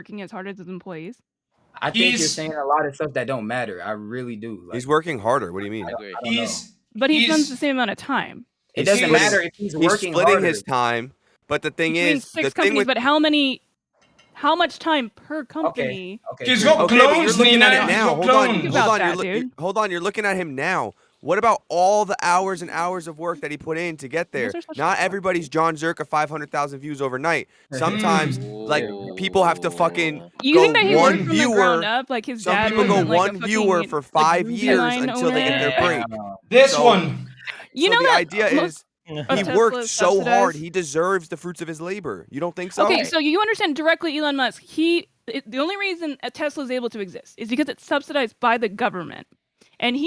working as hard as his employees. I think you're saying a lot of stuff that don't matter. I really do. He's working harder. What do you mean? I don't know. But he spends the same amount of time. It doesn't matter if he's working splitting harder. his time. But the thing Between is, 6 companies, but how much time per company? He's got clones, you're looking at it now. Hold on. You're looking at him now. What about all the hours and hours of work that he put in to get there? Not everybody's John Zherka 500,000 views overnight. Sometimes, like, people have to fucking go one viewer. Some people go one viewer for 5 years until they get their break. This one. You know the idea is he worked so hard. He deserves the fruits of his labor. You don't think so? Okay, so you understand directly Elon Musk. The only reason Tesla is able to exist is because it's subsidized by the government. And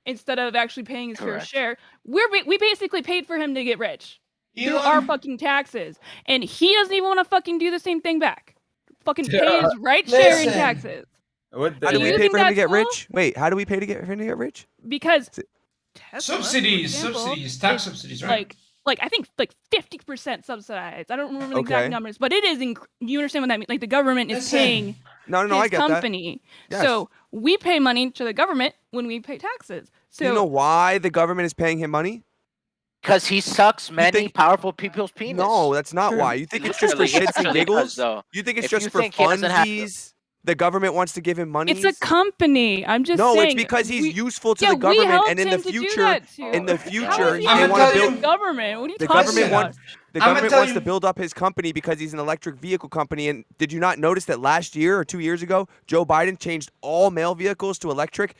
instead of actually paying his fair share, we basically paid for him to get rich through our fucking taxes, and he doesn't even want to fucking do the same thing back. Fucking pay his share in taxes. How do we pay for him to get rich? Wait, how do we pay for him to get rich? Because Tesla, subsidies, tax subsidies, right? Like I think like 50% subsidized. I don't remember the exact numbers, but it is. You understand what that means? Like the government is paying. No, his I get company. that. Yes. So we pay money to the government when we pay taxes. So do you know why the government is paying him money? Because he sucks many powerful people's penis. No, that's not why. You think it's just for shits and giggles? You think it's just for funsies? The government wants to give him money. It's a company. I'm just saying. No, it's because he's useful to the government, and in the future, they want to build government. What are you the talking government about? wants. The government wants to build up his company because he's an electric vehicle company. And did you not notice that last year or 2 years ago, Joe Biden changed all mail vehicles to electric?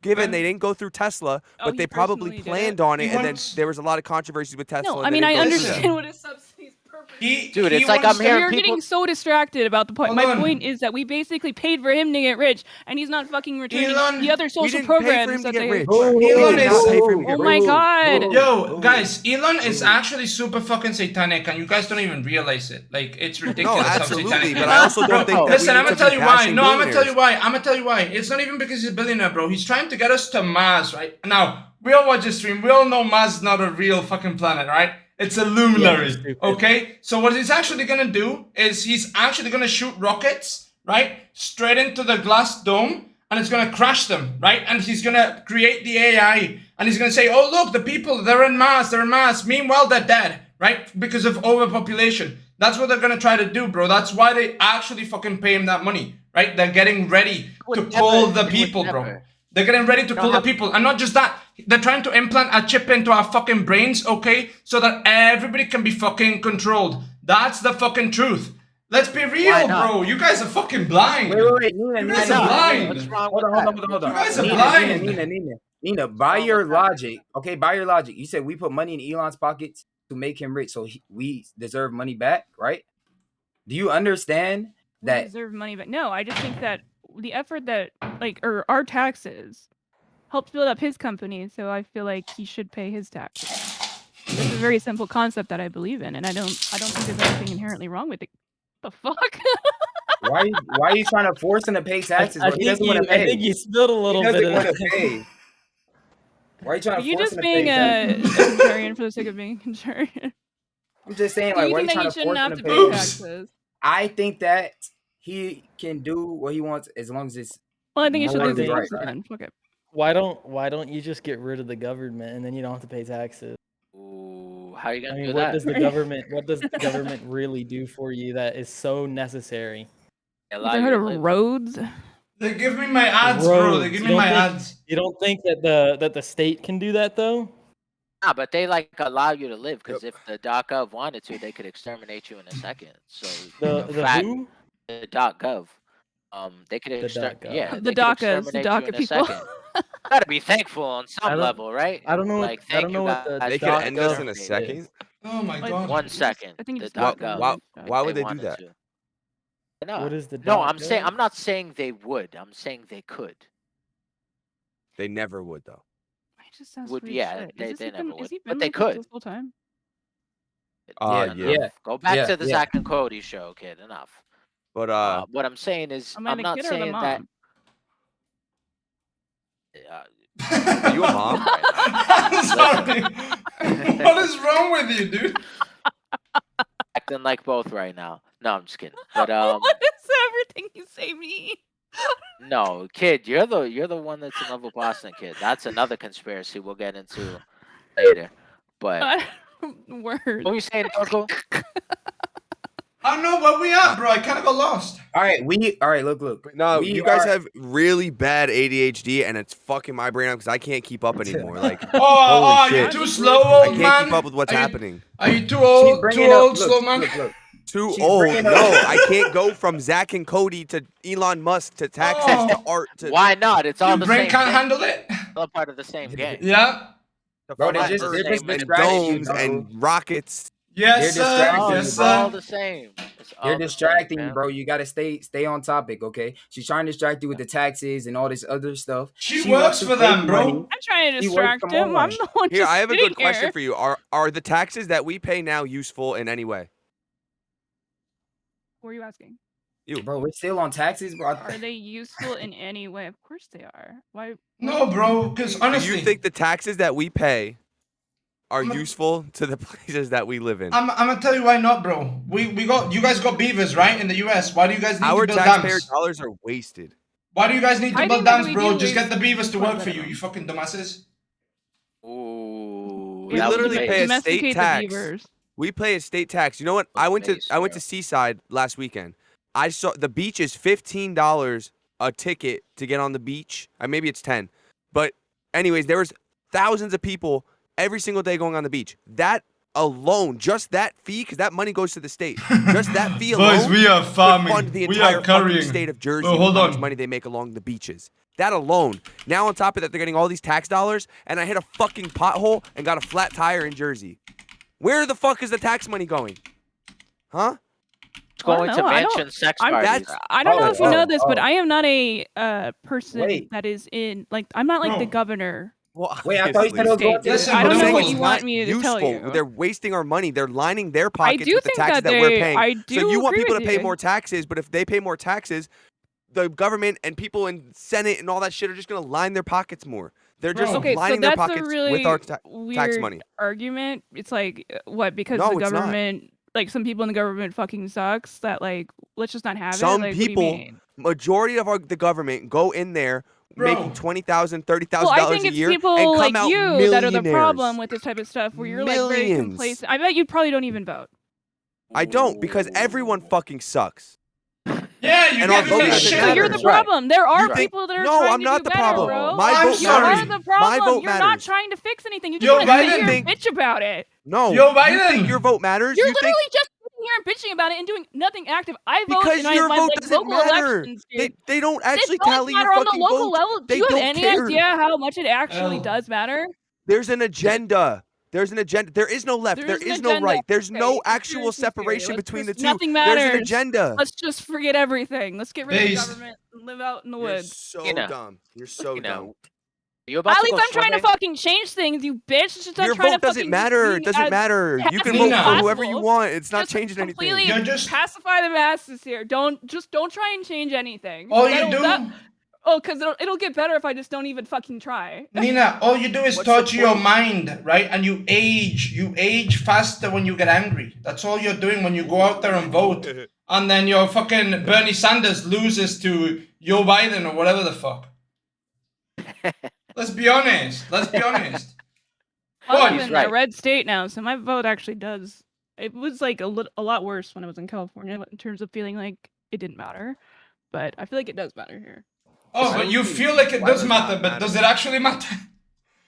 Given they didn't go through Tesla, but they probably planned on it, and then there was a lot of controversy with Tesla. No, I mean I understand what his subsidies purpose. Dude, it's like I'm hearing You're people getting so distracted about the point. My point is that we basically paid for him to get rich, and he's not fucking returning the other social programs that they. Elon is. Oh my god. Yo, guys, Elon is actually super fucking satanic, and you guys don't even realize it. Like it's ridiculous. No, absolutely, but I also don't think. Listen, I'm gonna tell you why. No, I'm gonna tell you why. I'm gonna tell you why. It's not even because he's a billionaire, bro. He's trying to get us to Mars, right? Now, we all watch the stream. We all know Mars is not a real fucking planet, right? It's a luminary, okay? So what he's actually gonna do is he's actually gonna shoot rockets, right? Straight into the glass dome, and it's gonna crash them, right? And he's gonna create the AI, and he's gonna say, oh look, the people, they're in Mars. Meanwhile, they're dead, right? Because of overpopulation. That's what they're gonna try to do, bro. That's why they actually fucking pay him that money, right? They're getting ready to call the people, bro. They're getting ready to call the people. And not just that, they're trying to implant a chip into our fucking brains, okay? So that everybody can be fucking controlled. That's the fucking truth. Let's be real, bro. You guys are fucking blind. Wait. You guys are blind. What's wrong with that? Hold on. You guys are blind. Nina, by your logic, you said we put money in Elon's pockets to make him rich, so we deserve money back, right? Do you understand that? We deserve money back. No, I just think that the effort that or our taxes helped build up his company, so I feel like he should pay his taxes. It's a very simple concept that I believe in, and I don't think there's anything inherently wrong with it. The fuck? Why are you trying to force him to pay taxes? I think you spilled a little bit of that. Why are you trying to force him to pay taxes? Are you just being a contrarian for the sake of being contrarian? I'm just saying, like, why are you trying to force him to pay taxes? I think that he can do what he wants as long as it's. Well, I think you should lose right. Okay. Why don't you just get rid of the government and then you don't have to pay taxes? Ooh, how are you gonna do what that? What does the government really do for you that is so necessary? Have you heard of roads? They give me my ads, bro. They give me my ads. You don't think that the state can do that though? Nah, but they allow you to live because if the .gov wanted to, they could exterminate you in a second. So the who? The .gov. They could exterminate. The DACA people. Gotta be thankful on some level, right? I don't know. I don't know what they could end us in a second. Oh my god! 1 second. I think the .gov. Why would they do that? No, what is the I'm not saying they would. I'm saying they could. They never would though. It just sounds they never would. But they could. This whole time? Yeah. Go back to the Zach and Cody show, kid. Enough. But what I'm saying is, I'm not saying that. Are you a mom? I'm sorry. What is wrong with you, dude? acting like both right now. No, I'm just kidding. But what does everything you say mean? no, kid, you're the one that's in love with Boston, kid. That's another conspiracy we'll get into later. But Words. what were you saying, Uncle? I don't know where we at, bro. I kind of got lost. All right, look. No, We you guys are- have really bad ADHD, and it's fucking my brain up because I can't keep up anymore. Like, Oh, holy you're shit. too slow, I old can't man. keep up with what's Are you- happening. Are you too She old? bringing Too up- old, look, slow man. Look. Too She's old. bringing No, up- I can't go from Zach and Cody to Elon Musk to taxes to art to Why not? It's all Your the brain same can't thing. handle it. All part of the same game. Yeah. Bro, flat they're just Earth and distracting you, domes bro. and rockets. Yes, They're sir. distracting Oh, you, it's bro. all the same. It's all They're the distracting same, you, bro. You gotta stay on topic, okay? She's trying to distract you with the taxes and all this other stuff. She wants works to for save them, bro. money. I'm trying to He works distract from him. I'm home. the one Here, just I have a sitting good question here. for you. Are the taxes that we pay now useful in any way? What are you asking? Bro, we're still on taxes, bro. Are they useful in any way? Of course they are. Why? No, bro. Because Do honestly, you think the taxes that we pay are I'm a- useful to the places that we live in? I'm gonna tell you why not, bro. You guys got beavers, right, in the US. Why do you guys need Our to build taxpayer dams? dollars are wasted. Why do you guys need I to build think that dams, we bro? do Just get waste the beavers to quite a work for bit you, of you them. fucking dumbasses. Ooh, We that was literally base. pay a Domesticate state the tax. beavers. We pay a state tax. You know what? I went to Seaside last weekend. I saw the beach is $15 a ticket to get on the beach. Maybe it's 10. But anyways, there was thousands of people every single day going on the beach. That alone, just that fee, because that money goes to the state. Just that fee alone Boys, we are would farming. fund the We entire are fucking currying. state of Jersey. Oh, with hold how much on. money they make along the beaches. That alone. Now on top of that, they're getting all these tax dollars, and I hit a fucking pothole and got a flat tire in Jersey. Where the fuck is the tax money going? Huh? It's going I to don't know. mansion sex I'm- parties. I don't know if you know this, but oh. I am not a person Wait. that is in I'm not like the Bro. governor. Well, Wait, I thought you said it was going to Listen, I don't but know no, what it's you not want me to tell useful. you. They're wasting our money. They're lining their I pockets do with the think taxes that that we're they. paying. I So do you want agree people to with pay you. more taxes, but if they pay more taxes, the government and people in Senate and all that shit are just going to line their pockets more. They're just Bro. Okay, so lining their that's a pockets really with our tax weird money. argument. It's like what because No, the it's not. government, like some people in the government, fucking sucks. That like let's just not have Some it. Like, what do you people, mean? majority of the government go in there Bro. making $20,000, $30,000 Well, I think a it's year people and come like out you millionaires. that are the problem with this type of stuff. Where you're like very Millions. complacent. I bet you probably don't even vote. I don't because everyone fucking sucks. Yeah, you And our give vote me doesn't shit. So you're the matters. problem. There are You think- people that are No, trying I'm to not do the better, problem. bro. My I'm vote You sorry. are the problem. vote You're not matters. trying to fix anything. You just Yo, want to sit Biden. here and bitch about it. No, Yo, you think Biden. your vote matters? You're you think literally just sitting here and bitching about it and doing nothing active. I vote because in my your vote like, doesn't local matter. elections, dude. They don't It actually does tally your matter on the fucking local vote. level. Do They you have don't any care. idea how much it actually Oh. does matter? There's an agenda. There's an agenda. There is no left. There There is an is no agenda. right. There's Okay, no actual conspiracy theory. separation Let's between the just- two. nothing There's an matters. agenda. Let's just forget everything. Let's get rid Based. of the government and live out in the You're woods. so You know. dumb. You're so You know. dumb. You about At to least go I'm trying to swimming? fucking change things, you bitch. Just Your trying vote to doesn't fucking matter. It be doesn't as matter. You can passive vote as for whoever you possible. want. It's not Just changing completely anything. You're just pacify the masses here. Don't try and change anything. all you That'll- do. because it'll get better if I just don't even fucking try. Nina, all you do is What's the torture your point? mind, right? And you age faster when you get angry. That's all you're doing when you go out there and vote. And then your fucking Bernie Sanders loses to Joe Biden or whatever the fuck. Let's be honest. Let's be honest. I What? live He's in right. a red state now, so my vote actually does. It was like a lot worse when I was in California in terms of feeling like it didn't matter, but I feel like it does matter here. Oh, Why but would you you- feel like it why does does matter, that but does it actually matter?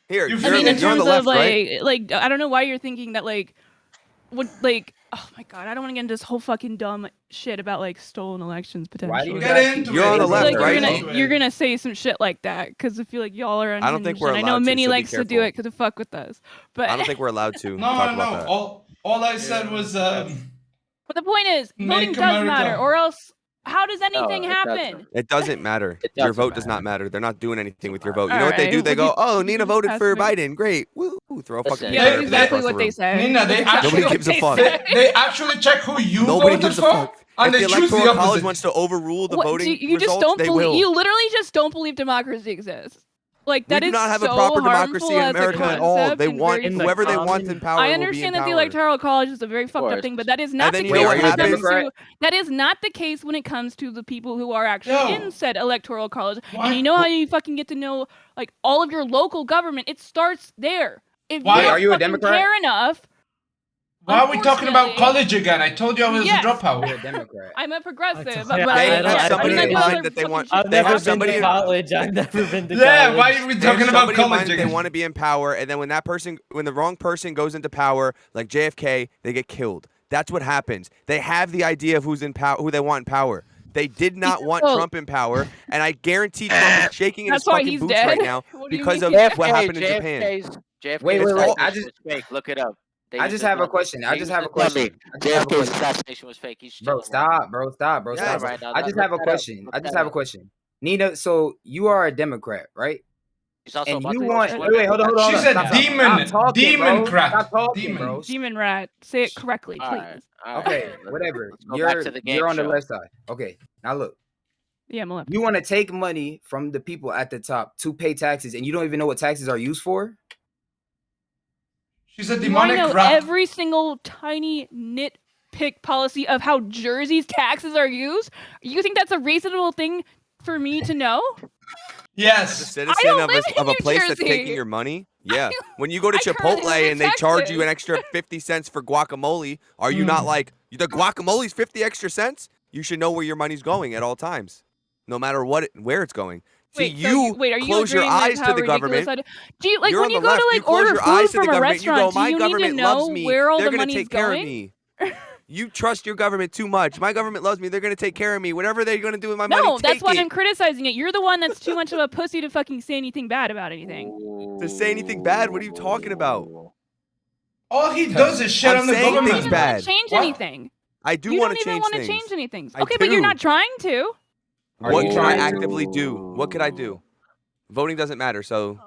Here, You you're, I mean, in you're on terms the left, of right? like I don't know why you're thinking that would oh my god, I don't want to get into this whole fucking dumb shit about like stolen elections Why do you potentially. Get guys into keep You're on the I feel left, like right? you're gonna say some shit like that because I feel like y'all are unhinged. I don't think we're and I know allowed to, Minnie so be likes to do careful. it because it fuck with us. But I don't think we're allowed to No, talk no, about no. that. All I said was but the point is, voting Make does America- matter, or else how does anything it happen? doesn't. It doesn't matter. It Your doesn't vote does matter. not matter. They're not doing anything with your vote. You know what they Alright, do? They would go, you- "Oh, would you Nina just voted pass for me? Biden. Great. Woo!" Throw a fucking Listen, Yeah, chair that's across exactly the what they room. say. Nina, they That's exactly actually- what gives a they fuck. say. They actually check who you Nobody voted gives a for, fuck. and If they the choose the electoral college opposite. wants to overrule the What, voting you just results, don't they believe. will. You literally just don't believe democracy exists. Like that we do is not have so a proper harmful democracy in as a America at all. concept They and want very whoever they stupid. want in power I will be in understand that the power. electoral college is a very fucked up thing, but that is not the then case you know what when it comes happens? to that is not the case when it comes to the people who are actually in said electoral college. Why? And you know how you fucking get to know like all of your local government? It starts there. If Why? you don't Are you a fucking Democrat? care enough. Why are we talking about Unfortunately- college again? I told you I was Yes. a dropout. You're a Democrat. I'm a progressive, Yeah, but They I have don't- somebody I in don't- mind that they want. I've They never have been somebody to in college. I've never been to Yeah, college. why are we They have talking about somebody in mind college that they again? want to be in power, and then when the wrong person goes into power, like JFK, they get killed. That's what happens. They have the idea of who's in power, who they want in power. They did not want So- Trump in power, and I guarantee Trump is shaking in his That's why fucking he's boots dead? right now What do you because of mean? what happened in Japan. JFK's Wait, assassination I just- was fake. Look it up. They I used just his have a dummy. question. I They just used have a his dummy. question. I just have a JFK's question. assassination was fake. He's Bro, chilling right stop, bro, stop, bro, Yeah, stop. right now. I just Look have a that up. question. Look I just that have a up. question. Nina, so you are a Democrat, right? He's also And about you to want swim. wait, hold on. She's Stop, a stop, demon. Stop talking, bro. Demon-crat. Stop talking, Demon. bro. Demon rat. Say it correctly, All please. right, all right. Okay, Let's- whatever. let's go back to the game You're on the show. left side. Okay, now look. Yeah, I'm left. You want to take money from the people at the top to pay taxes, and you don't even know what taxes are used for? She's a Do I demonic know rat. every single tiny nitpick policy of how Jersey's taxes are used? You think that's a reasonable thing for me to know? As a Yes. citizen don't of live a in New place that's Jersey. taking your money, yeah. When you go to I currently Chipotle live in and they charge you an Texas. extra 50 cents for guacamole, are you not like, the guacamole's 50 extra cents? You should know where your money's going at all times, no matter where it's going. See, Wait, so are you close your agreeing with eyes how to the ridiculous government. Do you like You're when on you the go left. to You like close order your eyes food to the from a government. You go, restaurant? Do my you need to government loves know me. where all They're the gonna money's take care of going? me. You trust your government too much. My government loves me. They're gonna take care of me. Whatever they're gonna do with my money, No, that's take why it. I'm criticizing it. You're the one that's too much of a pussy to fucking say anything bad about anything. To say anything bad? What are you talking about? All he does is shit I'm on the saying You don't things government. even want bad. to change What? anything. I do You want don't to even change want to things. change anything. I Okay, but you're do. not trying to. What you can I trying to- actively do? What could I do? Voting doesn't matter, so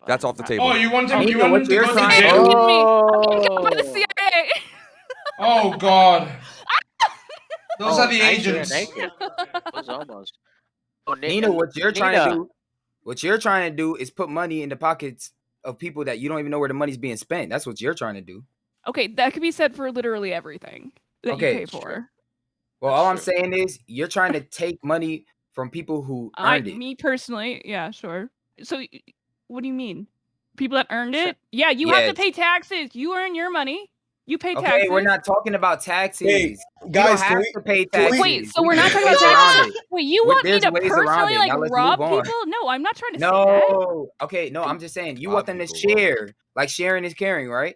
that's off the Oh, table. you want him, Nina, you want what him to you're go to trying- You're jail? kidding me. I'm getting killed by the CIA. Oh, God. Those Oh, are the nice, you're agents. naked. It was almost. Oh, Nina, what you're trying Nina. to do? What you're trying to do is put money in the pockets of people that you don't even know where the money's being spent. That's what you're trying to do. Okay, that could be said for literally everything that you Okay, pay for. Well, That's all I'm true. saying is you're trying to take money from people who earned it. Me personally, yeah, sure. So, what do you mean? People that earned Sure. it? Yeah, you have to Yes. pay taxes. You earn your money. You pay Okay, taxes. we're not talking about taxes. Hey, You guys, don't can have we- to pay can we- taxes. Wait, so We we're not can talking ways about around taxes? it. Wait, you want me There's to ways around personally it. like Now let's rob move on. people? No, I'm not trying to say that. No. Okay, no, I'm just saying you Rob want them to people, whoa. share. Like sharing is caring, right?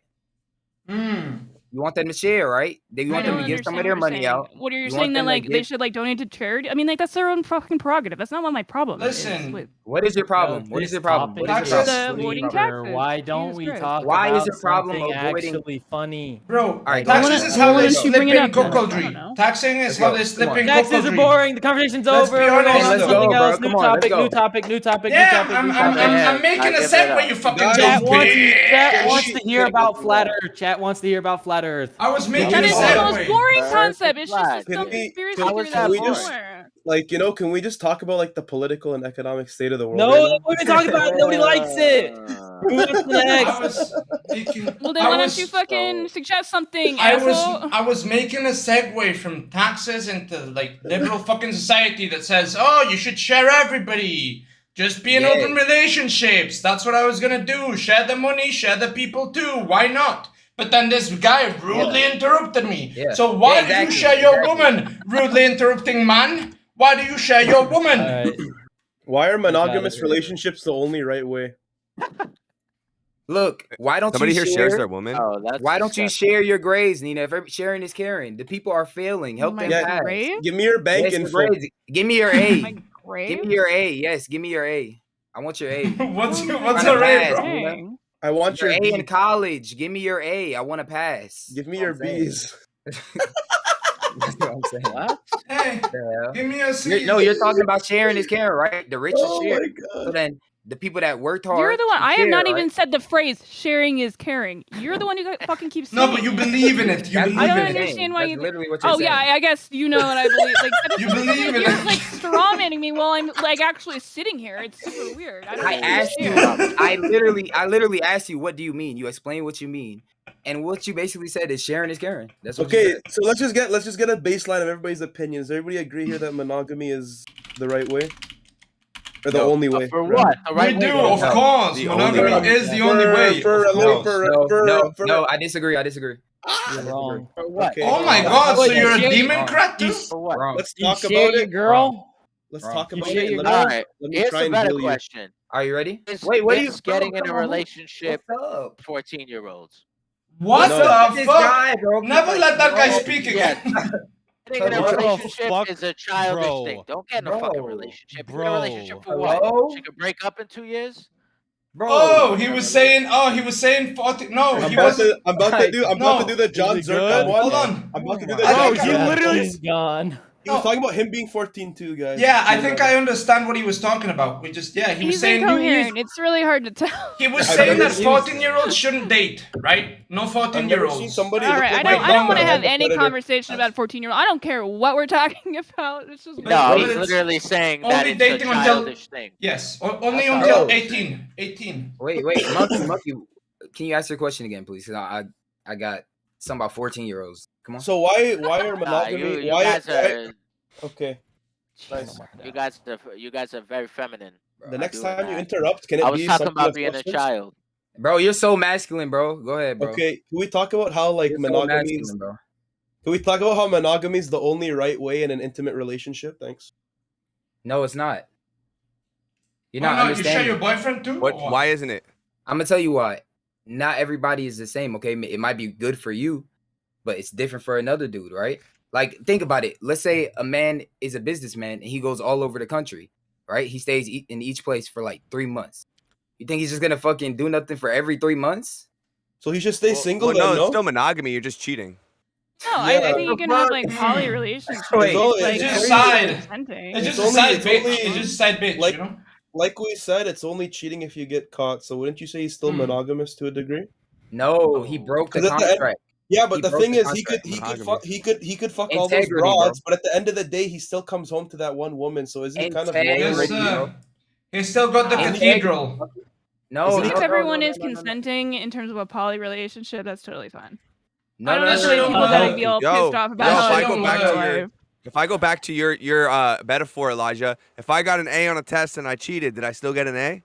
Mm. You want them to share, right? You I want don't them to give some understand of their what you're money saying. out. What are you You saying want that them to like they give- should like donate to charity? I mean, like that's their own fucking prerogative. That's not what my problem is. Listen. with- What is your problem? What is your problem? What is your Taxes? problem? The avoiding Sleeper. taxes. Why don't Jesus we Christ. talk Why is about your problem something avoiding- actually funny? Bro, right, taxes go is ahead. how Why they don't you slip bring it in up then? I don't cuckoldry. know. Taxing is Let's how go. they slip Come in on. Taxes are cuckoldry. boring. The conversation's Let's over. be We're going honest. on Let's to something go, bro. else. Come New on, let's topic. go. New topic. New topic. New Yeah, topic. I'm, New I'm, topic. I'm, I'm making I'll a give it segue, up. you fucking Guys, Chat dumb wants, bitch. chat wants to Shit. hear about flat Earth. Chat wants to hear about flat Earth. I was making That a is Can the we- most segue. boring Earth concept. is It's just flat. some Can we- conspiracy can- theory can that's we just- somewhere. Like, can we just talk about like the political and economic state of the world? No, right now? we've been talking about it. Nobody likes it. Who wants the I next? was making. Well, then I why don't was, you fucking suggest something, I was asshole? I was making a segue from taxes into like liberal fucking society that says, oh, you should share everybody. Just be in Yeah. open relationships. That's what I was gonna do. Share the money, share the people too. Why not? But then this guy rudely interrupted me. Yeah. So why Yeah, do you exactly, share your exactly. woman? Rudely interrupting man. Why do you share your woman? All right. Why are monogamous here. relationships the only right way? Look, why don't Somebody you here share? shares their woman. Oh, that's Why don't you disgusting. share your grades, Nina? If sharing is caring, the people are failing. Help them My Yeah. pass. grave? Give me your bank Yes, your info. grades. Give me your A. My grave? Give me your A. Yes, give me your A. I want your A. what's What am I what's trying a to rate, pass, bro? Nina? saying? I want Your your A B. in college. Give me your A. I want to pass. Give me That's your what I'm saying. B's. That's what I'm saying. What? Hey, The hell? give me a C. No, you're talking about sharing is caring, right? The rich Oh is share. my So god. then the people that worked hard. You're the one. should I have share, not right? even said the phrase "sharing is caring." You're the one who fucking keeps No, saying. but you believe in it. You That's believe what I don't you're in it. understand saying. why That's you- literally what you're Oh saying. yeah, I guess you know what I believe. Like You believe in you're it. like straw manning me while I'm like actually sitting here. It's super weird. I don't I asked you. understand. I literally asked you, what do you mean? You explain what you mean, and what you basically said is sharing is caring. That's what you Okay, said. so let's just get a baseline of everybody's opinions. Everybody agree here that monogamy is the right way, or the No. only way? For what? The right We way do, for of what? course. The only Monogamy way. is the only way. For of course. No, I disagree. You're disagree. wrong. For what? Okay. Oh my Wrong. God! So Wait, you're a you- demon wrong. crack too? For what? Wrong. Let's You talk share about your it. girl? Let's Wrong. talk You about share it. your Let me, girl? All right. let me Here's try a and better deal you. question. Are you ready? Is Wait, what are you? this getting bro, in a come on, relationship What's up? 14-year-olds? What No. the This fuck? guy, bro. Never let that guy No. speak Yes. again. Getting in a What the relationship fuck, is a childish bro? thing. Don't get in a fucking Bro. relationship. You're in a relationship for Hello? what? She could break up in 2 years? Bro. Oh, he was saying 40. No, I'm he about wasn't. to do the John Is he Zherka good? one. Hold on. I'm about to do Oh the my John God. He Zherka. literally- He's gone. He was No. talking about him being 14 too, guys. Yeah, I think I understand what he was talking about. He was He's saying incoherent. It's really hard to tell. he was I've saying never that seen- 14-year-olds shouldn't date, right? No I've never 14-year-olds. seen somebody All look right, like I don't want to Bumble. have the any Predator. conversation about 14-year-old. I don't care what we're talking about. It's just No, Wait, he's it's literally saying only that it's a dating until- childish thing. Yes, only That's all until I was 18. 18. Wait, monkey. Can you ask your question again, please? 'Cause I got something about 14-year-olds. Come on. So why are Nah, monogamy? you why? guys are Okay. Nice. you guys are very feminine. The next doing time you that. interrupt, can it I was be talking something about of being a substance? child. Bro, you're so masculine, bro. Go ahead, bro. Okay, can we talk about how like You're so monogamy? masculine, bro. Can we talk about how monogamy is the only right way in an intimate relationship? Thanks. No, it's not. You're Why not not? You share understanding. your boyfriend too? What? or what? Why isn't it? I'm gonna tell you why. Not everybody is the same, okay? It might be good for you, but it's different for another dude, right? Like, think about it. Let's say a man is a businessman and he goes all over the country, right? He stays in each place for like 3 months. You think he's just gonna fucking do nothing for every 3 months? So he should stay single Well, then, no, it's no? still monogamy. You're just cheating. No, Yeah. I think you can have like poly relationships. Wait, It's like it's just everybody's side. consenting. It's It's just a only- side it's bitch. only- It's just a side bitch, like- you know? Like we said, it's only cheating if you get caught. So wouldn't you say he's still monogamous to a degree? No, he broke the 'Cause at the end- contract. Yeah, but He the broke thing the is, he could fuck all those Integrity, bro. broads, but at the end of the day, he still comes home to that one woman. So isn't he kind of Integrity. loyal? Yes, Integrity, bro. He's still got the Integrity. cathedral. No, Isn't no, he- If no, everyone no, is no, no, no. consenting in terms of a poly relationship, that's totally fine. No, I don't no, no, necessarily no, people no, gotta no. be all Yo, pissed off about yo, how if I they go live back their to life. If I go back to your metaphor, Elijah, if I got an A on a test and I cheated, did I still get an A?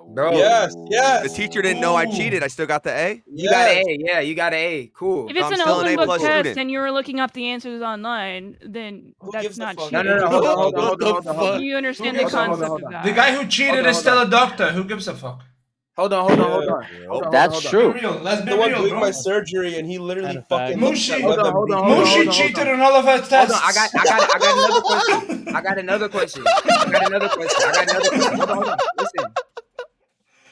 Bro. Yes, yes. The teacher didn't know I Ooh. cheated. I still got the A. You got an A, yeah, you got an A. Cool. If it's I'm an still an open book A+ test student. and you were looking up the answers online, then Who that's gives a not fuck? cheating. No, hold on, hold on, What the hold on. fuck? You understand Hold the on, concept hold of on. that. The guy who cheated Hold on, is still a doctor. Who gives a fuck? Hold on. That's Be true. real. Let's be The one real, doing bro. my surgery, and he literally Kind of fucking. fact. looks at Mushi. women Hold on, being- Mushi on. cheated on all of our tests. Hold on, I got another question. I got another question. Hold on. Listen.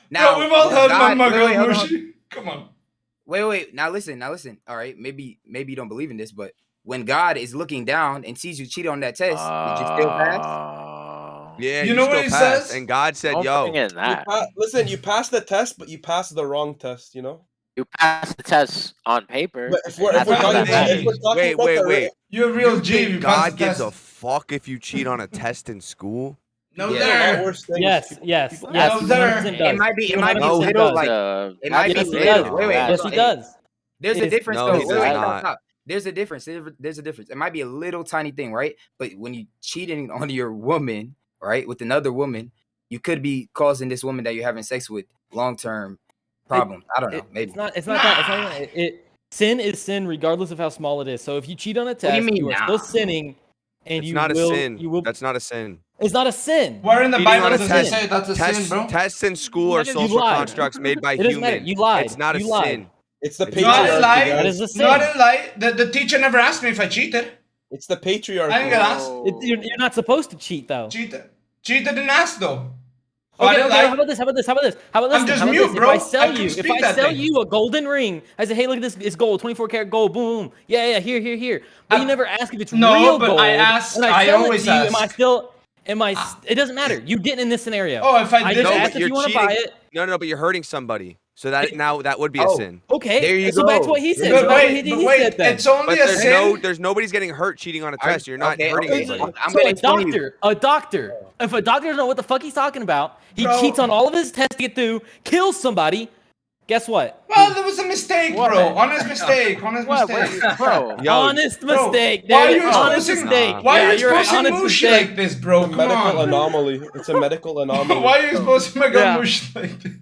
Now, we've all when heard God- Mama Girl wait, hold on. Mushi. Come on. Wait. Now listen. All right. Maybe you don't believe in this, but when God is looking down and sees you cheat on that test, did you still pass? Yeah, You know what still he passed. says? And God said, Don't "Yo, bring in that. Listen, you passed the test, but you passed the wrong test. You know. You pass the test on paper. But if we're and that's talking all that about, matters. Wait, about the wait. You're a real You G. You think passed God the gives test. a fuck if you cheat on a test in school?" No, Yeah. a lot there. worse things. Yes, yes, people- yes. No, he there. 100% does. It might be He a 100% little does. like it might be Yes, he little. does. Wait. Yes, he does. There's a It's- difference No, though. he Wait, does stop, not. stop. There's a difference. There's a difference. It might be a little tiny thing, right? But when you cheating on your woman, right, with another woman, you could be causing this woman that you're having sex with long-term problems. I don't know. Maybe. It's not that. It's not even, sin is sin regardless of how small it is. So if you cheat on a do you test, mean you are nah? still sinning, and It's you not will. a sin. You will. That's not a sin. It's not a sin. Where in the Cheating Bible on a does it test. say that's a sin, bro? Tests in school are That is- You social lied. constructs made by It doesn't matter. humans. You lied. It's not You a lied. sin. It's the Not patriarchy. a lie. That guys. is a sin. Not a lie. The teacher never asked me if I cheated. It's the patriarchy. I didn't get asked. You're not supposed to cheat though. Cheated didn't ask though. So I Okay, didn't okay. lie. How about this? How about this? How about this? How about I'm this? just How about mute, this? bro. If I sell I can you, speak if I that sell thing. you a golden ring, I say, hey, look at this, it's gold, 24 karat gold, boom. Yeah, here. But you never ask if it's No, real but gold. I asked- and I sell it always to you, Am I ask. still? It doesn't matter. You didn't in this scenario. Oh, if I I did just No, it, asked but if you you're want to buy cheating. it. No, but you're hurting somebody. So that would be a Oh. sin. Okay, There you so back to go. what he said. But So back to wait, what but he wait, said then. it's only But a sin. there's nobody's getting hurt cheating on a test. You're not hurting anybody. I'm So gonna a explain doctor, if a doctor doesn't know what the fuck he's talking about, he Bro. cheats on all of his tests to get through, kills somebody. Guess what? Well, there was a mistake, What? bro. Honest mistake. Honest What? mistake. Bro. Yo, Honest Bro, mistake. why are David. you Honest exposing? mistake. Why Yeah, are you you're right. exposing Honest Mushi mistake. like this, bro? A Come medical on. anomaly. It's a medical anomaly. Why are you exposing my Yeah. Mushi like this?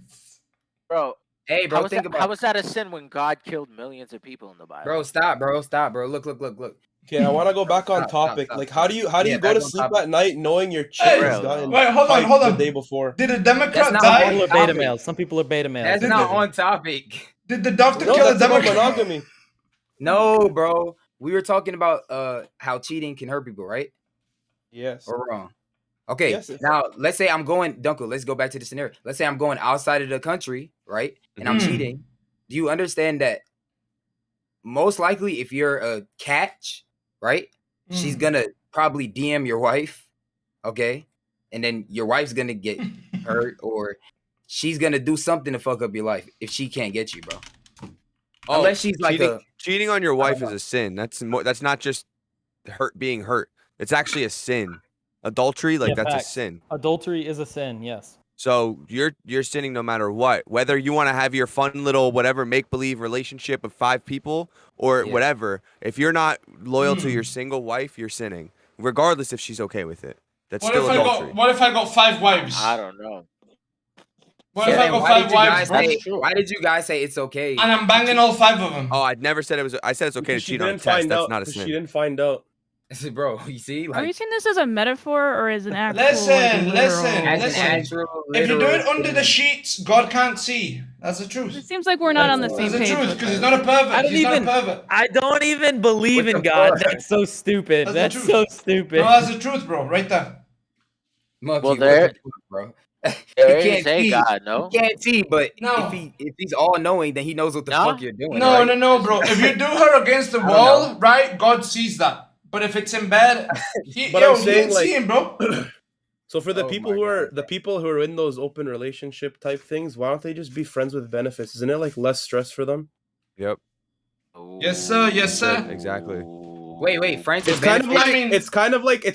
Bro. Hey, bro, think about how was that a sin when God killed millions of people in the Bible? Bro, stop, bro. Look. Okay, I want to go back on Stop, topic. stop, Like, stop. how do you Yeah, go back to on sleep topic. at night knowing your chick Hey, has gotten wait, hold piped on. the day before? Did a Democrat That's not Some die? people are beta topic. males. Some people are beta males. That's Did not the- on topic. Did the doctor No, kill a that's about Democrat? monogamy. No, bro. We were talking about how cheating can hurt people, right? Yes. Or wrong? Okay. Yes, it's- Now let's say I'm going, Dunkel. Let's go back to the scenario. Let's say I'm going outside of the country, right? And I'm Mhm. cheating. Do you understand that? Most likely, if you're a catch, right? She's gonna probably DM your wife, okay? And then your wife's gonna get hurt, or she's gonna do something to fuck up your life if she can't get you, bro. Unless she's like cheating on your wife is a sin. That's not just being hurt. It's actually a sin. Adultery, like that's facts. a sin. Adultery is a sin. Yes. So you're sinning no matter what. Whether you want to have your fun little whatever make-believe relationship of 5 people or whatever, if you're not loyal to your single wife, you're sinning. Regardless if she's okay with it. That's still adultery. What if I got 5 wives? I don't know. What if I got 5 wives, bro? Why did you guys say it's okay? And I'm banging all 5 of them. Oh, I never said it was. I said it's okay to cheat on a didn't test. find That's out. not a She sin. didn't find out. Bro, you see? Are you Like, seeing this as a metaphor or as an actual? Listen, like, listen, literal- as an listen. actual If you do it literal under the sheets, God can't see. That's the It truth. seems like we're not on the same That's the page. truth, with because he's this. not a pervert. He's not a even. pervert. I don't even believe What in the God. fuck? That's so stupid. That's That's the so truth. stupid. No, that's the truth, bro. Right there. monkey, Well, what there- the fuck, bro. There He is can't a see. God, no? He can't see, but No. if he's all knowing, then he knows what the No? fuck you're doing. No, right? no, bro. If you do her against the I don't wall, right, God sees that. But if it's in bed, But I'm he saying, ain't like- seeing, bro. So for the Oh people my who are God. in those open relationship type things, why don't they just be friends with benefits? Isn't it like less stress for them? Yep. Yes, sir. Yes, sir. Exactly. Wait, friends It's with kind of benefits? like I mean- it's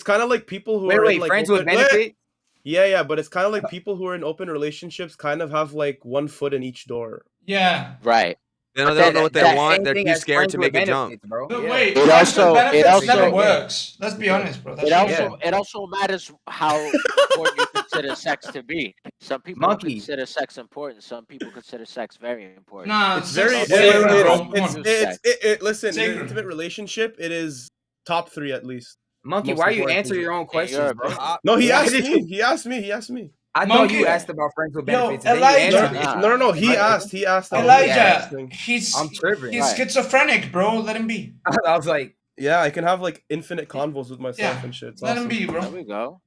kind of like people who are Wait, in, like, friends with open- benefits? Yeah, but it's kind of like people who are in open relationships kind of have like one foot in each door. Yeah. Right. They don't know what they That's want. same They're thing too as scared friends to with make a jump. benefits, bro. But Yeah. wait, It friends with also- benefits it also- never Yeah. works. Let's be honest, bro. That's It also matters how important you consider sex to be. Some people Monkey. consider sex important. Some people consider sex very important. Nah, It's sex very is Wait, sacred, wait, bro. wait, Come it's- on. listen, in an Sacred. intimate relationship, it is top 3 at least. Monkey, Most why you important answer thing. your own In questions, your bro? opinion. No, he Why asked did me. you- He asked me. I thought Monkey. you asked about friends with Yo, benefits. And then Elijah. you answered it. No. He Right. asked. He asked. Oh, about the Elijah, sex thing. he's I'm tripping. he's Right. schizophrenic, bro. Let him be. I was like, Yeah, I can have like infinite convos with myself Yeah. and shit. It's Let him awesome. be, There bro. we go.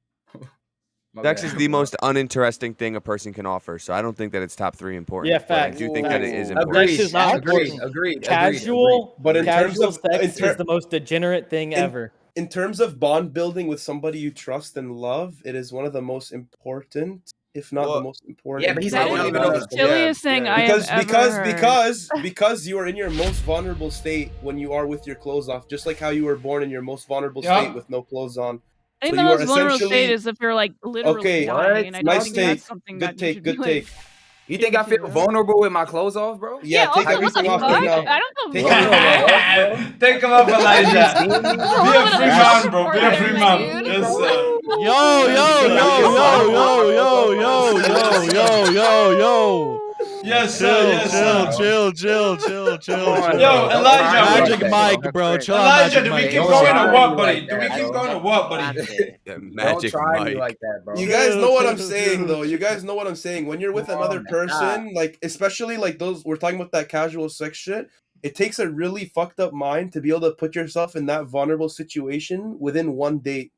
my Sex bad. is the most uninteresting thing a person can offer, so I don't think that it's top 3 important. Yeah, but I facts. do think that it is Ooh. important. Agreed. Sex is not Agreed. important. Agreed. Casual, But in terms casual of- sex in ter- is the most degenerate thing ever. In terms of bond building with somebody you trust and love, it is one of the most important, if not the Well, most important. yeah, but he's That not is even the know most the- silliest thing I because have ever heard. because you are in your most vulnerable state when you are with your clothes off, just like how you were born in your most vulnerable Yeah. state with no clothes on. I think So the you are most vulnerable state essentially- is if you're like literally Okay, dying, and I don't nice think take. that's something Good that you take. should Good be take. like. You think I feel vulnerable with my clothes off, bro? Yeah, take also, what the everything off fuck? right now. I don't Take know. everything off. Take him up, Elijah. Have you Be seen me, a bro? free That's- man, bro. Be a free man. Yes, sir. Yo. Yes, sir. Yes, sir. chill. Yo, Elijah. Magic we- Mike, bro. Chill out, Elijah, Magic do we Mike. keep Don't going try or me what, like buddy? that, Do we keep bro. going or what, buddy? Yeah, Don't Magic try me Mike. like that, bro. You guys know what I'm saying, though. You guys know what I'm saying. When you're with Come another on, man. person, like especially like those we're talking about that casual sex shit. It takes a really fucked up mind to be able to put yourself in that vulnerable situation within one date.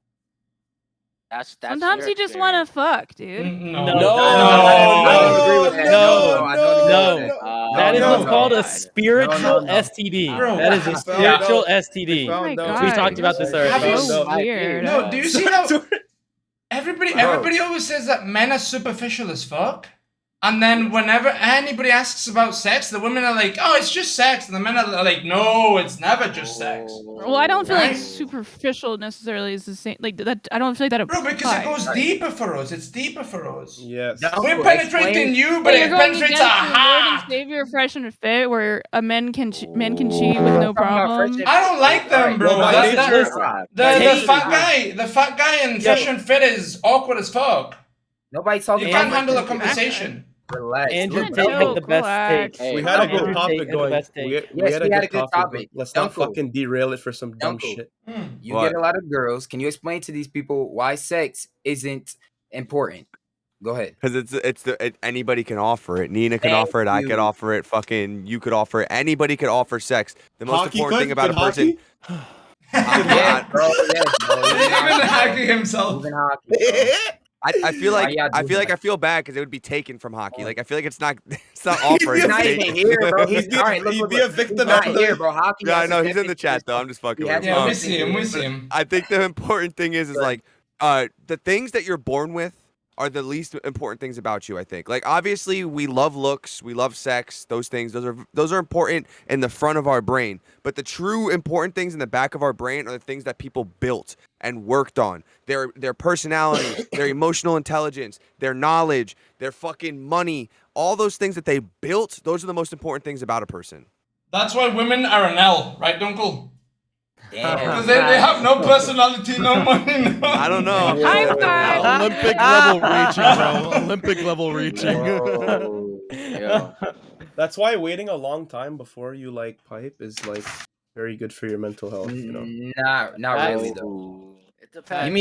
That's Sometimes your you just want to fuck, dude. No. No. I don't agree with that. No. I don't agree with No. that. That is No, what's no. called a spiritual No. STD. Bro, That is a I found spiritual out. STD. I Oh my found out. god, We talked about this already. Have you So seen- weird. No, do you see how Bro. everybody Bro. everybody always says that men are superficial as fuck? And then whenever anybody asks about sex, the women are like, "Oh, it's just sex," and the men are like, "No, it's never just sex." Well, I don't feel like Right? superficial necessarily is the same. Like that, I don't feel like that Bro, applies. because it goes deeper for us. It's deeper for us. Yes. We're penetrating you, but you're it going penetrates against our your Lord and heart. Savior, Fresh and Fit, where a men can cheat with no problem. I don't like them, bro. No, by nature, The fat guy in Fresh and Fit is awkward as fuck. Nobody's talking. You can't handle a conversation. Relax. Andrew Look, Tate Joe, had the best take. We had a Andrew good topic Tate had the going. best take. We had a good topic. topic. Let's not Uncle. fucking derail it for some dumb Uncle. shit. You get a lot of girls. Can you explain to these people why sex isn't important? Go ahead. Because anybody can offer it. Nina can Thank offer it. I you. could offer it. Fucking you could offer it. Anybody could offer sex. The most Hockey important could? thing about a Could person. Yes, bro. Yes, bro. Even hockey himself. Even hockey, bro. I feel Why like y'all do that? I feel bad because it would be taken from hockey. Like I feel like it's not offered. He's it's not even taken. here, bro. He'd be- All right, look, he'd look, be a look. victim He's not of the- here, bro. Hockey. Yeah, I has know to he's in the step chat into though. I'm just fucking Yeah, with Yeah, him. we see him. We see him. I think the important thing is like the things that you're born with are the least important things about you, I think. Like obviously we love looks, we love sex, those things. Those are important in the front of our brain. But the true important things in the back of our brain are the things that people built and worked on. Their personality, their emotional intelligence, their knowledge, their fucking money, all those things that they built, those are the most important things about a person. That's why women are an L, right, Dunkel? Damn. Because they have no personality, no money, no. I don't know. High five. Olympic level reaching, bro. Olympic level reaching. Whoa. Yo. That's why waiting a long time before you like pipe is like very good for your mental health. You know. Not really though. Ooh. It depends. You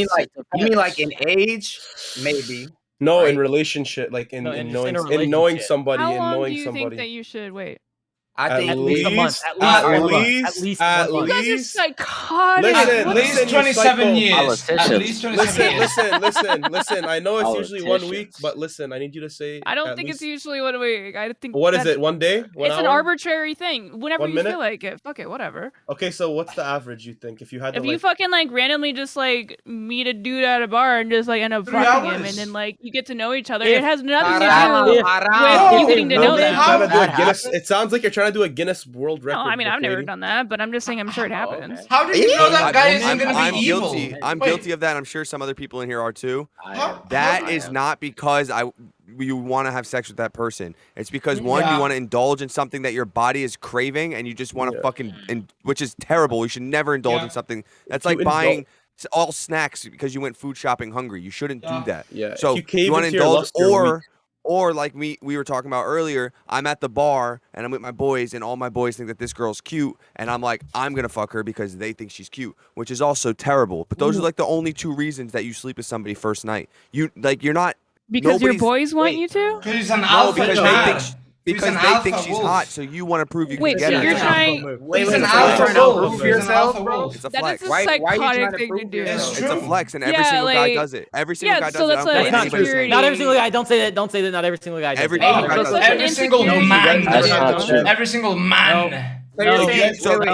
mean like in age? Maybe. No, Right. in relationship, like in No, in knowing just in a in knowing relationship. somebody, How in long knowing do you think somebody. that you should wait? I At think least a month. least- At least at one month. least- At least at one month. You guys are least- psychotic. Listen, At What- least listen, you 27 psycho. years. At Politicians. least 27 years. Listen. I know it's usually 1 week, Politicians. but listen, I need you to say. I don't at think it's least- usually 1 week. I think. What is that's- it? 1 day? 1 It's an hour? arbitrary thing. Whenever 1 you minute? feel like it, fuck it, whatever. Okay, so what's the average you think if you had to If you like? fucking like randomly just like meet a dude at a bar and just like end up 3 fucking him, hours. and then like you get to know each other, If- it has nothing Haram, to do haram. with you getting to No, know you're them. How trying to do a that Guinness. happen? It sounds like you're trying to do a Guinness World Record. No, I mean I've book, never lady. done that, but I'm just saying I'm sure it happens. okay. How do you know that guy isn't I'm going to be evil? guilty. I'm Wait, guilty of that. I'm sure some other people in here are too. How- That I is am. not because you want to have sex with that person. It's because one, Yeah. you want to indulge in something that your body is craving, and you just want to Yeah. fucking, which is terrible. You should never indulge Yeah. in something that's If you like buying all snacks because you went food shopping hungry. You shouldn't Yeah. do that. Yeah. So if you cave want to into your indulge, lust, you're weak. or like we were talking about earlier, I'm at the bar and I'm with my boys, and all my boys think that this girl's cute, and I'm like, I'm gonna fuck her because they think she's cute, which is also terrible. But those are like the only two reasons that you sleep with somebody first night. You're not Because your nobody's- boys want wait. you to? Because he's an no, alpha because child. they think He's because an they think alpha she's wolf. hot, so you want to prove you Wait, can so get you're her. trying? Wait, He's wait, an so alpha you're trying to wolf. prove He's an yourself, alpha bro? wolf. It's a That flex. is a Why you trying psychotic to thing to prove do. yourself? It's It's a true. flex, and every Yeah, single guy like- does it. Every single yeah, guy so does it. I that's don't care a what anybody's saying. insecurity. Not every single guy. Don't say that. Don't say that. Not every single guy. Does Every it. single Not guy every- does it. Every single insecurity. man. That's That's not not true. Every single man. So No, you're saying- yes, So wait,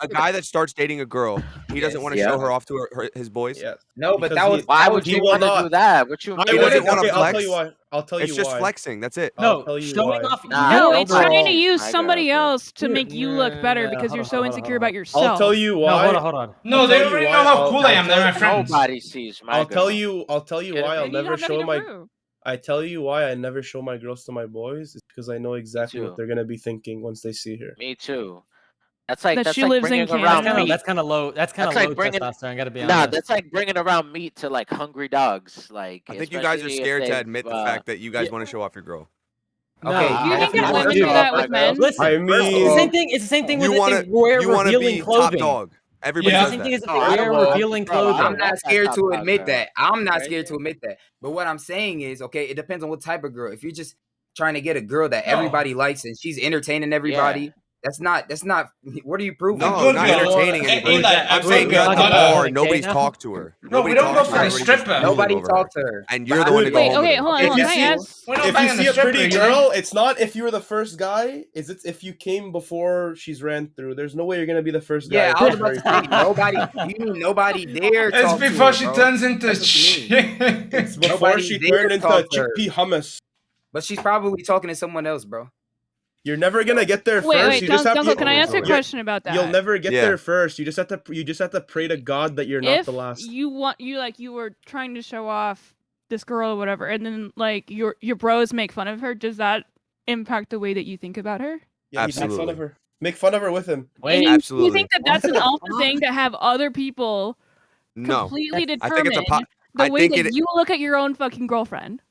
a guy that starts dating a girl, he doesn't want to Yeah. show her off to his boys. Yeah. No, but Because that was Why would He you will want to not. do that? What you I He mean? doesn't wouldn't. wanna Okay, I'll tell flex. you why. I'll tell It's you just why. flexing. That's it. I'll No, tell you showing why. off. Nah, No, don't it's go. trying to use I somebody got it. else to make you look better because you're so insecure about yourself. I'll tell you No, why. hold on. No, I'll they tell you already why. know how I'll- cool I am. I'll They're my tell- friends. Nobody sees my I'll tell girl. you. I'll tell you Kidding why. me? I'll Maybe you never have nothing show to my. prove. I tell you why I never show my girls to my boys. It's because I know exactly too. what they're gonna be thinking once they see her. Me too. That's like That she like lives in bringing Canada. around meat. That's kind of low. That's kind of That's low like bringing- testosterone. I gotta be Nah, honest. that's like bringing around meat to like hungry dogs. Like I think you guys are especially if scared to they've, admit the fact that you guys want to show off your girl. No, Okay, Do you I think that wanna women do do that my with men? girl. Listen, I it's the mean, same thing. It's the same thing You with want if they wear to revealing be clothing. top dog. Everybody Yeah. does Same that. thing as if No, they I wear don't know. revealing Bro, clothing. I'm not That's scared not to top admit dog, that. I'm not Right? scared to admit that. But what I'm saying is, okay, it depends on what type of girl. If you're just trying to get a girl that No. everybody likes and she's entertaining everybody, that's not. What are you proving? No, good not girl. entertaining Hey, anybody. Eli, I'm a saying good you're at girl. the No, no. bar, Okay, nobody's now. talked to her. No, Nobody we don't talked go to for her. the Everybody just stripper. drooling Nobody over talked her. to her. And you're the one to go Wait, home with okay, her. hold on. If you Can I see- ask? We're not If you banging see the a pretty stripper, you know? girl, it's not if you were the first guy. Is it if you came before she's ran through? There's no way you're gonna be the first guy. Yeah, I was about to Very say quick. nobody. You mean nobody dare It's talk to before her, she bro. turns into That's what you shit. It's before Nobody she dare turned into talk to her. chickpea hummus. But she's probably talking to someone else, bro. You're never gonna get there first. Wait, You just have Dunkel, to. can I ask a question about that? You'll never get there first. You just have to pray to God that you're not the last. You were trying to show off this girl or whatever, and then like your bros make fun of her. Does that impact the way that you think about her? Yeah, Absolutely. make fun of her. Make fun of her with him. Wait, absolutely. You think that that's an alpha thing to have other people completely determine the way that you look at your own fucking girlfriend?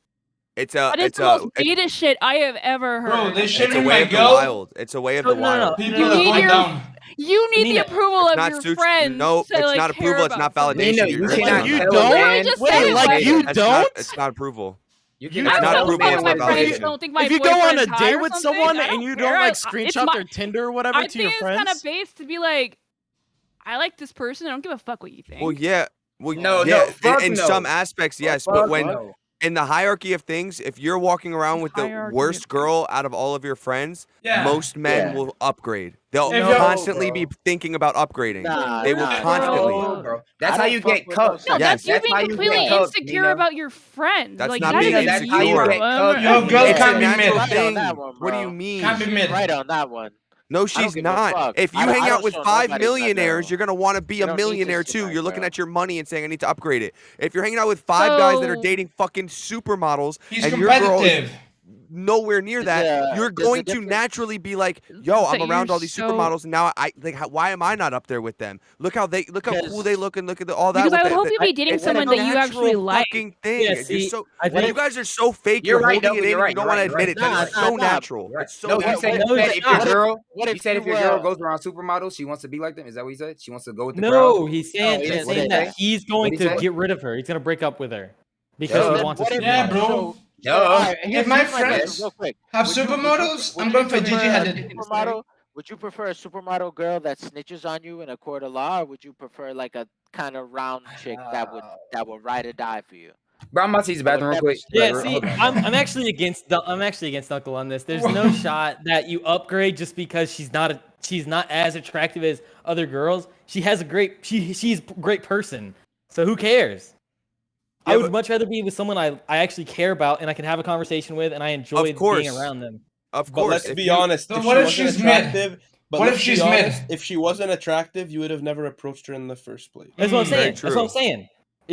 That is the most beta shit I have ever heard. Bro, they shouldn't It's a way of the wild. It's a way of the wild. People are going down. You need the approval of your friends. No, to, it's like, not approval. It's not validation. Nina, you cannot tell a man. Wait, like you don't? It's not approval. You It's cannot not tell a approval. man It's what not it is. validation. If you go on a boyfriend's high date or with something, someone I and you care. don't like It's screenshot their Tinder or whatever I to your think friends, it's kind of based to be like, I like this person. I don't give a fuck what you think. Well, yeah. Well, No, yeah. fuck In no. some aspects, yes, but Fuck when no. in the hierarchy of things, if you're walking around with the worst girl out of all of your friends, most men will upgrade. They'll constantly be thinking about upgrading. They will constantly. No, bro. That's how you get cuffed. No, that's you That's being how you completely get cuffed, insecure Nina. about your friends. That's like, not that being is That's how you insecure. get cuffed. Yo, girl It's can't a be natural mid. thing. That one, What do bro. you mean? Can't be mid. Right on that one. No, I don't she's give a not. fuck. If you I hang don't out with show 5 nobody my millionaires, girl. you're gonna want to be You a don't need to millionaire see too. my You're looking girl. at your money and saying, I need to upgrade it. If you're hanging out with 5 guys that are So- dating fucking supermodels He's and your girl is competitive. nowhere near that, you're there's a going to difference. naturally be like, yo, I'm That around you're all these so- supermodels, and now why am I not up there with them? Look how cool they look, and look at all that. Because I would with hope you'd be dating it's a someone that you actually natural like. fucking thing. Yeah, You're see, so, I think- you guys are so fake. You're right, holding Double, it in, you're and right, you don't you're want to right, admit it. you're That right. is Nah, so nah, natural. Right. It's so No, you natural. said, No, if it's your not. girl, What you if said if you, your girl goes around supermodels, she wants to be like them. Is that what you said? She wants to go with the crowd. No, he's saying, he he's didn't saying say that that. he's going What'd he to say? get rid of her. He's going to break up with her because Duh. he wants a What if- Yeah, supermodel. bro. Duh. alright, If my here's my friends question real quick. have Would you- supermodels, would I'm you going for prefer Gigi a Hadid. supermodel? Would you prefer a supermodel girl that snitches on you in a court of law, or would you prefer like a kind of round chick that would ride or die for you? Bro, I'm about to use the bathroom real quick. Yeah, Like, see, hold on. I'm actually against Uncle on this. There's no shot that you upgrade just because she's not as attractive as other girls. She has she's a great person. So who cares? Yeah, I would much rather be with someone I actually care about and I can have a conversation with and I enjoy being around them. Of But course. let's be honest. So If what she if wasn't she's mid? attractive, but What let's if be she's honest, mid? if she wasn't attractive, you would have never approached her in the first place. That's what I'm Very saying. That's what I'm true. saying.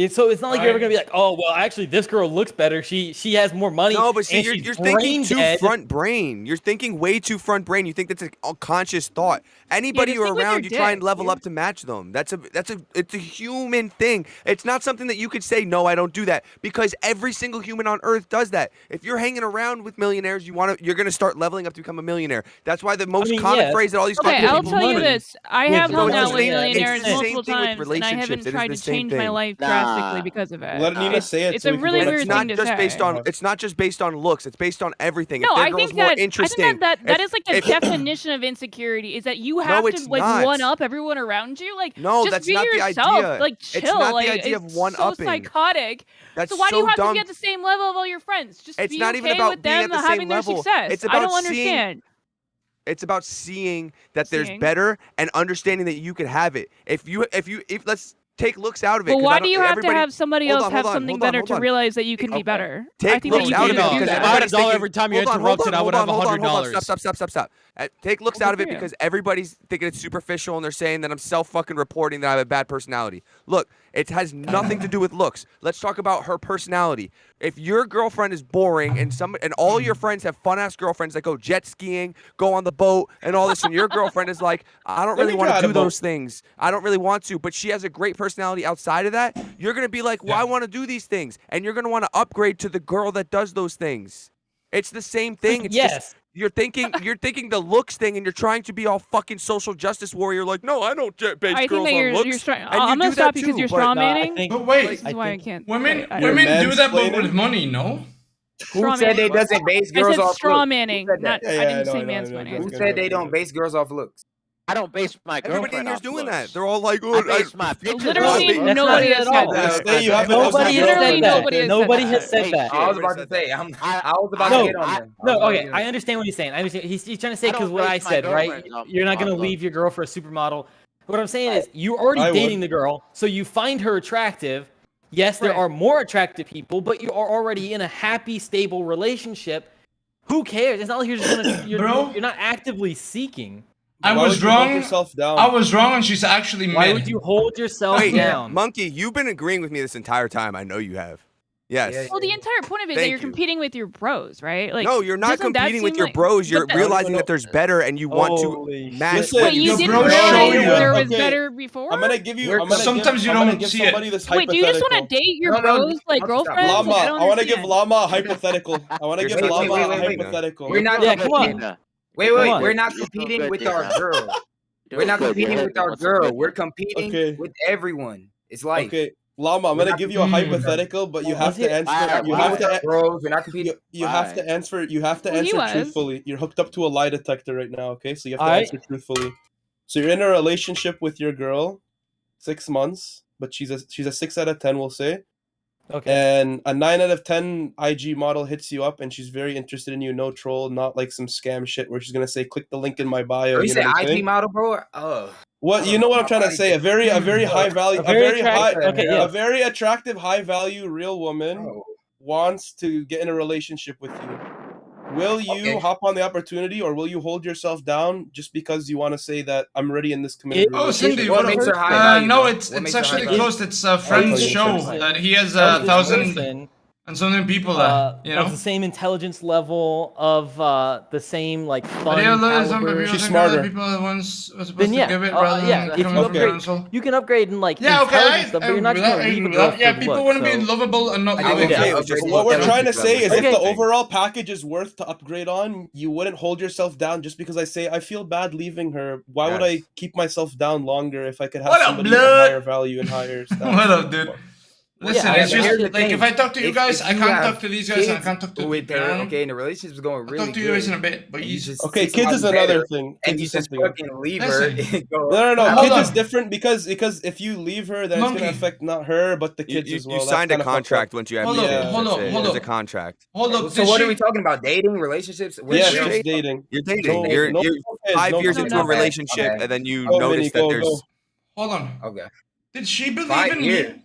So it's not like you're ever gonna be like, oh well, actually this girl looks better. She has more money. No, but see, and you're she's thinking brain too dead. front brain. You're thinking way too front brain. You think that's an unconscious thought. Anybody just you're think with around, your you try and dick, level dude. up to match them. It's a human thing. It's not something that you could say, no, I don't do that, because every single human on earth does that. If you're hanging around with millionaires, you're gonna start leveling up to become a millionaire. That's why the most common phrase that all these Okay, fucking I'll people tell you do- this. I With have the hung money. out It's with the same millionaires thing multiple with times, and I haven't relationships. It is tried the to same change my thing. life Nah. drastically because of it. Let Nina say it. It's so a we can really go weird It's back not thing to just say. based on. It's not just based on looks. It's based on everything. No, if their I girl's think more that interesting, that is like the definition of insecurity is that you have it's to like not. one up everyone around you. Like No, just that's be not the yourself. idea. Like It's chill. not the like idea of it's one-upping. so psychotic. That's So why do you so have dumb. to be at the same level of all your friends? Just It's be not okay even about with being them at the having same their level. success. It's I about don't seeing- understand. It's about seeing that there's Seeing. better and understanding that you could have it. If let's take looks out of it. But 'cause why I do don't- you have to everybody- have somebody hold else on, have hold on, something hold on, better hold to on. realize that you can be Okay. better? I Take think that looks you out can of it do because If I that. had everybody's $1 thinking, every time you hold on, interrupted, I would have hold on, $100. Stop. Take looks Well, out of good it for you. because everybody's thinking it's superficial and they're saying that I'm fucking reporting that I have a bad personality. Look, it has nothing to do with looks. Let's talk about her personality. If your girlfriend is boring and all your friends have fun ass girlfriends that go jet skiing, go on the boat, and all this, and your girlfriend is like, I don't Let really me want try to the do boat. those things. I don't really want to, but she has a great personality outside of that. You're gonna be like, well, I want to do these things, and you're gonna want to upgrade to the girl that does those things. It's the same thing. It's Yes. just you're thinking the looks thing, and you're trying to be all fucking social justice warrior. Like, no, I don't base I think girls that on you're looks. strong. and I'm you gonna do stop that you because too, you're but- straw No, I manning. think- But wait, This is why I can't. women I- You're women do that but mansplaining? with money, no? Who Straw said they manning. doesn't base I girls said off straw looks? manning. Who said Not, that? I didn't say I know. mansplaining. Who said they don't base girls off looks? I don't base my Everybody in girlfriend here's off doing looks. that. They're all like, I oh, base my bitches Literally off looks. nobody That's has not said it at that. Say you have an Nobody ugly has girlfriend. said that. Nobody has said Nobody that. has said Hey, that. I was Everybody about to said say, that. I was about No, to get on them. No, I was about to okay, get on I them. understand what he's saying. I understand. He's trying to say I don't because what I base my said, right? girlfriends off- You're not gonna off leave looks. your girl for a supermodel. What I'm saying is, you're already I would. dating the girl, so you find her attractive. Yes, there Right. are more attractive people, but you are already in a happy, stable relationship. Who cares? It's not like you're just gonna. Bro? You're not actively seeking. I Why was would you hold wrong. yourself down? I was wrong, and she's actually Why mid. would you hold yourself Wait, down? Monkey, you've been agreeing with me this entire time. I know you have. Yes. Yeah, Well, the entire point of it is that Thank you're you. competing with your bros, right? Like, No, you're not doesn't that competing with seem your like- bros. You're but that- realizing that there's better, and you want to Holy match. Listen, what Wait, you Your didn't bros show realize you. there was Okay, better before? I'm gonna give you. We're- I'm gonna Sometimes give, you I'm gonna don't give see somebody it. this Wait, do you just want to hypothetical. date your No, bros like stop. girlfriends? Llama, I don't I want to give understand. Llama a hypothetical. I want to You're give such a Llama a wait. hypothetical. We're not Yeah, You're come good, on. Dina. Wait, Come wait. on. We're not You're doing competing good, with our Dina. girls. We're Doing not good, competing Dina. with Doing our some girl. good We're ones. competing Okay. with everyone. It's life. Okay, Llama, I'm We're gonna not give you a competing with our- hypothetical, but you Well, have is it- to answer. Why? You Why? have with to. our bros. We're not competing. You have to Why? answer. You have to Well, he answer was. truthfully. You're hooked up to a lie detector right now. Okay, so you have to Alright. answer truthfully. So you're in a relationship with your girl, 6 months, but she's a 6 out of 10, we'll say. Okay. And a 9 out of 10 IG model hits you up, and she's very interested in you. No troll, not like some scam shit where she's gonna say, "Click the link in my bio." Bro, you You know said what I'm IG saying? model, bro? Oh. What you know what I'm trying to say? A very high value, A very attractive- high, okay, yeah. a very attractive, high value, real woman Oh. wants to get in a relationship with you. Will you Okay. hop on the opportunity, or will you hold yourself down just because you want to say that I'm already in this committed Oh, relationship? Cindy, What what makes her up? high value, No, though? it's What makes it's her high actually value? closed. It's a friend's you show first. that he has This 1,000 person, and so many people there. You has know. the same intelligence level of the same like But fun yeah, there's some caliber. people She's think other smarter. people are the ones were supposed Then to yeah, give it rather yeah. than If you coming from Okay. the upgrade, console. you can upgrade in like Yeah, okay, intelligence stuff, but you're not just gonna leave a girl for Yeah, the people look, want to be so- lovable and not I think lovable. okay, it was just What we're look trying to at say is, level. if the Okay. overall package is worth to upgrade on, you wouldn't hold yourself down just because I say I feel bad leaving her. Why would I Yes. keep myself down longer if I could have What up, somebody blood? of higher value and higher status? What up, dude? Listen, Yeah, it's but just here's the like thing. if I talk to you guys, I you can't have talk to these guys, and I kids can't talk to with you her. know? Okay, and the relationship's going I'll really talk to you guys good. in a bit, but and you you just Okay, see kids is somebody another better, thing. and Kids you is just something else. fucking leave Listen. her. And go, No. Hold Kids on. is different because if you leave her, then it's Monkey. gonna affect not her but the You, kids you, as well. you That's signed a kinda fucked up. contract once you have Hold kids. up, hold That's up, it. hold There's a up. contract. Hold up. So Did what she... are we talking about? Dating, relationships? Yeah, Did she's she- dating. You're dating. No, You're no kids, 5 no years kids. into a not bad. relationship, Okay. and then you Go, notice Minnie, that go, there's. go. Hold on. Okay. Did she believe 5 in years. me?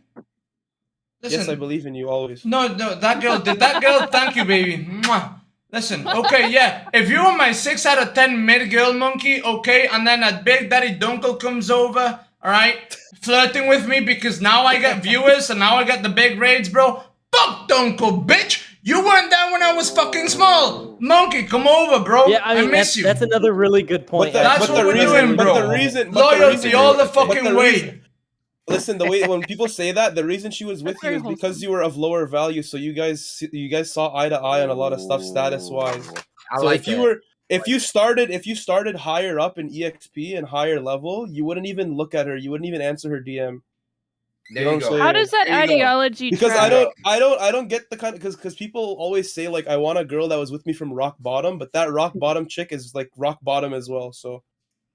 Listen. Yes, I believe in you always. No, that girl did. That girl, thank you, baby. Mwah. Listen, okay, yeah. If you were my 6 out of 10 mid girl monkey, okay, and then a big daddy dunkel comes over, alright, flirting with me because now I get viewers and now I get the big raids, bro. Fuck dunkel, bitch! You weren't there when I was fucking small. Monkey, come over, bro. Yeah, I mean miss you. that's another really good point. That's actually. what we're doing, bro. Loyalty all the fucking way. Listen, the way when people say that, the reason she was with you very is because wholesome. you were of lower value, so you guys saw eye to eye on a lot of stuff status wise. I So like if you started higher up in EXP and higher level, you wouldn't even look at her. You wouldn't even answer her DM. There know you what I'm go. saying? How does that There you go. ideology Because track? I don't get the kind of because people always say like I want a girl that was with me from rock bottom, but that rock bottom chick is like rock bottom as well. So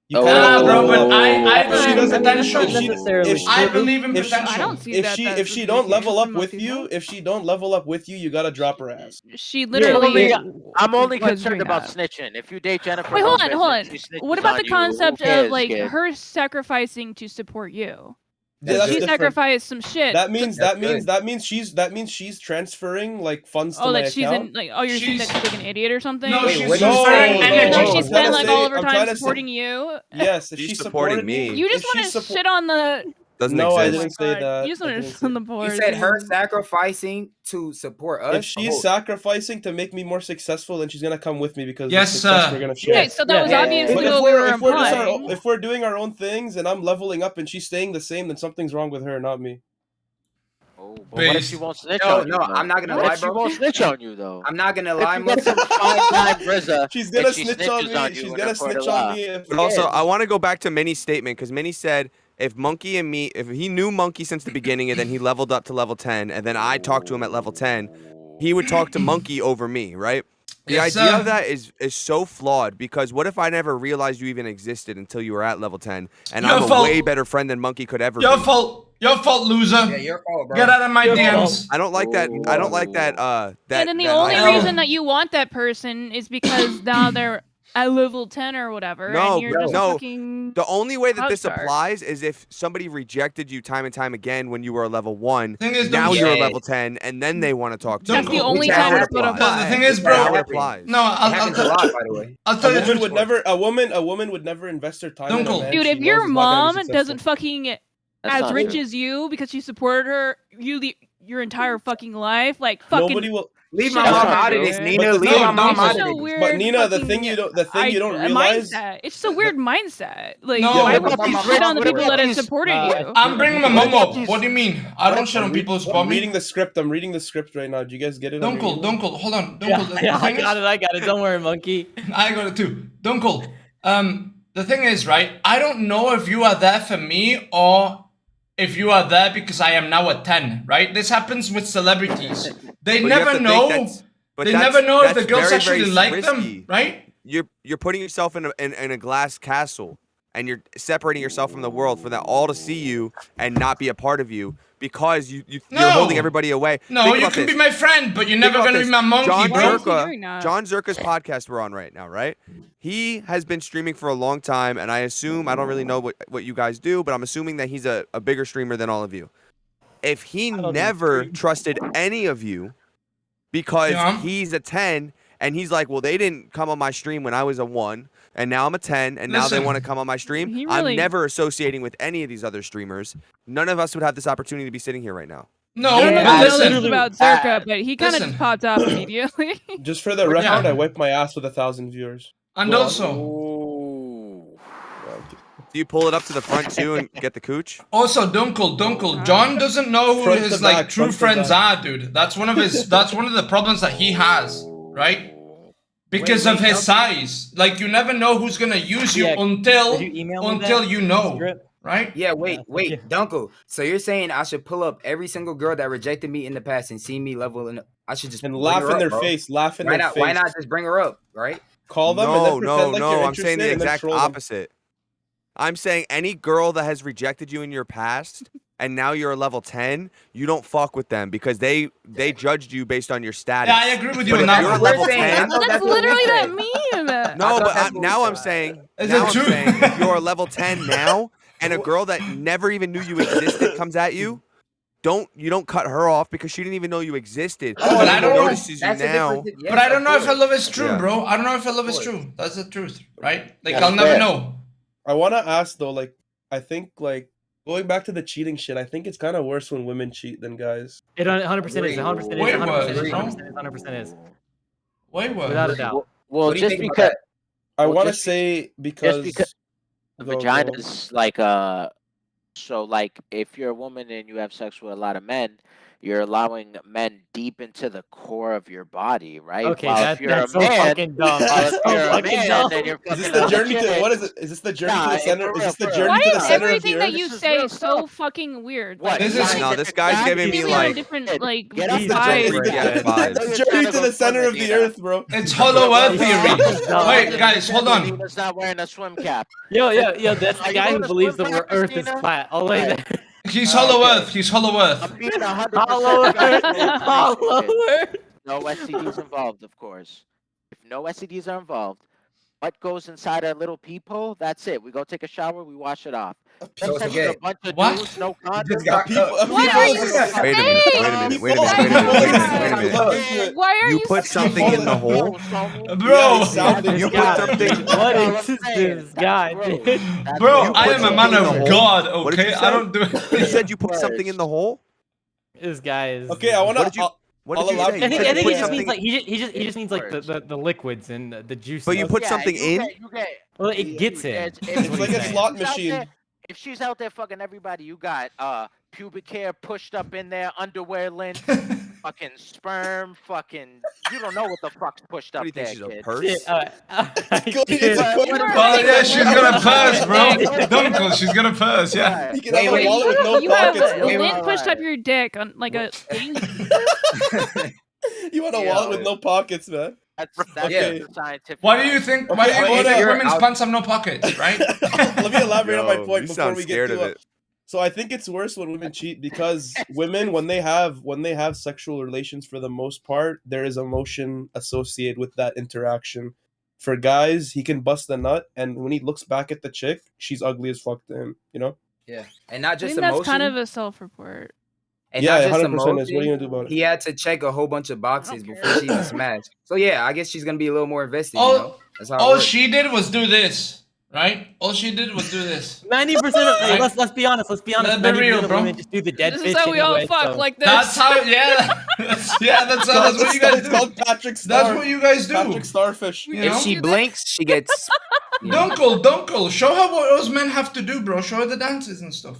you Oh. kinda have to Bro, level but up. I If she believe in doesn't- potential. if she- necessarily if she- I believe in if she- potential. I don't see if that. she that's if she the don't case level up from with most you, people. if she don't level up with you, you gotta drop her ass. She literally. I'm only was concerned doing about that. snitching. If you date Jennifer, Wait, hold on, Lopez hold and on. she snitches What about on the you, who concept cares, of like kid? her sacrificing to support you? Yeah, that's She different. sacrificed some shit. That means That's that means she's transferring like funds to Oh, my that she's account. in like. Oh, you're saying that She's- she's like an idiot or something? No, Wait, she's what do you transferring say? energy. Did No, she I'm spend trying to like say- all of her I'm time trying to say- supporting you? Yes, if She's she supporting supported me. You just if she want to support- shit on the. Doesn't No, I exist. didn't say God. that. You just I want didn't to say on the that. board. You said her sacrificing to support us. If she's sacrificing to make me more successful, then she's gonna come with me because Yes, the success sir. we're gonna share. Okay, so that was Yeah, obviously But what if we were we're just implying. if we're doing our own things and I'm leveling up and she's staying the same, then something's wrong with her, not me. Oh, but what if Based. she won't snitch No, on you? no, though? I'm not gonna What lie, if she bro. won't snitch on you though? I'm not gonna If lie, you get some Monkey. fine time RZA, She's gonna and she snitch on snitches me. you She's in gonna a court of snitch law. on me. If But also, I want to go back to Minnie's statement because Minnie said if Monkey and me, if he knew Monkey since the beginning and then he leveled up to level 10 and then I talked to him at level 10, he would talk to Monkey over me, right? The Yes, idea sir. of that is so flawed because what if I never realized you even existed until you were at level 10 and Your I'm a fault. way better friend than Monkey could ever Your be? fault. Your fault, loser. Yeah, your fault, bro. Get out of my Your DMs. I don't like that. I don't like that. That And then the that only idea. reason that you want that person is because now they're at level 10 or whatever, No, and you're just no. fucking. The only way that clout this star. applies is if somebody rejected you time and time again when you were a level 1. Thing is, Now don't- you're a Yeah. level 10, and then they want to talk to That's you. the only Now time it it's gonna applies. The thing is, That bro. Now it happens. applies. No, It happens a lot, by the way. I'll tell you the truth. A woman would never invest her time in a Dunkel. man Dude, she if your knows is not gonna be mom successful. doesn't fucking That's as not rich true. as you because she supported her your entire fucking life, like fucking. Nobody will. Leave my That's mom not out of true. this, But Nina. the Leave thing- my mom It's out just of a this. weird. But Nina, the fucking thing you don't a realize. mindset. It's just a weird mindset. Like, No. why Yeah, would but you my shit on the mom- people that have these- supported you? I'm bringing my mom up. What do you mean? I don't shit on I'm people who I'm support me. reading the script. I'm reading the script right now. Do you guys get it? on your Dunkel, email? Dunkel, hold on. Dunkel, Yeah, the yeah, I thing got is, it. I got it. Don't worry, monkey. I got it too. Dunkel, the thing is, right, I don't know if you are there for me or if you are there because I am now a 10, right? This happens with celebrities. They But you have never to think know. but They that's- never know if the that's girls very, actually very like risky. them, right? You're putting yourself in a glass castle, and you're separating yourself from the world for them all to see you and not be a part of you because you're holding everybody away. No, Think you about can this. be my friend, but you're Think never about gonna this. be my monkey, John Why bro. is he doing that? John Zherka's podcast we're on right now, right? He has been streaming for a long time, and I don't really know what you guys do, but I'm assuming that he's a bigger streamer than all of you. If he never trusted any of you because Yeah. he's a 10 and he's like, well, they didn't come on my stream when I was a 1 and now I'm a 10 and now they Listen. want to come on my stream, He I'm really- never associating with any of these other streamers. None of us would have this opportunity to be sitting here right now. No, I don't know but if you know this listen. about Zherka, but he kind of Listen. just popped off immediately. Just for the But yeah. record, I wiped my ass with 1,000 viewers. And Go on. also, Ooh. Do you pull it up to the front too and get the cooch? Dunkel, John doesn't know who Front his to like back, true front to friends are, dude. That's one of the problems that he has, right? Because of his size. Like you never know who's gonna use you Yeah, until could you email me that you know, script? right? Yeah, wait, thank you. Dunkel. So you're saying I should pull up every single girl that rejected me in the past and see me level in? I should just And bring laugh her in up, their bro. face. Laugh in Why their not? face. Why not just bring her up, right? Call them and then pretend like you're I'm saying the interested and then exact troll them. opposite. I'm saying any girl that has rejected you in your past and now you're a level 10, you don't fuck with them because they judged you based on your status. Yeah, I agree with you But on if that you're one. a level We're saying- 10, thought That's that's what we literally that said. meme. no, thought but that's what now we I'm said. saying, Is now it I'm true? saying if you're a level 10 now and a girl that never even knew you existed comes at you, you don't cut her off because she didn't even know you existed. Oh, but I She don't know. notices you That's a now. different. Yes, But I don't of know if her course. love is true, Yeah. bro. I don't know if her love is course. true. That's the truth, right? Like That's I'll never fair. know. I want to ask though, like, I think like going back to the cheating shit, I think it's kind of worse when women cheat than guys. It 100% is. 100% is. Way 100% worse, is. bro. 100% is. Way worse. Without a doubt. Well, What do you just think about because that? I Well, want to just say because because the Go, vagina go. is like so like if you're a woman and you have sex with a lot of men, you're allowing men deep into the core of your body, right? Okay, While if you're that's a so man, fucking dumb. while That's if so you're a fucking man dumb. and you're Is fucking this the other journey to chicks, what is it? Is this the journey to Nah, the center? for Is real, this the for real. journey Why to the is center of the everything that earth? you This is say real so stuff. fucking weird? What? This you is- guys No, are this guy's giving me completely on like different like Get off he's the definitely vibes. bringing Yeah. good vibes. The journey to the center of the earth, bro. It's hollow earth theory. No. Wait, guys, hold on. Nina's not wearing a swim cap. Yo, that's Are the you guy going who to believes swim the practice, Earth is Nina? flat. All the way Right. there. He's hollow Okay. earth. He's hollow earth. I'm being 100% Hollow Earth. factual Hollow information. Earth. No STDs involved, of course. If no STDs are involved, what goes inside our little peephole? That's it. We go take a shower, we wash it off. So it's Sex with okay. a bunch of What? dudes, no You condom. just got People- cut. What people are is you just- Wait a minute, wait a minute, wait a minute, wait a minute, wait a minute, wait a minute. Why are You you put so- something in the hole? Bro, it sounded- You put something. What is this guy, dude? bro, You I put am a something man in the of hole? God, What did okay? you I say? don't do You it. said you put something in the hole? This guy is. Okay, I want What did you? to. What I'll did you elaborate. say? I You think, said I you think put he just something. means like he just means like the liquids and the juices. But you put something in? You get, Well, it gets in. It's That's what like he's a saying. slot she's out machine. there- if she's out there fucking everybody, you got pubic hair pushed up in there, underwear lint, fucking sperm, fucking you don't know what the fuck's pushed What up do you think there, she's a kid. purse? Shit, It's a What- good- Oh yeah, she's got a purse, bro. Right. Dunkel, she's got a purse, yeah. Right. You can Wait, have wait. a wallet with no you have pockets, bro. lint Wait, pushed wait. up your dick on like a thing. You want a Yeah. wallet with no pockets, man. That's Yeah. the scientific. Why do you think? Why do Okay, you I think wanna- women's I'll- pants have no pockets, right? Let me elaborate on my Yo, point you before sound we get scared to of it. it. So I think it's worse when women cheat because women, when they have sexual relations, for the most part, there is emotion associated with that interaction. For guys, he can bust a nut, and when he looks back at the chick, she's ugly as fuck to him. You know? Yeah, and not I just think that's emotion. kind of a self-report. And Yeah, not just 100% is. What are you emotion. gonna do about it? He had to check a whole bunch of boxes care. before she even smashed. So yeah, I guess she's gonna be a little more invested. All- You know, that's how. It All works. she did was do this, right? All she did was do this. 90% of Right. let's be honest. Let's be honest. Let's be 90% real, of bro. women just do the dead This fish is how we all anyway, fuck so. like this. That's how. Yeah. That's what you guys It's do. called Patrick Star. That's what you guys do. Patrick Starfish. You If know? she blinks, she gets. You know. Dunkel. Show her what those men have to do, bro. Show her the dances and stuff.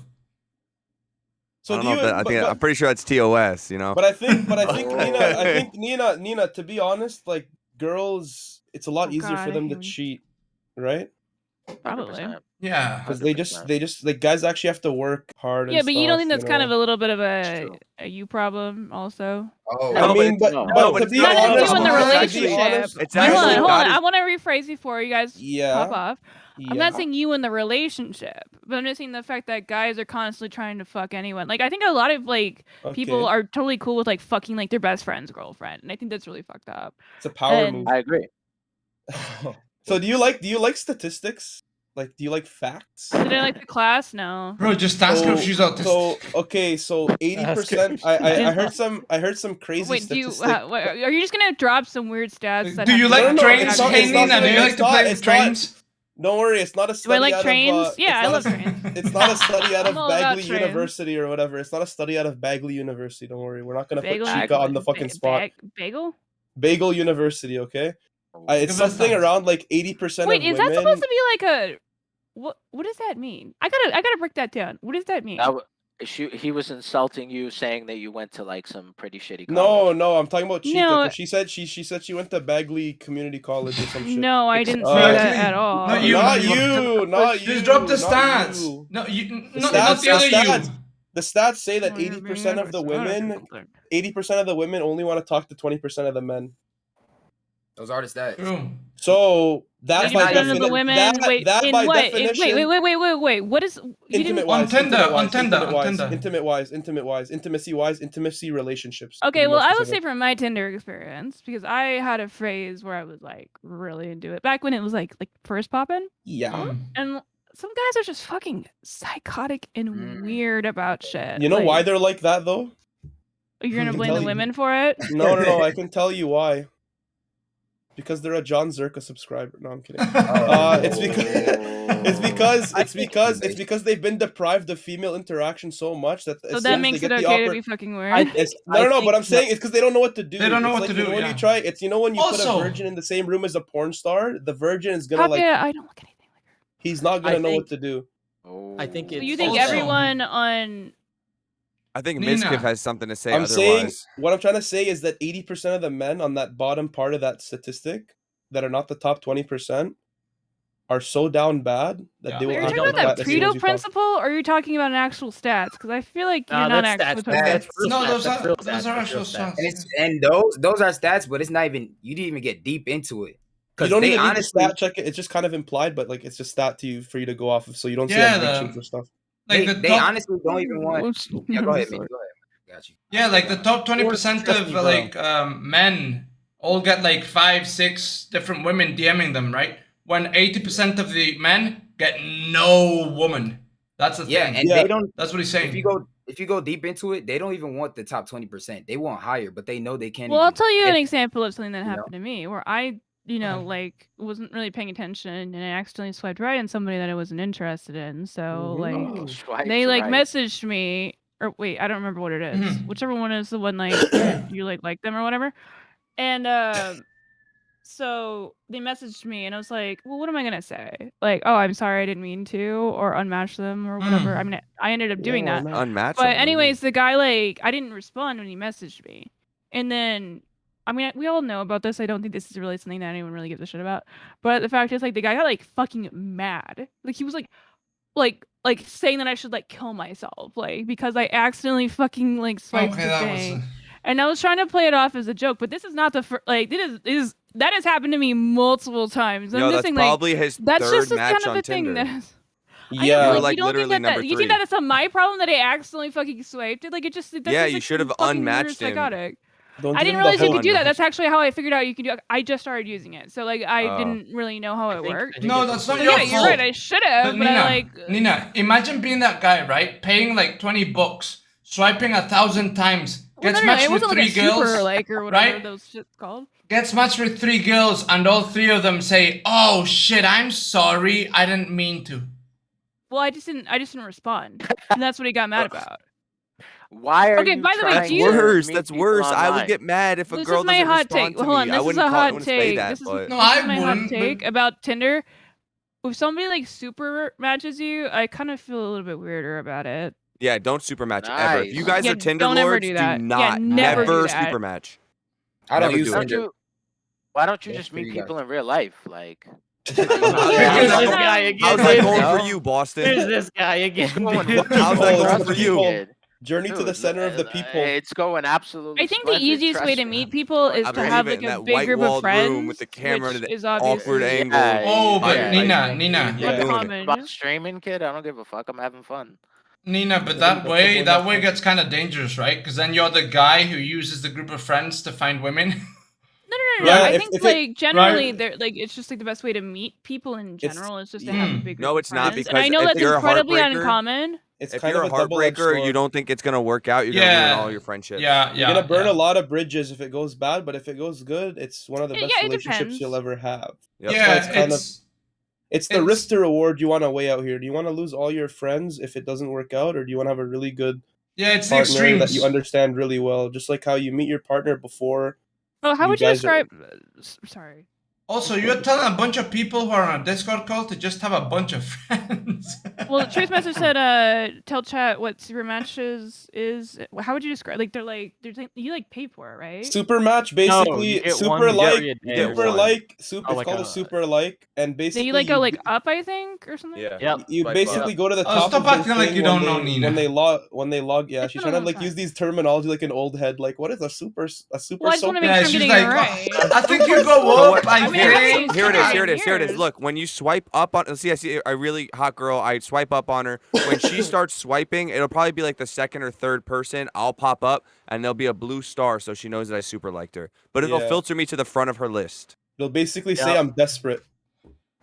So I don't know if that, I'm pretty sure that's TOS, you know. But I think Nina, to be honest, like girls, it's a lot easier God, for I them to hate cheat, right? Probably. 100%. Yeah. Because they just like guys actually have to work hard. Yeah, and but you don't think stuff, that's kind of a little bit of It's a true. you problem also? Oh, I No, mean, but no. No, but to it's be not Not honest, you in the no, to be relationship. honest, It's Hold actually on, hold on. not I want to rephrase before you guys pop off. I'm not saying you in the relationship, but I'm just saying the fact that guys are constantly trying to fuck anyone. Like I think a lot of like people are totally cool with like fucking like their best friend's girlfriend, and I think that's really fucked up. It's a power And- move. I agree. So do you like statistics? Like, do you like facts? Did I like the class? No. Bro, just ask her if she's autistic. So okay, so 80%. I heard some crazy Wait, do you? statistic. Are you just gonna drop some weird stats? That Do have you to like do with trains, how it's not- you it's Kaylin? not- Do you like to play it's with trains? Don't worry, it's not a Do I study like out trains? of. Yeah, I love not a, trains. It's not a study out of I'm all about Bagley trains. University or whatever. It's not a study out of Bagley University. Don't worry, we're not gonna Bagel, put Chica on the fucking spot. Bagel? Bagel University, okay? It's Give us something that. around like 80% Wait, of is women. that supposed to be like a what does that mean? I gotta break that down. What does that mean? He was insulting you, saying that you went to like some pretty shitty college. No, I'm talking about Chica. No. 'Cause she said she went to Bagley Community College or some shit. No, I didn't say Exactly. that at all. Not you. Not you. Just drop the not stats. you. No, you. The Not stats- the other the stats- you. The stats say that Oh, you're 80% of the being women, honest. 80% of the women only want to talk to 20% of the men. those are the stats. True. So that by 80% of the definition, women. that in by what? definition, Wait. What is? You intimate didn't. wise, On Tinder. intimacy relationships. to Okay, be well, more I would say specific. from my Tinder experience, because I had a phase where I was like really into it back when it was like first popping, Yeah. Mm. and some guys are just fucking psychotic and weird about shit. You know like, why they're like that though? you're gonna can blame tell the you. women for it? No, I can tell you why. Because they're a John Zherka subscriber. No, I'm kidding. It's because they've been deprived of female interaction so much that So that makes it okay to be fucking weird. But I'm saying it's because they don't know what to do. They don't know It's what to like, do, When yeah. you try, when you put Also- a virgin in the same room as a porn star, the virgin is gonna Papa, I don't look anything like her. he's not gonna know what to do. I think So it's you think Also- everyone on? I think Nina. Miskiff has something to say I'm saying otherwise. what I'm trying to say is that 80% of the men on that bottom part of that statistic that are not the top 20% are so down bad that Yeah. they will Are you act talking like about that that as soon as Pareto you talk. principle, or are you talking about an actual stats? Because I feel like you're not that's actually stats. talking That's real No, stats. those That's are real those stats. are That's real actual stats. stats. And those are stats, but it's not even. You didn't even get deep into it. You don't they even need to honestly, stat check it. It's just kind of implied, but like it's just stat to you for you to go off of, so you don't Yeah, see the- like for stuff. Like they top, honestly don't even want. Yeah, go ahead, man. Go ahead. Got you. yeah, like the top 20% Trust of me, bro. like men all get like 5-6 different women DMing them, right? When 80% of the men get no woman. That's the Yeah, thing. and Yeah. they don't. That's what he's saying. If you go deep into it, they don't even want the top 20%. They want higher, but they know they can't. Well, I'll even tell you an get- example of something that you know? happened to me, where I, like wasn't really paying attention, and I accidentally swiped right on somebody that I wasn't interested in. So like Oh, swiped they like right. messaged me, or wait, I don't remember what it is. Mhm. Whichever one is the one like you like them or whatever. And so they messaged me, and I was like, well, what am I gonna say? Like, oh, I'm sorry, I didn't mean to, or unmatch them, or whatever. I mean, I ended up doing that. Unmatched. But anyways, the guy I didn't respond when he messaged me, and then I mean we all know about this. I don't think this is really something that anyone really gives a shit about. But the fact is, the guy got fucking mad. Like he was like saying that I should kill myself, because I accidentally fucking swiped Okay, the that thing. was. And I was trying to play it off as a joke, but this is not the first. That has happened to me multiple times. I'm Yo, just that's saying, probably his that's third just the match kind of on a thing Tinder. that. Yeah, You're, you like, don't think literally that number you 3. think that it's my problem that I accidentally fucking swiped it? It just Yeah, seems you should have fucking weird, unmatched him. psychotic. Don't I give didn't him the realize you hope. could do that. That's actually how I figured out you could do it. I just started using it. So, like, I Oh. didn't really know how it worked. No, that's not So, your yeah, fault. you're right. I should have, but Nina, I like... Nina, imagine being that guy, right? Paying like 20 bucks, swiping 1,000 times, Well, gets no, matched it with wasn't like 3 a girls, super, like, or whatever right? those shit's called. Gets matched with 3 girls, and all 3 of them say, "Oh shit, I'm sorry, I didn't mean to." Well, I just didn't respond. And that's what he got mad about. Why are Okay, you by the way, trying That's do you- to worse. meet That's people worse. I would online? get mad if a This girl is my doesn't hot respond take. to Hold me. on, I this is wouldn't a hot wouldn't say take. that, This is but No, I my hot wouldn't. take But about Tinder. If somebody like super matches you, I kind of feel a little bit weirder about it. yeah, don't super match ever. If you Nice. guys Yeah, are Tinder don't ever lords, do do that. Yeah, not never do that. super match. I don't Never use do Why it. Tinder. don't you That's just for meet you guys. people in real life? Like, How's Because, that you know, again, how's that dude. going No. for you, Boston? There's this guy again. going dude. How's that It's going the for you? people. Journey to the Dude, center of the people. It's going absolutely. I think the splendid, easiest way trust to me. meet people is I to have believe it, like in a that big group of white-walled friends, room with the camera which and the is awkward obviously angle. Oh, but yeah, Nina, Nina. Yeah. Doing it. uncommon. About streaming, kid, I don't give a fuck. I'm having fun. Nina, but That's that a way good that way point. gets kind of dangerous, right? Because then you're the guy who uses the group of friends to find women. No. Yeah, I if- think if it- like generally, Right. they're like it's just like the best way to meet people in general is just to have a big group No, of it's not, friends. And I because know if that's you're a incredibly heartbreaker- uncommon. It's If kind you're of a a double-edged heartbreaker, you sword. don't think it's gonna work out. You're gonna ruin all your friendships. Yeah, You're gonna burn a lot of bridges if it goes bad, but if it goes good, it's one of the Yeah, best it relationships depends. you'll ever have. Yep. That's why Yeah, it's kind of it's the it's- risk to reward you want to weigh out here. Do you want to lose all your friends if it doesn't work out, or do you want to have a really good it's the partner extremes. that you understand really well? Just like how you meet your partner before. Oh, how You would you guys are- describe? Sorry. Also, you're telling a bunch of people who are on a Discord call to just have a bunch of friends. Well, Truth Message said, "Tell chat what super matches is. How would you describe? Like they're you like pay for it, right? Super match No, basically you get super one, you get like a day. super one. like super. Oh, It's like called a a- super like, and Then basically you like go like up, I think, or something. Yeah. Yep. You Swipe basically go to the Oh, top stop of their acting like thing you when don't know, they- Nina. when they log. Yeah, It's she's been a trying to long like time. use these terminology like an old head. Like, what is a super Well, I just want to make Yeah, sure I'm she's getting like, it right. I think you go So up. what- I I mean, I haven't think. used Here it is. Tinder Here in it is. Here it is. years. Look, when you swipe up on, see, I see a really hot girl. I swipe up on her. When she starts swiping, it'll probably be like the second or third person. I'll pop up, and there'll be a blue star, so she knows that I super liked her. But it'll Yeah. filter me to the front of her list. They'll basically say Yep. I'm desperate.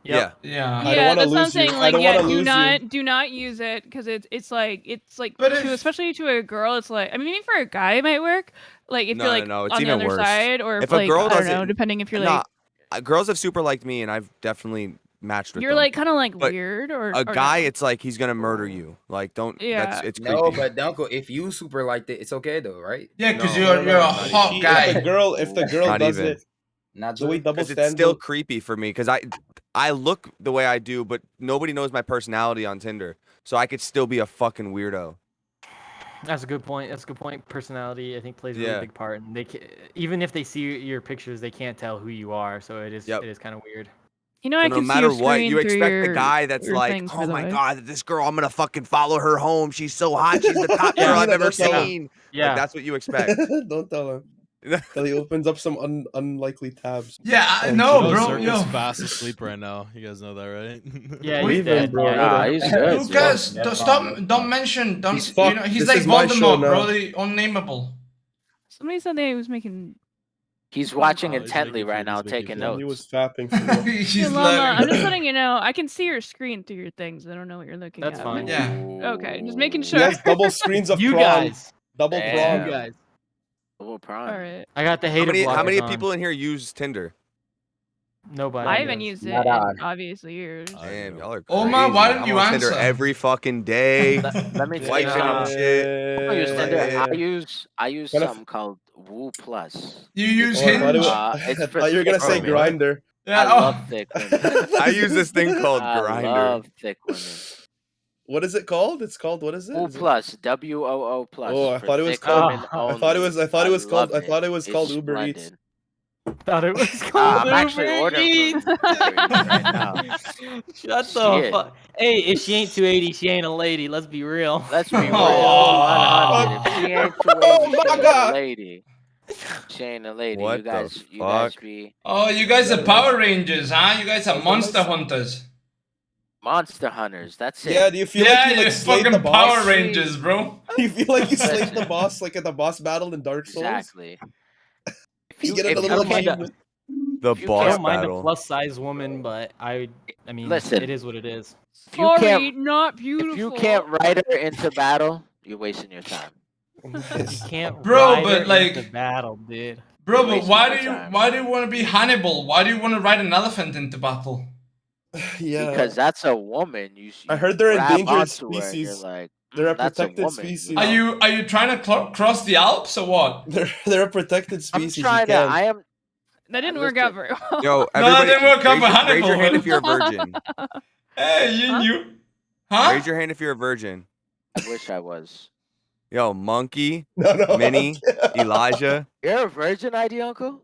Yep. Yeah. I don't Yeah, wanna that's what I'm lose you. saying. I Like, don't yeah, wanna lose you. do not use it because it's like But to, if- especially to a girl. It's like I mean, maybe for a guy it might work. Like if No, you're no, like no, it's on the even other worse. side, or If if a like girl I don't doesn't- know, depending if you're Nah, like girls have super liked me, and I've definitely matched with you're them. like kind of like But weird or a guy, no? it's like he's gonna murder you. Like, don't. Yeah. It's No, creepy. but Dunkel, if you super liked it, it's okay though, right? Yeah, because No, you're a not hot even. guy. If the girl Not does even. it Not the way true. double Because it's stands. still creepy for me. Because I look the way I do, but nobody knows my personality on Tinder, so I could still be a fucking weirdo. That's a good point. That's a good point. Personality, I think, plays a Yeah. really big part. And even if they see your pictures, they can't tell who you are. So it is Yep. it is kind of weird. You know, So I no can see matter your what, screen you through expect your, the guy that's your like, things, by oh the my way. god, this girl, I'm gonna fucking follow her home. She's so hot. She's the top girl I've ever Don't tell him. seen. Yeah. Like, that's what you expect. Don't tell him. Till he opens up some unlikely tabs. Yeah, I Oh, know, geez. bro. Zherka's Yo. fast asleep right now. You guys know that, right? Yeah, Leave he's him, dead. bro. Yeah, Nah, he's he's dead. good. Lucas, Yeah, stop! fine. Don't mention. Don't. He's You fucked. know, he's This like is my show Voldemort, bro. now. The unnameable. Somebody said they was making. He's watching Oh, he's intently making right food, now, he's making taking food. Yeah, he notes. was fapping for real. He's Hey, Llama, I'm learning. just letting you know. I can see your screen through your things. I don't know what you're looking That's at. fine. but- Yeah. Okay, just making He sure. has double screens of You prawn. guys. Double Damn. prawn. You guys. Oh, prawn. All right. I got the How hater many blockers on. people in here use Tinder? Nobody. I haven't does. used it Not in odd. obviously years. Damn, y'all are crazy. Oma, why didn't I'm you on Tinder answer? every fucking day. Let me Swiping tell you on something. shit. I use Tinder. Yeah. I use What if- something called Woo Plus. You use Oh, I thought, Hinge? It's I for thought you were gonna thick say women. grinder. Yeah. I Oh. love thick women. I use this thing called I Grinder. love thick women. What is it called? It's called what is it? Woo Is it- Plus, WOO Plus. Oh, I for thought it was thick called- women I thought it only. was- I thought it was called- love I thought it was It's called Uber Eats. splendid. Thought it was called I'm actually Uber ordering Eats. from Uber Eats right now. Shut the Shit. fuck. Hey, if she ain't 280, she ain't a lady. Let's be real. Let's be real. Aw. 100. If she ain't Oh 280, my she ain't God. a lady. She ain't a lady. What you the guys fuck? be Oh, you guys are Power Rangers, huh? You guys are Okay, monster let's- hunters. monster hunters. That's it. Yeah, do you feel Yeah, like you you're like slayed the fucking boss? Power Rangers, bro. You feel like you slayed the boss like at the boss battle in Dark Souls? Exactly. You get if a you little can't- achievement. The you boss I don't mind a battle. plus size woman, but I mean, Listen. it is what it is. If you Sorry, can't, not beautiful. if you can't ride her into battle, you're wasting your time. You can't Bro, ride but, her like- into battle, dude. Bro, You're but wasting why your do you time. want to be Hannibal? Why do you want to ride an elephant into battle? Yeah. Because that's a woman. You I heard they're grab endangered onto her and you're species. like, They're a that's a protected woman. species. Are know? you trying to cross the Alps or what? They're a protected I'm species. trying to. I am. That didn't work out very well. Yo, that everybody, didn't work out for raise your Hannibal. hand if you're a virgin. Hey, you Huh? knew. Huh? Raise your hand if you're a virgin. I wish I was. Yo, Monkey, No. Minnie, Elijah, You're a virgin, ID uncle?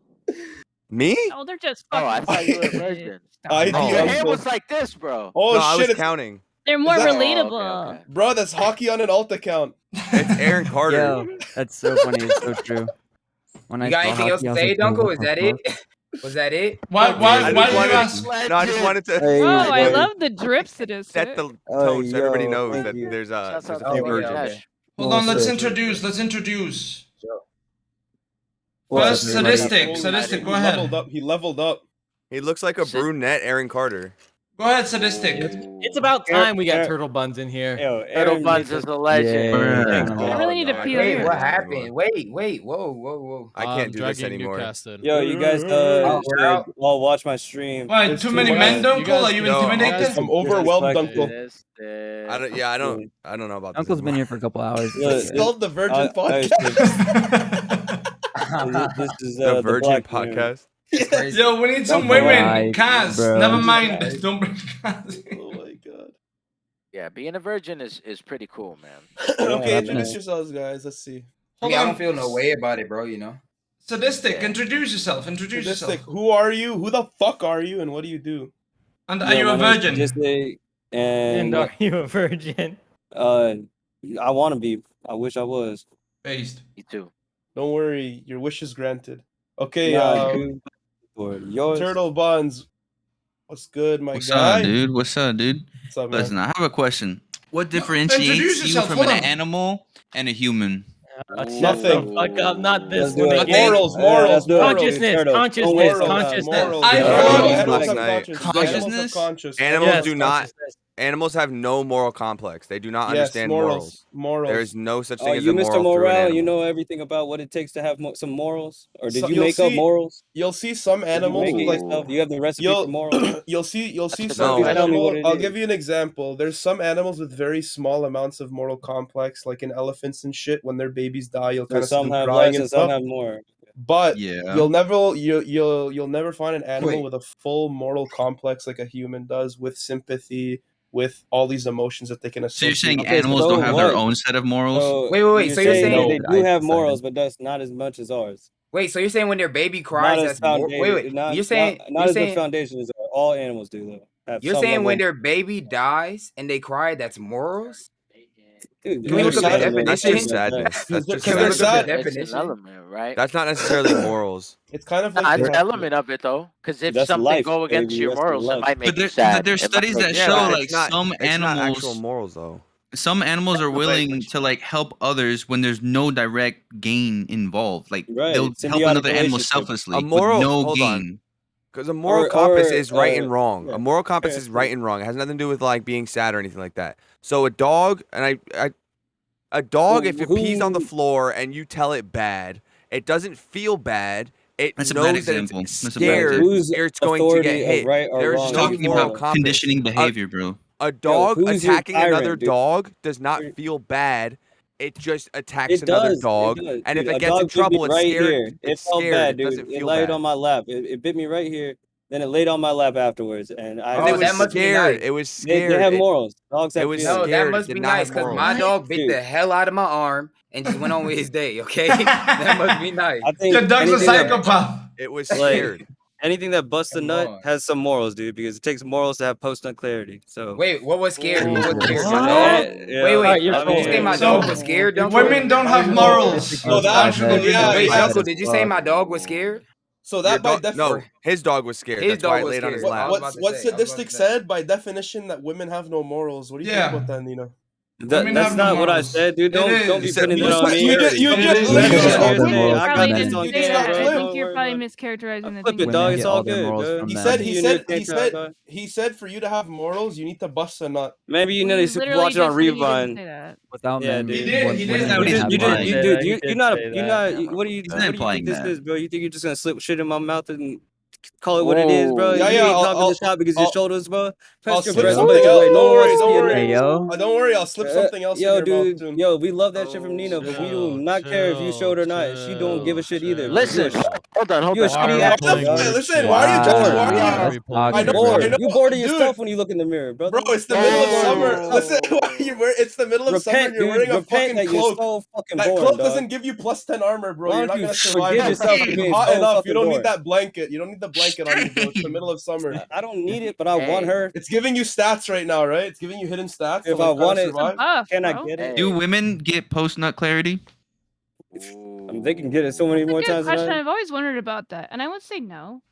me? Oh, they're just Oh, I fucking thought you were a stupid. virgin. Stop I it. do. Your Uncle. hand was like this, bro. Oh No, I shit! was It's, counting. They're more that- relatable. Okay. bro, that's hockey on an alt account. It's Aaron Carter. Yo, that's so funny. It's so true. When You got saw anything else hockey, to I was say, like, Dunkel? what Is the that fuck? it? Was that it? Why I do just you wanted- ask? No, I just wanted to Hey, Oh, I boy. love the drip statistic. set the Oh, tone so everybody yo, knows thank that you. there's a Shouts out few to virgins. okay. Josh. Hold Well on, let's said. introduce. Sure. First, What's up, everybody? sadistic. Holy Sadistic, shit, go he ahead. leveled up. He leveled up. He looks like a Sit. brunette Aaron Carter. Go ahead, sadistic. It's about time we got turtle buns in here. Yo, Turtle Aaron Buns made is the- a legend. Yeah. Oh, I really need to no, I pee can't later. Wait, do what this anymore. happened? Wait. Whoa. I can't do this dragging anymore. Newcastle. Yo, you guys Oh, we're should out. all watch my stream. Why, It's too too many much. men, You Dunkel? guys Are you can- intimidated? I'm overwhelmed, Disrespect. Uncle. I don't know about this. Uncle's been anymore. here for a couple hours. This is called the Virgin Hey, Podcast. this is The Virgin Black Man. podcast. Crazy. Yo, we need some Don't women. lie, Kaz, bro. never mind. Don't bring Kaz. Oh my god. Yeah, being a virgin is pretty cool, man. Okay, Yeah, introduce nice. yourselves, guys. Let's see. I Hold mean, I on. don't feel no way about it, bro. You know. Sadistic, Yeah. introduce yourself. Introduce Sadistic, yourself. who are you? Who the fuck are you? And what do you do? And are you a my name's virgin? Sadistic, And and are you a virgin? I want to be. I wish I was. Based. Me too. Don't worry, your wish is granted. Okay, Nah, dude. For yours. Turtle Buns. What's good, my What's guy? up, dude? What's up, dude? What's up, man? Listen, I have a question. What introduce differentiates you yourself, from hold an on. animal and a human? Shut the Nothing. fuck up, not this Let's do one it. again. Morals, Yeah, morals, let's do it. morals. Consciousness, Turtle. consciousness, Morals, consciousness. morals. I Animals thought- have Last night. conscience. Consciousness? Animals have conscious. Animals Yes, do not. consciousness. Animals have no moral complex. They do not Yes, understand morals. Morals. There is no such Oh, thing as you a Mr. moral through an Morale, animal. you know everything about what it takes to have some morals? Or did So you you'll make up see- morals? You'll see some Did you animals make it like yourself? Do you have the recipe for morals? you'll see That's a some good question. Tell me animal. what it I'll is. give you an example. There's some animals with very small amounts of moral complex, like in elephants and shit. When their babies die, you'll So kind of see some them have crying less and and some stuff. have more. But Yeah. you'll never find an animal Wait. with a full moral complex like a human does, with sympathy, with all these emotions that they can So associate. you're saying Okay, animals so don't have their what? own set of morals? So Wait. So you're saying that No, they I do have decided. morals, but that's not as much as ours. Wait, so you're saying when their baby cries, Not as that's more. Wait. Not, You're saying not you're as saying much foundation as ours. All animals do though. Have you're some saying level when of- their baby dies and they cry, that's morals. Dude, Can we look up the every animal That's definition? just does that. sadness. That's just Can we look sadness. up the It's an definition? element, right? That's not necessarily morals. It's kind of Nah, like it's they an have to- element of it though, because if That's something life, go against baby, your that's the morals, it love. might make you But sad. there's It might studies make that you Yeah, show sad. but like it's not. some It's not actual animals. morals though. Some animals are willing to like help others when there's no direct gain involved. Like Right, they'll help symbiotic another animal relationship. selflessly A moral- with no hold on. gain. Because a moral Or- compass or, is right and wrong. yeah. A moral compass is right and wrong. It has nothing to do with like being sad or anything like that. So a dog, and a dog, if it pees on the floor and you tell it bad, it doesn't feel bad. It That's a bad knows that example. it's That's a bad scared example. Whose or it's going to authority get of hit. right or There is wrong no are you Talking moral about following? compass. conditioning behavior, bro. A dog who's your attacking another tyrant, dude? dog does not You're- feel bad. It just attacks It another does. dog, It does. and if Dude, it a gets in dog bit me trouble, it's right scared. here. It It's felt scared. bad, It dude. doesn't It feel laid bad. on my lap. It bit me right here. Then it laid on my lap afterwards, and I. Oh, it was that must be scared. nice. It was They scared. have morals. Dogs it have was feelings. No, scared. that It must did be not have nice because morals. my dog bit Dude. the hell out of my arm and just went on with his day. Okay, that must be nice. I think The dog's a anything that- psychopath. It was Like- scared. Anything that busts a Come nut on. has some morals, dude, because it takes morals to have post-nut clarity. So Wait, what was scared? What was scared? What? My dog? Yeah, Wait, Alright, you're did you say my So- dog was scared? Dunkel? Women don't have morals. Oh, that- Actually, yeah, Wait, yeah. Dunkel, did you say my dog was scared? So Your that by dog- no, definition, his dog was scared. His That's why dog it was laid on his scared. lap. I was about to what say, I was about Sadistic to say. said by definition that women have no morals. What do you Yeah. think about that, Nina? That's not what I said, dude. Don't be putting that on me. You just I got this on I camera, bro. think you're probably mischaracterizing the Flip thing. it, dog. It's all good, dude. He said for you to have morals, you need to bust a nut. Maybe you need to watch it on Rewind. Without yeah, men, dude. He did. You're not. What do you implying think this that. is, bro? You think you're just gonna slip shit in my mouth and call it what it is, bro? Yeah, you ain't talking I'll, the shot because your shoulders, bro. I'll Press your slip breath. something else. Don't worry. Hey, yo. Don't worry. I'll slip something else in Yo, your mouth dude. soon. Yo, we love that shit from Nina, but we do not care if you showed or not. She don't give a shit either. Listen, hold on. You a shitty actor. Listen, why are you I know. You bored of yourself when you look in the mirror, bro. Bro, it's the middle of summer. Listen, it's the middle of summer and you're wearing a fucking cloak. So fucking that boring, cloak dog. doesn't give you +10 armor, bro. Why You're don't not you gonna survive. forgive yourself for being hot so enough. fucking You don't boring. need that blanket. You don't need the blanket on you, bro. It's the middle of summer. I don't need it, but I want her. It's giving you stats right now, right? It's giving you hidden stats. If to, I like, want it, survive. can I get it? Do women get post nut clarity? They can get it so many more times. Good question. I've always wondered about that, and I would say no.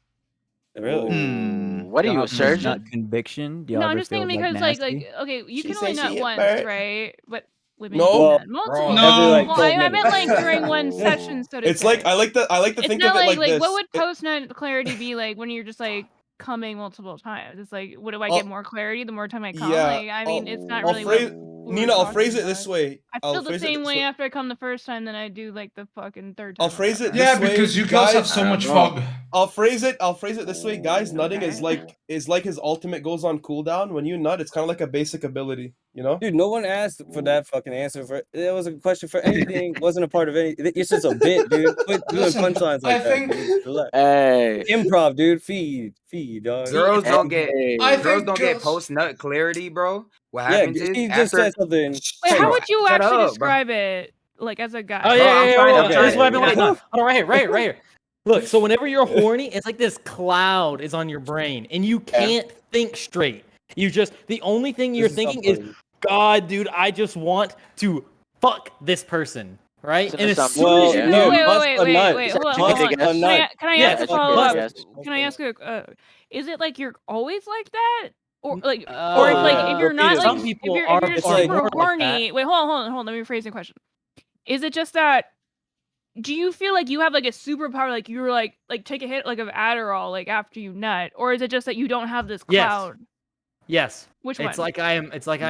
Really? What are you, a surgeon? Not conviction. Do you No, ever I'm just feel thinking like because nasty? okay, you She can only said nut she once, hit right? But women No. can Well, nut multiple. no. Well, I meant like during one session, so to It's say. like I like to It's think not of it like this. what would post nut clarity be like when you're just like coming multiple times? It's like, what do I get more clarity the more time I come? Yeah, Like, I mean, it's not I'll really. phrase, what Nina, I'll talking phrase it about. this way. I feel the same way after I come the first time than I do like the fucking third time. I'll phrase it Yeah, this way. because you girls have so much fog. I'll phrase it this way, guys. Nutting is like his ultimate goes on cooldown. When you nut, it's kind of like a basic ability, you know? Dude, no one asked for that fucking answer. There was a question for anything. Wasn't a part of any. It's just a bit, dude. Quit doing punchlines like that. Dude. Relax. Hey. Improv, dude. Feed, dog. Girls don't get girls- post nut clarity, bro. What Yeah, happens is she just said something. Wait, how would you Shut actually up, bro. describe it, like as a guy? Oh yeah, I'm yeah, trying yeah. to- This is what I've been okay. waiting on. Hold on, right here. Look, so whenever you're horny, it's like this cloud is on your brain, and you can't think straight. You just the only thing you're thinking is, God, dude, I just want to fuck this person, right? And as soon as you No, wait, hold on. Can I ask a follow up? Can I ask is it like you're always like that? Or like, or it's like if you're not like, if you're just super horny. Wait, hold on. Let me rephrase the question. Is it just that? Do you feel like you have like a superpower, like you're like take a hit like of Adderall like after you nut, or is it just that you don't have this cloud? Yes. Which one? It's like I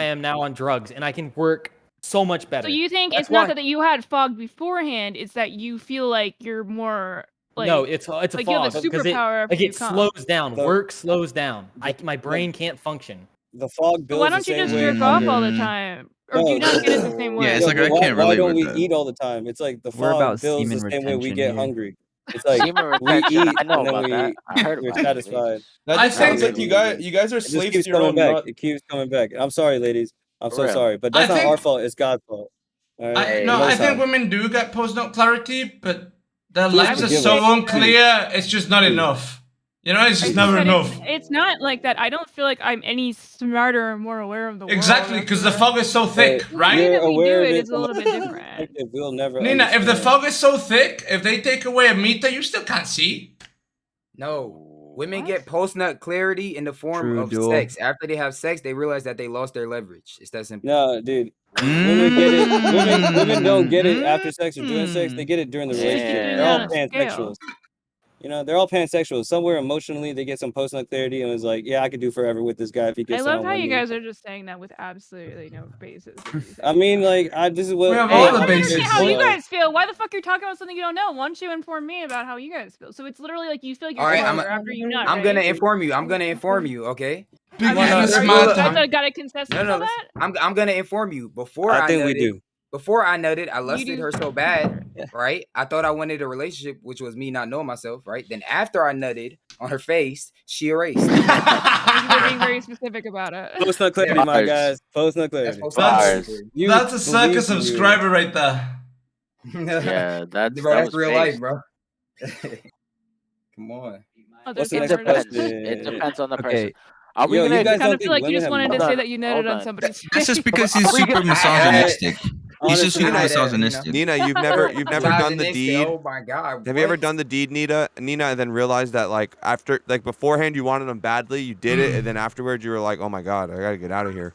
am now on drugs, and I can work so much better. So you think That's it's not why- that you had fog beforehand; it's that you feel like you're more like no, it's a like fog you have a because superpower after you it come. slows down. Work slows down. My brain can't function. The fog So builds why don't you just jerk off all the time, or do you not get it the same way? Yeah, it's like I can't Why relate don't with we that. eat all the time? It's like the We're fog about builds the semen same way we retention get here. hungry. It's like Semen we retention, eat I know and then about that. I heard we're about it. satisfied. That I just sounds think- like you guys are It just slaves keeps to your coming own back. nut. It keeps coming back. I'm sorry, ladies. I'm so Real. sorry, but that's I not think- our fault. It's God's fault. All right? Hey, No, Most I think times. women do get post nut clarity, but their Please lives are forgive so us. unclear. It's just not enough. You know, it's just never enough. It's not like that. I don't feel like I'm any smarter or more aware of the world. Exactly, because the fog is so thick, The way right? that we aware do of it it is a from little bit different. We'll never Nina, if the understand. fog is so thick, if they take away a meter, you still can't see. No, women get post nut clarity in the form True, of dual. sex. After they have sex, they realize that they lost their leverage. It's that simple. No, dude. Women get it. Women don't get it after sex or during sex. They get it during the They just keep relationship. doing They're it all on a scale. pansexuals. You know, they're all pansexuals. Somewhere emotionally, they get some post-nut clarity and was like, yeah, I could do forever with this guy if he I gets love on how one you knee. guys are just saying that with absolutely no basis. I mean, like, this is what. We have I all the want to basics. see how you guys feel. Why the fuck you're talking about something you don't know? Why don't you inform me about how you guys feel? So it's literally like you feel like you're All right, smarter after you nut, I'm gonna right? inform you. I'm gonna inform you. Okay. Because Are it's you smart. guys that got a consensus No, on that? I'm gonna inform you. Before I I think we nutted, do. Before I nutted, I lusted do. her so bad, right? I thought I wanted a relationship, which was me not knowing myself, right? Then after I nutted on her face, she erased. Thank you for being very specific about it. Post-nut clarity, my guys. Post-nut clarity. That's a Zherka subscriber right there. Yeah, that's bro, that that's was real based. life, bro. Come on. Oh, What's there's the It next numbers. depends. question? It depends on the Okay. person. Are we Yo, gonna? you guys I kind don't of feel think like you women just have wanted to Hold say on, that you nutted hold on on. somebody's face. That's just because he's super misogynistic. He's just super Honestly, misogynistic. Nina, you've never done the deed. Oh my god. Have you ever done the deed, Nina, and then realized that like after, like beforehand you wanted them badly, you did it, and then afterwards you were like, oh my god, I gotta get out of here.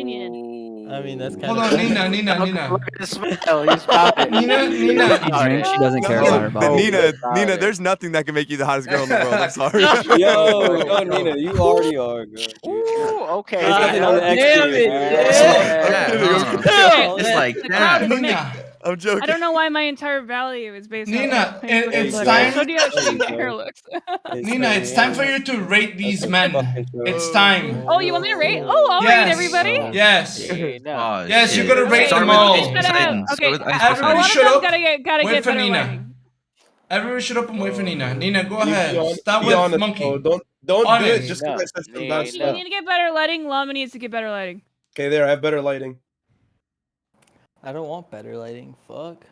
opinion. I mean, that's kind Hold of on, funny. Nina. Look at the smile. He's about Nina. She drinks. She doesn't care No, about her body. Nina, there's nothing that can make you the hottest girl in the world. I'm sorry. Yo, go Nina. You already are, girl. Ooh, okay. There's nothing on the Damn exterior. it. I'm kidding. Oh, Just man. like The that. crowd is mixed. Nina. I'm joking. I don't know why my entire value is based Nina, on it's look. time. I showed you how shitty my hair looks. Nina, it's time for you to rate these men. It's time. Oh, you want me to rate? Oh, I'll rate everybody. Yes. Oh, Yes, you shit. gotta rate Start them with all. Ice Poseidon. Okay, Start with Ice a Everybody lot Poseidon. of shut them up. gotta Wait get for better Nina. lighting. Everybody shut up and wait for Nina. Nina, go Be ahead. honest, Start be with honest, Monkey. bro. Don't do it Honest. just because I said some bad You stuff. need to get better lighting. Llama needs to get better lighting. Okay, there, I have better lighting. I don't want better lighting. Fuck.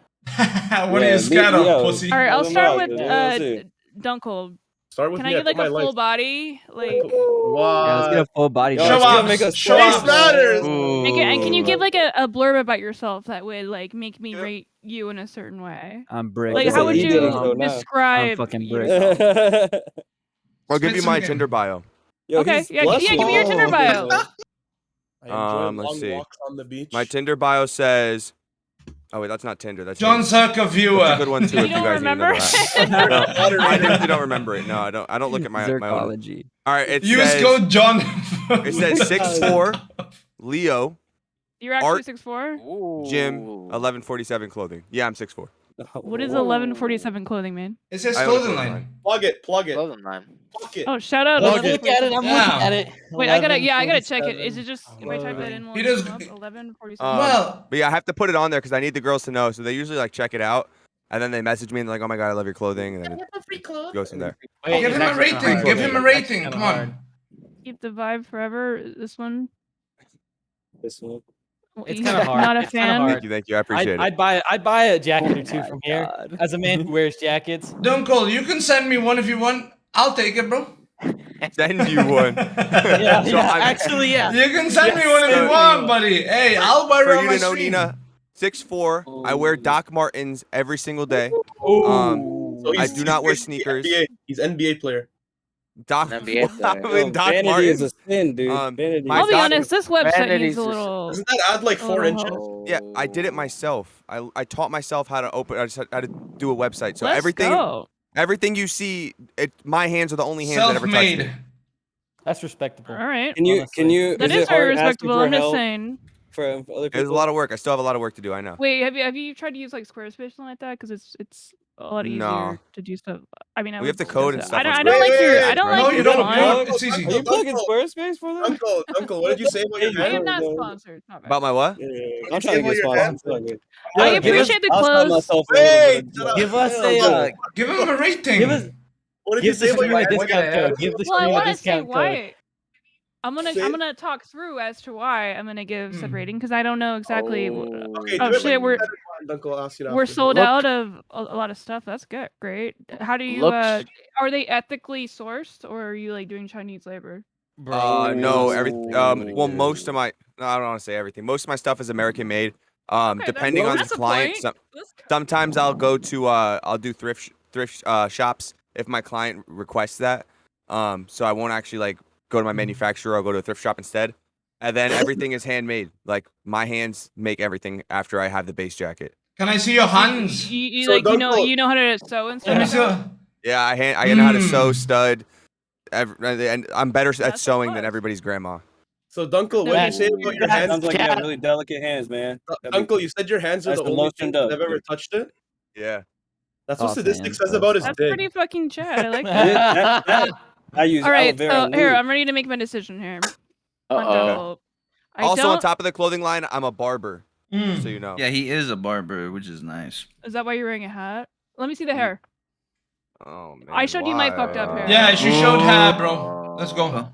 What are you scared of, pussy? All right, I'll start with Yeah. Dunkle. Start with Can me. I get like put a my full lights. body? Like, Wow. Yeah, let's get a full body. Yo, Show it's gonna ups. make us Show Face ups. matters. make it, and can you give like a blurb about yourself that would like make me rate you in a certain way? I'm brick. Like, It's how an would E you dating show now. I'm describe fucking brick. yourself? I'll give you Spit my some Tinder game. bio. Yo, Okay, he's yeah, give me your Tinder bio. I enjoy Let's long see. walks on the beach. My Tinder bio says. Oh wait, that's not Tinder. That's John Hinge. Zherka viewer. That's a good one too. You If you don't guys remember? need another app. No, I definitely don't remember it. No, I don't. I don't look at my own. Zerkology. All right, it Use says. code John. It says 6'4", Leo, You're actually Art- 6'4"? Gym, 1147 clothing. Yeah, I'm 6'4". What is 1147 clothing mean? It says I own a clothing clothing line. Plug it. Plug it. Clothing line. Fuck it. Oh, shout out. Let's look at it. I'm Yeah. looking at it. Wait, I gotta check it. Is it just if I type that in? Loading. Will He it does- come up? 1147. Well, But yeah, I have to put it on there because I need the girls to know. So they usually like check it out, and then they message me and they're like, "Oh my god, I love your clothing," and then it goes from there. Wait, give it's him a actually kinda rating. hard. Give him a It's rating. actually Come kinda hard. on. Keep the vibe forever. This one. This one. It's He's kind of hard. Not a It's kinda fan. hard. Thank you. I appreciate it. I'd buy a jacket or two from here. God. As a man who wears jackets. Dunkle, you can send me one if you want. I'll take it, bro. Send you one. Yeah, So yeah, I'm- actually, yeah. You can send me one if you send want, me buddy. Hey, I'll wear For it on you my to know, stream. Nina, 6'4". I wear Doc Martens every single day. So I do not wear sneakers. He's NBA player. Doc, NBA player. I'm in Doc Vanity is a Martens. sin, dude. Vanity. my I'll be doc- honest. This website Vanity's needs a a- little. Doesn't that add like 4 little inches? help. Yeah, I did it myself. I taught myself how to open. I just had to do a website. So Let's everything go. you see, my hands are the only hands that ever touched Self-made. it. That's respectable. All right. Can you? Honestly. That Is is it very hard asking respectable. for I'm just help saying. for other people? There's a lot of work. I still have a lot of work to do. I know. Wait, have you tried to use like Squarespace or something like that? Because it's a lot easier No. to do stuff. I mean, I We have would to code and suggest stuff it. I on don't like your. I Squarespace. don't No, like you your don't. font. You don't. It's easy. Are you plugging Squarespace for that? Uncle, what did you say about your I hand? am not sponsored. Not bad. About my what? Yeah, What I'm did you trying to say get about your hand? sponsored. I Yo, give us- appreciate the I'll sign clothes. myself a Wait, little bit. shut up. Give us Hell a no. Give him a rating. give us What did you give the say about stream your a hand? discount code. Give the Well, I stream a want to say discount code. why. I'm Say it. gonna talk through as to why I'm gonna give said rating because I don't know exactly. Okay, Oh do it shit, like we're that in Uncle, I'll ask you we're after. sold Look- out of a lot of stuff. That's good, great. How do you? Looks- Are they ethically sourced or are you like doing Chinese labor? No, well, most of my, no, I don't want to say everything. Most of my stuff is American made. Depending on the that's a client, point. sometimes I'll go to, I'll do thrift shops if my client requests that. So I won't actually like go to my manufacturer. I'll go to a thrift shop instead. And then everything is handmade. Like my hands make everything after I have the base jacket. Can I see your hands? You So like don't go- you know how to sew and Let me stuff. see. Yeah, I know how to sew, Mm. stud, and I'm better at That's a sewing than plus. everyday grandma. So, Dunkel, what did you say about your hands? Sounds like you have really delicate hands, man. Uncle, you said your hands are That's the the only most thing in-depth, that have ever dude. touched it? Yeah. That's what Oh, statistics man, says about his That's dick. pretty fucking chat. I like Yeah, that. I use All right, aloe vera so here lube. I'm ready to make my decision here. Uh-oh. I Also, don't. on top of the clothing line, I'm a barber, Mm. so you know. Yeah, he is a barber, which is nice. Is that why you're wearing a hat? Let me see the hair. Oh man. I showed you my fucked up hair. Yeah, she showed hair, bro. Let's go. Oh.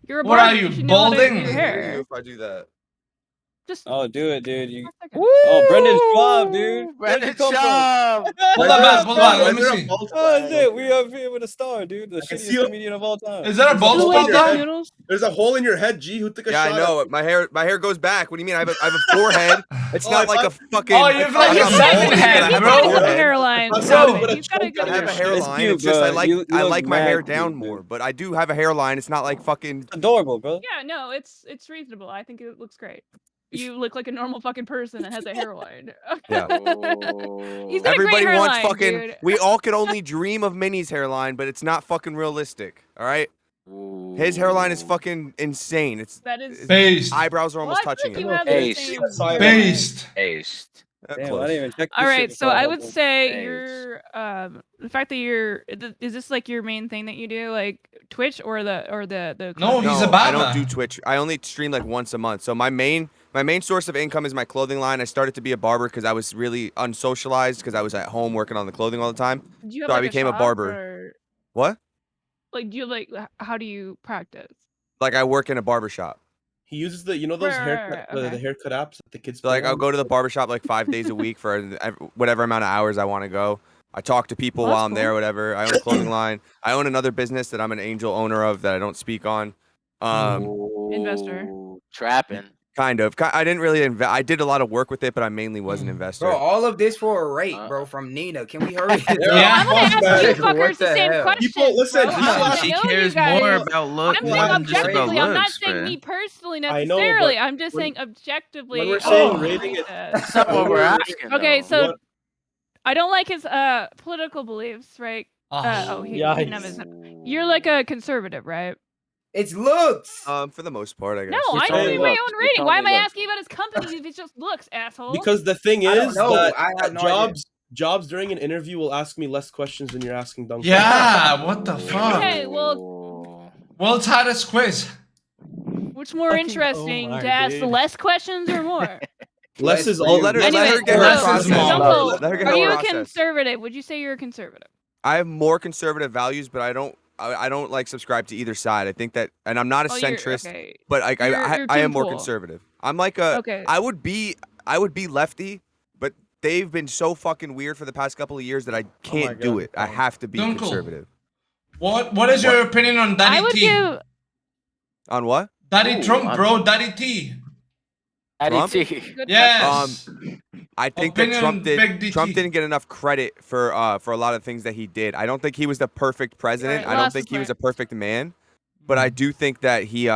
You're a What barber. are you, should know how to do balding? your hair. If I do that. Just. Oh, do it, dude. You. one second. Oh, Brendan Schwab, dude. Where'd you Brendan come from? Schaub. Hold on, man. Hold on. Let me Is there a see. bald Oh, spot? shit. We up here with a star, dude. The can see shittiest it. comedian of all time. Is that a bald Two spot ways your of head. noodles. There's a hole in your head, G. Who took a Yeah, shot? I know. My hair goes back. What do you mean? I have a forehead. It's Oh, not I like a thought- fucking. Oh, you have like I'm a not seven bald, head, but I He's have bro. got a a good forehead. hairline. I'm so sorry, but he's got a good I have a hairline. hairline. cute, It's just I bro. like You I look like my mad hair cute, down dude. more, but I do have a hairline. It's not like fucking. It's adorable, bro. Yeah, no, it's reasonable. I think it looks great. You look like a normal fucking person that has a hairline. Yeah. He's got Everybody a great wants hairline, fucking. dude. We all could only dream of Minnie's hairline, but it's not fucking realistic. All right. His hairline is fucking insane. It's That is. Based. eyebrows are almost Well, I feel touching like it. you have the Ace. same. Based. Aced. Damn, I Close. didn't even check this All shit right, so before I would happened. say Nice. you're the fact that you're is this like your main thing that you do, like Twitch or the No, he's a No, I don't do barber. Twitch. I only stream like once a month. So my main source of income is my clothing line. I started to be a barber because I was really unsocialized because I was at home working on the clothing all the time. Do you have So I like became a shop barber. or What? like do you like how do you practice? Like I work in a barber shop. He uses the those haircut Okay. the haircut apps that the kids. So like play I'll on. go to the barber shop like 5 days a week for whatever amount of hours I want to go. I talk to people Well, while that's I'm there, cool. whatever. I own a clothing line. I own another business that I'm an angel owner of that I don't speak on. Investor. Ooh, trapping. Kind of. I didn't really invest. I did a lot of work with it, but I mainly was an investor. Bro, all of this for a rate, bro, from Nina. Can we hurry? Yeah, I'm gonna ask you fuckers What the the same hell? question. People, listen, bro. people I wanna She know cares you guys. more about look I'm more saying than just about objectively. I'm not looks, saying man. me personally I know, necessarily. but I'm just when- saying objectively. when we're I saying don't rating like it- that. That's not what we're asking. Okay, though. so What- I don't like his political beliefs, right? He didn't have his. You're like a conservative, right? It's looks. For the most part, I guess. No, You I told know me my looks. own You rating. told Why me am I looks. asking about his company if it just looks, asshole? Because the thing I don't is know. that I have no idea. Jobs during an interview will ask me less questions than you're asking Duncan. Yeah, what the fuck? Okay, well, World's hardest quiz. what's more Fucking interesting, Omar, to ask dude. less questions or more? Less is for all. you. Let her Anyways, get her less is process. more. Dunkel, Let her get are her you a process. conservative? Would you say you're a conservative? I have more conservative values, but I don't like subscribe to either side. I think that, and I'm not a You're- centrist, okay. but like You're I am more Team Cool. conservative. I'm like a Okay. I would be lefty, but they've been so fucking weird for the past couple of years that I can't do God, it. I have to be Dunkel. conservative. What is your opinion on Daddy I would T? give. On what? Daddy Trump, bro. Daddy T. Trump? Good Yes. I think Opinion that on Big DT. Trump didn't get enough credit for a lot of things that he did. I don't think he was the perfect president. Right, I don't last think he was point. a perfect man, but I do think that he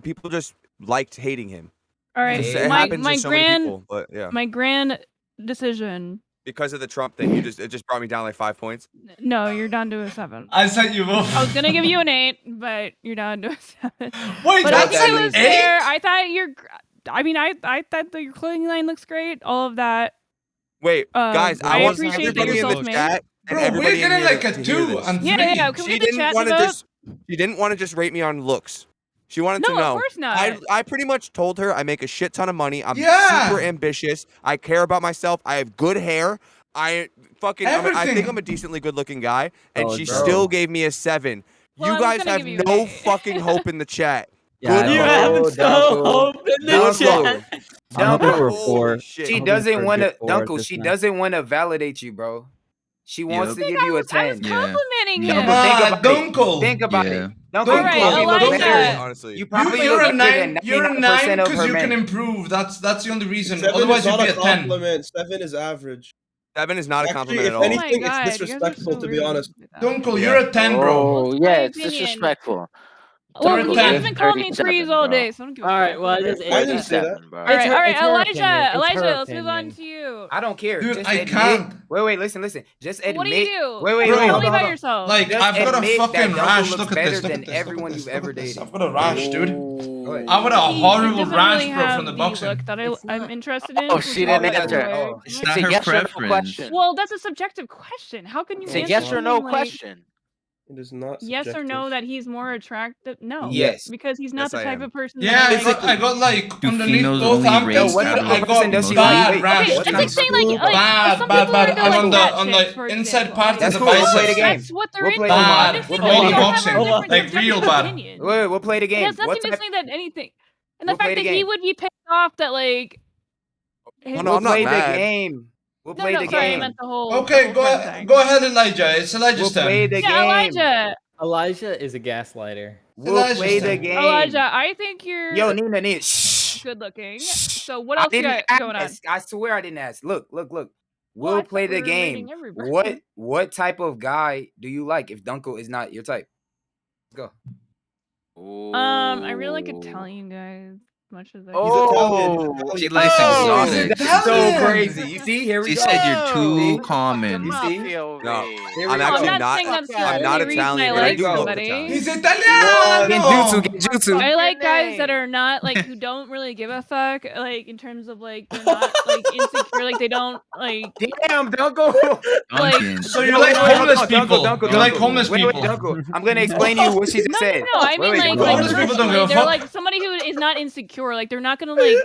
people just liked hating him. All right, It my happens to so many grand people, but yeah. my grand decision. Because of the Trump thing, it just brought me down like 5 points. No, you're down to a 7. I sent you both. I was gonna give you an 8, but you're down to a 7. Wait, but I that's think it an was fair. 8? I thought I thought that your clothing line looks great. All of that. Wait, guys, I I want appreciate that everybody you're in the self-made. chat and Bro, everybody we're in getting here like a to hear 2 this. and 3. Yeah. Can we She get the didn't chat to want to vote? just she didn't want to just rate me on looks. She wanted No, to know. of course not. I pretty much told her I make a shit ton of money. I'm Yeah. super ambitious. I care about myself. I have good hair. I think Everything. I'm a decently good looking guy, and Oh, she bro. still gave me a 7. Well, you I'm guys gonna have give you an no 8. fucking hope in the chat. Yeah, Good You luck. have Oh, so Dunkel. hope in the Good chat. luck. I'm hoping for a Dunkel. 4. Holy shit. She I'm hoping doesn't for a want good to, 4 Dunkel. this She time. doesn't want to validate you, bro. She wants Yep. to give I you a was 10. complimenting Yeah. him. Dunkel, think Ah, about Dunkel. it. Think about Yeah. it. Dunkel, All you right, probably look Elijah. better. Honestly. You probably You're look a better 9. than You're a 99% 9 of because her you can men. improve. That's the only reason. 7 Otherwise, is you'd not be a a 10. compliment. 7 is average. 7 is not a Actually, compliment if at all. Oh my anything, it's god, you guys are disrespectful, so to be rude honest. with that. Dunkel, Yeah. you're a 10, bro. Oh, It's yeah, my it's opinion. disrespectful. Well, You're a you 10. guys have been calling me 37, trees all bro. day, so I don't give a All right, fuck. well, it is I didn't say that. 37, bro. All right, It's her Elijah, opinion. It's her let's move on opinion. to you. I don't care. Dude, Just I admit. can't. Wait, listen. Just admit. What do you do? Wait, Bro. Tell hold me on. about yourself. Like, Just I've got a admit that fucking Dunkel rash. looks Look at better this. Look than at this. Look everyone at this. you've Look ever at this. dated. I've got a rash, dude. What? I've got a He horrible doesn't rash, really bro, have from the the boxing. look that I'm interested in. Oh, which she is didn't why answer. I- Oh. It's It's not a her yes or no preference. question. Well, that's a subjective question. How can you It's a answer yes or no something like question. It is not yes or subjective. no that he's more attractive? No. Yes. Because he's not Yes, the I type am. of person Yeah, that I got like Do underneath females both only armpits, rate What dude. type I of person got does he bad like? rash. Okay, What it's type like of saying like bad, some bad, people are bad. into And like on the fat chicks, for inside example. part Like, of That's the cool. We'll biceps. play the game. that's what they're We'll into. play the game. I'm just We'll saying play like the you game. don't have a Hold on. different Like, real subjective bad. opinion. Wait, we'll play the It game. has nothing What to type? say that anything. And the We'll play fact the that he game. would be pissed off that like his, no, We'll I'm not play the mad. game. We'll no, play no, the sorry, I game. meant the whole Okay, friend thing. go ahead, Elijah. It's Elijah's We'll play turn. the Yeah, game. Elijah. Elijah is a gaslighter. We'll Elijah's play the turn. game. Elijah, I think you're Yo, Nina. Shh. good looking. Shh. So what I else you didn't got going on? ask. I swear I didn't ask. Look. Well, We'll I play thought we the were rating game. everybody. What type of guy do you like if Dunkel is not your type? Let's go. I really like Italian guys. much as I. Oh, she likes exotic. That's so crazy. You see, here we She go. said you're too See? common. You see? No, Here I'm we actually go. I'm not not. saying that's the I'm not only reason I Italian, and I like do look somebody. Italian. He's Italiano. Genjutsu. I like guys that are not like who don't really give a fuck, like in terms of like they're not like insecure, like they don't like. Damn, Dunkel. Duncan. So you like homeless people? Dunkel, You like homeless wait, people? Dunkel. I'm gonna explain to you what she just said. No, I mean like homeless people don't give a they're fuck. like somebody who is not insecure, like they're not gonna like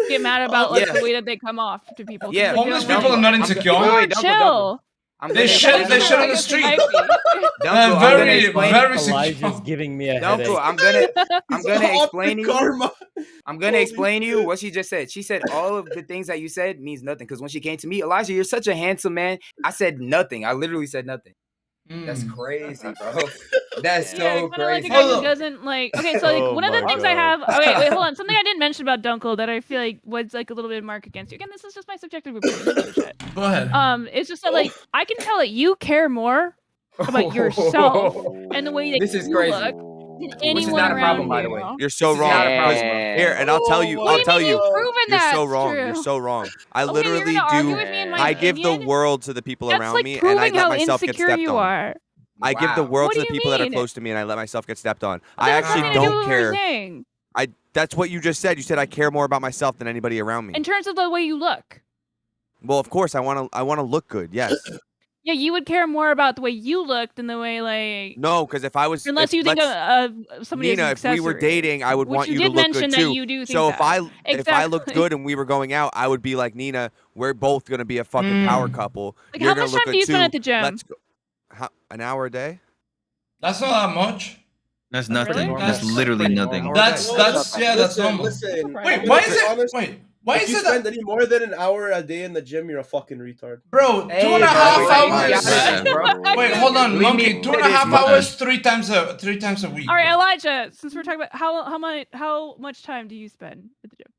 get mad about like the way that they come off to people. Yeah, homeless people are not insecure. Chill. They shit on the street. Dunkel, Very Elijah's secure. giving me a Dunkel, headache. I'm gonna explain to you. Karma. I'm gonna explain to you what she just said. She said all of the things that you said means nothing. Because when she came to me, Elijah, you're such a handsome man. I said nothing. I literally said nothing. That's crazy, bro. That's so crazy. Like a guy who doesn't like. Okay, so like one of the things I have. Okay, wait, hold on. Something I didn't mention about Dunkel that I feel like was like a little bit of mark against you. Again, this is just my subjective opinion. Go ahead. It's just that like I can tell that you care more about yourself and the way that This is you crazy. look than anyone Which is not a problem, around by the you. way. You're so This is wrong. not a problem. Here, and I'll tell you. I'll tell you. You've proven You're that so it's wrong. true. You're so wrong. I Okay, literally you're gonna argue do. with me in my I give the opinion? world to the people That's around like me, and proving I let how myself get insecure stepped you on. are. I give the world What to do the you people that are mean? close to me, and I let myself get stepped on. But I that has actually nothing to do don't with what we're care. saying. That's what you just said. You said I care more about myself than anybody around me. In terms of the way you look. Well, of course, I want to look good. Yes. Yeah, you would care more about the way you look than the way like. No, because if I was, Unless you think of somebody Nina, as if we were dating, I would which want you you to did look mention good that too. you do think So that. if I looked good and we were going out, I would be like, Nina, we're both gonna be a fucking power couple. Like, You're how gonna much look time good do you too. spend at the gym? Let's go. An hour a day? That's not that much. That's nothing. Really? That's literally nothing. That's normal. Listen. Wait, why is it? Wait, why if is you it spend that? any more than an hour a day in the gym, you're a fucking retard. Bro, Hey, 2.5 hours. Wait, hold on, Leave me monkey. 2.5 honest, hours, three times a week. All right, Elijah. Since we're talking about how much time do you spend at the gym?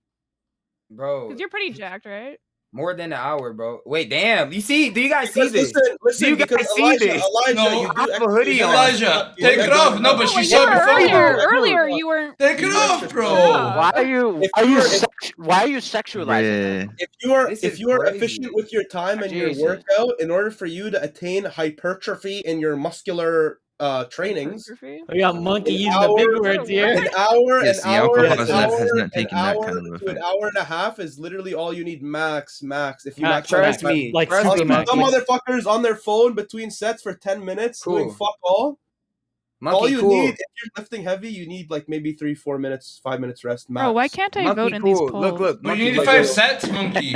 Bro, Because you're pretty jacked, right? more than an hour, bro. Wait, damn. You see? Do you guys see this? Listen, do you guys see Elijah, this? No, you I do have a hoodie on. Elijah, take it off. No, but she saw it before. Earlier you weren't. Take it off, bro. Why are you sexualizing that? If you are efficient with your time and your workout, in order for you to attain hypertrophy in your muscular trainings, We got monkey using the big words here. An hour Yes, the alcohol has not taken that hour kind of to effect. an hour and a half is literally all you need max. If you Max, Trust me. Like Trust me, super max. some motherfuckers on their phone between sets for 10 minutes doing fuck all. Monkey, All you cool. need, if you're lifting heavy, you need like maybe 3-4 minutes, 5 minutes rest max. Bro, why can't I Monkey, vote in cool. these polls? Look. But you Monkey, need 5 sets, monkey.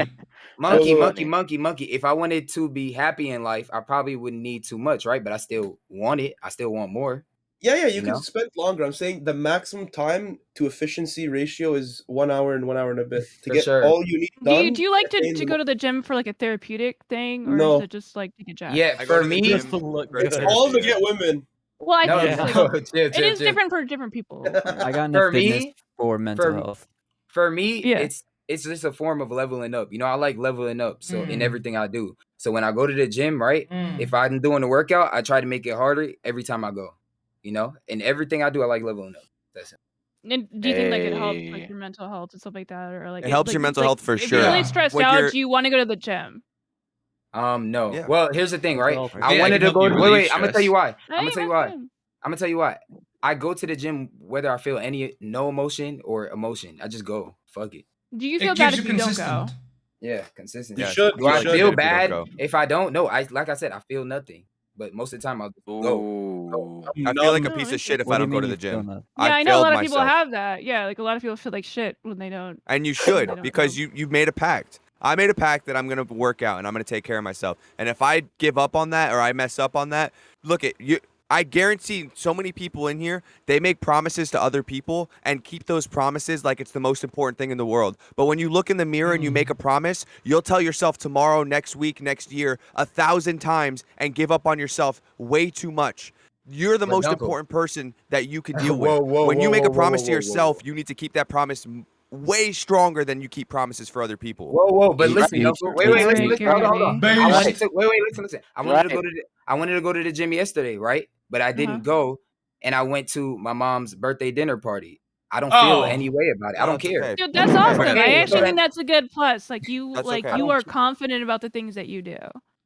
Monkey. If I wanted to be happy in life, I probably wouldn't need too much, right? But I still want it. I still want more. Yeah, you can know? spend longer. I'm saying the maximum time to efficiency ratio is 1 hour and 1 hour and a bit to For get sure. all you need done. Do you like to attain go to the gym for like a therapeutic thing, or No. is it just like to get jacked? Yeah, I go for to the me, gym Just to look for good. therapy, all to yeah. get women. Well, I no, think Yeah. it's no, like, chill, it is chill. different for different people. I got into For fitness me- for mental for- health. For me, Yeah. it's just a form of leveling up. You know, I like leveling up. So in Mm. everything I do. So when I go to the gym, right? If I'm doing a workout, I try to make it harder every time I go. You know, and everything I do, I like leveling up. That's it. And do you think like it helps Hey. like your mental health and stuff like that, or like It helps your mental health for if sure. you're really Yeah. stressed When out, you're- do you want to go to the gym? No. Yeah. Well, here's the thing, right? Well, I yeah, I wanted can to help go. you relieve Wait. I'm gonna tell you why. No, I'm gonna you tell you guys why. can. I'm gonna tell you why. I go to the gym whether I feel no emotion or emotion. I just go. Fuck it. Do you It feel bad keeps if you you don't go? consistent. Yeah, consistency. You Yes. should. Do I should feel if you don't bad go. if I don't? No. Like I said, I feel nothing. But most of the time, I'll just go. Ooh. I feel like a No, piece it's of shit if What I do you don't go to mean the you feel gym. that? Yeah, I know a failed lot of people myself. have that. Yeah, like a lot of people feel like shit when they don't. And you They should, don't because go. you made a pact. I made a pact that I'm gonna work out and I'm gonna take care of myself. And if I give up on that or I mess up on that, look at you. I guarantee so many people in here, they make promises to other people and keep those promises like it's the most important thing in the world. But when you look in the mirror and you make a promise, you'll tell yourself tomorrow, next week, next year, 1,000 times and give up on yourself way too much. You're the But most Dunkel- important person that you can deal with. Whoa, When you whoa, make a whoa, promise whoa, to whoa, yourself, whoa. you need to keep that promise way stronger than you keep promises for other people. Whoa, but Eat, listen, eat, Dunkel, wait, eat, listen, eat. hold on. Beige. I wanted to listen. I wanted to Right. go to the gym yesterday, right? But I didn't go, and I went to my mom's birthday dinner party. I don't feel any way about it. I don't that's care. okay. Dude, that's awesome. Okay, I actually so think that's a good plus. Like you, That's like okay. you are confident about the things that you do.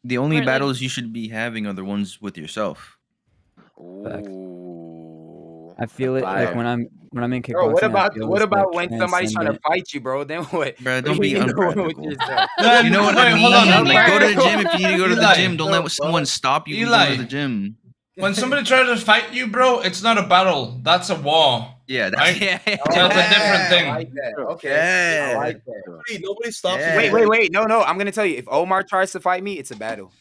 The only Or, like- battles you should be having are the ones with yourself. Ooh. I feel it like when I'm in kickboxing. Bro, what I about feel this, when somebody's trying to transcendent- fight you, bro? Then what? Bro, What don't do be you mean with unpractical. yourself? You know what I mean? Hold on. Like, go to the gym if you need to go to the Eli, gym. Don't let someone stop you from going to the gym. When somebody tries to fight you, bro, it's not a battle. That's a war. Yeah, that's Right? yeah. That's a different thing. I like that. Okay. Yeah. I like that. Nobody stops. Yeah. Wait. No. I'm gonna tell you. If Omar tries to fight me, it's a battle.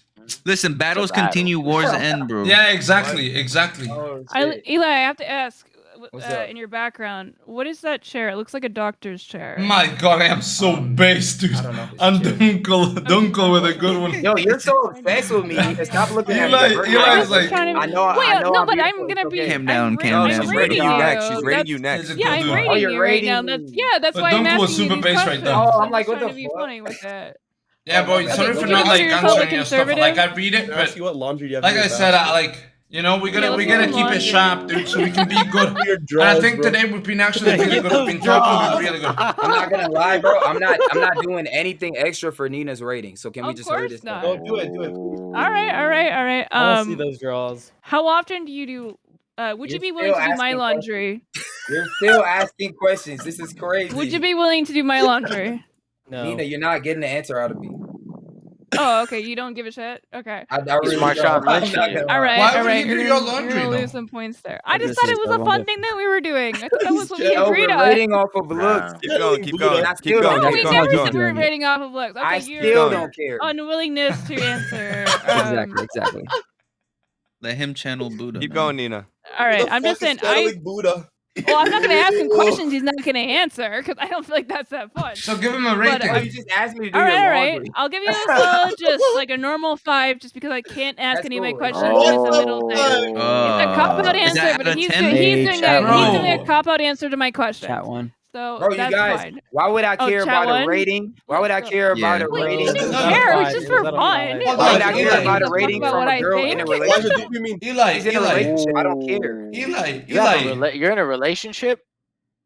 Listen, battles battle. continue, wars end, bro. Yeah, exactly. Oh, Eli, I have to ask. What's up? In your background, what is that chair? It looks like a doctor's chair. My God, I am so base, dude. I don't know. And Dunkel with a good one. Yo, you're so obsessed with me. Stop looking at me. Eli is like, I know. Wait, I know. no, I'm but I'm beautiful, gonna it's be. okay. Calm down, I'm calm I'm down. She's rating rating you next. She's rating That's- you next. He's a Yeah, cool I'm dude. rating Oh, you're you right rating now. me. That's But why I'm Dunkel was asking you super these base right questions. there. Oh, I'm I'm like, just what trying the to be fuck? funny with it. Yeah, boy, Okay, sorry so for you not consider like yourself a answering your stuff. Like I conservative? read it, Can I ask but you what laundry do you have? like in your I said, basket? we gotta let's we do gotta keep laundry. it sharp, dude, so we can be good. Do your And I drawers, think bro. today we've been actually really good. We've been talking really good. I'm not gonna lie, bro. I'm not doing anything extra for Nina's rating. So can we Of just hurry course this not. up? No, do it, please. All right. I want to see those draws. How often do you do? Would you You're be willing still to do my asking laundry? You're still asking questions. This is crazy. Would you be willing to do my laundry? No. Nina, you're not getting the answer out of me. Oh, okay. You don't give a shit. Okay. I really Smart don't. shot, I'm lynch not you. gonna All right. lie. Why would he do You're your gonna, laundry, you're gonna though? lose some points there. I This just thought is it was so a fun thing that we were doing. I thought that was what we Yo, agreed we're on. rating off of looks. Keep going, keep going, I keep still going, No, don't we keep care. never going, said we were rating off of looks. Okay, I you're still don't care. unwillingness to answer. Exactly. Let him channel Buddha. Keep man. going, Nina. All right. Who the I'm just fuck saying. is channeling Buddha. Well, I'm not gonna ask him questions he's not gonna answer because I don't feel like that's that fun. So give him a But, rating. Oh, you just asked me to do All your right. laundry. I'll give you a solid, just like a normal 5, just because I can't ask That's any of my cool. questions Oh. in the middle thing. It's a cop out Is that answer, out but of he's 10? doing, Hey, he's chat doing a one. cop out answer to my question. Chat one. So Bro, you that's guys, fine. why would I Oh, care chat about one? a rating? Why would I care about a Yeah. Wait, you rating? shouldn't No, care. no, It's just no, for no, no, fun. no. Hold Why on, would I care Eli. about a Talk rating about from what a I girl think. in a Elijah, relationship? do you mean Eli, She's in a Eli, relationship. I don't care. You have Eli. you're in a relationship?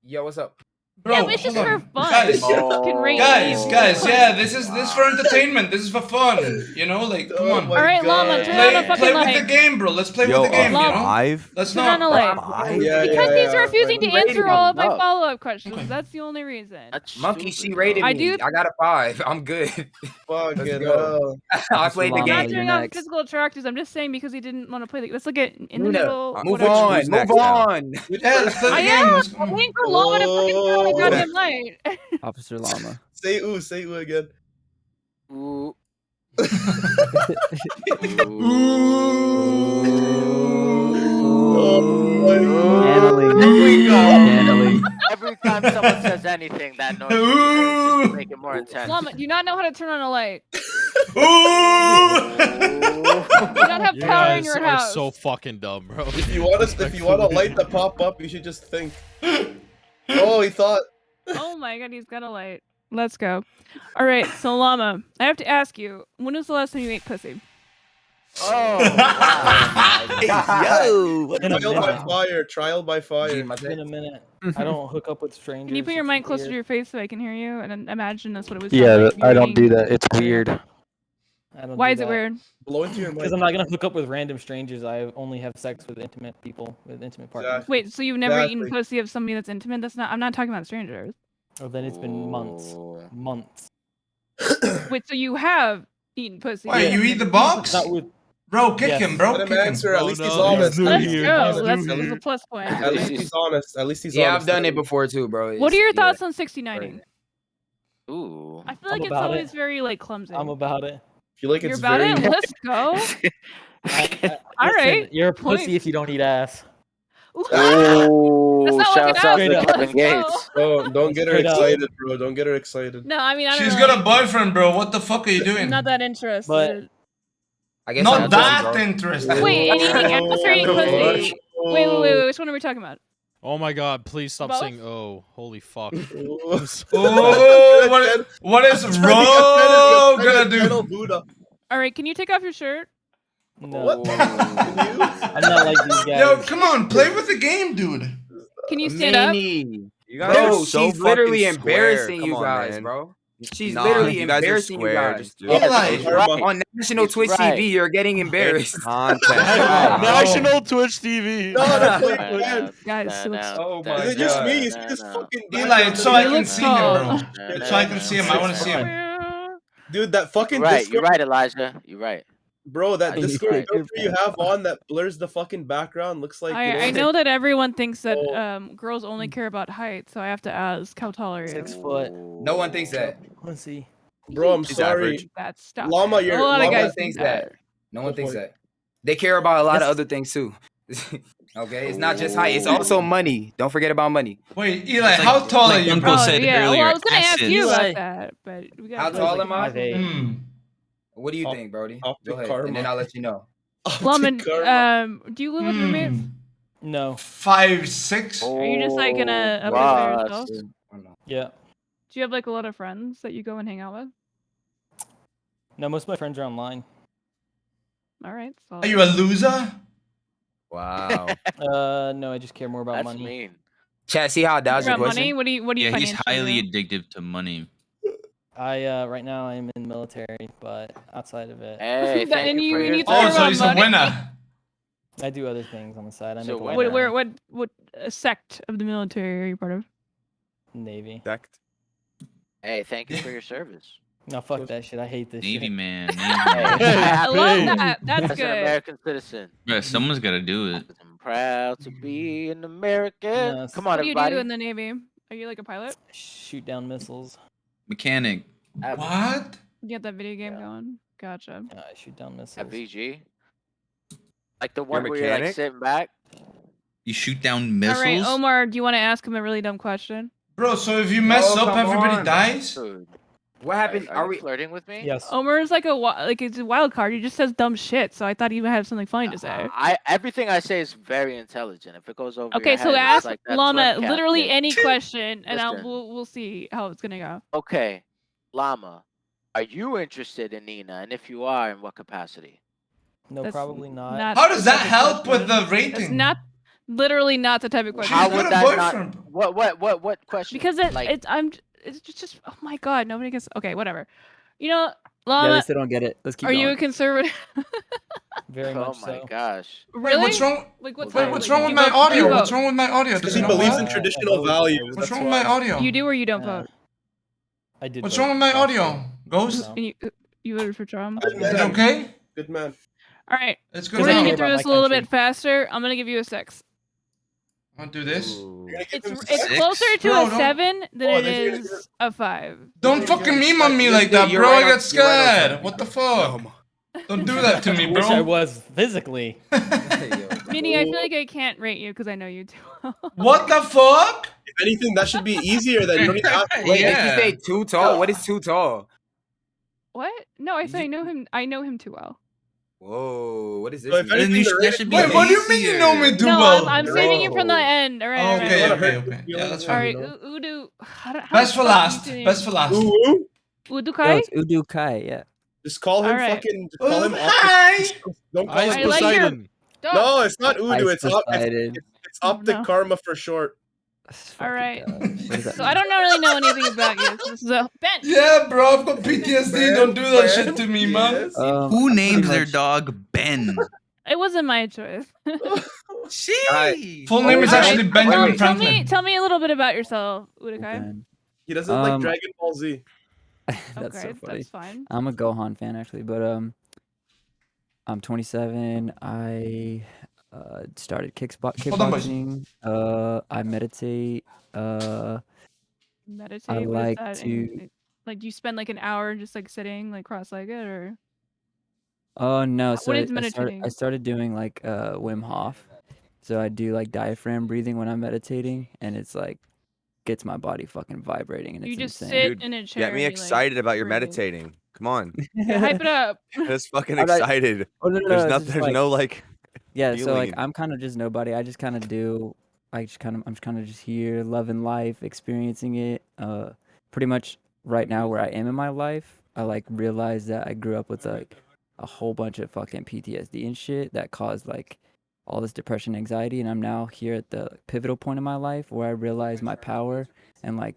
Yo, what's up? Bro, Yeah, but it's just hold for on. fun. Guys, You can rate guys, me. yeah, this is for entertainment. This is for fun. You know, like, come on. my All right, God. Llama, turn on a Play fucking with the light. game, bro. Let's play Yo, with the game, you know? 5? Let's Turn on not. a light. Yeah, Because he's refusing Like, to answer all of my up. follow-up questions. Okay. That's the only reason. That's Monkey, she stupid, rated I me. do- I got a 5. I'm good. Fucking Let's go. hell. I played the Llama, I'm not game. you're turning off next. physical attractors. I'm just saying because he didn't want to play. Let's look at in the Luna, middle. move whatever. on. Who's Move next now? on. Yeah, let's play the I game. am. Let's go. I'm waiting for Llama to fucking turn on a Oh. goddamn light. Officer Llama. Say ooh again. Ooh. Channeling. There we go. Channeling. Every time someone says anything, that noise should be heard, just to make it more intense. Llama, do you not know how to turn on a light? Ooh! Do you not have You power in guys your are house? so fucking dumb, bro. If you want a light to pop up, you should just think. Oh, he thought. Oh my god, he's got a light. Let's go. All right, so Llama, I have to ask you, when was the last time you ate pussy? Oh, wow. Yo! In a Trial by minute. fire. Trial by fire. In a minute. I don't hook up with strangers. Can you put your It's mic closer to weird. your face so I can hear you? And then imagine that's what it was. Yeah, like. I don't do that. It's weird. I don't Why do is it that. weird? Blow into your mic. Because I'm not gonna hook up with random strangers. I only have sex with intimate people, with intimate partners. Exactly. Wait, so you've never eaten Exactly. pussy of somebody that's intimate? That's not. I'm not talking about strangers. Oh, then it's been months. Months. Wait, so you have eaten pussy? Why, with you eat the intimate box? Not with. Bro, kick Yes. him, bro. Let him Kick him. answer. At Oh, least no, he's he's honest. new Let's here. go. He's That's new a here. plus point. At least he's honest. At least he's Yeah, honest. I've done it before too, bro. What are your Yeah. thoughts on 69ing? Ooh. I feel like I'm it's about always it. very like clumsy. I'm about it. I feel like You're it's about very. it? Let's go. All Listen, right. You're a Point. pussy if you don't eat ass. Ooh, That's not shouts working out out. to Straight up. Kevin Let's Gates. go. Don't get her Straight up. excited, bro. Don't get her excited. No, I mean I don't She's really, got a boyfriend, bro. What the fuck are you doing? I'm not that interested. But- I guess I'm Not pussy, that bro. interested. Wait, and eating ass or eating pussy? Wait. Which one are we talking about? Oh my god, please stop Both? saying oh. Holy fuck. Oh, Oh, what is Ro gonna do? Buddha. All right, can you take off your shirt? No. What? Ooh. Can you? I'm not like these guys. Yo, come on, play with the game, dude. Can you stand up? You guys are Bro, so she's literally fucking square. embarrassing Come you on, guys, man. bro. She's Nah, literally you guys are embarrassing you square. guys. Just She's nah, literally you guys are embarrassing you square. guys. Just do it. Yes, Eli. he's Those are right. On national He's Twitch right. TV, you're getting it's embarrassed. content. Come Bro. on. National Twitch TV. No, that's what you can. Guys, he looks. Oh Is my it just god. me? You see this fucking Eli, background it's so I He there? can looks see him, tall. bro. It's so I can see him. I want to see him. Dude, that fucking You're right. Discord, You're right, Elijah. You're right. bro, that Elijah's Discord right. filter you have on that blurs the fucking background looks like, you know. I know that everyone thinks that Oh. girls only care about height, so I have to ask, how tall are you? 6 foot. No one thinks that. Let's see. Bro, I'm He's sorry. average. That stop. Llama, it. you're A lot of No guys one think thinks that. that. No one Go thinks for that. They care about a lot of Yes. other things too. Okay, it's not just height. It's also money. Don't forget about money. Wait, Eli, It's how tall are like you, Uncle bro? said yeah. earlier. Well, I was gonna ask you assets. about Eli. that, but we got How tall am I? 5'8". Hmm. What do you Op- think, Brody? optic Go ahead, karma. and then I'll let you know. Plumman, Karma. do you live with roommates? No. 5'6". Are you just like in a Oh, up by yourself? boss. Yeah. Do you have like a lot of friends that you go and hang out with? No, most of my friends are online. All right. Are you a loser? Wow. No, I just care more about That's money. mean. Chat, see how I dodged the about money? question? What do you Yeah, he's financially highly do? addictive to money. I right now I'm in the military, but outside of it, Hey, That- thank and you for you- your you Oh, care so about he's a money? winner. I do other things on the side. I So make a lot what- of money. What sect of the military are you part of? Navy. Sect. Hey, thank you for your service. No, fuck that shit. I hate this Navy shit. man. Navy Hey, man. I love Hey. that. That's as an good. American citizen, Bruh, someone's got to do it. I'm proud to be an American. Yes. Come on, What do you everybody. do in the Navy? Are you like a pilot? Shoot down missiles. Mechanic. What? You have that video game going? Gotcha. Yeah, I shoot down At missiles. VG? Like the one a where you're like mechanic? sitting back? You shoot down missiles. All right, Omar, do you want to ask him a really dumb question? Bro, so if you mess No, up, come everybody on. dies? Dude, What happened? are you we? flirting with me? Yes. Omar's like it's a wild card. He just says dumb shit, so I thought he would have something funny to say. Everything I say is very intelligent. If it goes over Okay, your so head, ask it's like that Llama swim cap literally shit. any question, and Listen. we'll see how it's gonna go. Okay, Llama, are you interested in Nina? And if you are, in what capacity? No, That's probably not. How the does that type of help with question. the rating? That's not literally not the type of question. How She's would got a that boyfriend. not? What question? Because it's just oh my god, nobody gets okay, whatever. You know, Yeah, Llama, they still don't get it. Let's keep are going. you a conservative? Very Oh much my so. gosh. Really? Wait, what's wrong? Like what Wait, type? What's like, wrong do with you my vote- do you audio? vote? What's wrong with my audio? Because Does he it not believes in work? traditional vote. values. What's That's wrong with why. my audio? You do or you don't Yeah. vote? I did. What's vote wrong with my last audio? year. Ghost? No. And you voted for Trump. Good Is it man. okay? Good man. All right, It's we're good gonna now. get care through about this a my little country. bit faster. I'm gonna give you a 6. Want to do this? Ooh. You're gonna give him It's Six? closer to Bro, a don't- 7 than Oh, it then you're gonna is a 5. Don't fucking meme on me You're- like that, you're bro. right I on- get you're right on scared. top. What the fuck? No. Don't do that to me, I wish I bro. was physically. Meaning, I feel like I can't rate you because I know you too well. What the fuck? If anything, that should be easier. Then you don't need to ask. Wait, Yeah. did you say too tall? What is too tall? What? No, I said I know him. I know him too well. Whoa, what is this? So if mean? anything, the that rating should be Wait, what do you mean you know me easier. too No, well? I'm saving you from the Whoa. end. All right, all right. Okay, wanna okay, hurt okay. your Yeah, that's feelings, All fine. right, Udu. How Best for the fuck last. do you say Best for last. Ooh, ooh. Yo, Udukai? it's Udu Kai, yeah. Just call him Alright. fucking. Just call him Hi. optic. Don't call Ice I him. like your- Poseidon. Don't. No, it's not Udu. Ice It's op. Poseidon. It's optic No. karma for short. All right. What does that So mean? I don't really know anything about you. So this is a Ben. Yeah, bro, I've got PTSD. Don't do that shit to me, man. Yes. Who I'm names pretty their much- dog Ben? It wasn't my choice. She. Full name is All right, actually Benjamin tell Franklin. Tell me a little bit about yourself, Udukai. Ben. He doesn't like Um, Dragon Ball Z. That's Okay, so funny. that's fine. I'm a Gohan fan actually, but I'm 27. I started Hold on, boys. kickboxing. I meditate. Meditate. I what is like that? to- Like, do you spend like an hour just like sitting, like cross-legged, or? Oh no, What so is I meditating? started doing like Wim Hof. So I do like diaphragm breathing when I'm meditating, and it's like gets my body fucking vibrating, and You it's just insane. sit Dude, in a chair. Get me and you, like, excited about your breathe. meditating. Come on. Yeah, hype it up. Get us fucking I'm not- excited. Oh no, no, There's no, no, it's just there's like- no like. Yeah, so like feeling. I'm kind of just nobody. I just kind of do. I'm just kind of just here, loving life, experiencing it. Pretty much right now where I am in my life, I like realize that I grew up with like a whole bunch of fucking PTSD and shit that caused like all this depression, anxiety, and I'm now here at the pivotal point in my life where I realize my power and like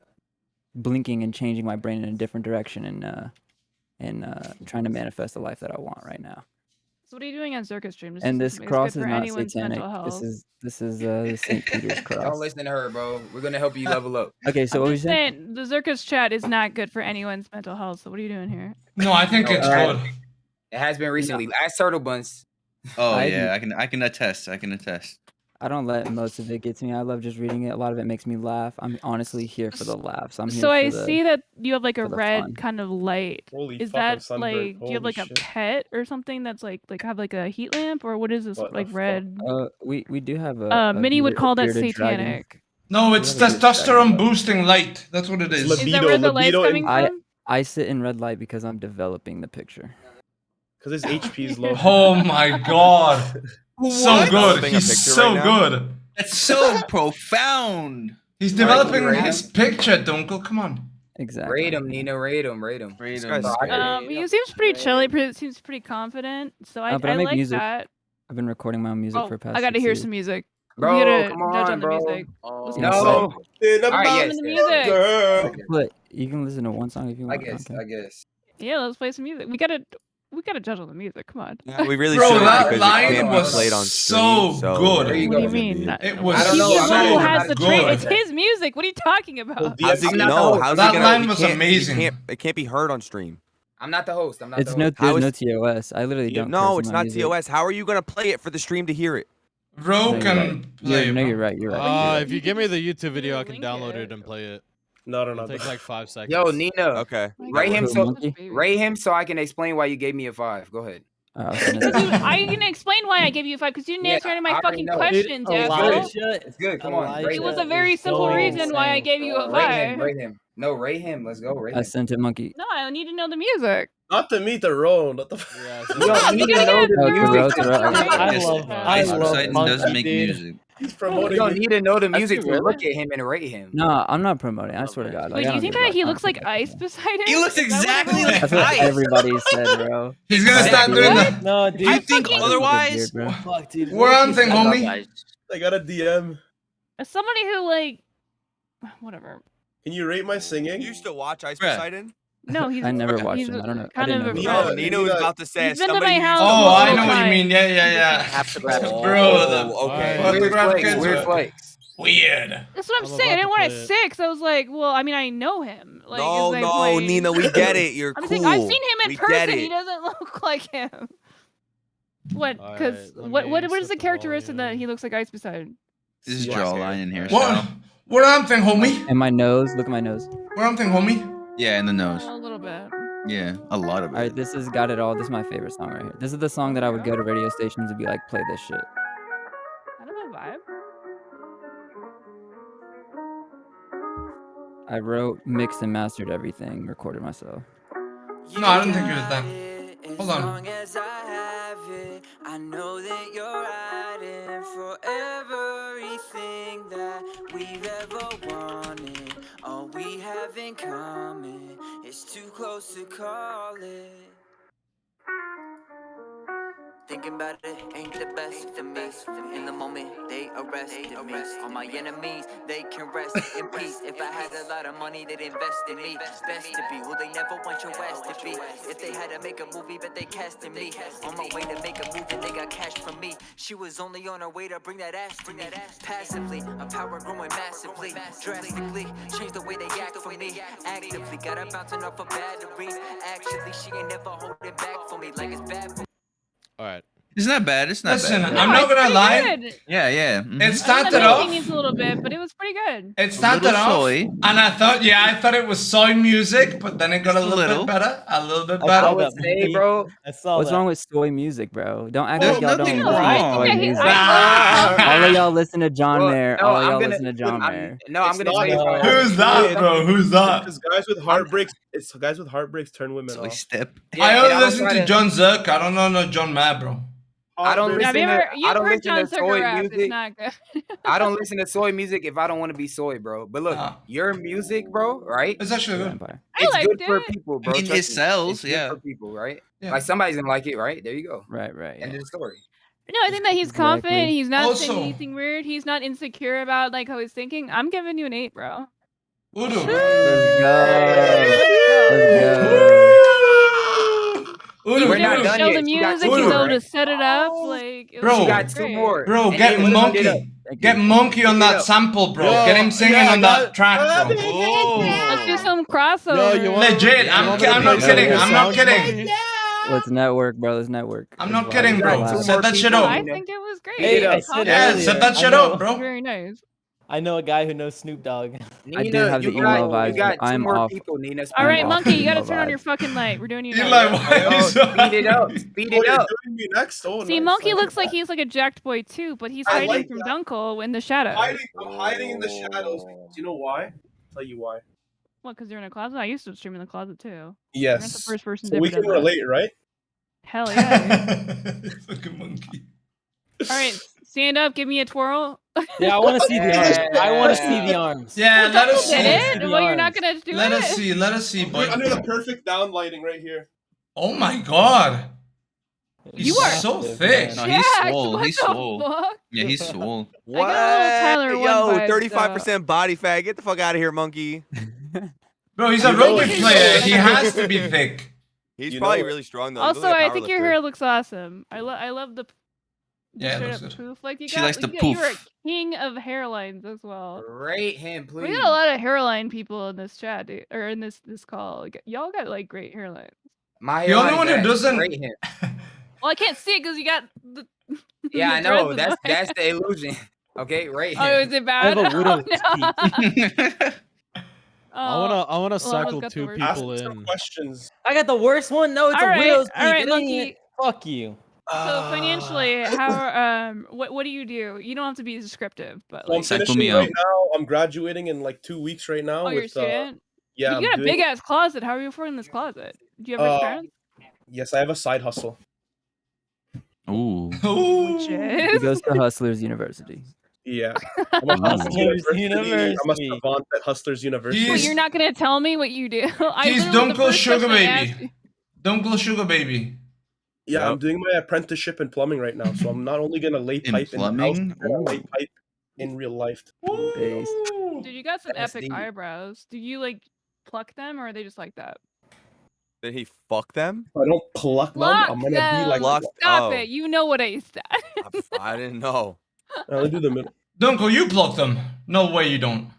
blinking and changing my brain in a different direction and trying to manifest the life that I want right now. So what are you doing on Zherka's stream? And this it's cross good is for not anyone's satanic. mental health. This is the St. Peter's Don't cross. listen to her, bro. We're gonna help you level up. Okay, so I'm what just was you saying? saying, the Zherka's chat is not good for anyone's mental health. So what are you doing here? No, I think No, it's good. It has been recently. Ask Turtle Buns. Oh I yeah, I can attest. I don't let most of it get to me. I love just reading it. A lot of it makes me laugh. I'm honestly here for the laughs. I'm here So for I the see that you have like a for the red fun. kind of light. Holy Is fuck, I'm that sunburned. like, do you have Holy like a shit. pet or something that's like have like a heat lamp, or what is this What the like fuck? red? We do have a Minnie would call that bearded dragon. satanic. No, it's We have a bearded dragon. testosterone boosting light. That's what it It's is. Is that libido. where the light's Libido coming from? I sit in red light because I'm developing the picture. Because his HP is low. Oh my god. So What? good. Developing a He's picture so right now? good. That's so profound. He's All right, developing rate his him. picture, Dunkel. Come on. Exactly. Rate him, Nina. Rate him. This guy's scary. He seems pretty chilly. Seems pretty confident. So I But I make like music. that. I've been recording my own music Oh, for past I got to 6 hear years. some music. Bro, We gotta come judge on, on the bro. music. Oh, Yeah, No. so- All right, Play yes, some of the yes, music. Girl. But you can listen to one song if you I want. guess. Okay. I guess. Yeah, let's play some music. We gotta judge on the music. Come on. Yeah, we really Bro, shouldn't that because it line can't be was played on so stream. So good. There you What do go. you mean? It was I don't He's know. the I'm one not who even has not the good. train. It's his music. What are you talking about? How's he I'm not the no? host. How's That he gonna? line He was can't, amazing. It can't be heard on stream. I'm not the host. I'm not It's the no, host. How there's is- no TOS. I literally don't. No, curse it's in my not music. TOS. How are you gonna play it for the stream to hear it? Ro No, can play. no, bro. you're right. You're right. If you give me the YouTube video, I You can link download it. it and play it. No, It'll take like 5 seconds. Yo, Nina. Okay. Rate him Who, so Monkey? rate him so I can explain why you gave me a 5. Go ahead. I'll send it. Because I can explain why I gave you a 5 because you didn't Yeah, answer any of my I already fucking know. questions, Dude, asshole. Elijah, It's good. Come on. Rate It was him. a very is simple going reason why I insane. gave you a Rate him. 5. Rate him. No, rate him. Let's go. Rate I him. sent it, Monkey. No, I need to know the music. Not to meet the road. What the fuck? Yeah, You don't need to know the Oh, music. Taro, Taro. I Yes, love Ice love Poseidon doesn't Monkey, make dude. music. He's You promoting don't it. need to know the Does he music to really? look at him and rate him. No, I'm not promoting. I swear to God. Wait, I do you don't think give a that he fuck. looks like Ice Poseidon? He looks Is that what exactly everyone- like That's what Ice. everybody said, bro. He's gonna start Exactly. doing What? that. No, Do you dude. think Fucking otherwise? beard, bro. Fuck, dude. We're on thing, I love homie. Ice. I got a DM. As somebody who like, whatever. Can you rate my singing? You used to watch Ice Bruh. Poseidon? No, he's. I never watched he's him. I don't know. I Kind didn't of know a. who he No, was. Nina was about to say He's been to somebody my used house to Oh, multiple I know what you times. mean. Yeah. Have to grab it. Bro, the okay. Alright. Weird photograph flex. kids Weird were flex. weird. That's what I'm I'm saying. I about didn't to want play it it. 6. I was like, well, I mean, I know him. Like, No, is my no, point. Nina, we get it. You're I'm cool. saying I've seen him in We person. get He it. doesn't look like him. What? Because Alright, let me what is set the characteristic that volume. he looks like Ice Poseidon? This is Black jawline and hair. hairstyle. What I'm thing, homie? And my nose. Look at my nose. What I'm thing, homie? Yeah, and the nose. A little bit. Yeah, a lot of All right, it. this has got it all. This is my favorite song right here. This is the song that I would go to radio stations and be like, play this shit. I don't know vibe. I wrote, mixed, and mastered everything, recorded myself. No, I don't think it was that. Hold on. I know that you're riding for everything that we've ever wanted. All we have in common is too close to call it. Thinking about it ain't the best for me. In the moment, they arrested me. All my enemies, they can rest in peace. If I had a lot of money, they'd invest in me. Best to be who they never want your ass to be. If they had to make a movie, but they casted me. On my way to make a move, and they got cash from me. She was only on her way to bring that ass to me. Passively, a power growing massively. Drastically, change the way they act for me. Actively, got her bouncing off a battery. Actually, she ain't never holding back for me. Like it's bad for me. Alright. It's not bad. It's not Listen, bad. I'm not gonna pretty lie. Good. Yeah. It I started know off. the needs a little bit, but it was pretty good. It started little off, soy. and I thought it was soy music, but then it got a Just a little little. bit better. A little bit I I saw better. would that say, movie. bro. I saw What's that. wrong with soy music, bro? Don't act There's like y'all nothing don't No, listen I to wrong. soy think music. Ah. All of y'all listen to John Well, Mayer. no, All of I'm y'all gonna- listen to John Mayer. No, I'm It's gonna not tell you. wrong. Who's that, bro? Who's that? Because guys with heartbreaks, it's guys with heartbreaks turn women Soy off. step. Yeah, I and only don't listen try to John Zherka. I don't know no John Mayer, bro. I don't Heartbreaks- Have listen you ever? to. You've I don't heard listen John to Zherka soy rap. It's music. not good. I don't listen to soy music if I don't want to be soy, bro. But look, Ah. your music, bro, right? It's actually good. Vampire. I It's liked good for it. people, bro. I mean, Trust it me. sells, It's good yeah. for people, right? Yeah. Like somebody's gonna like it, right? There you go. Right. End Yeah. of the story. No, I think that he's confident. Exactly. He's not saying Also- anything weird. He's not insecure about like how he's thinking. I'm giving you an 8, bro. Udo. Let's go. Let's Let's go. go. Udo, We're He's not able to done show yet. the She got music. two He's more, able to right? set it up. Like, it She was got great. 2 more. Bro, And get hey, what about- Monkey. Thank Get you. Monkey on Speed it that up. sample, bro. Yo, Get him singing yeah, on that track, bro. Let's do some crossover. Yo, you want Legit, I'm want me to not play some of kidding. your I'm not songs, kidding. Monkey? Let's network, bro. Let's network. I'm Let's not vibe, kidding, let's bro. got 2 collab. Set more that shit people, up. I Nina. think it was great. Speed it Hey, up. I said Yeah, earlier. set that I shit know- up, bro. Very nice. I know a guy who knows Snoop Dogg. I do Nina, have you the emo got, vibes, you got but 2 I'm more off. people, Nina. All I'm right, off Monkey, the you gotta emo turn on your vibes. fucking light. We're doing you Eli, next. why Yo, you so speed it up. Speed Oh, it you're up. doing me next. Oh, See, nice. Monkey I looks like like he's like a jacked boy too, but he's I hiding like from that. Dunkel in the shadows. I'm hiding in the shadows. Do you know why? I'll tell you why. What? Because you're in a closet? I used to stream in the closet too. You're not the Yes. first person So to we ever can done that. relate, right? Hell yeah, dude. Fucking Monkey. All right, stand up. Give me a twirl. Yeah, I want to see the arms. I want to see the arms. Yeah, let us Did see. it? Well, you're not gonna do Let it. us see. Let us see, boy. Under the perfect down lighting right here. Oh my god. He's You are so massive, thick. No, man. he's Jax, swole. what He's the swole. fuck? Yeah, he's swole. What? I got a little Tyler One Yo, vibes, 35% body fat. Get the fuck out of here, monkey. Bro, he's a You know rugby it. player. He has to be thick. He's You probably know it. really strong though. He looks Also, like a I think your powerlifter. hair looks awesome. I love the Yeah, it straight looks up good. poof. Like you She got, likes the you were a poof. king of hairlines as well. Rate him, We please. got a lot of hairline people in this chat, dude, or in this call. Like, y'all got like great hairlines. My The only hairline's one who ass. doesn't- Rate him. Well, I can't see it because you got the. Yeah, the I know. dreads in my That's head. the illusion. Okay, rate Oh, him. is it I have bad? a widow's Oh, no. I wanna Well, I cycle got the 2 worst. Ask people me some in. questions. I got the worst one. No, it's All a right, widow's all right, peak. It ain't even- Monkey. Fuck you. So financially, how what do you do? You don't have to be descriptive, but So I'm like, Cycle finishing me right out. now. I'm graduating in like 2 weeks right now. oh, you're a with student. yeah, But you I'm got a doing. big ass closet. How are you affording this closet? Do you have rich parents? Yes, I have a side hustle. Ooh. Which He is goes to Hustlers University. Yeah, I'm a Hustlers Hustlers University. I'm a University. savant at Hustlers University. Wait, He's- you're not gonna tell me what you do? I He's literally the Dunkel first Sugar question I asked Baby. you- Dunkel Sugar Baby. Yeah, Yep. I'm doing my apprenticeship in plumbing right now, so I'm not only gonna lay In pipe in the house, plumbing? I'm gonna lay Ooh. pipe in real life. Based. Dude, you got some That's epic deep. eyebrows. Do you like pluck them, or are they just like that? Did he fuck them? If I don't pluck them, Pluck I'm gonna be them. like. Pluck- Stop oh. it! You know what I said. I didn't know. I'll do the middle. Dunkel, you pluck them. No way you don't.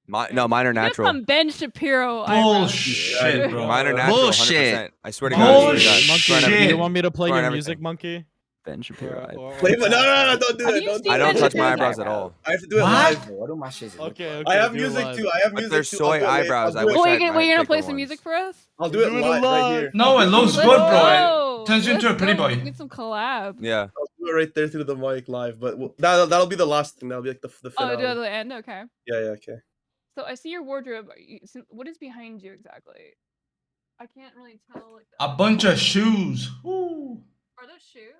No, mine are You got natural. some Ben Shapiro eyebrows. Bullshit, bro. Mine are natural. Bullshit. 100%. I swear to God. I swear to God. Bullshit. Swear on Do everything. you want me to play Swear your on music, everything. Monkey? Ben Shapiro. Play, no, don't do Have that. you Don't do seen I that. don't Ben touch my Shapiro's eyebrows at eyebrows? all. I have to do it What? live. What do my shits look Okay, like? okay. I have do music live. too. I have If music there's too. soy eyebrows, I wish Wait, I had wait, you're my gonna play thicker some music ones. for us? I'll do it Do it live right live. here. No, it looks Let's good, bro. go. Turns into a Let's pretty go. boy. Get some collab. Yeah. I'll do it right there through the mic live. But that'll be the last thing. That'll be like the Oh, finale. do it at the end. Okay. Yeah, okay. So I see your wardrobe. What is behind you exactly? I can't really tell. Like, A bunch of shoes. Ooh. are those shoes?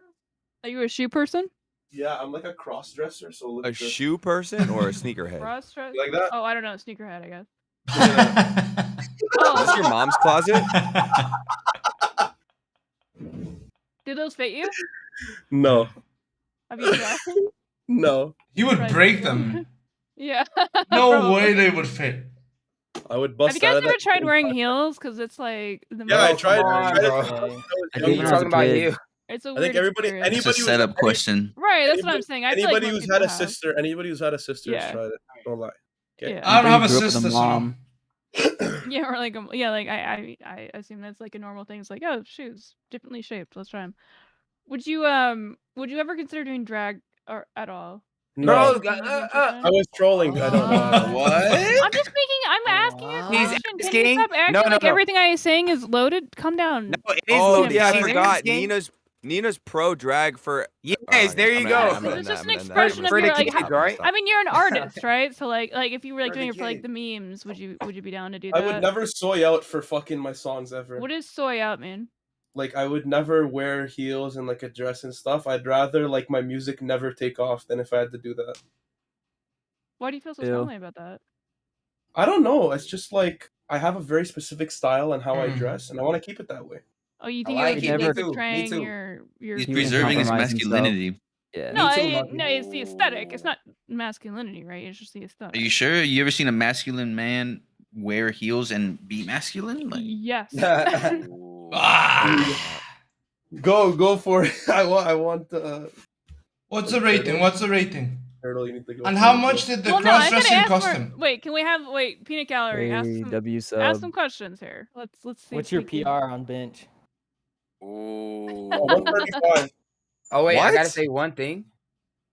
Are you a shoe person? Yeah, I'm like a cross dresser. So look A at this. shoe person or a sneakerhead? Cross dress? You like that? Oh, I don't know. Sneakerhead, I guess. Is this your mom's closet? Do those fit you? No, Have you tried? no. You would Tried break before? them. Yeah. No Probably. way they would fit. I would Have bust you guys out of ever that. tried wearing heels? Because it's like the Yeah, I most. tried. Come I on, tried it bro. when I was I younger. think you're talking about you. It's a I weird think everybody, experience. It's a anybody, setup question. Right, that's what I'm saying. I feel like anybody most who's had people a have. sister, anybody who's had a sister Yeah. has tried it. Don't lie. Okay. Yeah. I don't have a Grew up with sister, so mom. Yeah, or like yeah, like I assume that's like a normal thing. It's like, oh, shoes differently shaped. Let's try them. Would you ever consider doing drag or at all? No, Bro, I was trolling. I don't know. What? I'm just making. I'm asking you a He's question. Can you asking? stop acting No, no, like no. everything I am saying is loaded? Calm down. No, it is Oh, loaded. yeah, I She's forgot. asking. Nina's pro drag for. Yes, there you go. It's just an expression of For your the like. kids, right? I mean, you're an artist, right? So like if you were like For doing the it for like kid. the memes, would you be down to do I that? would never soy out for fucking my songs ever. What is soy out, man? Like I would never wear heels and like a dress and stuff. I'd rather like my music never take off than if I had to do that. Why do you feel so Ew. strongly about that? I don't know. It's just like I have a very specific style and how I Mm. dress, and I want to keep it that way. Oh, you I think like it it. was Me like too. Me betraying too. your He's He wouldn't preserving his compromise himself. masculinity. Yeah. No, Me too, Monkey. no, it's the aesthetic. It's not masculinity, right? It's just the Are aesthetic. you sure? You ever seen a masculine man wear heels and be masculine? Like, Yes. Go for it. I want. What's the rating? What's the rating? Turtle, you need to go. And how much did the Well, no, I gotta cross-dressing ask cost more. him? Wait, can we have peanut gallery? Hey, W Ask sub. some questions here. Let's see. What's if your we can- PR on bench? Ooh. 135. Oh wait, I gotta What? say one thing.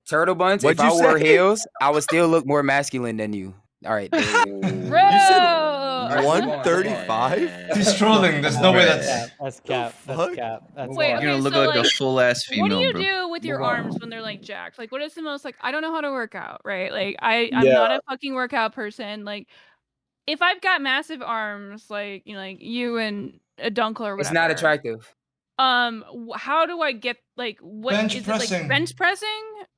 Turtle buns. What'd If I you wore say? heels, I would still look more masculine than you. All right, there you go. Bro! You said Alright, move on, move on. 135? He's trolling. There's no way That's that's. cap. That's cap. That's fuck? cap. That's Move Wait, on. you're okay, gonna look so like a full ass what do female, you bro. do with your Move on. arms when they're like jacked? Like, what is the most like? I don't know how to work out, right? Like, I'm Yeah. not a fucking workout person. Like, if I've got massive arms, like you and a Dunkel or whatever, It's not attractive. how do I get like what Bench is pressing. it like bench pressing?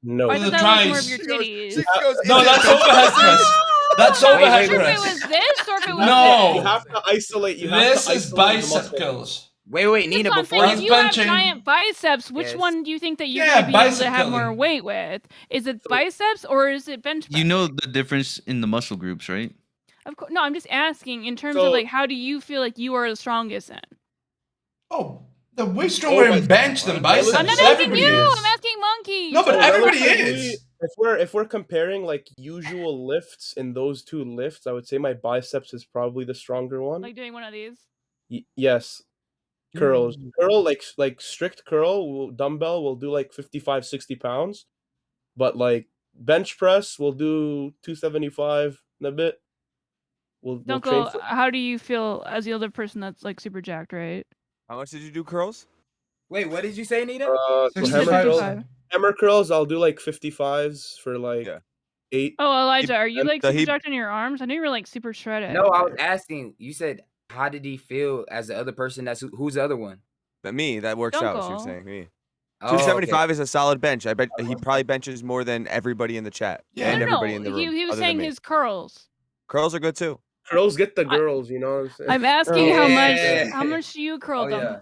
No. I To the thought that was more of thighs. your She goes- titties. she goes, No, "Is it that's bench overhead pressing?" press. That's I'm not overhead sure if it press. was this or if it was No. You have to isolate. You have This to is isolate the bicep muscle. curls. Wait, this. Nina. That's Before what I'm saying. That's If you have benching. giant biceps, which Yes. one do you think that you're Yeah, gonna be able to bicep have more curling. weight with? Is it biceps or is it bench press? You know the difference in the muscle groups, right? Of course, no. I'm just asking in terms So- of like, how do you feel like you are the strongest in? Oh, they're way stronger in bench than biceps. I'm not asking Everybody you. is. I'm asking Monkey. No, but So everybody relatively, is. If we're comparing like usual lifts in those two lifts, I would say my biceps is probably the stronger one. Like doing one of these. Yes. Curls. Curl like strict curl dumbbell will do like 55, 60 pounds. But like bench press will do 275 and a bit. We'll train Dunkel, for how do you feel as the other person that's like super jacked, right? How much did you do curls? Wait, what did you say, Nina? so 65. hammer curls. 55. Hammer curls I'll do like 55s for like Yeah. 8. Oh, Elijah, are you and like so super he- jacked on your arms? I knew you were like super shredded. No, I was asking. You said, how did he feel as the other person? Who's the other one? But me, that works out. She was Dunkel. saying me. Oh, 275 is a solid bench. I bet he probably benches more than everybody in the chat Yeah. and No, everybody in the room. he was other than saying me. his curls. Curls are good too. Curls get the girls, you know what I'm saying? I'm asking Yeah. how much do you curl, Oh, Dunkel? yeah.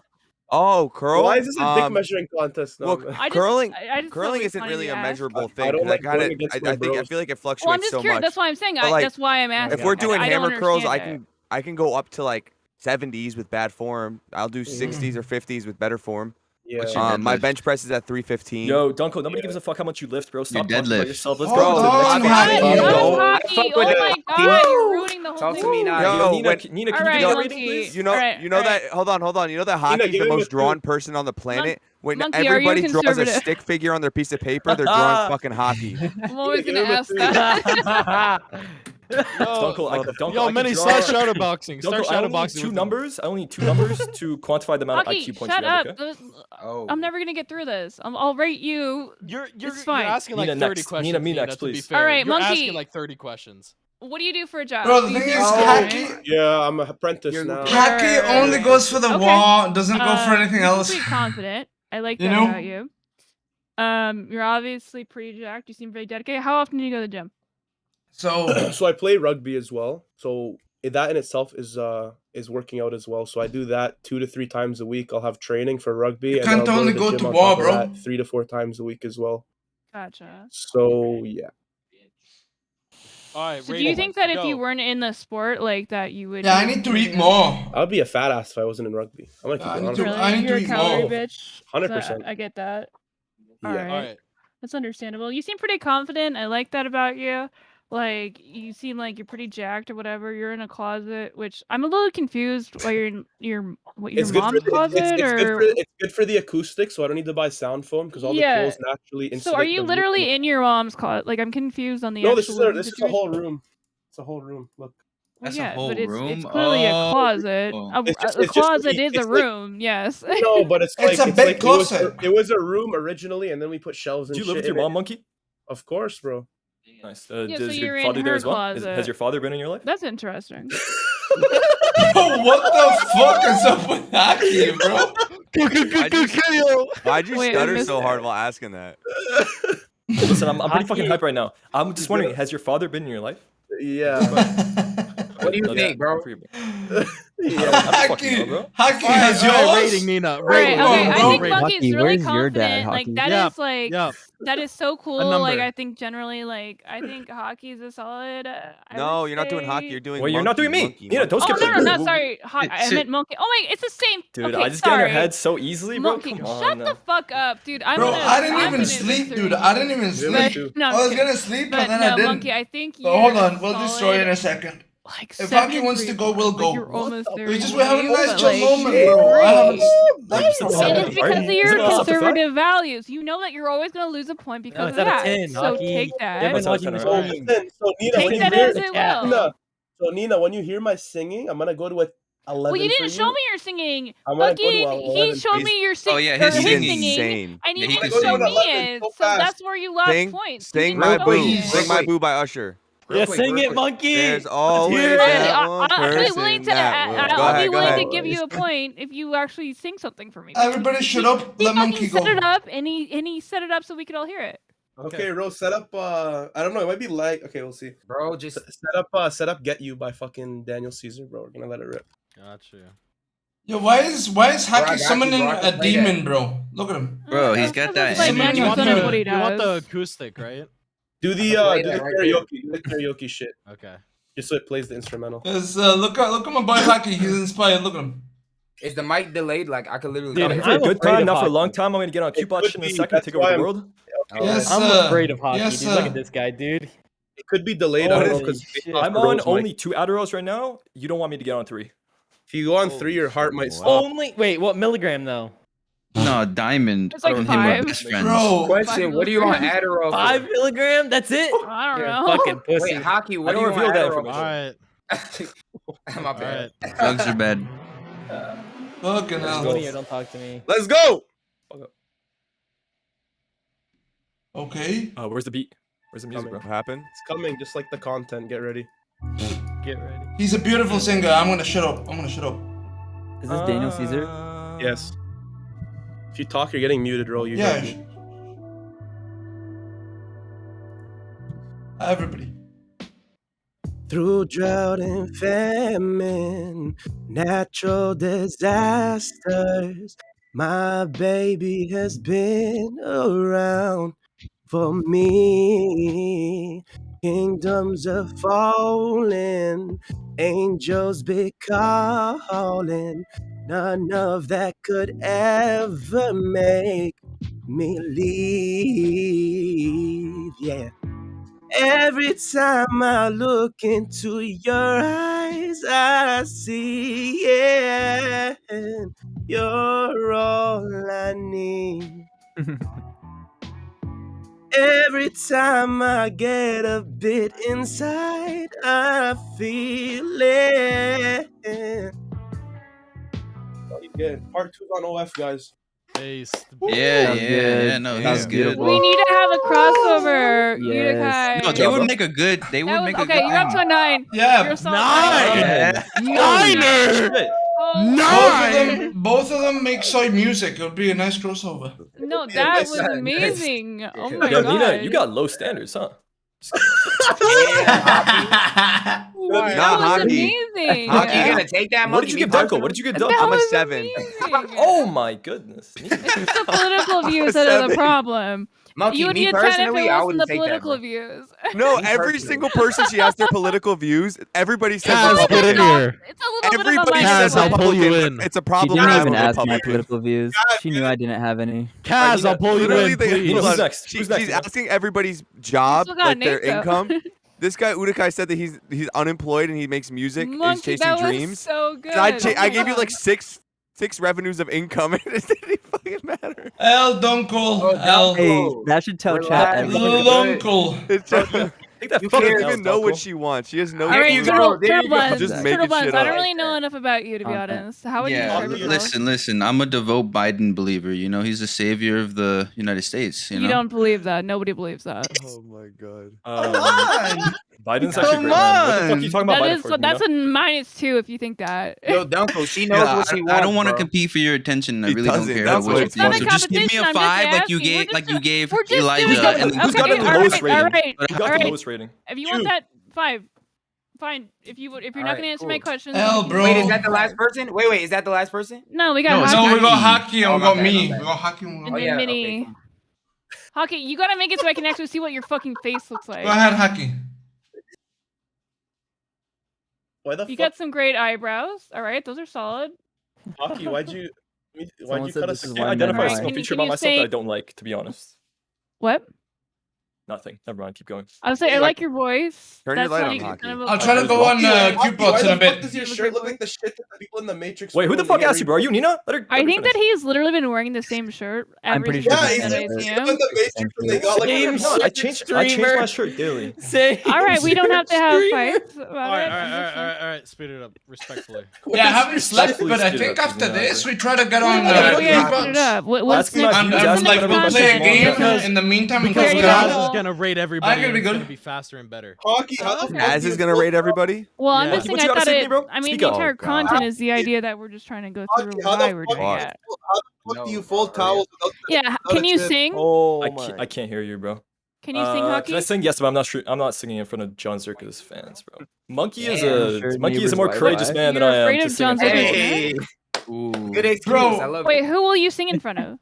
Oh, curl. Why is this a dick measuring contest? No, Well, man. I just- curling, I just curling thought it was isn't funny really to a ask. measurable I thing. don't 'cause like I going against my I bros. feel like it fluctuates Well, I'm just so curious. much. That's why I'm saying. But, like, That's why I'm asking. If we're doing I don't hammer curls, understand it. I can go up to like 70s with bad form. I'll do 60s or 50s with better form. What's your My deadlift? bench press is at 315. Yo, Dunkel, nobody gives a fuck how much you lift, bro. Stop talking deadlift. about yourself. Let's Hold go to the next on, question. Hockey. What? Yo, That was I hockey. fuck Oh with my it. god, you're ruining the whole Talk thing. to me now. Yo, Yo, Nina, when- Nina, All can you right, give me a Monkey. rating, please? You know, All right, you know all that. Hold on. You know that hockey's give the him a most 2. drawn person on the planet. When Monkey, are you everybody draws a conservative? stick figure on their piece of paper, they're drawing fucking hockey. I'm always Give gonna him a ask 2. that. Dunkel, Dunkel, Yo, I Minnie, can start draw- shadow boxing. Start Dunkel, I shadow only need boxing. two with numbers. I only need 2 numbers to quantify the amount of Monkey, IQ points shut you have. up. Okay? Oh. I'm never gonna get through this. I'll rate you. You're It's fine. asking like Nina 30 next. questions. Nina, me Nina, next, to be please. fair. All right, You're Monkey. asking like 30 questions. What do you do for a job? Bro, the Do you thing do is, something, Hacky, right? Yeah, I'm an apprentice now. Hacky only goes for the Okay. wall, doesn't go for anything You're else. pretty confident. I like You that know? about you. You're obviously pretty jacked. You seem very dedicated. How often do you go to the gym? So I play rugby as well. So that in itself is working out as well. So I do that 2 to 3 times a week. I'll have training for rugby, and can't then I'll only go go to the to gym on war, top of bro. that 3 to 4 times a week as well. Gotcha. So yeah. All right. So do you think that if you weren't in the sport, like that, you would? Yeah, I need to eat more. I'd be a fat ass if I wasn't in rugby. I'm gonna keep I it need honest. to- Really? I need You're to a eat calorie more. bitch. 100%. I get that. All Yeah. right. All right. That's understandable. You seem pretty confident. I like that about you. Like, you seem like you're pretty jacked or whatever. You're in a closet, which I'm a little confused why you're in your It's good for mom's the, closet it's good for the acoustics, so I don't need to buy sound foam because all the Yeah. clothes naturally insulate. So are you the room. literally in your mom's closet? Like, I'm confused on the No, actual this is a situation. whole room. It's a whole room. Look. Well, That's yeah, a whole but it's room. clearly a closet. It's just- A it's just closet me. is a It's like- room. Yes. No, but it's It's like a big it closet. was a room originally, and then we put shelves and Do you shit live with in your it. mom, Monkey? Of course, bro. Nice. Yeah, so Does you're your in father there her as well? closet. Has your father been in your life? That's interesting. What the fuck is up with Hacky, bro? Why'd you Wait, I stutter missed so that. hard while asking that? Listen, I'm pretty fucking Hockey- hyped right now. I'm just wondering, has your father been in your life? Yeah. What do you No, think, bro? good for you, bro. Haki has yours. Rating Nina. Right, Rating. okay, I think Rating. Monkey's Hockey, really where's your dad, confident. Like Hockey? that is like Yep. that is so A cool. number. Like I think generally, like I think Hockey's a solid. No, you're not doing hockey. You're doing. Well, you're not doing me. Monkey, Nina, don't skip. No, sorry. I meant Monkey. Oh my, it's the same. Dude, okay, I just get in sorry. your head so easily, bro. Monkey, Come on. shut the fuck up, dude. I'm Bro, gonna, I didn't I'm even gonna sleep, answer dude. you. I didn't even sleep. No, I was gonna sleep, but and then no, I didn't. Monkey, I think But hold you're on, we'll destroy in a second. Like If Hockey wants to go, we'll go. You're almost there. We just we're having a nice but, chill like, moment, shit, bro. I haven't. great. It's It's because of your Isn't it conservative values. You know that you're always going to lose a point because it's of out of that. 10, So Hockey. take Yeah, that. but Hockey was wrong. So Nina, Take when you that hear as it will. Nina, when you hear my singing, I'm gonna go to 11. Well, you for didn't show me your singing. I'm gonna go to Fucking, 11 he showed me your singing. Oh, yeah, his his singing. singing's insane. I need Yeah, you he to can show sing. me it. So that's where you lost points. You Sing didn't my show boo. me it. Sing my boo by Usher. Yeah, sing it, Monkey. There's always hear that it. one I'll be person willing to. that will. Go I'll be ahead, go willing ahead. to give you a point if you actually sing something for me. Everybody shut up. Let Monkey go. Set it up, and he set it up so we could all hear it. Okay, Rose, set up. I don't know. It might be lag. Okay, we'll see. Bro, just set up. Get You by fucking Daniel Caesar, bro. We're gonna let it rip. Gotcha. Yo, why is Haki summoning bro, I a can play demon, that. bro? Look at him. Bro, he's got that. Like, energy. You want 90% of what he You want the does. acoustic, right? Do the play do the that right karaoke. Do the karaoke shit. Okay. Just so it plays the instrumental. Cause look at my boy Haki. He's inspired. Look at him. is the mic delayed? Like I could literally. Dude, play if it. for a I'm good afraid time, of not for a hockey. long time, I'm gonna get on Cupid could in a be, second, that's take over why the I'm- world. Yes, I'm sir. afraid of hockey, Yes, dude. Look sir. at this guy, dude. It could be delayed. I don't know Holy because shit. I'm on only 2 Adderalls right now. You don't want me to get on 3. If you go on 3, your heart might stop. Only wait, what milligram though? No, Diamond. It's like and him are 5. best friends. Bro, Question: what do you want Adderall for? 5 milligram? That's it? I don't You're a know. fucking pussy. Wait, Hockey. What I do don't you want reveal that Adderall information. All right. for? My All bad. right. Drugs are bad. Fucking hell. Don't even- don't talk to me. Let's go. Okay. Where's the beat? Where's the music, bro? What happened? It's coming, just like the content. Get ready. Get ready. He's a beautiful singer. I'm gonna shut up. Is this Daniel Caesar? Yes. If you talk, you're getting muted, Ro. You Yeah. heard me. Everybody. Through drought and famine, natural disasters, my baby has been around for me. Kingdoms are falling, angels be calling. None of that could ever make me leave. Yeah. Every time I look into your eyes, I see, yeah, you're all I need. Every time I get a bit inside, I feel it. Oh, you good. Part 2's on OF, guys. Ace. Yeah. No, That he's was good. beautiful. We need to have a crossover. Yes. Utica. No, they would make a good. They would That was, make a okay, good. you're up to a 9. Yeah. You're a solid 9! Niner! Both of them make soy music. It would be a nice crossover. No, that was amazing. Oh my Yeah, god. Nina, you got low standards, huh? That was Hockey. amazing. Hockey, you gonna take that? What did you give Dunko? What did you give Dunko? That I'm a was 7. amazing. Oh my goodness. It's the political views that are the problem. Monkey, You would me get 10 if it personally, I wasn't wouldn't the take that. political Bro. views. No, Me every personally. single person she asks their political views, everybody says Kaz, It's a get little in bit here. of- It's a little everybody bit of a says Kaz, I'll pull you Republican. in. It's a She problem. didn't I'm even a ask my Republican. political views. She knew I didn't have any. Kaz, I'll pull you Literally, in, they- please. hold Who's on. next? She- Who's next, she's Nina? asking everybody's job, still got like their Nate, though. income. This guy Udakai said that he's unemployed and he makes music. He's Monkey, chasing that was dreams. so good. And I Oh my gave you God. like six revenues of income, and it didn't fucking matter. El Dunkel. El. Hey, that should tell chat Relax. everything. Dunkel. It's just, Take that you fucking can't L, even know what Dunko. she wants. She has no All right, clue. turtle There you go. buns. Just Turtle making buns. shit I don't up. really know enough about you, to be Content. honest. How would you Yeah, describe yourself? listen. I'm a devout Biden believer. You know, he's the savior of the United States. You know. You don't believe that. Nobody believes that. Oh my god. Biden's actually a great man. What the fuck are you talking about That Biden is for? that's Nina? a -2 if you think that. Yo, Dunko, she knows Yeah, what she wants. I don't want to bro. compete for your attention. I He really don't doesn't. care That's what what you it's think. not So a just give me competition, a I'm just 5 like you asking. gave We're just Elijah. doing it. And then Who's got Okay, the all lowest right, all rating? right, Who's got all the right. lowest rating? If you want that 5, fine. If you're not Alright, gonna answer cool. my questions, L, we can bro. Wait, is that the last person? Wait, is that the last person? No, we got No, it's Hockey. No, we got Hockey. Hockey and Oh, we my got bad, me. my We bad. got Hockey and we And got Oh then yeah, Mini. okay, come on. Hockey, you gotta make it so I can actually see what your fucking face looks like. Go ahead, Hockey. Why the You fuck, got some great eyebrows. All right, those are solid. Hockey? Why'd you Someone said cut this us? is I why men identify a Alright, lie. single can you- feature can about you myself that say- I don't like, to be honest. What? Nothing. Never mind. Keep going. I would say I like your voice. Turn your That's light like on, Hockey. kind of a- I'll try to go on Hockey, Q-Bots why in the a bit. fuck does your You have a shirt great look like the voice. shit that the people in the Matrix? Wait, who the fuck asked you, bro? Are you Nina? Let her. I let her think that finish. he's literally been wearing the same shirt I'm every pretty single sure Yeah, time he's that I like see in him. the Matrix and they got like Same a No, I changed my shirt daily. Same. All right, we don't have to have streamer. fights about All right, it. all I'm right, just all right, all right. Speed it up, respectfully. Yeah, I haven't slept, Respectfully but I speed it think up, after you know, this, like- we try to get saying, on what if we yeah, gotta put it up? What's Ask me my next? views, What's ask the me next whatever and play a questions content? you want. game Because in the meantime. Because Okay, Gaz yeah. is gonna rate everybody. gonna And be it's good. gonna be faster and better. Hockey. How the Okay. fuck Az do is you gonna fuck- rate everybody. Well, I'm Yeah. just Hockey, saying, what you I gotta thought say to it. me, bro? I mean, Speak the up. entire Oh, God. content is the idea that we're just trying to go Hockey, through how why the we're fuck doing Fuck. it. do you No, fold bro, towels without Yeah, without can a you tip? sing? Oh I can't hear you, bro. Can you sing Can Hockey? I sing? Yes, but I'm not singing in front of John Zherka's fans, bro. Monkey is Damn. a Sure, Monkey is a neighbor's more Wi-Fi. courageous man than You're I am afraid to of sing John in front of Zherka's him. fans? Hey, Ooh. good excuse. Bro. I love Wait, it. who will you sing in front of?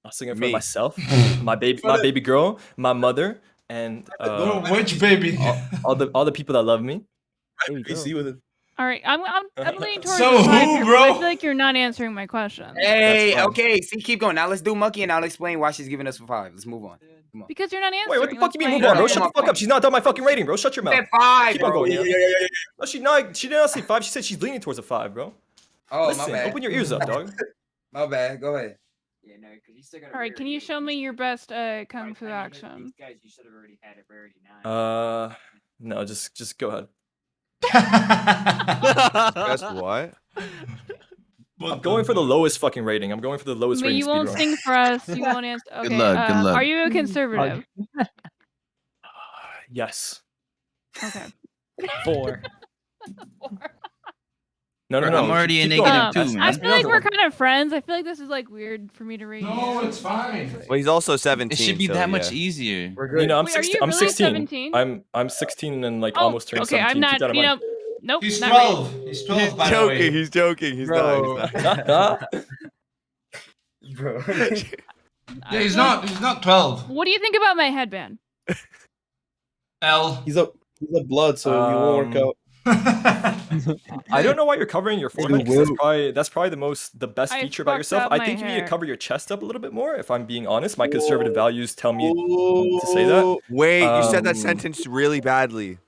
I'll sing in front Me. of myself, my baby girl, my mother, and Bro, which baby? all the people that love me. Baby girl. PC with it. All right, I'm leaning towards So the side who, here, bro? but I feel like you're not answering my question. Hey, fine. okay, see, keep going. Now let's do Monkey and I'll explain why she's giving us a 5. Let's move on. Come on. Because you're not answering. Wait, what the fuck That's you mean? my Move on, bro. entire Shut the fuck point. up. She's not done my fucking rating, bro. Shut your mouth. Said 5, Keep on bro. going, Nina. Yeah. No, she did not say 5. She said she's leaning towards a 5, bro. Oh, Listen, my bad. open your ears up, dog. My bad. Go ahead. All right, can you show me your best kung fu action? No, just go ahead. Guess what? I'm going for the lowest fucking rating. I'm going for the lowest But rating you won't speedrun. sing for us. You won't answer. Okay. Good luck, good luck. Are you a conservative? Yes. Okay. 4. No. I'm already a keep going. negative Ask- too, I ask man. me feel like another we're one. kind of friends. I feel like this is like weird for me to rate No, you. it's fine. Well, he's also 17. It should be so, that much yeah. easier. We're good. You know, I'm Wait, are 16. you I'm really 16. 17? I'm 16 and like Oh, almost turning okay. 17. I'm not. Keep that in You mind. know, nope. He's not 12. He's 12, by the way. Joking. He's joking. He's Bro. not. He's not. Bro. Yeah, he's not 12. What do you think about my headband? L. He's a blood, so he won't work out. I don't know why you're covering your forehead. 'Cause will. that's probably the best I feature about fucked yourself. up I my think you need to hair. cover your chest up a little bit more. If I'm being honest, my conservative values tell me to say that. Wait, you said that Um, sentence really badly.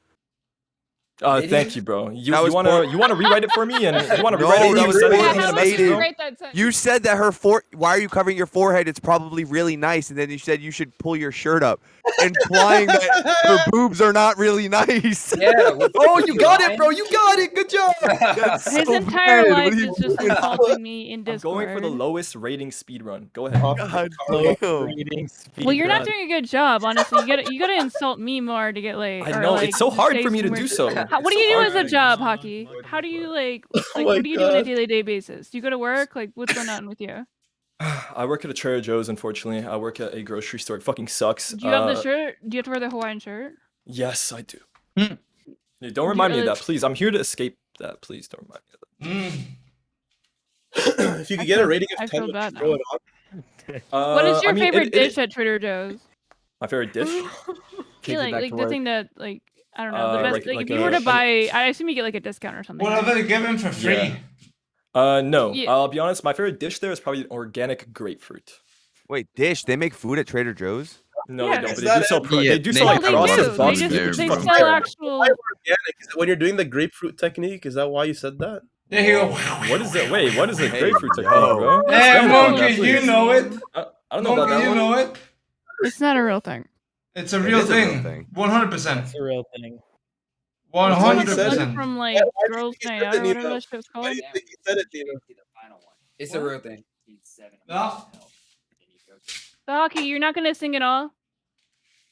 Did Thank he? you, bro. That You was wanna rewrite it for me, and you wanna No, rewrite it that for was me? really Yeah, Send it how as a about message, you native. bro? write that sentence? You said that why are you covering your forehead? It's probably really nice, and then you said you should pull your shirt up, implying that her boobs are not really nice. Yeah. Oh, you got it, bro. You got it. Good job. That's His so entire bad. life What are you is just doing? insulting me in I'm Discord. going for the lowest rating speedrun. Go ahead. God Low damn. rating speed Well, you're not run. doing a good job, honestly. You gotta insult me more to get like. I or, know, like, it's so just hard say for me to some do weird- so. How, It's what do so you do hard as for a me. job, Hockey? How do you like my what do you do on a God. daily basis? Do you go to work? Like, what's going on with you? I work at a Trader Joe's, unfortunately. I work at a grocery store. It fucking sucks. Do you have the shirt? Do you have to wear the Hawaiian shirt? Yes, I do. Hmm. Yeah, don't remind me of really- that, please. I'm here to escape that. Please don't remind me of that. If you could get a rating I of 10, feel would you bad throw now. it on? What is your I mean, favorite dish at Trader Joe's? My favorite dish? Yeah, like the thing that like I don't know the best. Like, like if you were a- to buy, I assume you get like a discount or something. What are right? they giving for free? Yeah. No. Yeah. I'll be honest. My favorite dish there is probably organic grapefruit. Wait, Dish, they make food at Trader Joe's? No, Yeah. they don't. Is But they that do sell. it? Pro- Yeah, they do they sell No, like have they processed do. processed They foods. food just there, they bro. sell actual. Why organic? Is it when you're doing the grapefruit technique? Is that why you said that? There you go. What is it? Wait, what is a Hey, grapefruit technique, yo. bro? Hey, Expand upon that, Monkey, you please. know it. I don't know about Monkey, that you one. know it. It's not a real thing. It's a It real is a real thing. thing. 100%. It's a real thing. It's one 100%. from like Why do you Girls think he Night said Out that, or whatever Nina? that shit's Why called. do you think he said it, Nina? It's a real thing. No. The Hockey, you're not gonna sing at all.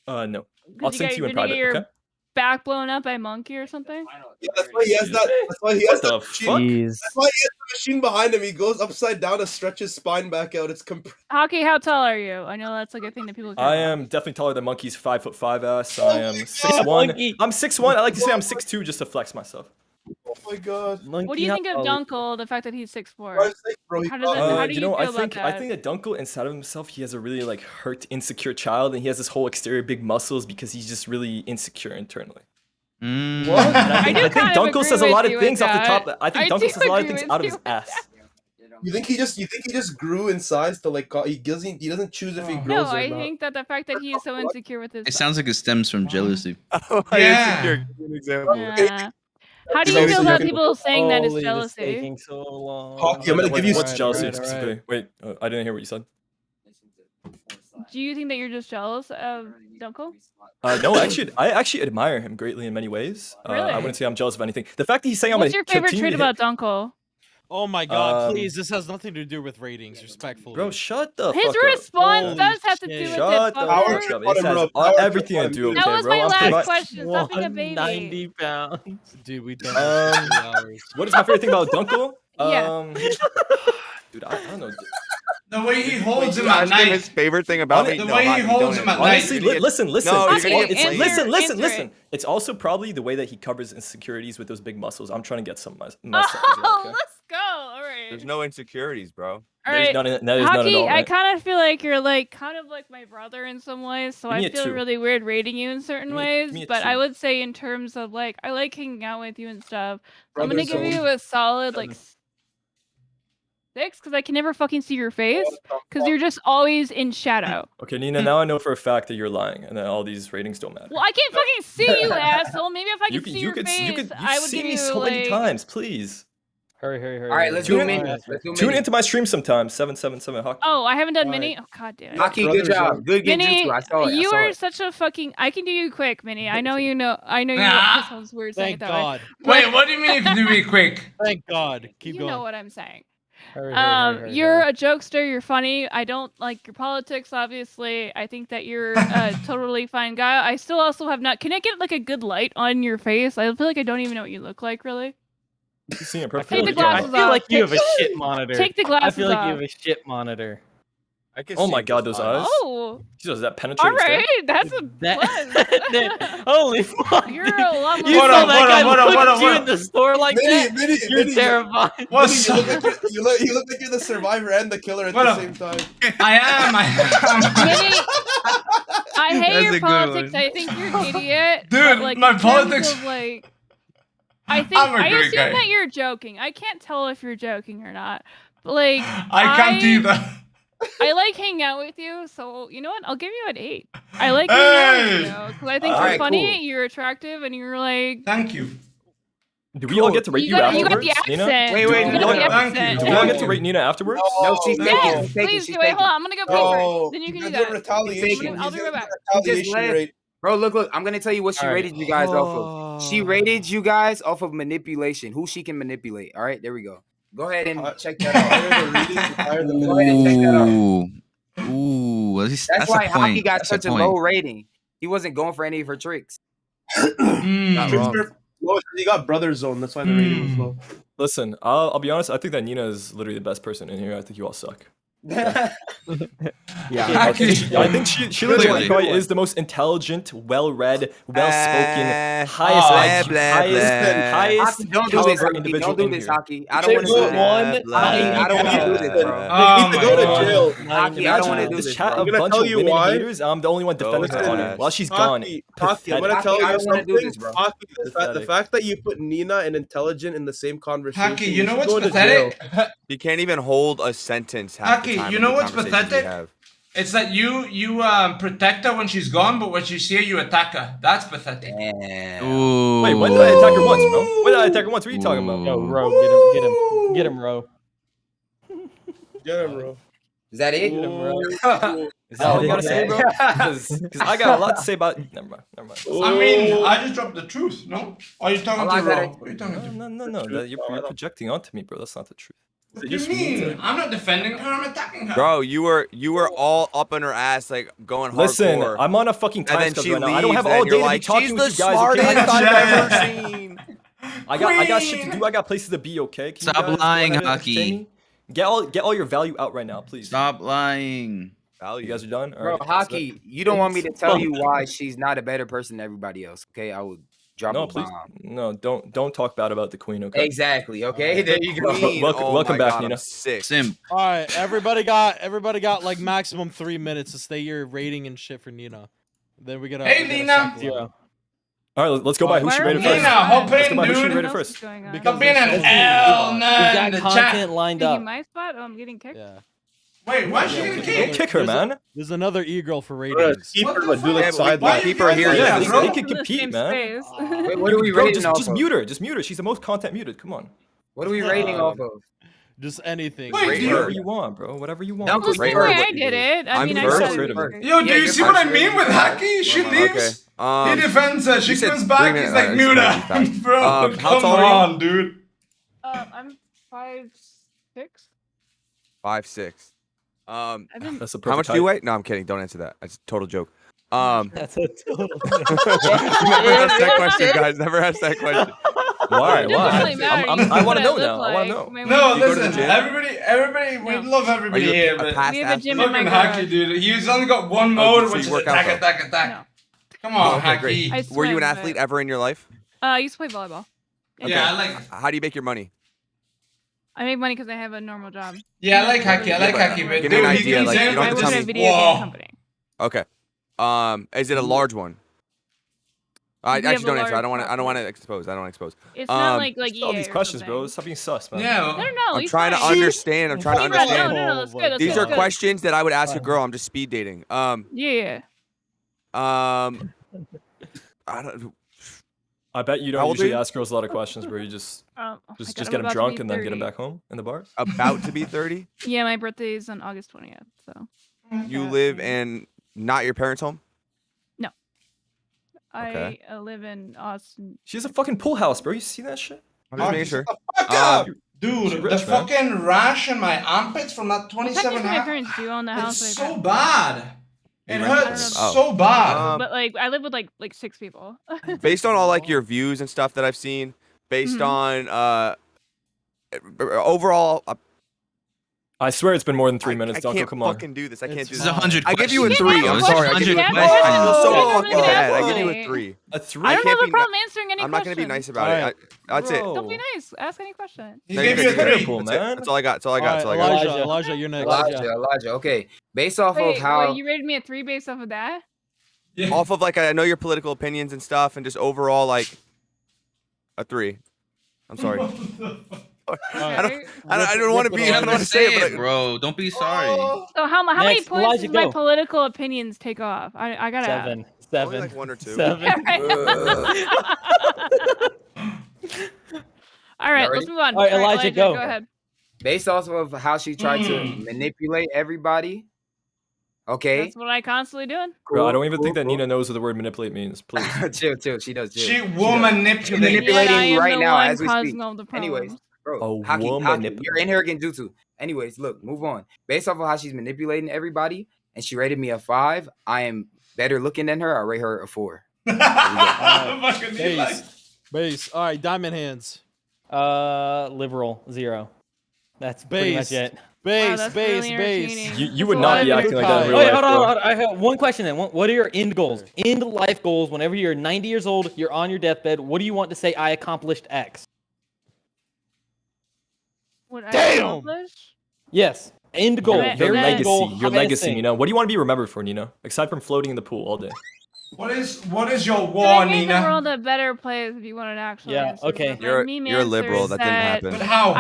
No. Because I'll sing to you in private, okay? back blown up by Monkey or something? Yeah, that's why he has that. That's why he has What the that machine. fuck? That's why he has the machine behind him. He goes upside down to stretch his spine back out. It's Hockey, how tall are you? I know that's like a thing that people care I about. am definitely taller than Monkey's 5'5" ass. I am 6'1". I'm 6'1". I like to say I'm 6'2" just to flex myself. Oh my god. What do you think of Dunkel? The fact that he's 6'4"? How do you feel I about think that? I think that Dunkel inside of himself, he has a really like hurt, insecure child, and he has this whole exterior big muscles because he's just really insecure internally. What? I think Dunkel says a lot of things off the top. I think Dunkel says a lot of things out of his ass. You think he just grew in size to like he doesn't choose if he grows No, or I not. think that the fact that he is so insecure with his It sounds like it stems from jealousy. Yeah. Good example. Yeah. How do you feel about people saying that it's Holy, this is jealousy? taking so long. Hockey, I'm gonna give you What's jealousy Alright. specifically? Wait, I didn't hear what you said. Do you think that you're just jealous of Dunkel? No, I actually admire him greatly in many ways. Really? I wouldn't say I'm jealous of anything. The fact that he's saying What's I'm your gonna favorite trait continue to about Dunkel? Oh my god, Um, please, this has nothing to do with ratings, respectfully. Bro, shut the His fuck response up. does have to do with it, Shut the fucker. fuck up. It has everything to do with it, That was bro. my I'm last provi- question. Stop being a baby. 90 pounds. Dude, we done this for 3 hours. What is my favorite thing about Dunkel? Yeah. Dude, I don't know. The way he holds him Ask at night. his favorite thing about me. The No, way he Hockey, holds don't him at answer. night. Honestly, listen. No, you're gonna get It's, flamed. listen. It's also probably the way that he covers insecurities with those big muscles. I'm trying to get some muscle. Oh, let's go. All right. There's no insecurities, bro. All There's right. none. There's none at Hockey, all. I Right? kind of feel like you're like kind of like my brother in some ways, so Give me I a feel 2. really weird rating you in certain ways. me a But 2. I would say in terms of like I like hanging out with you and stuff. So I'm Brother gonna give zone. you a solid like 6 because I can never fucking see your face because you're just always in shadow. Okay, Nina. Now I know for a fact that you're lying, and that all these ratings don't matter. Well, I can't fucking see you, asshole. Maybe if I could see your face, You've I would seen give me you so like. many times. Please Hurry. All right, let's Tune do in- mini. Let's do tune mini. into my stream sometime. 777 Hockey. Oh, I haven't done Alright. mini. Oh god damn it. Hockey, good job. Good Minnie, genjutsu. I saw it. you I saw are it. such a fucking. I can do you quick, Minnie. I know you know. I know you. Ah. This sounds weird saying it Thank that way. God. Wait, what do you mean you can do me quick? Thank God. Keep You going. know what I'm saying. Hurry. You're a jokester. You're funny. I don't like your politics, obviously. I think that you're a totally fine guy. I still also have not. Can I get like a good light on your face? I feel like I don't even know what you look like, really. You've seen it I perfectly. feel, the like, glasses I feel off. like you have a shit monitor. Take the I glasses feel like off. you have a shit monitor. I can Oh see my it god, just those fine. eyes. Oh, Jesus, that all penetrating stare. right. That's a plus. Holy fuck. You're a lot more. You Hold saw on, that hold guy on, hold on, look hold at on, you hold in the store like Minnie, that? Minnie, You're Minnie, terrified. What's You look like you're the survivor and the killer at What the up? same time. I am. Minnie, I hate That's your a good politics. one. I think you're an idiot. Dude, but, like, my in terms politics- Of, like, I I'm a great assume guy. that you're joking. I can't tell if you're joking or not. But like, I can't either. I like hanging out with you, so you know what? I'll give you an 8. I like hanging out with you because I think you're Alright, funny, cool. you're attractive, and you're like. Thank you. Do we all get to rate you got the afterwards, Nina? accent. Wait, You wait, got no, the no, thank accent. Do we all get to rate Nina afterwards? No, she's No. taking. Yes, She's taking. please She's do. Wait, taking. hold on. I'm gonna go pee first. No, Then you can he's do doing that. retaliation. I'll be He's right doing back. retaliation left. rate. Bro, look. I'm gonna tell you what she Alright. rated you guys off of. She rated you guys off of manipulation. Who she can manipulate. All right, there we go. Go ahead and check that out. Higher than Go ahead and check that out. Ooh, that's That's a why Hockey point. got That's such a point. low rating. He wasn't going for any of her tricks. Not wrong. You got brother zone. That's why the rating was low. Listen, I'll be honest. I think that Nina is literally the best person in here. I think you all suck. Yeah. I think she Clearly. legitimately probably is the most intelligent, well-read, well-spoken, highest blah, IQ, blah, highest Hockey, don't do this. caliber Hockey. individual Don't do in this, here. Hockey. I don't want to do this. I don't want to do this, bro. Oh He needs to go to my jail. Hockey, I don't want to do This this, chat bro. a I'm gonna bunch tell of you women why. haters. I'm the only one defending her Listen, honor while she's gone. Hockey, I'm gonna Pathetic. tell I you don't wanna do something. this, bro. Hockey, the Pathetic. fact that you put Nina and intelligent in the same conversation. Hockey, you know should what's go to jail. pathetic? He can't even hold a sentence half the Hockey, time you in know the what's conversations we pathetic? have. It's that you protect her when she's gone, but when you see her, you attack her. That's pathetic. Damn. Ooh. Wait, when did I attack her once, bro? When did I attack her once? What are you talking about? Yo, Ro, get him, Ro. Get him, bro. Is that it? Get him, Ro. Is that all you gotta say, bro? Because I got a lot to say about. Never mind. I mean, I just dropped the truth, no? Are you talking I to like Ro? that. What are you talking to? No. You're projecting onto me, bro. That's not the truth. What do you mean? I'm not defending her. I'm attacking her. Bro, you were all up on her ass, like going Listen, hardcore. I'm on a fucking time and then schedule she right now. leaves, I don't have and all you're day like, to be talking she's with the you guys. Okay? smartest I've Yeah. ever seen. I got shit to do. I got places to be. Okay. Can Stop you guys go lying, ahead and Hockey. entertain me? Get all your value out right now, please. Stop lying. You guys are done. All Bro, right. Hockey, you don't want me to tell you why she's not a better person than everybody else. Okay, I would drop No, a please. bomb. No, don't talk bad about the queen. Okay. Exactly. Okay, there you go. Queen, Welcome my back, God, Nina. I'm sick. Simp. All right, everybody got like maximum 3 minutes to say your rating and shit for Nina. Then we get a Hey, Nina. 0. All right, let's go by who she rated first. Nina, hop Let's in, go by who she dude. rated first. Stop being an L, We've nah, got in the content chat. lined Taking up. my spot? Oh, I'm getting kicked. Yeah. Wait, why is she getting Don't kicked? kick her, man. There's another e-girl for Bro, ratings. keep What her, the but do fuck? like side Why like. you Keep her guys here, like Yeah, that, they bro? can In the compete, same man. space. Wait, what are we Bro, rating off just of? mute her. Just mute her. She's the most content muted. Come on. What are we rating off of? Just anything. Wait, Rate do you- Whatever her. you want, bro. Whatever you want. Don't Well, Rate the way her. I did it. I I'm mean, I first. said Rate her. it. Yo, do Yeah, you you're see what I first. mean with Hacky? She leaves. Okay. He defends her. She you said comes 3 back. minutes. He's like, It's mute crazy her. fast. Bro, How come tall are you? on, dude. I'm 5'6". 5'6". I've been That's a perfect How much do you height. weigh? No, I'm kidding. Don't answer that. That's a total joke. That's a total. Never ask that question, guys. Never ask that question. Why? It doesn't Why? really matter. I'm- You I know want to what know I now. look I want to like. know. My No, You go to the listen, gym? everybody, we No. love Are everybody you here, a but past We have a gym athlete? in my fucking garage. Hacky, dude. He's only got one Oh, mode, so which you is work out, attack, though? attack, attack. No. Come on, Okay, great. Hacky. I Were you an swim, athlete but- ever in your life? I used to play volleyball. Yeah, I like. How do you make your money? I make money because I have a normal job. Yeah, I like Hacky. I like but Hacky, but give me an dude, he idea, comes like, you in don't I have with to work tell at a me. video game company. Okay. Is it a large one? I We have actually a don't answer. I don't large want to. I don't want to population. expose. I don't want to expose. It's not like Just all EA these or questions, bro. something. Stop being sus, man. Yeah. No, I'm he's trying to fine. understand. I'm trying to No, understand. no, that's good. That's These good, are that's good. questions that I would ask a girl. I'm just speed dating. Yeah. I don't. I bet you How don't old are usually you? ask girls a lot of questions where you just Oh my just God, get I'm them about to drunk be and then get them 30. back home in the bar. About to be 30. Yeah, my birthday is on August 20th, so. You live in not your parents' home. I live in Austin. She has a fucking pool house, bro. You see that shit? I'm just making sure. Fuck up, She's dude. rich, The man. fucking rash in my armpits from that Well, 27 technically, my half. parents do own the house. It's that I so rent. bad. It You rent hurts it? Oh. so bad. But like, I live with like 6 people. Based on all like your views and stuff that I've seen, based on overall. I swear it's been more than 3 I minutes. can't Dunko, come on. fucking do this. I can't do It's this. This is 100 I give you a questions, 3. bro. I'm It's sorry. I 100 give you. questions. I feel so Oh, fucking yeah, bad. I give you a definitely. 3. A 3? I don't have can't a be problem answering any I'm not questions. gonna be nice about Alright. it. That's it. Bro. Don't be nice. Ask any question. He Thank gave you a Thank 3. Cool, That's it. man. That's all I got. That's all I got. That's all I got. Elijah, Elijah. Elijah, you're next. Elijah. Okay. Based off Wait, of how. you rated me a 3 based off of that? Yeah. Off of like I know your political opinions and stuff, and just overall like a 3. I'm sorry. I don't want to be. You I have don't to want to say it, but bro. Don't be sorry. So how many Next, points Elijah, does my go. political opinions take off? I gotta ask. 7. only 7. like 1 or 2. 7. All right, Y'all let's move on. All right, Elijah, go. Go ahead. Based off of how she tried to manipulate everybody. Okay. That's what I constantly doing. Bro, I don't even Cool, think that cool. Nina knows what the word manipulate means. Please. chill. She does. Chill. She does. will manipulate. She's manipulating Yet I you am right the now one as we causing speak. all the Anyways, problems. bro, A Hockey, woman you're in here again jutsu. Anyways, look, move on. Based off of how she's manipulating everybody, and she rated me a 5. I am better looking than her. I rate her a 4. Fucking Base. All right, diamond hands. Liberal 0. That's pretty much Base. it. Base, that's base, really base. entertaining. You That's would a not lot be of acting like that in real Wait, life, hold bro. on. I have one question then. What are your end goals? End life goals. Whenever you're 90 years old, you're on your deathbed. What do you want to say? I accomplished X. What I Damn! accomplish? Yes. End goal. Your Your Very end goal. legacy. Your highest legacy, thing. Nina. What do you want to be remembered for, Nina? Aside from floating in the pool all day. What is your To war, make the Nina? world a better place if you want to actually Yeah, answer. okay. But my You're meme a liberal. answer That is didn't that happen. But how?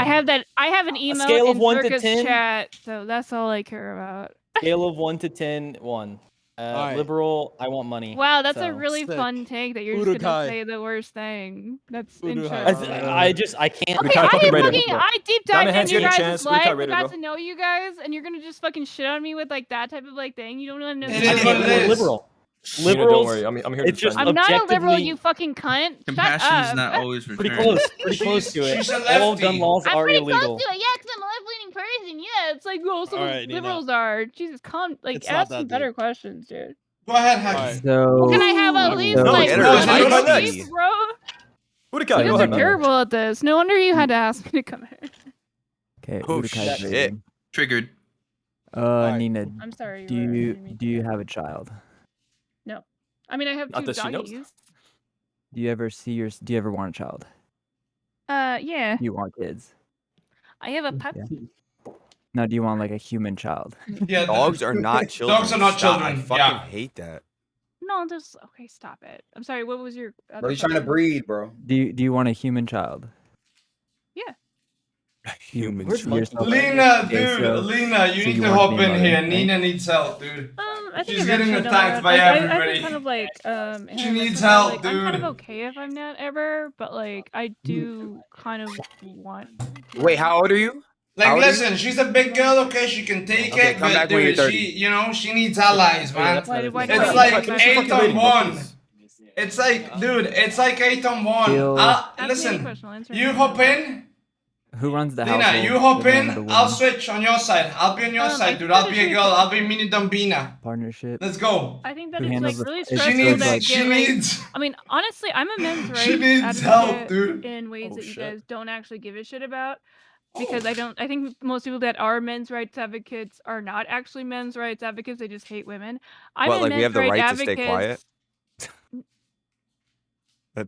I have an email scale of in 1 to Zherka's 10? chat, so that's all I care about. Scale of 1 to 10, 1. Alright. Liberal, I want money. Wow, that's So, a really sick. fun take that you're just gonna Urukai. say the worst thing. That's Urukai. interesting. I can't. Okay, Urukai, I fucking deep rate her. fucking, I deep Diamond dived hands, into you your get a guys' chance. life. Urukai, I rate her, got go. to know you guys, and you're gonna just fucking shit on me with like that type of like thing. You don't know. It is what it is. Liberal. Nina, don't worry. I'm here to It's just defend I'm you. not a liberal, objectively- you fucking cunt. Shut Compassion is up. not always Pretty returned. close. Pretty close to it. She's a All gun lefty. laws I'm are pretty illegal. close to it, yeah, because I'm a left-leaning person. Yeah, it's like, well, so All those right, Nina. liberals are. Jesus, It's not ask that some deep. better questions, dude. Go ahead, All Haki. right. So Can I have at least so- like get her one to say honest something. piece, bro? Urukai, You go guys ahead, are man. terrible at this. No wonder you had to ask me to come here. Okay, Oh, Urukai's shit. rating. Triggered. right. Nina, I'm sorry. do you have a child? No. I mean, I have Not two that she knows. doggies. Do you ever want a child? Yeah. Do you want kids? I have a pup. Yeah. No, do you want like a human child? Yeah, Dogs are not children. Dogs are not Stop. children. I fucking Yeah. hate that. No, just okay. Stop it. I'm sorry. What was your? Bro, he's trying to breed, bro. Do you want a human child? Yeah. Human Where's child. Monkey? Lena, Okay, dude, so- Lena, you so need you to want to hop be a in mother, here. right? Nina needs help, dude. I think She's getting eventually down the attacked road, by like, I've everybody. been kind of like She hit or miss needs with that, help, like, I'm kind of dude. okay if I'm not ever, but like I do kind of want. Wait, how old are you? Like, How old are you? listen, she's a big girl, okay? She can take Okay, it, come but back when you're dude, 30. she needs allies, man. Why do I It's need like to 8 on rating, 1. please. It's like, dude, it's like 8 on 1. Feel- Ask me any Listen, question, I'll answer you any hop question. in. Who runs the Lena, household? you hop The man or in, the I'll woman? switch on your side. I'll be on your I side, dude. think I'll that be a should- girl. I'll be Mini Dumbina. Partnership. Let's go. I think that Who it's like handles the- really it's She stressful sort of that like- she get like. needs. I mean, honestly, I'm a men's rights She needs advocate help, dude. in ways Oh, that you shit. guys don't actually give a shit about. Because I think most people that are men's rights advocates are not actually men's rights advocates. They just hate women. I'm What, a like men's we have the rights right to advocate. stay quiet?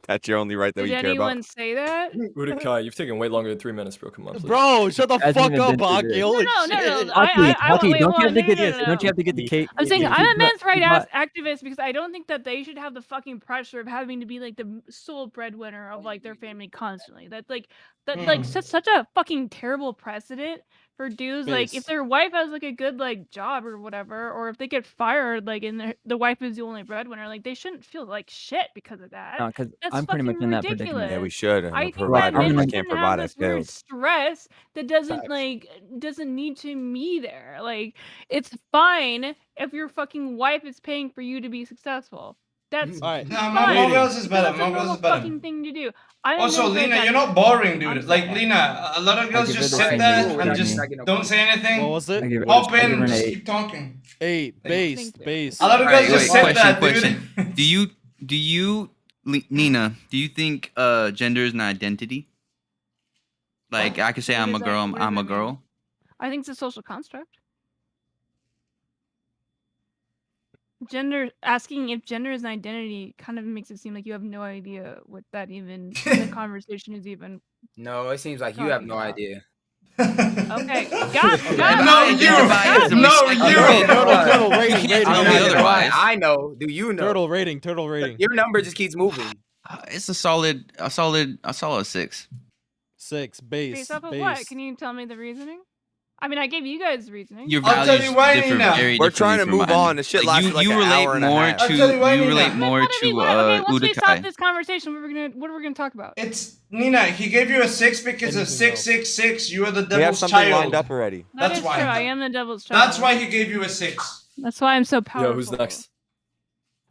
That's your only right that Did we care about. anyone say that? Urukai, you've taken way longer than 3 minutes, bro. Come on, please. Bro, shut the Hasn't fuck even up, been through Aki. this. Holy No. shit. Aki, Wait, don't you hold have on. to get No, this? Don't you have to get the cake? I'm saying I'm a men's rights not- activist because I don't think that they should have the fucking pressure of having to be like the sole breadwinner of like their family constantly. That's like such a fucking terrible precedent for dudes. Like if Base. their wife has like a good like job or whatever, or if they get fired like and the wife is the only breadwinner, like they shouldn't feel like shit because of that. No, because That's I'm pretty much fucking in that ridiculous. predicament. Yeah, we should. I think Provide that men I shouldn't can't have provide. I this weird failed. stress that doesn't Facts. like doesn't need to be there. Like it's fine if your fucking wife is paying for you to be successful. That's All right. No, fine. Mongols is Because better. that's a Mongols normal is better. fucking thing to do. I'm a Also, men's rights Lena, you're not activist. boring, I'm dude. Like, sorry. Lena, a lot of girls give her just the sit same there rating and as just me. don't say anything. What was I it? give it- Hop I give in her and an just 8. keep talking. 8. Base. Thank you. Base. A lot of All girls right, just wait, sit question. there, dude. Do you, Nina? Do you think gender is an identity? Like I could say What I'm a does that- girl. what does I'm a that mean? girl. I think it's a social construct. Asking if gender is an identity kind of makes it seem like you have no idea what that even the conversation is even. No, it seems like you have Talking no about. idea. Okay, If got No, I you. identify as a No, mistake, you. Turtle You rating. can't Rating. tell I'm me not Rating. gonna lie. otherwise. I know. Do you know? Turtle rating. Turtle rating. Your number just keeps moving. It's a solid 6. 6. Base. based off of Base. what? Can you tell me the reasoning? I mean, I gave you guys reasoning. Your I'll tell values you why, differ Nina. very We're trying to differently from move mine. on. This shit Like, lasted like you an relate hour and a more half. I'll tell you why, you Nina. relate more Once to we stop Urukai. this conversation, what are we gonna talk about? It's Nina. He gave you a 6 because of Anything else? 666. You are the We have devil's something child. lined up already. That That's is why. true. I am the devil's child. That's why he gave you a 6. That's why I'm so powerful. Yo, who's next?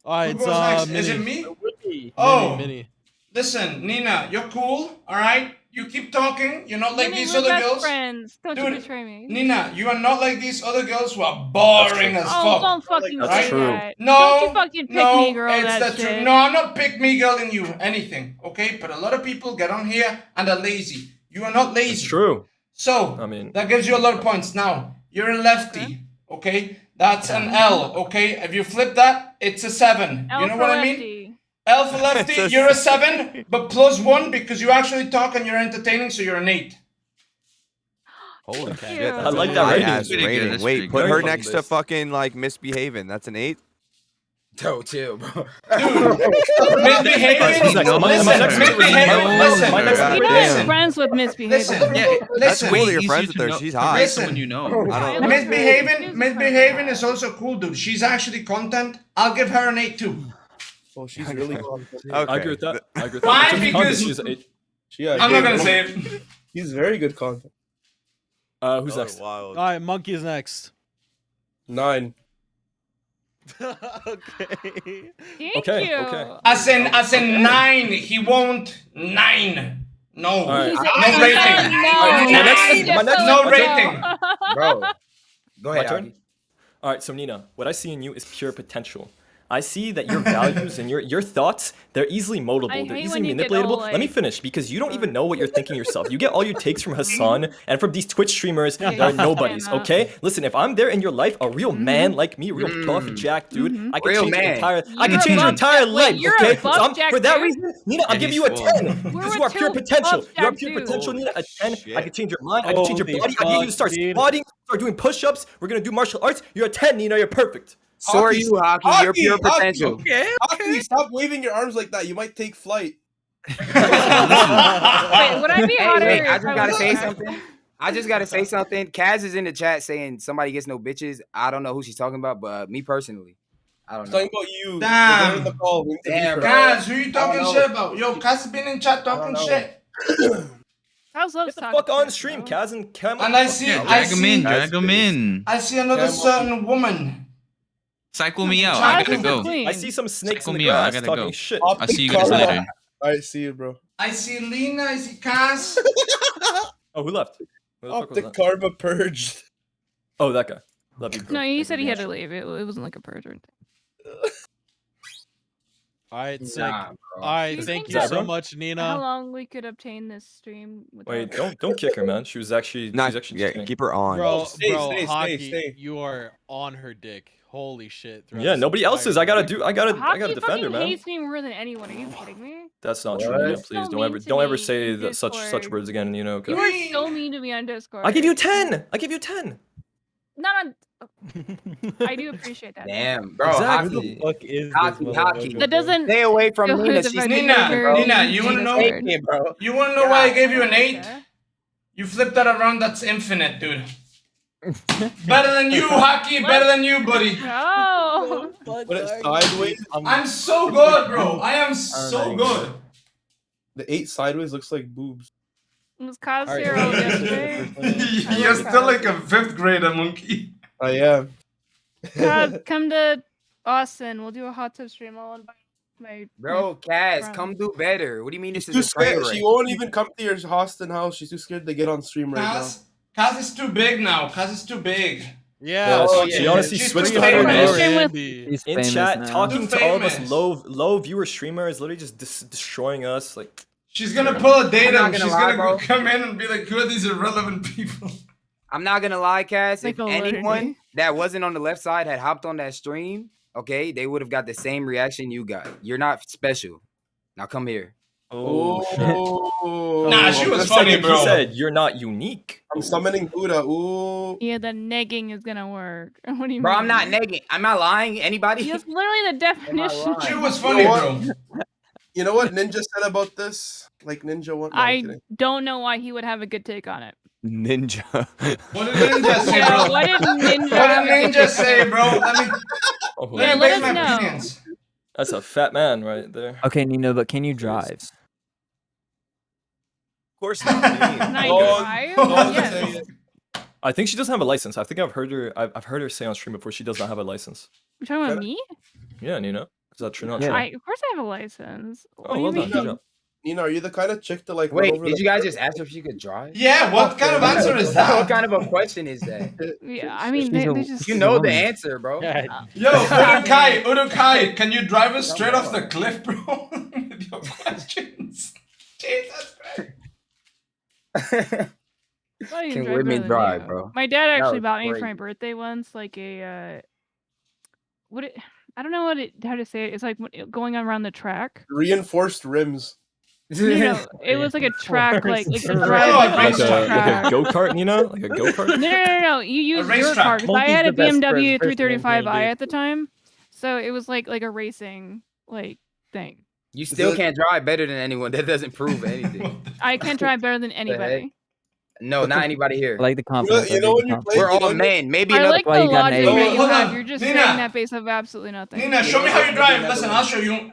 All right, Who it's goes next? Mini. Is it me? Mini. Oh. Mini. Listen, Nina, you're cool. All right. You keep talking. You're not like Mini, these we're other best girls. friends. Don't you Dude, betray me. Nina, you are not like these other girls who are boring as Oh, fuck. don't fucking That's say true. that. No, Don't you fucking pick no, me, girl. it's That the shit. truth. No, I'm not pick me girl in you anything, okay? But a lot of people get on here and are lazy. You are not lazy. It's true. So I mean, that gives you a lot of points. Now you're a lefty, okay? That's an L, okay? If you flip that, it's a 7. L You know for what I mean? lefty. L for lefty, It's a you're a 7, but +1 because you actually talk and you're entertaining, so you're an 8. Holy Ew. shit. I like that rating. High-ass Pretty good, rating. that's Wait, pretty put good. her Very next to fucking fucking like misbehaving. That's an 8. Yo, chill, bro. Misbehaving? He's like, Listen, misbehaving. Listen, My next God You damn. know, listen. friends with misbehavior. Listen. Yeah, That's Listen. cool that way you're friends easier with to her. She's to hot. rate Listen. someone you know. I don't Misbehaving is also cool, dude. She's actually content. I'll give her an 8 too. Oh, she's really Okay. I agree with that. I agree with Why? that. In terms of content, Because- she's 8. I'm not gonna say it. He's very good content. Who's next? Wild. All right, Monkey's next. 9. Okay. Thank Okay, you. okay. As in 9. He won't 9. No. All right. He's No he's rating. saying no. All right, my next- Just my next- No so rating. Bro, go My ahead, turn? Aki. All right, so Nina, what I see in you is pure potential. I see that your values and your thoughts, they're easily moldable. I They're hate easily when you get manipulatable. all, Let me like- finish, because you don't even know what you're thinking yourself. You get all your takes from Hassan and from these Twitch streamers that are you're nobodies, saying that. okay? Listen, if I'm there in your life, a real man like me, real buff jack dude, I could Real change your man. entire You're a your buff entire jack- wait, life, you're okay? a buff So jack for that dude? reason, Nina, I'll And give he's you a swole. 10. We're Because with you are pure two potential. buff You are jack pure dudes. potential, Nina, a 10. I shit. could change your mind, I could change your Holy body, I can get you to fuck, start dude. squatting, start doing push-ups, we're gonna do martial arts. You're a 10, Nina, you're perfect. So are you, Hockey. You're pure Hockey, potential. Okay. Hockey, stop waving your arms like that. You might take flight. Wait, would I be Hey, hotter? wait, I if just gotta was say black? something. I just gotta say something. Kaz is in the chat saying somebody gets no bitches. I don't know who she's talking about, but me personally, I don't I'm know. talking about you. Damn. You're in the call. We need to beef Damn, her. bro. Guys, who you I don't talking know. shit about? Yo, Kaz been in chat don't talking know. shit. How's love Get the fuck on stream, Kaz, and Cam. And I see, Yeah, I drag him in, see, drag him in. I see another Cam, certain woman. Cycle me out. Kaz I is gotta the go. queen. I see some snakes Cycle in the me out, I grass gotta talking go. shit. I'll see you guys later. Alright, see you, bro. I see Lena, I see Kaz. Oh, who left? Who the fuck was Optic that? karma purged. Oh, that guy. Love you, bro. No, he said he had Thank to you. leave. It wasn't like a purge or anything. All right, sick. Nah, bro. All right, Do you thank think you that- so much, How Nina. long we could obtain this stream? Wait, without- don't kick her, man. She was actually Nah, she's actually yeah, just kidding. keep her on. Bro, Stay, hockey, stay. you are on her dick. Holy shit. throughout Yeah, this nobody else is. I entire gotta night. do. I gotta Hockey defend her, fucking man. hates me more than anyone. Are you kidding me? That's not What? true, Nina. You're Please so don't mean ever to don't ever me say in that such Discord. words again, Nina. Okay. You are so mean to me on Discord. I give you 10. I give you 10. Not on. I do appreciate that. Damn, bro. Exactly. Fuck is Hockey, this hockey. motherfucker, That bro? doesn't. Stay away from go Nina. with the She's fact that you're Nina, very Nina, mean you to wanna me know- Discord. faking, bro. You wanna know why I gave you an Okay. 8? You flip that around, that's infinite, dude. Better than you, Hockey, better than you, buddy. No. Put it sideways. I'm so good, bro. I am so good. The 8 sideways looks like boobs. Was Kaz Alright, here all yesterday? You're still like a 5th grader, monkey. I am. Kaz, come to Austin. We'll do a hot tub stream. I'll invite my Bro, Kaz, friends. come do better. What do you mean She's this too is a train scared. wreck? She won't even come to your Austin house. She's too scared to get on stream right now. Kaz is too big now. Kaz is too big. Yeah, Oh, she yeah. honestly She's switched too to her famous. name. Andy. He's In famous chat, now. talking Too to all of us famous. low viewer streamers, literally just destroying us. Like, She's gonna pull a date I'm not and gonna she's lie, gonna bro. come in and be like, who are these irrelevant people? I'm not gonna lie, Kaz. Like If a anyone liturgy. that wasn't on the left side had hopped on that stream, okay, they would have got the same reaction you got. You're not special. Now come here. oh shit. Oh. Nah, she was The funny, second bro. He said you're not unique. I'm summoning Buddha. Ooh. Yeah, the negging is gonna work. What do you Bro, mean? I'm not negging. I'm not lying. Anybody? That's literally the definition. She was funny, bro. You know what Ninja said about this? Like Ninja what? No, I'm I kidding. don't know why he would have a good take on it. Ninja. What did Ninja say, Yeah, bro? what did Ninja What have did a good Ninja take say, on? bro? Let me Oh, Yeah, base let us my know. opinions. that's a fat man right there. Okay, Nino, but can you drive? Of course not. Can I Don't- drive? don't Yes. say it. I think she doesn't have a license. I think I've heard her say on stream before she does not have a license. You talking about me? Yeah, Nina. Is that true? Not Yeah. true. Of course I have a license. What Oh, do you well done. mean? Good job. Nina, are you the kind of chick to like? run Wait, over did the you guys curb? just ask her if she could drive? Yeah, what kind of answer is What that? kind of a question is that? Yeah, I mean, She's they a- just. You know the woman. answer, bro. Yeah, Yo, Urukai, can you drive us straight off the cliff, bro? With your questions. Jesus Christ. I Can drive women better than drive, you. bro? My dad actually was bought me for crazy. my birthday once, like a I don't know how to say it. It's like going around the track. Reinforced rims. No, it was like a track, like to Reinforced drive Oh, like a on Like the racetrack. a track. go-kart, Nina? Like a go-kart? No. You use your racetrack. car. 'Cause I Monkey's had a the best BMW person in 335i D&D. at the time, so it was like a racing like thing. You still it- can't drive better than anyone. That doesn't prove anything. I can drive better than heck? anybody. No, not anybody here. I like the confidence. You I know like when the you confidence. play, We're you know all when you- men. Maybe I another. like why the you got an logic A. that you Hold have. on. You're just Nina. saying that based off absolutely nothing. Nina, show me how you drive. Listen, I'll show you.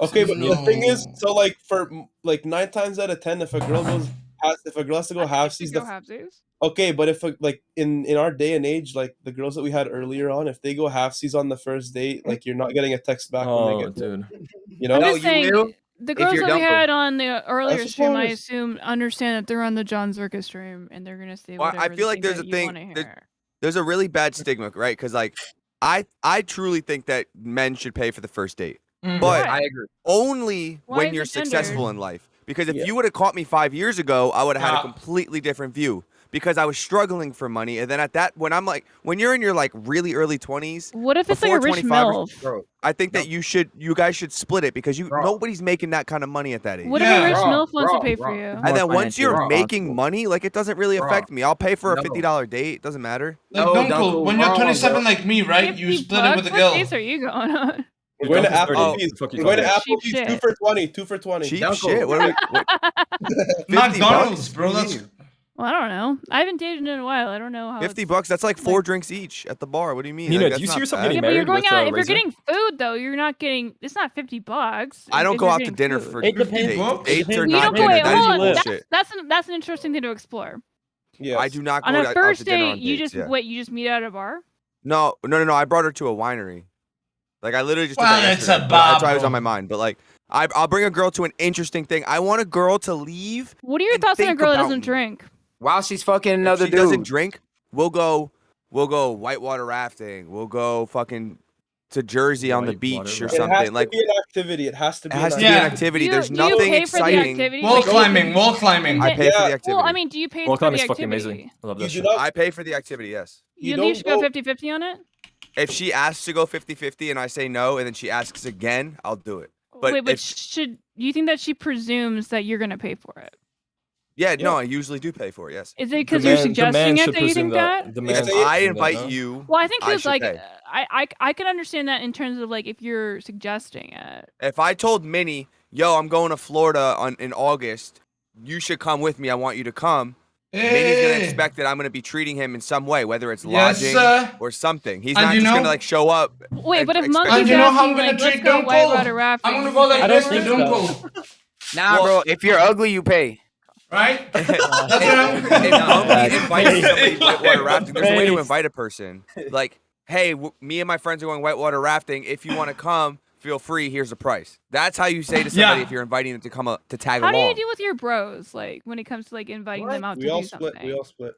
Okay, but the thing is, so like for like 9 times out of 10, if a girl goes, if a girl has to go halfsies, okay, but if like in our day and age, like the girls that we had earlier on, if they go halfsies on the first date, like you're not getting a text back when they Oh, get dude. You know? I'm No, just you saying, will the if girls you're that we dumb. had on the earlier stream, I suppose. assume understand that they're on the John Zherka stream and they're gonna say Well, whatever I feel they like think there's that a you thing. want to hear. There's a really bad stigma, right? Because like I truly think that men should pay for the first date, Mm. but I agree. only Why when is you're it gendered? successful in life. Because if you would have caught me 5 years ago, I would have had a Yeah. completely different view. Because I was struggling for money, and then when you're in your like really early 20s, What if it's like before a rich 25, MILF? Bro, I think that you guys should split it because Bro. nobody's making that kind of money at that age. What if a rich Wrong, MILF wants to wrong, pay for wrong. you? And More then once you're financially making responsible. money, like it doesn't really Bro. affect me. I'll pay for a No. $50 date. It doesn't matter. Like, No, Dunkel, Dunkel, when you're wrong, 27 bro. like me, right? You 50 split it with a bucks? girl. What days are you going on? We're going to Dunkel's 30. Applebee's. Fuck you We're going to talking about? Applebee's. Cheap 2 shit. for 20. 2 for 20. Cheap Dunkel. shit. What are we? What, 50 McDonald's, bucks? bro. What do you That's mean? Well, I don't know. I haven't dated in a while. I don't know how. 50 it's- bucks. That's like 4 drinks each at the bar. What do you mean? Nina, Like, do that's you see not yourself bad. getting Yeah, but you're married going with out. If you're Razor? getting food, though, you're not getting. It's not 50 bucks. I don't if go you're out to getting dinner food. for It depends. dates. bucks? Dates It are depends. You not don't go. dinner. Wait, That hold is on. bullshit. That's an interesting thing to explore. Yes. I do not go On a out to first dinner date, on you dates. just Yeah. wait. You just meet at a bar. No. I brought her to a winery. Like I literally just did Well, that it's yesterday. a But that's why it was bubble. on my mind. But like, I'll bring a girl to an interesting thing. I want a girl to leave. What are your and thoughts on a think girl that about doesn't me. drink? While she's fucking another If she doesn't dude. drink, we'll go whitewater rafting. We'll go fucking to Jersey on the Whitewater beach or rafting. It has something. to Like be an activity. It has to it be has an to be an Yeah. activity. Do There's you nothing pay for the exciting. activity? Wall Like, climbing, wall climbing. I pay for Yeah. the activity. well, I mean, do you pay Wall for the climbing is fucking activity? amazing. I love You that do shit. not. I pay for the activity. Yes. You You at least don't go go. 50-50 on it? If she asks to go 50-50 and I say no, and then she asks again, I'll do it. But Wait, but if should you think that she presumes that you're gonna pay for it? no, I usually do pay for it. Yes. Is it because you're The suggesting man it should that you presume think that? The If man. they- should I presume that, invite no? you. Well, I think I because should like pay. I can understand that in terms of like if you're suggesting it. If I told Minnie, "Yo, I'm going to Florida in August. You should come with me. I want you to come." Minnie's gonna expect that I'm gonna be treating him in some way, whether it's Yes, lodging sir. or something. He's And not you just know- gonna like show up. Wait, and but if expect- Monkey's And you know how I'm asking gonna like, let's treat go whitewater Dunkel? rafting, I'm gonna you go like pay I don't this for to think it? so. Dunkel. Nah, Well- bro. If you're ugly, you pay. Right? That's If what I'm Monkey invites somebody whitewater rafting, there's a way to Face. invite a person. Like, hey, me and my friends are going whitewater rafting. If you want to come, feel free. Here's the price. That's how you say to somebody Yeah. if you're inviting them to come to tag How do along you deal with your bros like when it comes to like inviting them out We to all do split. something? We all split.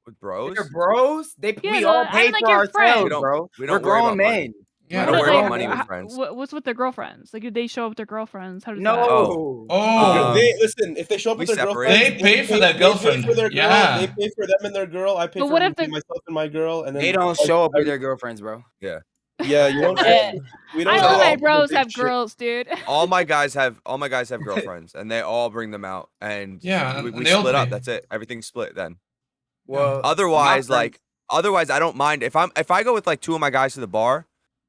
with bros. They're bros. Yeah, We no, all I pay mean, like for your ourselves, friends. bro. We We're don't worry grown about money. men. Yeah. I don't What, worry like, about money with how- friends. what's with their girlfriends? Like, do they show up with their girlfriends? How does No. that? Oh. Oh. They listen. If they show up we with their separate. girlfriend, They pay for their girlfriend. They pay for their girl. Yeah. They pay for them and their girl. I pay But for what if the- myself and my girl. And then They don't like, show up with their girlfriends, bro. Yeah. Yeah, you won't. Eh, We don't. I do know all my the bros big have shit. girls, dude. All my guys have girlfriends, and they all bring them out, and Yeah, we and they all split up. pay. That's it. Everything's split then. Well, Otherwise, my friends- otherwise, I don't mind if I go with like 2 of my guys to the bar.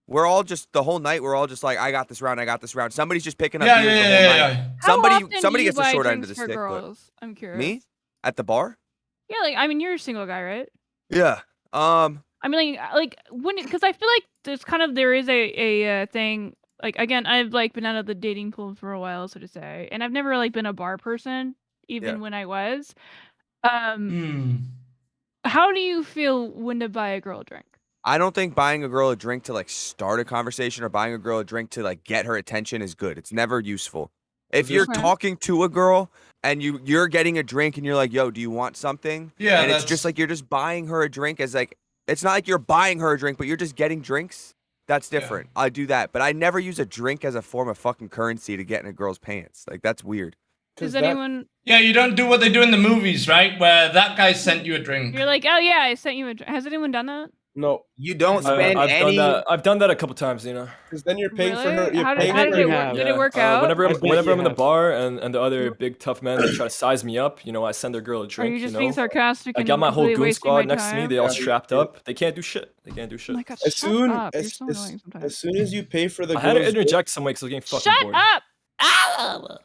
We're all just the whole night. We're all just like, I got this round. Somebody's just picking up Yeah, beers yeah, the whole yeah, night. yeah. How often Somebody do you gets the buy short end of drinks the for stick. But girls? I'm curious. me at the bar? Yeah, like I mean, you're a single guy, right? Yeah. I mean, like when because I feel like there is a thing. Like again, I've like been out of the dating pool for a while, so to say, and I've never like been a bar person, even Yeah. when I was. Hmm. How do you feel when to buy a girl a drink? I don't think buying a girl a drink to like start a conversation or buying a girl a drink to like get her attention is good. It's never useful. If you're Okay. talking to a girl and you're getting a drink and you're like, "Yo, do you want something?" Yeah, and it's that's- just like you're just buying her a drink as like it's not like you're buying her a drink, but you're just getting drinks. That's different. I do that, but I never use a drink as a form of fucking currency to get in a girl's pants. Like that's weird. Does anyone? Yeah, you don't do what they do in the movies, right? Where that guy sent you a drink. You're like, oh yeah, I sent you a drink. Has anyone done that? No, you don't spend I've any. I've done that a couple times, you know. because then you're paying for Really? her. You're How did- paying how for did it her. work? Did it work out? Whenever I bet I'm in the you bar and the other big tough men they try to size me up, you know, I send their girl a Are drink. you just know? being sarcastic? I and got my whole completely goon wasting squad my next to me. time? They all Yeah. strapped up. They can't do shit. They can't do shit. Oh my god, As shut soon up. You're as, so as, annoying sometimes. as soon as you pay for the I had to girl's drink- interject some way because I was getting fucking Shut bored. up!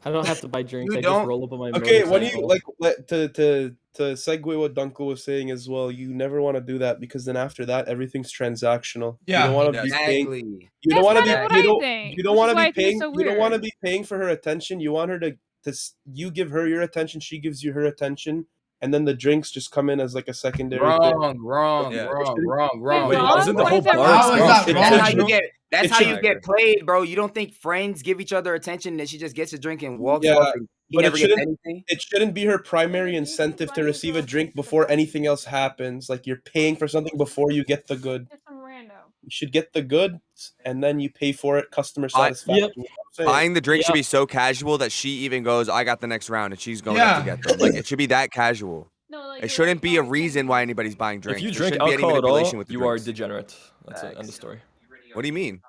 I don't have to buy drinks. You I don't- just roll up on my Okay, when motorcycle. you to segue what Dunkel was saying as well, you never want to do that because then after that everything's transactional. Yeah, you don't want to be paying. Exactly. You don't That's want to kind be. of what You I don't. think, You don't which want is to why I be think it's paying. so You don't want to weird. be paying for her attention. You want her to. You give her your attention. She gives you her attention, and then the drinks just come in as like a secondary thing. Wrong. Yeah. Wrong. Wait, Wait, isn't the Why whole is that bar wrong? How is that expensive? wrong? That's how you get. That's It how should- you get played, bro. You don't think friends give each other attention that she just gets a drink and walks Yeah. off and he But never gets anything. it shouldn't be her primary incentive to receive a drink before anything else happens. Like you're paying for something before you get the good. You should get the goods and then you pay for it. Customer satisfaction. Yep. You know what I'm saying? Buying the drink should be so casual that she even goes, "I got the next round," and she's going up to get them. Like it should be that casual. It shouldn't be a reason why anybody's buying drinks. If you There drink shouldn't be any alcohol at manipulation all, with the you are drinks. degenerate. That's it. End of story. What do you mean?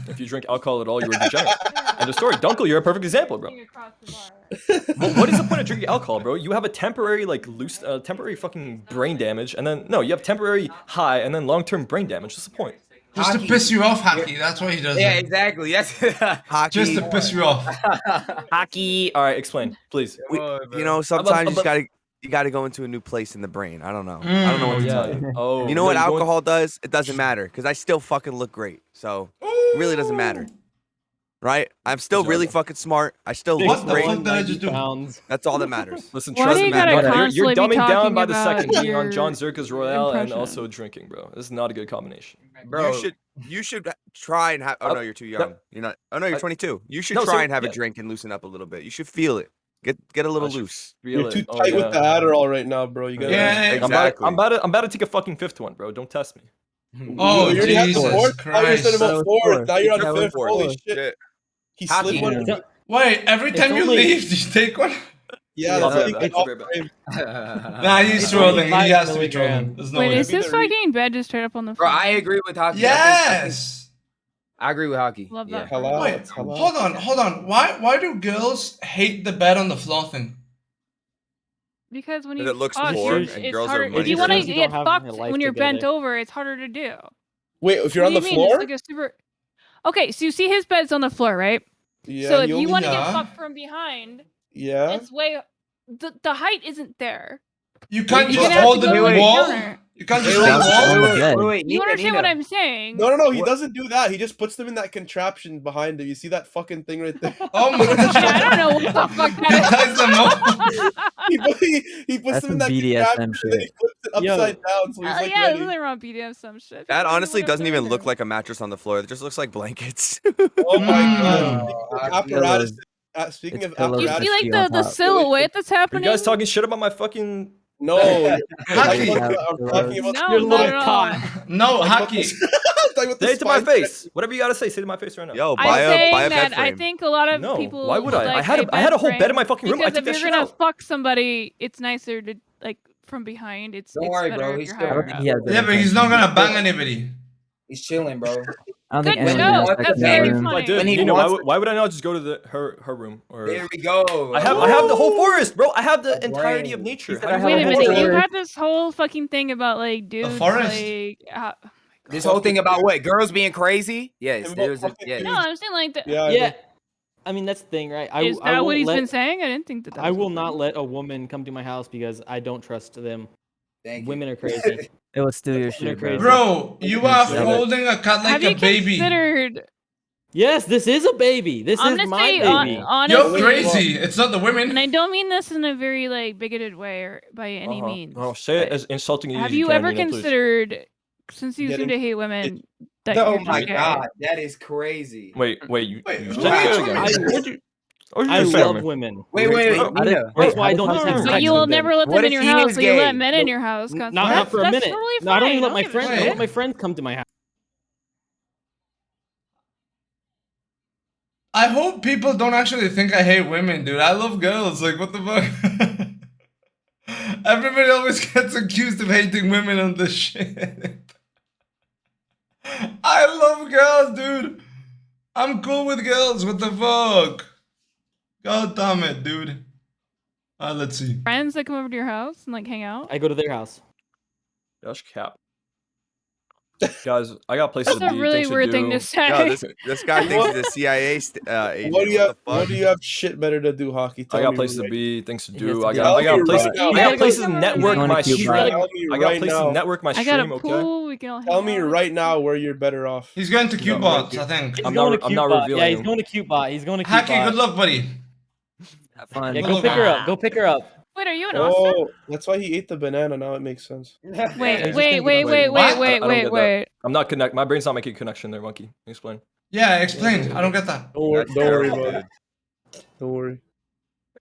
If you drink alcohol at all, you are degenerate. End of story. Dunkel, you're a perfect example, bro. What is the point of drinking alcohol, bro? You have a temporary temporary fucking brain damage, and then you have temporary high, and then long-term brain damage. What's the point? Just to piss you off, Hockey. That's why he does Yeah, it. exactly. Yes. Just to piss you off. Hockey. All right, explain, please. Sometimes you gotta go into a new place in the brain. I don't know. I don't know what to tell you. Oh, you know what alcohol does? It doesn't matter because I still fucking look great. So it really doesn't matter. Right? I'm still really fucking smart. I still look great. What the fuck did I just do? That's all that matters. Listen, Why trust do me, you gotta man. You're constantly be dumbing down talking by the about second being on your John Zherka's Royale and impression? also drinking, bro. This is not a good combination. Bro, You should try and have. Oh no, you're too young. You're not. Oh no, you're 22. You should try and have a drink and loosen up a little bit. You should feel it. Get a little loose. You're too tight with the Adderall right now, bro. You gotta. Exactly. I'm about to take a fucking fifth one, bro. Don't test me. Oh, you already had the Jesus fourth? Oh, you said Christ. about fourth. Now you're on Yeah, the fifth. fourth. Holy shit. He slid one. Wait, every time you leave, you take one? Yeah, I'll that's be what he right got off frame. Nah, he's trolling. He has to be trolling. There's no Wait, way. is this fucking bed just straight up on the Bro, floor? I agree with Hockey. Yes! I agree with Hockey. Love Yeah. that. Hello. Wait, hold on. Why do girls hate the bed on the floor thing? Because when you It looks fuck, poor, it's and girls harder. are If money you want to driven. get Don't have fucked your life when you're bent together. over, it's harder to do. Wait, if you're What on do the you mean? floor? It's like a super. Okay, so you see his bed's on the floor, right? Yeah. So if you want to Yeah. get fucked from behind, Yeah. it's way. The height isn't there. You can't You're just gonna have hold to the go to the wall? counter. You can't just Wait, hold the wall? Wait, You understand what I'm saying? No, he doesn't do that. He just puts them in that contraption behind him. You see that fucking thing right there? Oh my Yeah, I don't know what the fuck He ties them that up. he puts That's them in some that BDSM contraption and then he shit. flips it upside down. So he's is. like Yeah, ready. there's nothing wrong with BDSM shit. That People do honestly whatever doesn't they even do. look like a mattress on the floor. It just looks like blankets. Oh my god. Mm. Apparatus. Speaking It's of pillows Do you apparatus. see like on the top. silhouette that's Are you happening? guys talking shit about my fucking? No. Hockey. I'm talking about No, Your not little at all. cot. No, Hockey. I'm talking about the Say it to my spine face. Whatever you gotta say, say it to my face right now. Yo, I'm buy a saying bed that I frame. think a lot of No, people. why would I? Like I had a whole bed in my fucking room. I Because took if that you're shit gonna out. fuck somebody, it's nicer to like from behind. It's Don't it's worry, better bro. if He's you're still- higher I don't think up. he has that Yeah, but he's not gonna bang anybody. He's chilling, bro. I don't think Good anyone joke. has sex That's in that very room. funny. I did. When he Nino, wants why would I not just go to her room? Or There we go. I have the whole forest, bro. I have the entirety of brain. nature. said How I do you have Wait a a think minute, whole you forest. have this whole fucking thing about like dudes forest. like. This whole thing about what? Girls being crazy? Yes. About There's a, fucking yeah. dudes. No, I'm saying like. Yeah. Yeah. I mean, that's the thing, right? Is I that won't what he's let, been saying? I didn't think that. I was will what- not let a woman come to my house because I don't trust them. Thank you. Women are crazy. It will steal your shit, bro. Bro, you are Yeah. holding a cat like Have you a baby. considered? Yes, this is a baby. This I'm is gonna my say baby. You're honestly, crazy. It's not the and women. I don't mean this in a very like bigoted way or by any means. Oh, say it but as insulting have as you you can, ever Nino, please. considered, since you Getting- seem to hate women, that Oh you're my just gay? god, that is crazy. Wait, you Wait, say who it hates again. women? I love women. Wait, Oh, Nina. That's why I don't just have But sex you will with them. never let What them in if your he house, is but you let gay? men in your house. Not for a That's minute. totally No, I don't fine. even let my give a friends. I shit. don't let my friends come to my house. I hope people don't actually think I hate women, dude. I love girls. Like, what the fuck? Everybody always gets accused of hating women on this shit. I love girls, dude. I'm cool with girls. What the fuck? God damn it, dude. Let's see. Friends that come over to your house and like hang out. I go to their house. Gosh, cap. Guys, I got places That's to a be. really things to weird thing do. to say. Yo, this guy thinks he's a CIA agent. What do you have? the fuck? What do you have shit better to do, Hockey? Tell I got me places to right- be, things to He has do. to I be got on places. right now. I got places to network Going to my Cuba. stream. Tell me I got right places to now. network my I got a stream. Okay. pool. We can all hang Tell me out. right now where you're better off. He's going to No, Qbots, I think. He's I'm going not- to I'm not Cutebot. revealing Yeah, he's him. going to Cutebot. He's going to Hacky, good Cutebot. luck, buddy. Have fun. Yeah, Good go luck, pick her man. up. Go pick her up. Wait, are you in Austin? Oh, that's why he ate the banana. Now it makes sense. he's Wait, just wait, gonna wait, get wait, away. wait, What? wait, I don't wait, get that. wait. I'm not connect. My brain's not making a connection there, monkey. Explain. Yeah, explain. I don't get that. Don't worry, That's don't worry terrible, about it. Don't worry.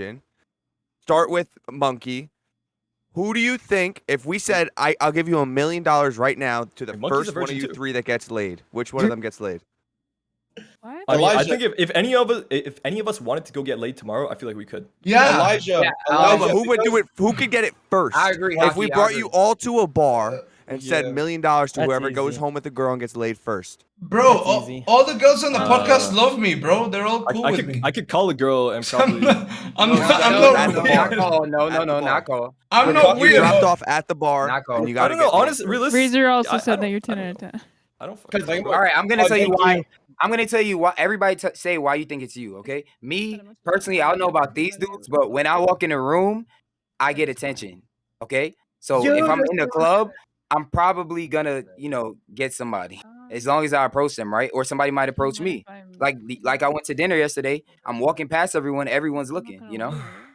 virgin. Start with Monkey. Who do you think, if we said, I'll give you $1 million right now to the Monkey's a first one of virgin you too. three that gets laid, which one of them gets laid? What? I mean, I Elijah- think if any of us wanted to go get laid tomorrow, I feel like we could. Yeah. Elijah, Yeah, No, Elijah, but who would do because- it? Who could get it first? I agree, If we Hockey, I brought agree. you all to a bar and said yeah. $1 million to That's whoever goes easy. home with the girl and gets laid first. Bro, That's easy. all the girls on the podcast Uh, love me, bro. They're all cool I with could me. I could call a girl and probably. I'm No, not, I'm no, at the no, bar. not call. No, At no, the no, bar. not call. I'm We're not talking- You're weird. dropped off at the bar, Not call. and you I gotta don't know. get laid Honestly, first. realistic. Freezer also I said that don't- you're I 10 out don't- of 10. I don't. fucking Like, know. All right, I'm gonna tell you thank why. you. I'm gonna tell you why. Everybody say why you think it's you. Okay, me personally, I don't know about these dudes, but when I walk in a room, I get attention. Okay, so if I'm in the club, I'm probably gonna, get somebody as long as I approach them, right? Or somebody might approach me. Like I went to dinner yesterday. I'm walking past everyone. Everyone's looking.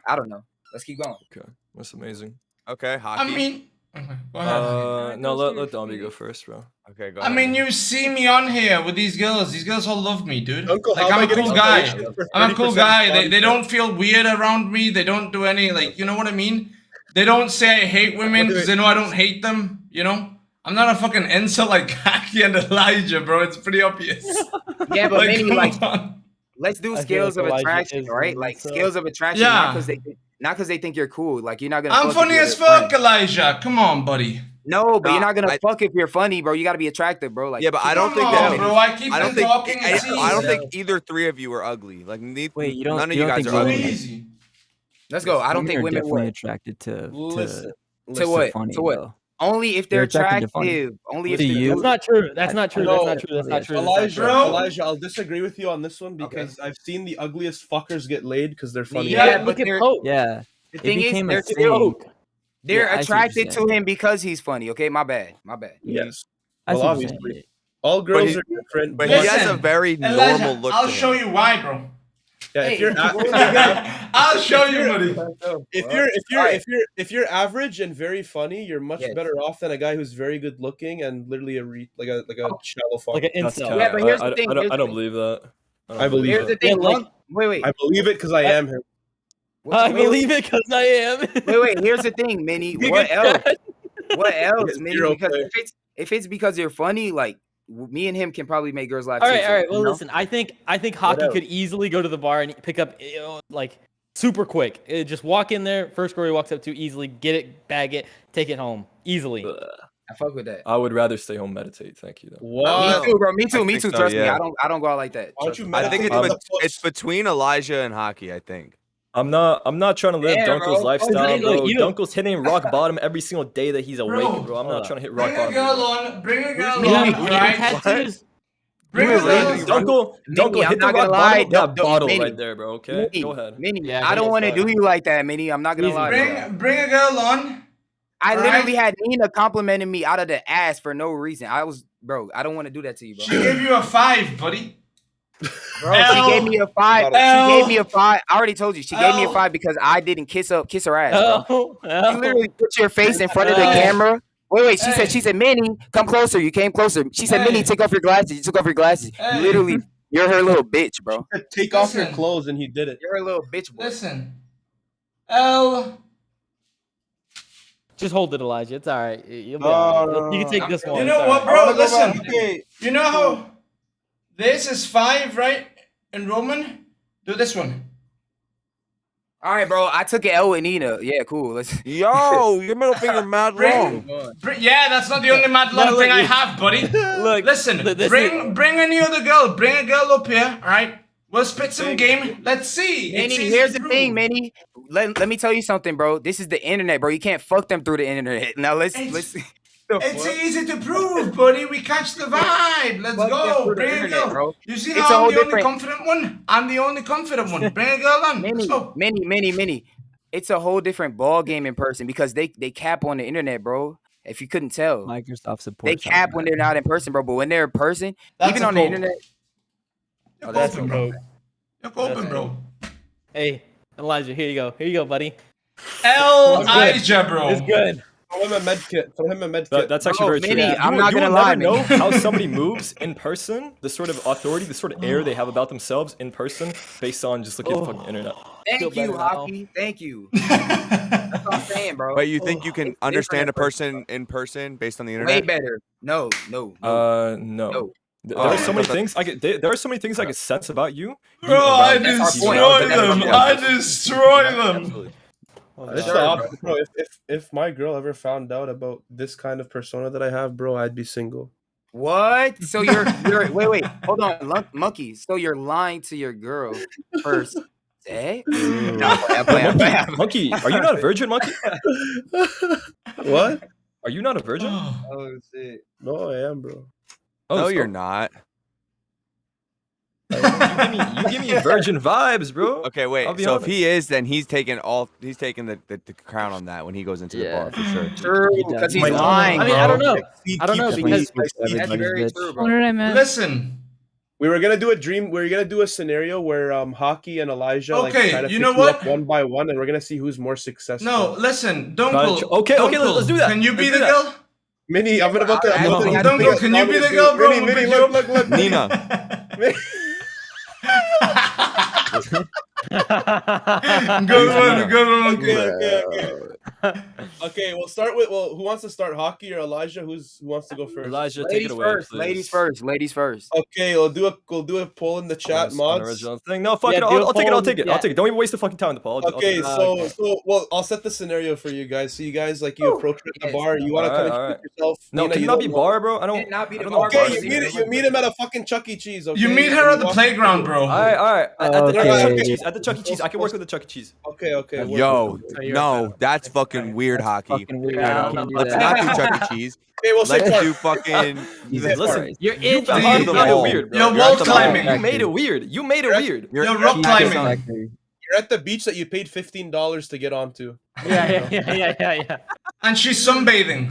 I don't know. Let's keep going. Okay, that's amazing. Okay, hockey. I mean, okay, go ahead. No, let Domby go first, bro. okay, go I ahead. mean, you see me on here with these girls. These girls all love me, dude. Uncle, Like, how am I'm I a getting cool guy. donations for I'm a cool 30% guy. They body don't feel weird around me. They don't do any, like, you know what I mean? They don't say I hate women because they know I don't hate them, I'm not a fucking incel like Kaki and Elijah, bro. It's pretty obvious. Yeah, but maybe come like on. let's do I feel scales like of Elijah attraction, is right? one, Like so- scales of attraction, Yeah. not because they think you're cool. Like you're not gonna. I'm fuck funny if you're as their fuck, friend. Elijah. Come on, buddy. No, but you're Nah, not gonna fuck if you're funny, bro. You gotta be attractive, bro. Like Yeah, but I don't Come think on, that many. bro. I keep I don't on think. talking. It's I don't easy. think either three of you are ugly. Like Wait, you don't- none of you you don't guys think are So women- ugly. easy. Let's go. I don't think are women definitely would. attracted to Listen, To what? funny, To what? though. Only if they're They're attracted to funny. attractive. Only if To the you? That's dude. not true. That's not true. That's No, not true. That's not true. That's not Elijah, true. Bro. Elijah, I'll disagree with you on this one because I've seen the ugliest fuckers get laid because they're funny. Yeah, Look but at they're- Pope. Yeah. The It thing is, became a they're thing. still they're Yeah, I see what you're attracted to saying. him because he's funny. Okay, my bad. My bad. Yes. I Well, see what you're obviously, saying. all girls he- are different. But But he has a Listen, very normal Elijah, look. I'll to show him. you why, bro. yeah, if you're I'll show you, buddy. if you're average and very funny, you're much Yes. better off than a guy who's very good looking and literally like a shallow fuck. Like an That's incel. cap. Yeah, but here's the thing, I here's the don't thing. believe that. I believe Here's the it. thing. Yeah, like- wait. I believe it because I am him. I believe it because I am. Wait. Here's the thing, Minnie. Giga What else? Chad. What else, Yes, Minnie? you're Because okay. if it's because you're funny, like me and him can probably make girls laugh. All too, right, so, all right. Well, you know? listen. I think Hockey else? could easily go to the bar and pick up like super quick. Just walk in there. First girl he walks up to, easily get it, bag it, take it home easily. I fuck with that. I would rather stay home meditate. Thank you though. What? Me too, bro. Me I too. think so, Trust me. yeah. I don't go out like that. Why don't Trust you me. I think meditate? it's between Elijah and Hockey. I think. I'm not trying to live Yeah, Dunkel's bro. lifestyle, Look, bro. you- Dunkel's hitting rock bottom every single day that he's awake, Bro, bro. I'm hold not up. trying to hit rock Bring a bottom. girl on. Bring a girl Me- on, me- right? Tattoos. Bring a Who is girl. it? Dunkel, Minnie, I'm hit the not gonna rock lie, bottom of that don't- bottle Minnie. right there, bro. Okay, Minnie, go ahead. Minnie, Yeah, I don't go want to ahead. do you like that, Minnie. I'm not gonna Easy, lie. bro. Bro. Bring a girl on. I All literally right. had Nina complimenting me out of the ass for no reason. I don't want to do that to you, bro. She gave you a 5, buddy. Bro, she gave me a 5. L. She gave me a 5. I already told you. She gave me a L. 5 because I didn't kiss her ass, bro. Oh, You literally put your face in front of the Hey. camera. Wait. She Hey. said, Minnie, come closer. You came closer. She said, Hey. Minnie, take off your glasses. You took off your glasses. Hey. You literally, you're her little bitch, bro. Take off your Listen. clothes, and he did it. You're a little bitch, boy. Listen. L. just hold it, Elijah. It's all right. You'll be all right. No. You can take this one. You It's know all what, right. bro? Listen. Okay. You know how this is 5, right? In Roman? Do this one. All right, bro. I took an L with Nina. Yeah, cool. Let's. Yo, your middle finger mad long. Yeah, that's not the only mad long look, thing I you- have, buddy. Look, Listen, look, this bring any other girl. Bring a girl up here, all right? We'll spit some game. Let's see. It's Minnie, easy here's to the thing, prove. Minnie. Let me tell you something, bro. This is the internet, bro. You can't fuck them through the internet. Now let's. It's easy to prove, buddy. We catch the vibe. Let's Fuck them go. through the Bring a internet, girl. bro. You see It's a how whole I'm the only different- confident one? I'm the only confident one. Bring a girl on. Let's go. Minnie. It's a whole different ball game in person because they cap on the internet, bro. If you couldn't tell, Microsoft supports. they cap when they're not in person, bro. But when they're in person, That's even a on the quote. internet, You're That's open, a bro. vote. You're open, bro. Hey, Elijah, here you go, buddy. Elijah, bro. It's good. Throw him a med kit. Throw him a med kit. That's actually Bro, very true. Minnie, You- I'm not you gonna will lie, never know Minnie. how somebody moves in person, the sort of authority, the sort of air they have about themselves in person, based on just looking at the fucking internet. thank Feel you, better now. Hockey. Thank you. That's what I'm saying, bro. But you think you can It's understand a different person in person based on the Way internet? better. No. No. No. There are so many things I could. There are so many things I could sense about you. Bro, I That's our point. destroy them. Yeah, I destroy them. Absolutely. It's Sure, the opposite, bro. If my girl ever found out about this kind of persona that I have, bro, I'd be single. What? So you're wait, hold on, Monkey. So you're lying to your girl first. Eh? Monkey, are you not a virgin, Monkey? What? Are you not a virgin? Oh shit. No, I am, bro. Oh, No, you're not. You give me virgin vibes, bro. Okay, wait. I'll be So honest. if he is, then he's taking the crown on that when he goes into the bar for sure. True, because he's Might not. lying. I mean, bro. I don't know. He I don't know keeps because That's very true, What bro. did I miss? Listen. We were gonna do a dream. We were gonna do a scenario where Hockey and Elijah Okay, try to you pick know you what? up one by one, and we're gonna see who's more successful. No, listen. Okay, Dunkel, let's do that. Can you be Let's the do that. girl? Minnie, I'm about to. Dunkel, can you be the girl, bro? Minnie, look. Nina. Good one. Okay, we'll start with. Well, who wants to start, Hockey or Elijah? Who wants to go first? Elijah, take it away, please. Ladies first. Okay, we'll do a poll in the chat, mods. Original thing. No, fuck Yeah, it. do I'll a take it. poll. I'll take it. Yeah. I'll take it. Don't even waste the fucking time on the poll. I'll Okay, take it. so I'll set the scenario for you guys. So you guys you approach her at the bar. You want to come Alright. introduce yourself. No, Nina, can you don't not be know. bar, bro? I don't. Can it not be I the don't know bar, what Okay, bars you meet him at a fucking Chuck E. Cheese. Okay, You meet her at the walk- playground, bro. All right. At the Chuck E. Okay. Cheese. At the Chuck E. Cheese. I can work with the Chuck E. Cheese. Okay. Yo, no, that's fucking weird, Hockey. Fucking weird. Yeah, You can't do Let's that. not do Chuck E. Cheese. Okay, we'll say Let's part. do fucking. Listen, You're you in. made the it mall. weird, bro. You're You're wall at the mall. climbing. You made it weird. You made it weird. You're rock Cheese climbing. factory. You're at the beach that you paid $15 to get onto. Yeah. And she's sunbathing.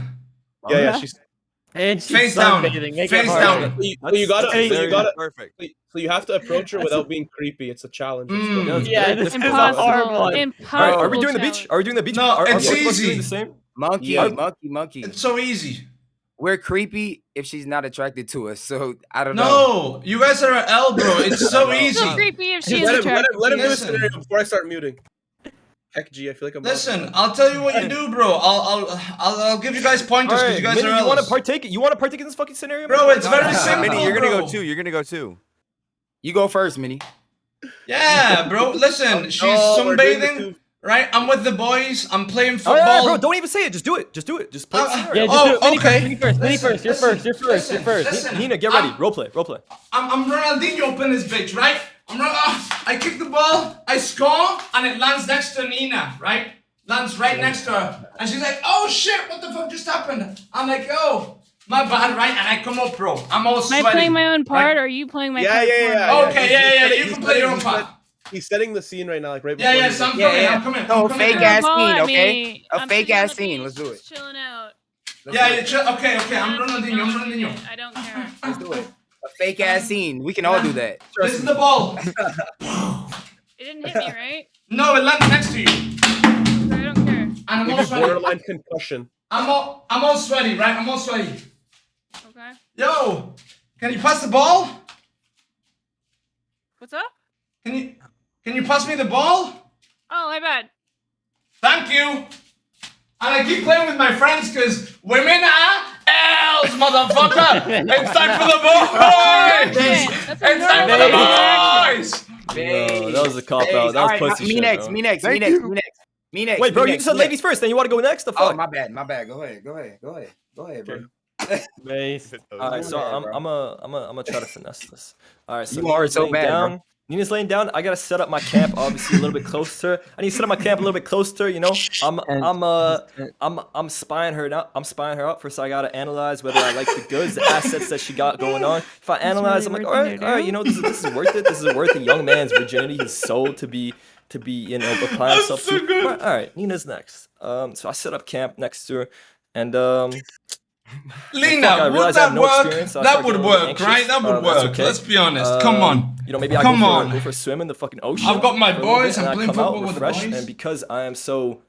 Yeah, she's. And she's Face down. sunbathing. Make Face it hard. down. So you gotta, Perfect. so you have to approach her without being creepy. It's a challenge. It's Mm. good. Yeah, this is a Impossible. horrible. All right, Impossible. are we doing the beach? challenge. Are we doing the beach? No, are it's both of us easy. doing the same? Monkey. It's so easy. We're creepy if she's not attracted to us. So I don't know. No, you guys are an L, bro. It's so It's easy. so creepy if she is Let him attracted. do the Listen. scenario before I start muting. Heck, G, I feel like I'm. Listen, I'll tell you what you do, bro. I'll give you guys pointers because you guys Minnie, are you want to L's. partake? You want to partake in this fucking scenario, Bro, it's very Hey, simple, Minnie, you're gonna bro. go too. You're gonna go too. You go first, Minnie. Yeah, bro. Listen, she's we're doing the sunbathing, two. right? I'm with the boys. I'm playing All football. right, bro. Don't even say it. Just do it. Just do it. Just play the Yeah, scenario. just do it. Minnie okay. first. Minnie first. You're first. Listen, listen. Nina, get ready. Role play. I'm Ronaldinho up in this bitch, right? I kick the ball, I score, and it lands next to Nina, right? Lands right next to her. And she's like, oh shit, what the fuck just happened? I'm like, yo, my bad, right? And I come up, bro. I'm all Am sweaty. I playing my own part, right? or are you playing my Yeah, part? yeah. for me? Okay, yeah, you can play your own part. He's setting the scene right now, like right before. Yeah, he- so I'm Yeah, coming. No, I'm coming. fake Throw a ass ball scene, at okay? me. A I'm fake sitting on ass the scene. beach, Let's do it. just chilling out. Okay, I'm Ronaldinho. I don't care. Let's do it. A fake ass scene. We can all do that. This is the ball. It didn't hit me, right? No, it lands next to you. So I don't care. And I'm all Maybe sweaty. borderline concussion. I'm all sweaty, right? I'm all sweaty. Okay. Yo, can you pass the ball? What's up? Can you pass me the ball? Oh, my bad. Thank you. And I keep playing with my friends because women are L's, motherfucker. It's time for the boys. That's a It's time for normal the boys. No, that was a cop out. That was pussy me shit, next, bro. me next. Wait, bro, you said ladies first, then you want to go next? The Oh, fuck? my bad. Go ahead, bro. Base. All right, so I'm gonna try to finesse this. All right, so You are Nina's so laying bad, down. bro. Nina's laying down. I gotta set up my camp obviously a little bit closer. I need to set up my camp a little bit closer. You know, I'm spying her out. I'm spying her out. First, I gotta analyze whether I like the goods, the assets that she got going on. If I analyze, I'm like, all right, you know, this is worth it. This is worth a young man's virginity, his soul to be you know apply himself so to. good. All right, Nina's next. So I set up camp next to her, and Lena, I would realize I have that no work? experience, so I That start would getting a little work, anxious. right? That would That's work. okay. Let's be honest. Come on. You know, maybe I Come on. go for a swim in the fucking ocean. I've got my for a little boys, bit, and I'm I playing come out football with the refreshed, boys. and because I am so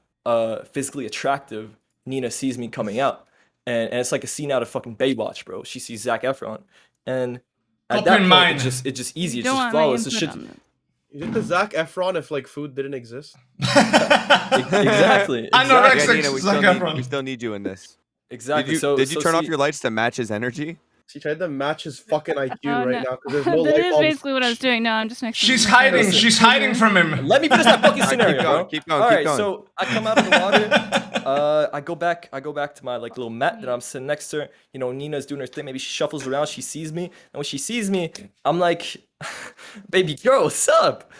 physically attractive, Nina sees me coming out, and it's like a scene out of fucking Baywatch, bro. She sees Zac Efron, and at Copy that point, mine. it's just easy. It's Don't just want my flawless. It's input shit. on that. You did the Zac Efron if like food didn't exist. Exactly. Anorexic Nina, Zac Efron. we still need you in this. Exactly. Did you turn off your lights to match his energy? She tried to match his fucking IQ Oh, right no. now because there's no That light is bulbs. basically what I was doing. No, I'm just next to She's him. hiding. She's hiding from him. Let me finish that fucking scenario, going, bro. keep going, All keep right, going. so I come out of the water. I go back to my like little mat that I'm sitting next to her. You know, Nina's doing her thing. Maybe she shuffles around. She sees me, and when she sees me, I'm like, "Baby girl, what's up?"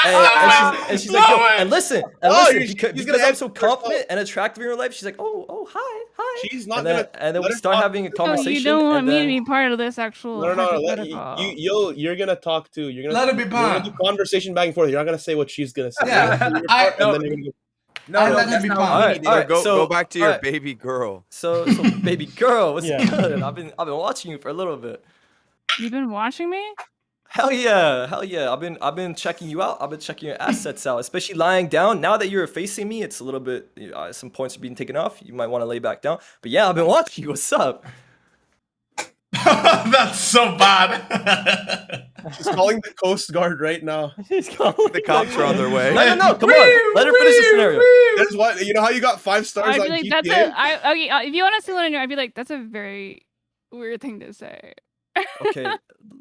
and she's like, yo, and listen, because I'm so confident and attractive in her life, she's like, oh, hi. She's not and then we start having a Oh, conversation. you don't want and me then, to be part of this actual No. hypothetical. You're gonna talk too. You're gonna Let it be you're gonna part. do conversation back and forth. You're not gonna say what she's gonna say. Yeah, You're gonna do your I- part, and then you're gonna go. No, let it that's be not part. what we need. All right, Go back to your all right. baby girl. So baby girl, what's Yeah. good? I've been watching you for a little bit. You've been watching me? Hell yeah. I've been checking you out. I've been checking your assets out, especially lying down. Now that you're facing me, it's a little bit. Some points are being taken off. You might want to lay back down. But yeah, I've been watching you. What's up? That's so bad. She's calling the Coast Guard right now. The cops are on their way. No, come on. Let her finish the scenario. That's what you know. How you got 5 stars I'd on be like, GTA? that's okay. If you want to see what I know, I'd be like, that's a very weird thing to say. Okay,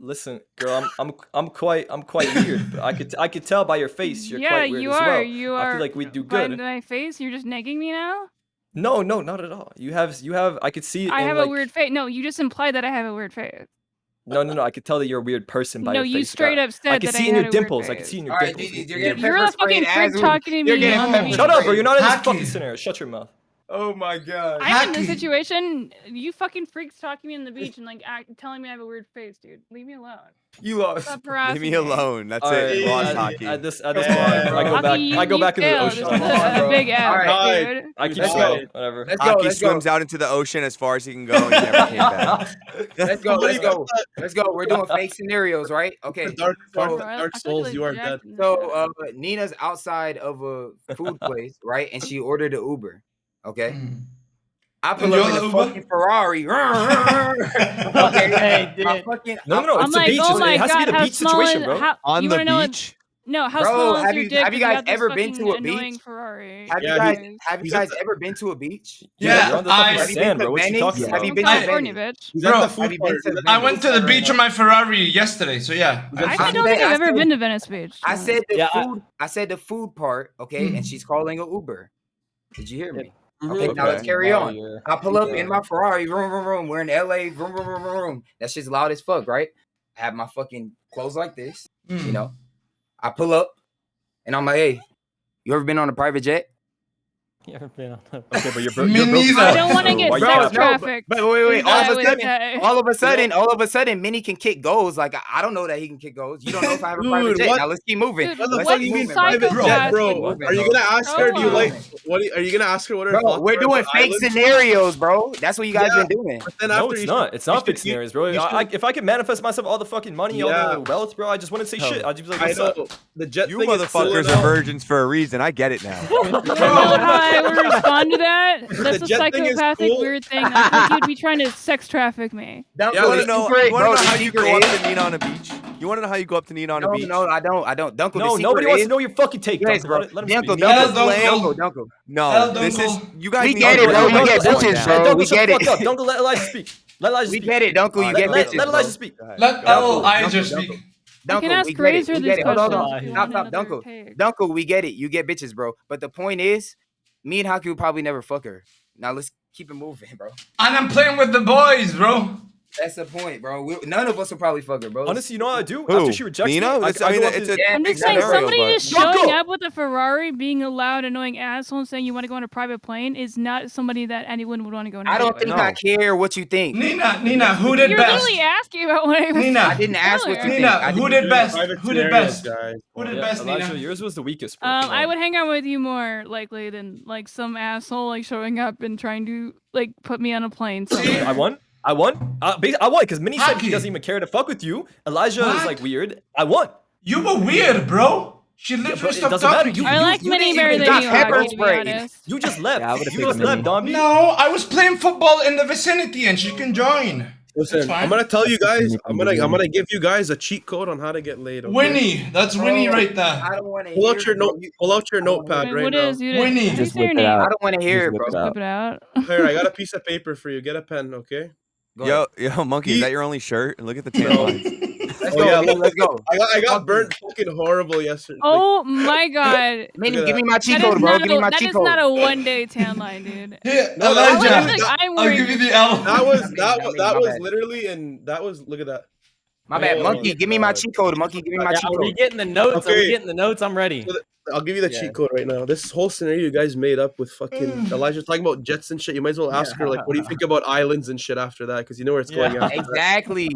listen, girl. I'm quite weird. But I could tell by your face you're quite weird you as are. well. You I are. feel like we do By good. my face, you're just negging me now. No, not at all. You have. I could see it. I in, have like, a weird face. No, you just implied that I have a weird face. No. I could tell that you're a weird person by No, your face. you straight up I said could that see I in had your a weird dimples. I could face. see in your All right, dimples. you're getting You're pepper the fucking sprayed as freak we- talking to You're me getting on the pepper beach. Shut up, bro. You're not in this Hacky. fucking scenario. Shut your mouth. Oh my god. I'm in this Hacky. situation. You fucking freaks talking to me on the beach and like telling me I have a weird face, dude. Leave me alone. You lost. Stop Leave harassing me alone. That's All it. right, You lost at, hockey. at this Come point, on, I go bro. back. Hockey, I go you back into the failed. ocean. This is Come on, a bro. big F, All right. dude. I keep Let's swimming. go. Whatever. Let's go. Hockey Let's swims go. out into the ocean as far as he can go and he never came back. Let's go. Let's go. Let's go. We're doing fake scenarios, right? Okay. The dark, So, dark souls. You are dead. so Nina's outside of a food place, right? And she ordered an Uber. Okay. I pull And up you're in the a Uber? fucking Ferrari. Okay. Hey, dude. I fucking, No. I'm It's a like, beach. oh my It has to god, be the how beach small situation, is bro. how, On you the wanna know beach? No, how Bro, small is have your you- dick? have you if guys got this ever been fucking to a annoying beach? Ferrari. Have Yeah, you guys ever been to a beach? Yeah, you're on the fucking I- Have you been sand, to bro. What you Venice? talking Have about? you From been to California, Venice? bitch. He's Bro, at the Have food you been part. to He's at I Venice? went to the beach in my Ferrari yesterday, so yeah. I I don't think said- I've ever said- been to Venice Beach. I so- said the Yeah, food. I said the food part. Okay, and she's calling an Uber. Did you hear me? Okay, now let's Okay. carry on. I pull up in my Ferrari, room. We're in LA, room. That shit's loud as fuck, right? I have my fucking clothes like this, you know. I pull up, and I'm like, hey, you ever been on a private jet? You ever been on Okay, but you're Me broke. neither. I don't want to So get why you sex capping? trafficked. But wait. is what I would say. All of a sudden, Minnie can kick goals. Like I don't know that he can kick goals. You don't know if I have a private Dude, jet. what? Now let's keep moving. Dude, What the Let's fuck what keep you mean moving, bro. private psycho jet, gas bro? would you Are you do? gonna ask her? Do you Go like? on. What are you gonna ask her? What are her Bro, thoughts we're are doing about fake islands? scenarios, bro. That's what you guys Yeah. been doing. But then No, after it's you not. should- It's not you fake should- scenarios, bro. you should- If I could manifest myself all the fucking money, all Yeah. the wealth, bro, I just wouldn't say shit. I'd just be like, I what's know up? the jet You thing is silly motherfuckers now. are virgins for a reason. I get it now. You wanna know how I would respond to that? That's a jet thing is psychopathic cool. weird thing. I think you'd be trying to sex traffic me. You want to know? You want to know how you go up to Nina on a beach? You want to know how you go up to Nina on a beach? No, I don't. Dunkel, No, the nobody secret wants is- to know your fucking take, Yes, Dunkel. bro. Let him Dunkel, speak. Dunkel. No, this is you guys. We need get to it, put bro. your We get foot bitches, down. bro. Dunkel, We shut get the it. fuck up. Dunkel, let Elijah speak. Let Elijah We speak. get it, Dunkel. You get bitches, Let bro. Elijah speak. Let Elijah speak. I can Dunkel, ask we get it. Fraser We this get it. Hold on, question hold if you on. want Stop, another Dunkel. take. Dunkel, we get it. You get bitches, bro. But the point is, me and Haku would probably never fuck her. Now let's keep it moving, bro. And I'm playing with the boys, bro. That's the point, bro. None of us will probably fuck her, bro. Honestly, you know what I do? Who? After she rejects Nina? me, It's- I mean, go up it's to- a- I'm big just saying, scenario, somebody but- just showing up with a Ferrari, being a loud, annoying asshole, and saying you want to go on a private plane is not somebody that anyone would want to go on. I don't think No. I care what you think. Nina, who did You're best? literally asking about what I was Nina. I didn't ask what you earlier. think. Nina, I who didn't- did best? Private Who did scenarios, best? guys. Who did Yeah, best, Elijah, Nina? yours was the weakest, bro. Come I on. would hang out with you more likely than like some asshole like showing up and trying to like put me on a plane. So I won. I won because Minnie said he Hockey. doesn't even care to fuck with you. Elijah is What? like weird. I won. You were weird, bro. She Yeah, literally but it stopped doesn't matter. talking. I like Minnie better than got you, pepper Hockey, to be sprayed. honest. You just left. Yeah, I would've you picked just left, Minnie. Domby. No, I was playing football in the vicinity and she can join. Listen, I'm gonna tell you guys. I'm gonna give you guys a cheat code on how to get laid. Okay? Winnie, that's Winnie right there. I don't want to Pull out your note. Pull out your notepad Wait, right what now. is you? Winnie. How do you Just say your whip it name? out. I don't want to hear Just it, bro. whip it out. Whip it out. Here, I got a piece of paper for you. Get a pen, okay? Go Yo, Monkey, is that your only shirt? Look at the tan lines. Let's Oh, go. yeah, Let's go. I got burnt fucking horrible yesterday. Oh my god. Give at me that. my cheat That is code, bro. not Give me my that cheat is code. not a 1-day tan line, dude. Here, No, Elijah, that was like, I'm I'll wearing give you your the L. That was My was bad. literally that was look at that. My bad. Oh, Monkey, give me my God. cheat code. Monkey, give me my Yeah, cheat are we code. getting the notes? Are we Okay. getting the notes? I'm ready. I'll give you the cheat code right now. This whole scenario you guys made up with fucking Elijah talking about jets and shit. You might as well ask her like, what do you think about islands and shit after that? Because you know where it's going after that. Exactly.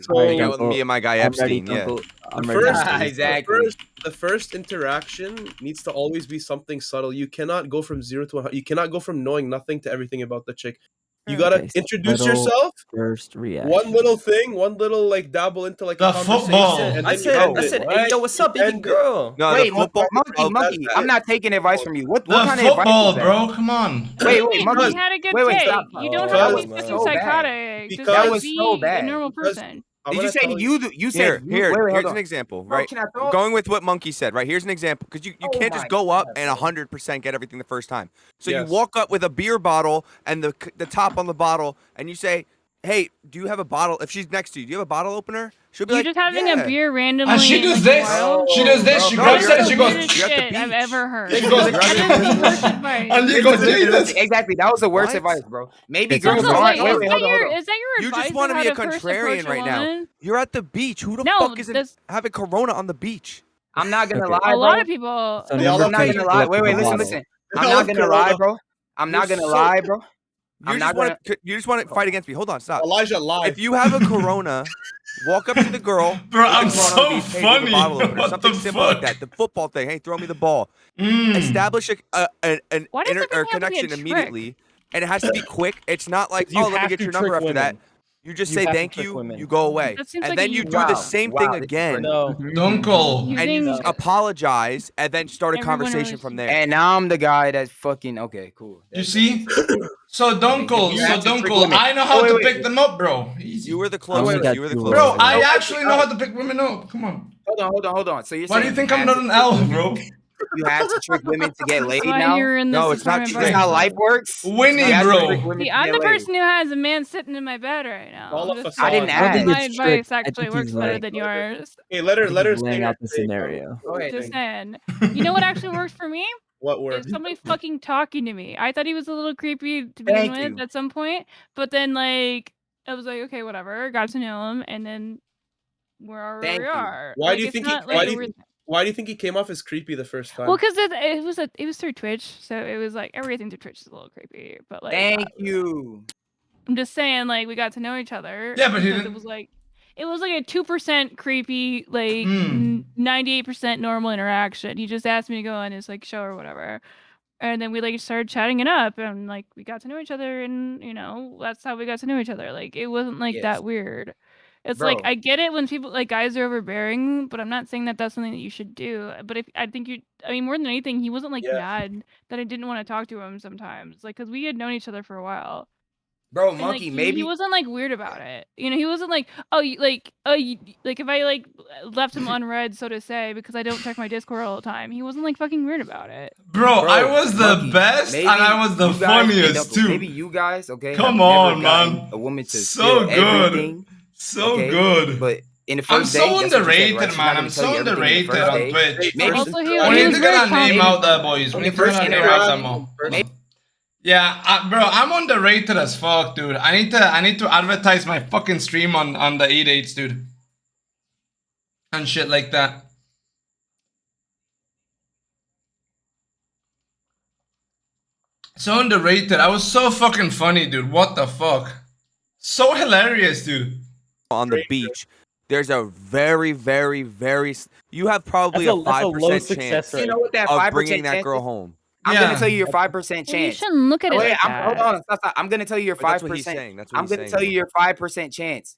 So Hang out with me and my guy Epstein. Yeah. I'm ready. Exactly. The first interaction needs to always be something subtle. You cannot go from 0 to 100. You cannot go from knowing nothing to everything about the chick. You gotta Okay, introduce subtle yourself. First reaction. One little thing, one little like dabble into like The a conversation, football. and I then you end said, it. hey, yo, what's up, baby end it. girl? No, Wait, the football. monkey. I'm not taking advice from you. What The kind of advice football, is that? bro. Come on. Wait, He monkey. had a good Wait, take. stop. You don't Because- have to be man. fucking So bad. psychotic. Because- Just That like was be so a bad. normal Because- person. I'm Did you gonna say tell you said you? Wait, hold Here's on. an example, Bro, right? can I throw- Going with what Monkey said, right? Here's an example, because you Oh can't my just go up God, and bro. 100% get everything the first time. So you Yes. walk up with a beer bottle and the top on the bottle, and you say, "Hey, do you have a bottle?" If she's next to you, do you have a bottle opener? She'll be You're like, just having "Yeah." a beer randomly. And she in, does like, a this. while. She does this. She No, grabs you're it and at she the goes. Weirdest You're at the shit I've beach. ever heard. She goes. That is the worst advice. And you go, Jesus. Exactly. That was the worst What? advice, bro. Maybe It's girls also- don't. Wait, Wait, is that hold on. your advice? You just on want to how be a first contrarian approach a right now. woman? You're at the beach. Who the No, fuck isn't that's- having Corona on the beach? I'm not gonna Okay. lie, A bro. lot of people. So They number all I'm not Okay, gonna you lie. look Wait, at the listen. bottle. I'm All not of gonna lie, Corona. bro. I'm not You're gonna so- lie, bro. You I'm just not want to fight against me. Hold on, stop. Elijah live. If you have a Corona, walk up to the girl. Bro, with the I'm Corona on so the beach, hey, do you have a funny. bottle opener? What Something the simple like fuck? that. The football thing. Hey, throw me the ball. Mm. Establish an Why does everything have to be a connection trick? immediately, and it has to be quick. It's not like, You oh, let me have get to your number trick after that. women. You just You say have to thank trick you. women. You go away, That seems and like then a you you- do the Wow. same Wow, thing this is again, funny. No. Dunkel. and you Using apologize, and then start a everyone conversation else- from there. And now I'm the guy that's fucking okay, cool. You see? So Dunkel, You have to trick Dunkel, women. I know how Wait, to wait. pick them up, bro. Easy. You were the I only closest. got You were the two closest. Bro, votes. I Okay, actually know how to pick women up. Come on. Hold on. So you're Why saying do you think you I'm have not to an trick L, women- bro? You have to trick women to get laid That's why now? you're in this No, it's not apartment true. Is this by how yourself. life works? Winnie, You have to bro. trick women See, to I'm get the laid. person who has a man sitting in my bed right now. All I'm of just us I didn't saying. ask. I don't think My it's trick. advice actually he's works better like- than yours. Hey, let her He's say laying her out the take, scenario. Go ahead. Just saying. You know what actually works for me? What word? Is somebody fucking talking to me. I thought he was a little creepy to begin Thank with you. at some point, but then like I was like, okay, whatever. Got to know him, and then where Thank we you. are. Why Like, do you it's think not he? like Why a do you? weird- Why do you think he came off as creepy the first time? Well, because it was through Twitch, so it was like everything through Twitch is a little creepy. But like, Thank you. I'm just saying, like we got to know each other. Yeah, but he because didn't- it was like a 2% creepy, like Hmm. 98% normal interaction. He just asked me to go on his like show or whatever. And then we like started chatting it up and like we got to know each other and that's how we got to know each other. Like it wasn't like Yes. that weird. It's like Bro. I get it when people like guys are overbearing, but I'm not saying that that's something that you should do. But if I think more than anything, he wasn't like Yeah. mad that I didn't want to talk to him sometimes. Like cuz we had known each other for a while. Bro, And, monkey, like, maybe he wasn't like weird about it. He wasn't like, oh, like if I like left him unread, so to say, because I don't check my Discord all the time. He wasn't like fucking weird about it. Bro, I Bro, was the monkey, best maybe and I was the you guys- hey, funniest Double, too. Maybe you guys, okay? Come have never on, gotten man. A woman to So spill good. everything, So okay? good. But in the I'm first day, so that's what you said, underrated, right? She's not man. gonna I'm tell so you everything in the underrated first on day. Twitch. Maybe Also, he We was need to very get our name calm. out there, boys. We On need the to get first our name out there interaction, more. maybe- Yeah, bro, I'm underrated as fuck, dude. I need to advertise my fucking stream on the E-dates, dude. And shit like that. So underrated. I was so fucking funny, dude. What the fuck? So hilarious, dude. On the beach, there's a very, very, very. You have probably That's a a- that's a low 5% success chance rate. You know what that of 5% bringing that chance girl is? home. I'm Yeah. gonna tell you your 5% Well, you chance. shouldn't look at it Wait, like that. hold on, stop. I'm gonna tell you your But that's what he's 5%. saying. That's what I'm he's gonna saying, tell you though. your 5% chance.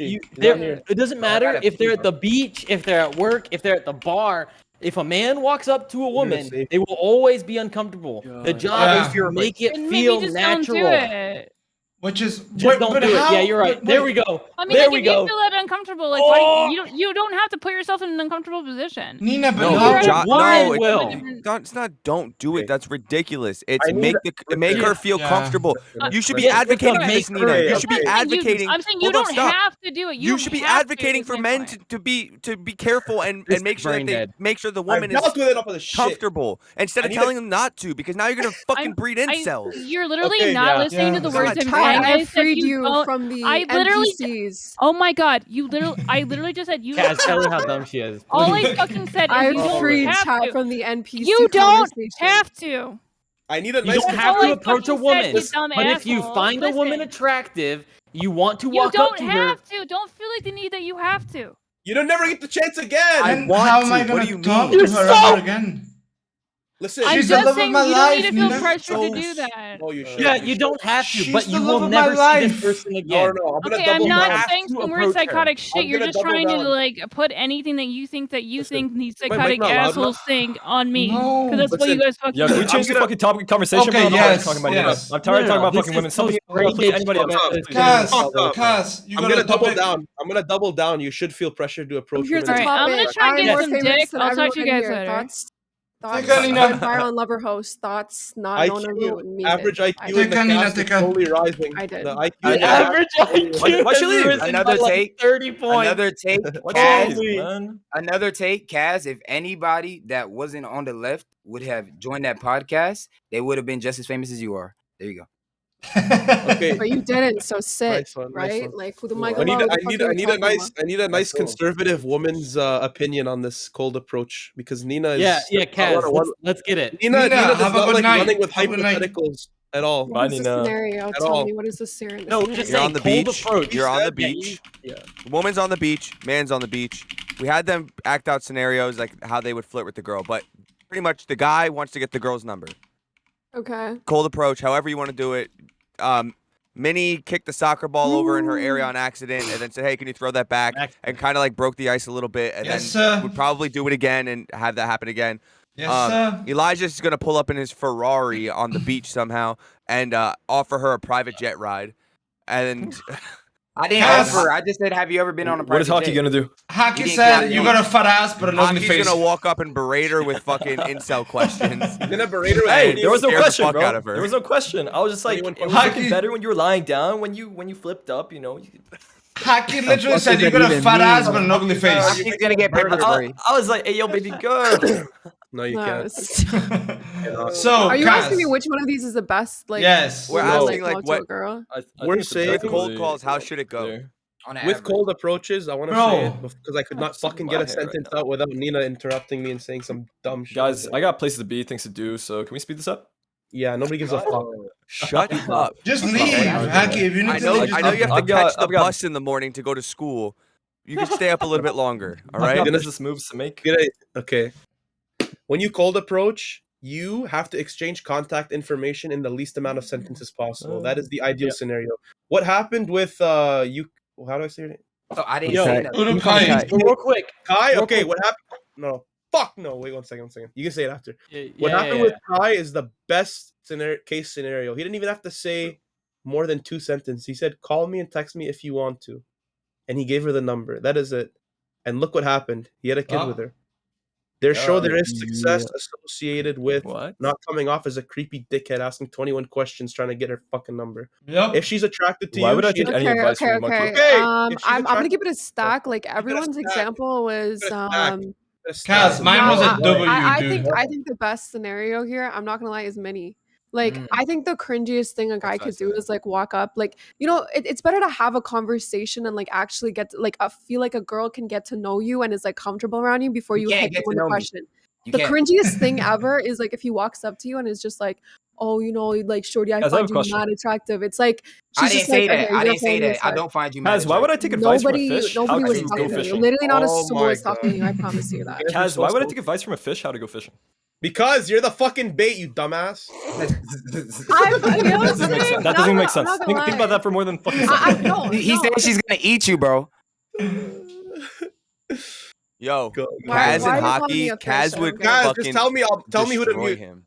Richie. He's not here. It doesn't matter if they're at the beach, if they're at work, if they're at the bar. If a man walks up to a woman, they will always be uncomfortable. The job is to make it And maybe feel just don't do natural. it. Which is Just don't do it. Yeah, you're right. There we go. I mean, there like, we if go. you feel that uncomfortable, like, why you don't have to put yourself in an uncomfortable position. Nina, but No, it's not. Don't do it. That's ridiculous. It's make her feel comfortable. You should be advocating for this, Nina. You should be advocating. I'm saying you don't have to do it. You should be advocating for men to be careful and make sure that they make sure the woman is comfortable instead of telling them not to, because now you're gonna fucking breed incels. You're literally not listening to the words I'm saying. I freed you from the NPCs. Oh my god, I literally just said you. Kaz, tell her how dumb she is. All I fucking said is I you don't freed have chat to. from the NPC. You don't have to. I need a nice. You don't have to approach a woman, dumb but if you asshole. find a woman attractive, you want to You walk up don't to her. have to. Don't feel like the need that you have to. You don't never get the chance again. How am I going to talk to her ever again? Listen, I'm she's just the love saying of my you life. don't need to feel Nina. pressured to do that. Oh, you should. Yeah, you don't have to, but She's you the will love of my never see life. this person again. No, I'm gonna Okay, double I'm not down. saying to some weird approach her. psychotic shit. I'm You're gonna just trying double to down. like put anything that you think these mic psychotic not loud assholes think on me. No. Because that's what you Listen, guys fucking Yeah, can we do. change the fucking topic of conversation? Okay, bro? I'm tired of yes, talking about yes. Nina. I'm tired of talking about this fucking is women. Somebody, so please, anybody else. bitch. please. Kaz, you I'm got gonna a double topic? down. I'm gonna double down. You should feel pressured to approach Here's women. the Alright, I'm topic. gonna try and I'm get more some famous dick. than I'll talk to you everyone guys here. later. Thoughts? Take her, Nina. Fire on lover host. Thoughts? Not none of you IQ, needed. average IQ I in did. the Nina, cast is take her. slowly rising. I did. The IQ I in the know. cast- Average IQ Why she has leave? risen Another by like take. 30 points. Another take. Why Kaz, she leave, man? another take. Kaz, if anybody that wasn't on the left would have joined that podcast, they would have been just as famous as you are. There you go. Okay. But you didn't, so sit, Nice one, nice right? one. Like, who the I Michael? need, What the I fuck need, are I you need a talking nice, about? I need a nice conservative woman's opinion on this cold approach, because Nina is. Yeah, Kaz, let's get it. Nina does have a not good like night. running with Have a good night. hypotheticals at all. Bye, What is the Nina. scenario? At Tell all. me, what is the scenario? No, just You're saying on the cold beach. approach. You're on the Yeah, beach. Yeah. Woman's on the beach. Man's on the beach. We had them act out scenarios like how they would flirt with the girl, but pretty much the guy wants to get the girl's number. Okay. Cold approach, however you want to do it. Minnie kicked the soccer ball over in her area on accident and then said, hey, can you throw that back? And kind of like broke the ice a little bit, and Yes, then sir. would probably do it again and have that happen again. Yes, sir. Elijah's going to pull up in his Ferrari on the beach somehow and offer her a private jet ride. And I didn't Kaz. offer. I just said, have you ever been on a private What is Hockey jet? gonna do? Haki didn't said get you it. got a fat ass but an ugly Hockey's face. going to walk up and berate her with fucking incel questions. You're gonna berate her with Hey, any- there was no Scare the question, fuck bro. out of her. There was no question. I was just like, 21 it was questions. looking better when you were lying down. When you flipped up, you know. Haki literally fuck said does you that got a even fat mean? ass but an ugly face. He's gonna get pepper-sprayed. I was like, hey, yo, baby girl. No, you No, can't. it's- So, Are you Kaz. asking me which one of these is the best? Like, Yes. We're way to, asking, like, talk to what- a girl? I We're think it's saying- with cold objectively calls, how should it go? clear. On With average. cold approaches, I want to Bro. say it because I could not Some fucking get a bad hair right sentence now. out without Nina interrupting me and saying some dumb shit. Guys, I got places to be, things to do, so can we speed this up? Yeah, nobody gives a fuck. Shut up. Just leave, Haki. If you need I to know, leave, just I know leave. you have to I've got- catch the I've got- bus in the morning to go to school. You can stay up a little bit longer, all I've right? got business moves to make. Okay. When you cold approach, you have to exchange contact information in the least amount of sentences possible. That is the ideal scenario. What happened with you? How do I say your name? Oh, I didn't Yo, say that. Urukai. Real quick. Kai. Real Okay. quick. What happened? No. Fuck no. Wait 1 second. 1 second. You can say it after. Yeah, What yeah, happened yeah, with Kai is the best case scenario. He didn't even have to say more than 2 sentences. He said, "Call me and text me if you want to," and he gave her the number. That is it. And look what happened. He had a kid Oh. with her. There is success associated with What? not coming off as a creepy dickhead asking 21 questions trying to get her fucking number. Yep. If she's attracted to Why you, would I she- take any Okay, advice okay, from you, monkey? okay. Okay, if she's I'm gonna attracted- give it a stack. Like everyone's stack. example was Give it a stack. Kaz, mine was a W, I dude. think the best scenario here, I'm not gonna lie, is Minnie. Like, Mm. I think the cringiest thing a guy what I could do said. is like walk up, like, you know, it's better to have a conversation and like actually get to, like, I feel like a girl can get to know you and is like comfortable around you before You you can't hit get them to with a know me. question. You The can't. cringiest thing ever is like if he walks up to you and is just like, oh, you know, like, shorty, I Guys, I have find a you question. not attractive. It's like I she's didn't just say like, that. okay, I you're didn't say playing your that. I side. don't find you Kaz, why would I take advice from a fish? How Nobody to was go talking to you. fishing? Literally not a Oh soul my was talking to you. I God. promise you that. Kaz, why would I take advice from a fish how to go fishing? Because you're the fucking bait, you dumbass. That doesn't make sense. That doesn't make sense. Think about that for more than fucking a second. He said she's gonna eat you, bro. Yo, Why- Kaz why and are you calling Hockey, me a Kaz fish? would Guys, just fucking tell me who to destroy mute. him.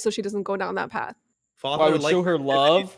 so she doesn't go down that path. I would show her love.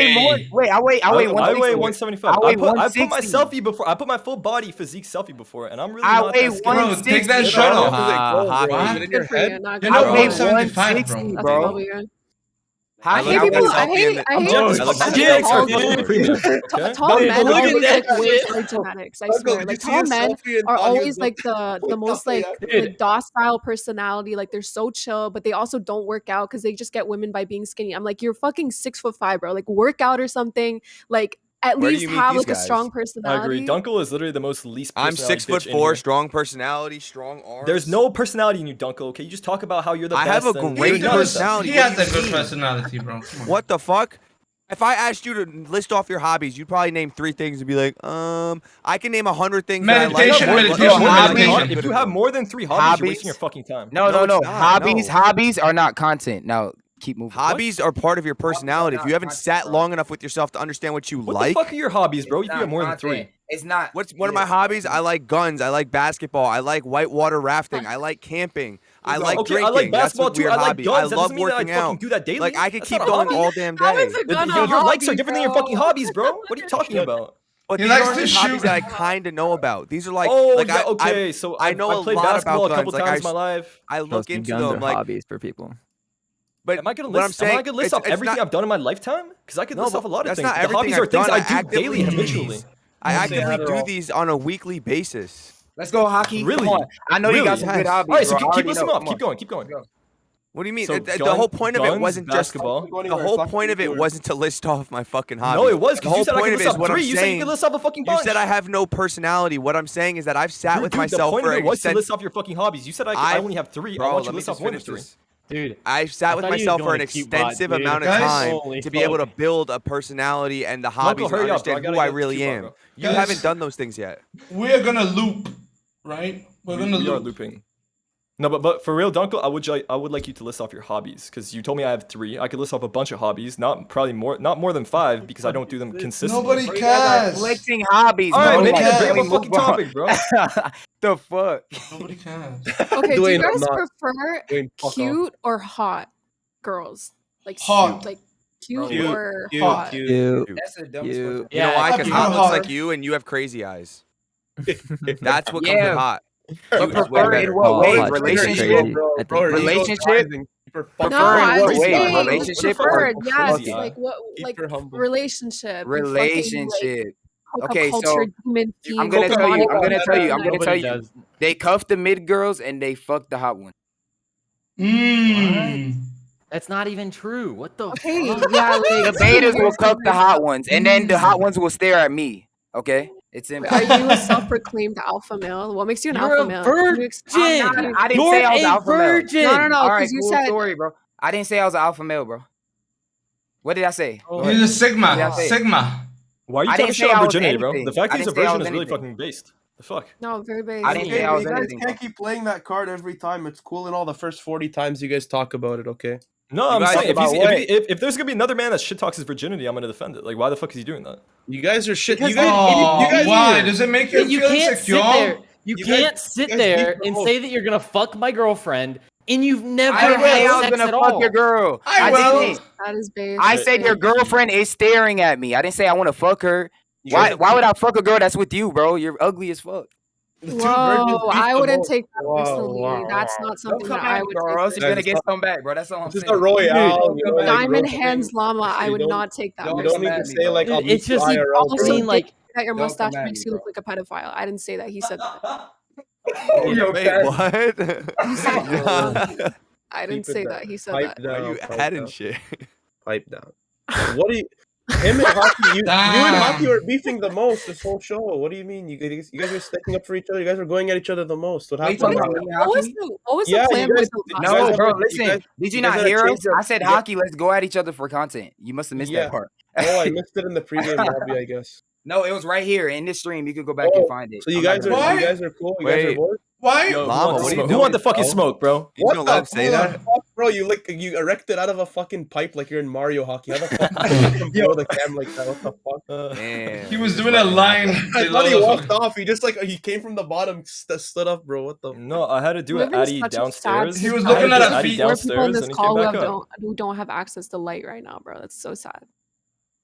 weigh more. Wait, I weigh I 160. weigh 175. I weigh I put my 160. selfie before. I put my full body physique selfie before, and I'm really I not weigh that skinny. Bro, take that 160. shot How off. does it go, bro? hockey. Is it in your Good for head? you. Not You good know, I for weigh you. 175, bro. 160, That's bro. probably good. I hate people. I hate. I hate. Tall men Look always at like that way shit. for genetics. I Uncle, swear, did like you see tall his men selfie and are thought he always was like the most like docile personality. Like they're so chill, but they also don't work out because they just get women by being skinny. I'm like, you're fucking 6'5", bro. Like work out or something. Like at Where do least you meet have these like a strong guys? personality. I agree. Dunkel is literally the most least I'm personality 6'4", bitch in here. strong personality, strong arms. There's no personality in you, Dunkel. Okay, you just talk about how you're the I best. have a and great you're personality. He What has do a you good mean? personality, bro. Come on. What the fuck? If I asked you to list off your hobbies, you'd probably name 3 things and be like, I can name 100 things Meditation, that I like. meditation. If you have more than 3 hobbies, you're wasting your fucking time. No. it's not, Hobbies are not content. Now keep moving. Hobbies are part of your personality. If you haven't sat long enough with yourself to understand what you What like. the fuck are your hobbies, bro? If you have more than 3. It's not. What's one of my hobbies? I like guns. I like basketball. I like whitewater rafting. I like camping. I like drinking. I like basketball That's a weird too. I like hobby. guns. I That love doesn't mean that I working fucking out. do that daily. Like I could That's keep not a going hobby. all damn How day. is a gun a Your likes hobby, are different than your bro? fucking hobbies, bro. What are you talking about? But He these likes aren't to just hobbies shoot. that I kind of know about. These are like, okay. So I know I played a lot basketball about a couple guns. times in my life. I look Trust me, into guns them are like. hobbies for people. But am I gonna what I'm list? saying, Am I gonna list off everything I've done in my lifetime? Because I could list off a lot of that's things. not The everything hobbies are I've things done. I do daily habitually. I actively do these on a weekly basis. Let's go hockey. Really? Come on. I know you got some good hobbies. All right, so bro. I keep already listing know. off. Come on. Keep going. What do you mean? So The whole point of it guns, wasn't basketball. The whole point of it wasn't to list off my fucking hobbies. No, it was The because you whole said I point could of list it is off what 3. I'm You said you could list off a fucking bunch. You said I have no personality. What I'm saying is that I've sat with Dude, myself the point for of it was to extent- list off your fucking hobbies. You said I only have 3. I want you to list off more than 3. Dude, I've sat with myself for an extensive amount of time to be able to build a personality and the hobbies and hurry up, bro. understand I who gotta I get really to am. bro. You Guys, haven't done those things yet. We're gonna loop, right? We're gonna We loop. are looping. No, but for real, Dunkel, I would like you to list off your hobbies because you told me I have 3. I could list off a bunch of hobbies, not more than 5 because I don't do them consistently. Nobody cares. Collecting hobbies. All right, bro. maybe Like, bring up a move fucking on. topic, bro. The fuck? Nobody cares. Okay, do you Dwayne, I'm guys not. prefer Dwayne, fuck off. cute or hot girls? Like Hot. like cute Cute, or cute, hot? cute. That's the dumbest You- question. You know why? I Because prefer hot looks like hard. you and you have crazy eyes. That's what comes Yeah. with hot. But Cute is way prefer in better. what Oh, way? hot chicks are Relationship? crazy. Bro, I think bro, Relationship? No, Prefer in I'm what way? saying Relationship or preferred. Yes, crazy eye? like what? Keep Like her humble. relationship. Relationship. Like, Okay, culture so demon I'm gonna fiend, tell you. I'm demonic gonna tell you. I'm demon. gonna tell Nobody you. does. They cuff the mid girls and they fuck the hot ones. Mmm. That's not even true. What the Okay, fuck? yeah, like The betas will cuff the hot ones, and then the hot ones will stare at me. Okay, it's simple. Are you a self-proclaimed alpha male? What makes you an You're alpha a male? virgin. I didn't You're say I was a an alpha male. virgin. No, All right, because you cool said story, bro. I didn't say I was an alpha male, bro. What did I say? Go He's ahead. a Sigma. What did I say? Sigma. Why are you I talking didn't shit say on I was virginity, bro? anything. The fact I that he's a didn't say I virgin was is really anything. fucking based. The fuck? no, very basic. I didn't say I was You guys anything. can't keep playing that card every time. It's cool in all the first 40 times you guys talk about it, okay? No, You I'm guys saying talk about if there's gonna be another man that shit talks his virginity, I'm gonna defend it. Like, why the fuck is he doing that? You guys are shit. Because You guys, Oh, you guys why? Does it make you You feel can't insecure? sit there. You You guys- can't sit guys there beat the and host. say that you're gonna fuck my girlfriend and you've never I didn't say I had was sex gonna at fuck all. your girl. I will. didn't. That is basic. I said your girlfriend is staring at me. I didn't say I want to fuck her. You guys Why would I fuck a girl that's with you, bro? You're ugly as fuck. The two virgins Whoa, beat I the wouldn't most. take that Wow, personally. wow, That's wow. not something Don't that come I back, would bro. take. Or else you're gonna Guys, get stop. some back, bro. That's all I'm This is saying. a Royale. You know, like, Diamond real hands thing. llama. I You would don't- not take that. don't You don't come need at to me, say bro. like I'll It's meet you just he IRL. also Also, mean like that your Don't mustache come at makes me, you look bro. like a pedophile. I didn't say that. He said that. Yo, Wait, Kat. what? He said Yeah. I didn't Keep it say down. that. He said Pipe that. Why are you down, pipe adding down, shit? pipe down. What do you? Him and Hockey, you and Hockey were beefing the most this whole show. What do you mean? You guys were sticking up for each other. You guys were going at each other the most. What Wait, happened? talking about me, What was hockey? the Yeah, plan you guys- with the you last guys No, have bro. a- you Listen, guys- did you you not guys had a hear us? change up. I said Yeah. hockey. Let's go at each other for content. You must have missed Yeah. that part. Oh, I missed it in the pregame lobby, I guess. No, it was right here in this stream. You could go back and find it. So you I'm not guys are gonna- Why? you guys are cool. You guys are Wait. bored. Why? Yo, Llama, what are you Who doing, want the fucking bro? smoke, bro? You don't love say that. Bro, you erected out of a fucking pipe like you're in Mario Hockey. How the fuck you can blow the cam like that? What the fuck? Damn. He was doing a line. I thought he walked off. He just he came from the bottom, stood up, bro. What the? No, I had to do Live an in Addy such a downstairs. sad He was I had looking to at do her Addy feet. There are people in downstairs this and he call came back up. who don't have access to light right now, bro. That's so sad.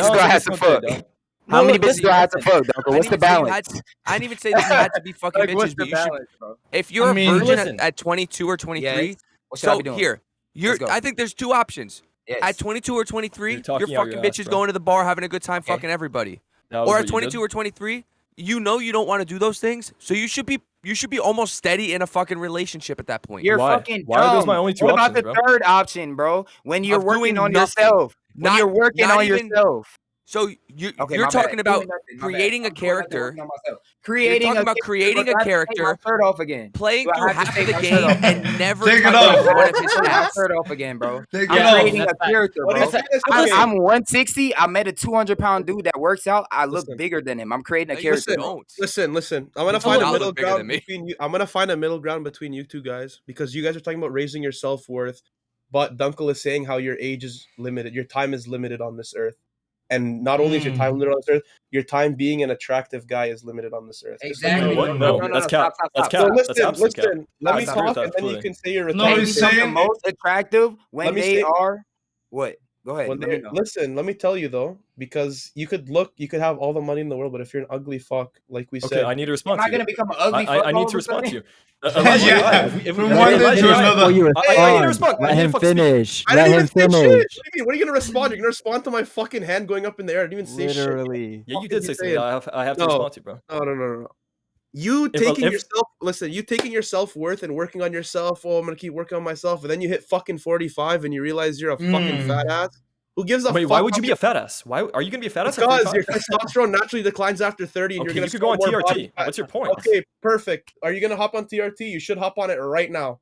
bitches do I have to fuck? How many bitches do I have to fuck, Dunkel? What's the balance? I didn't even say that you had to be fucking Like, what's bitches, the but you should. balance, bro? If you're a virgin listen. at 22 or 23, Yes. What should I so be doing? here, I think there's two options. Yes. At 22 or 23, you're talking out fucking your ass, bitches bro. going to the bar, having a good time, fucking everybody. Or at 22 or 23, you know you don't want to do those things, so you should be almost steady in a fucking relationship at that point. You're fucking dumb. Why are those my only two what about options, the bro? third option, bro? When you're Of working doing on nothing. yourself. When you're working Not on even- yourself. So you're my talking bad. about Doing nothing, my bad. creating a I'm doing nothing, character. working on myself. You're talking about creating a Do I have to take character, my shirt off again? playing Do I through have to half take of the my shirt game off again? and never Take it touching off. one of his Take my stats. shirt off again, bro. Take I'm it off. creating a character, What bro. is this? Okay. I'm 160. I met a 200-pound dude that works out. I look Listen. bigger than him. I'm creating a No, you character. don't. Listen. I'm gonna You do find a not middle look bigger ground than me. between you. I'm gonna find a middle ground between you two guys because you guys are talking about raising your self worth, but Dunkel is saying how your age is limited, your time is limited on this earth, and not only is your time limited on this earth, your time being an attractive guy is limited on this earth. Exactly. What? No, that's cap. That's So cap. That's absolute cap. let me I agree with talk, that and then you completely. can say you're No, retarded. he's Become the saying most attractive when Let me they say- are what? Go ahead. When Let me they're- know. listen, let me tell you though, because you could have all the money in the world, but if you're an ugly fuck, like we Okay, said, I need a response. Am I to gonna you. become an ugly fuck I all need of to a respond to sudden? you. Elijah, Yeah. if From we one day Elijah, to Elijah, another. Before you I need to respond, respond. let him finish. I Let didn't him even say shit. finish. What do you mean? What are you gonna respond? You're gonna respond to my fucking hand going up in the air. I didn't even say shit. Literally. Yeah, you Fuck did is say he something. saying? I have to No. respond to, bro. No. You taking your self-worth and working on yourself. Oh, I'm gonna keep working on myself, and then you hit fucking 45 and you realize you're a fucking fat ass. Who gives a Wait, fuck? why would you be a fat ass? Why are you gonna be a fat ass at Because your 45? testosterone naturally declines after 30, and Okay, you're gonna you could go on feel more TRT. body fat. What's your point? Okay, perfect. Are you gonna hop on TRT? You should hop on it right now.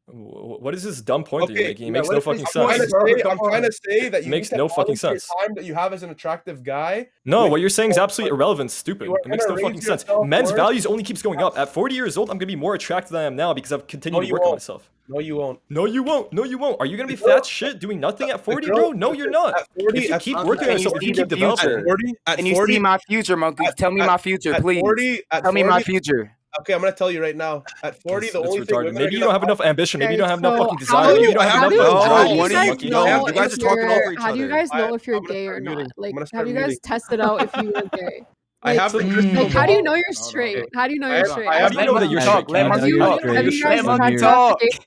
What is this dumb point that you're Okay, making? It yeah, makes what no is fucking this? I'm sense. trying to say that you Makes need to no fucking balance your sense. time that you have as an attractive guy. No, with what you're saying is your absolutely irrelevant, stupid. You are It makes gonna no fucking raise your sense. Men's self-worth. values only keeps going up. At 40 years old, I'm gonna be more attractive than I am now because I've continued No, to you work on won't. myself. No, you won't. No, you won't. No, you won't. Are you gonna be The girl- fat shit doing nothing at the 40, girl- bro? No, you're not. At 40, If you at keep 40, working on Can you yourself, if see you the keep developing, future? 40, at Can you 40, see my future, monkey? Tell me my future, at please. 40, at Tell me my 40, future. Okay, I'm gonna tell you right now. At 40, the it's only thing retarded. women Maybe are you gonna don't have enough ambition. Maybe you don't have enough So fucking how desire. do Maybe you don't have how enough do fucking how drive. do you what are guys you- know you guys if are talking you're over each how do you other. guys know if you're I'm gonna gay or start not? muting. Like I'm gonna have start you guys muting. tested out if you were gay? I Like, have the crystal like how do you know ball. you're straight? How do you know I you're have- straight? I How have do you the- know that you're Talk. straight? Let How monkey do you talk. know Have you're you straight? guys Let monkey tested out the talk.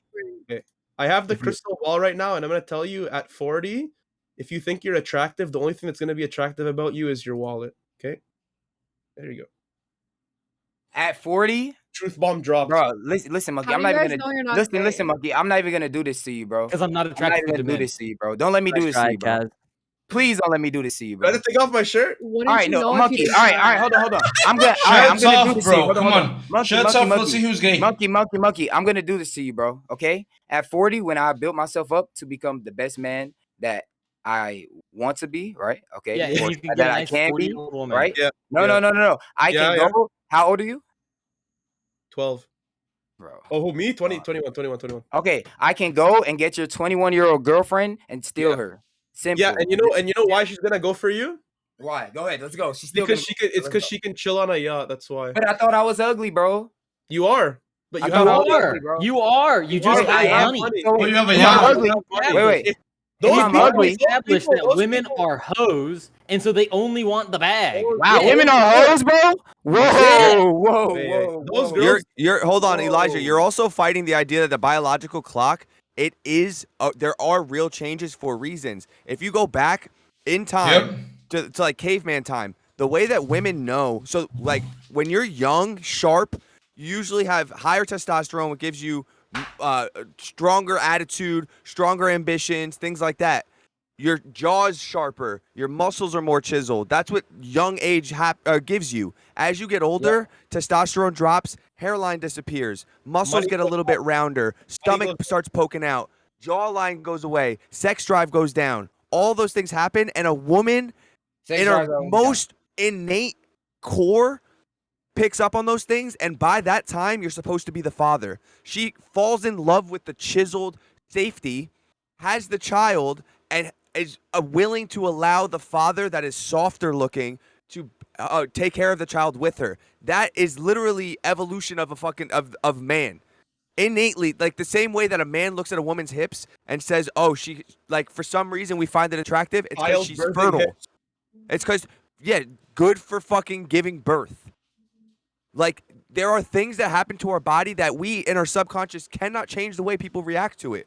gay? Okay. I have the crystal ball right now, and I'm gonna tell you at 40, if you think you're attractive, the only thing that's gonna be attractive about you is your wallet. Okay? There you go. At 40, Truth bomb dropped. bro, listen, monkey. How I'm do you not even guys gonna know you're not listen, gay? monkey. I'm not even gonna do this to you, bro. Because I'm not I'm not attracted even to gonna do men. this to you, bro. Don't let me do Nice this to try, you, bro. Kaz. Please don't let me do this to you, Do I bro. have to take off my shirt? Wouldn't All right, you no, know if monkey. you All didn't right, hold on. I'm gonna do Shirts this off, to you. bro. Hold on, Come hold on. on. Monkey, Shirts monkey, off. Let's monkey. see who's gay. Monkey. I'm gonna do this to you, bro. Okay? At 40, when I built myself up to become the best man that I want to be, right? Okay. Yeah, and Or you can get that a I nice can be, 40-year-old woman. right? Yeah. No. I Yeah, can yeah. go. How old are you? 12. Bro. Oh, who, me? 21. Okay, I can go and get your 21-year-old girlfriend and steal Yeah. her. Simple. Yeah, and you know why she's gonna go for you? Why? Go ahead. Let's go. She's still Because gonna it's because she can chill on a yacht. That's why. But I thought I was ugly, bro. You are, but I you thought have I was money. ugly, bro. You are. You just are, but have you have money. money. So, Oh, you have a if I'm yacht. ugly. Wait. If Those I'm people ugly- established that those women people- are hoes, and so they only want the bag. Wow, Yeah. women are hoes, bro. Yeah. Whoa. Those girls. You're hold on, Elijah. Whoa. You're also fighting the idea that the biological clock, it is there are real changes for reasons. If you go back in time to like caveman time, the way that women know, so like when you're young, sharp, you usually have higher testosterone, which gives you stronger attitude, stronger ambitions, things like that. Your jaw's sharper, your muscles are more chiseled. That's what young age gives you. As you get older, testosterone drops, hairline disappears, muscles get a little bit rounder, stomach starts poking out, jawline goes away, sex drive goes down. All those things happen, and a woman in her most innate core picks up on those things, and by that time, you're supposed to be the father. She falls in love with the chiseled safety, has the child, and is willing to allow the father that is softer looking to take care of the child with her. That is literally evolution of a fucking of man. Innately, like the same way that a man looks at a woman's hips and says, "Oh, she like for some reason we find it attractive." It's because she's Childbirthing fertile. hips. It's because good for fucking giving birth. Like there are things that happen to our body that we in our subconscious cannot change the way people react to it.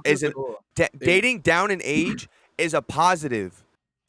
dating down in age is a positive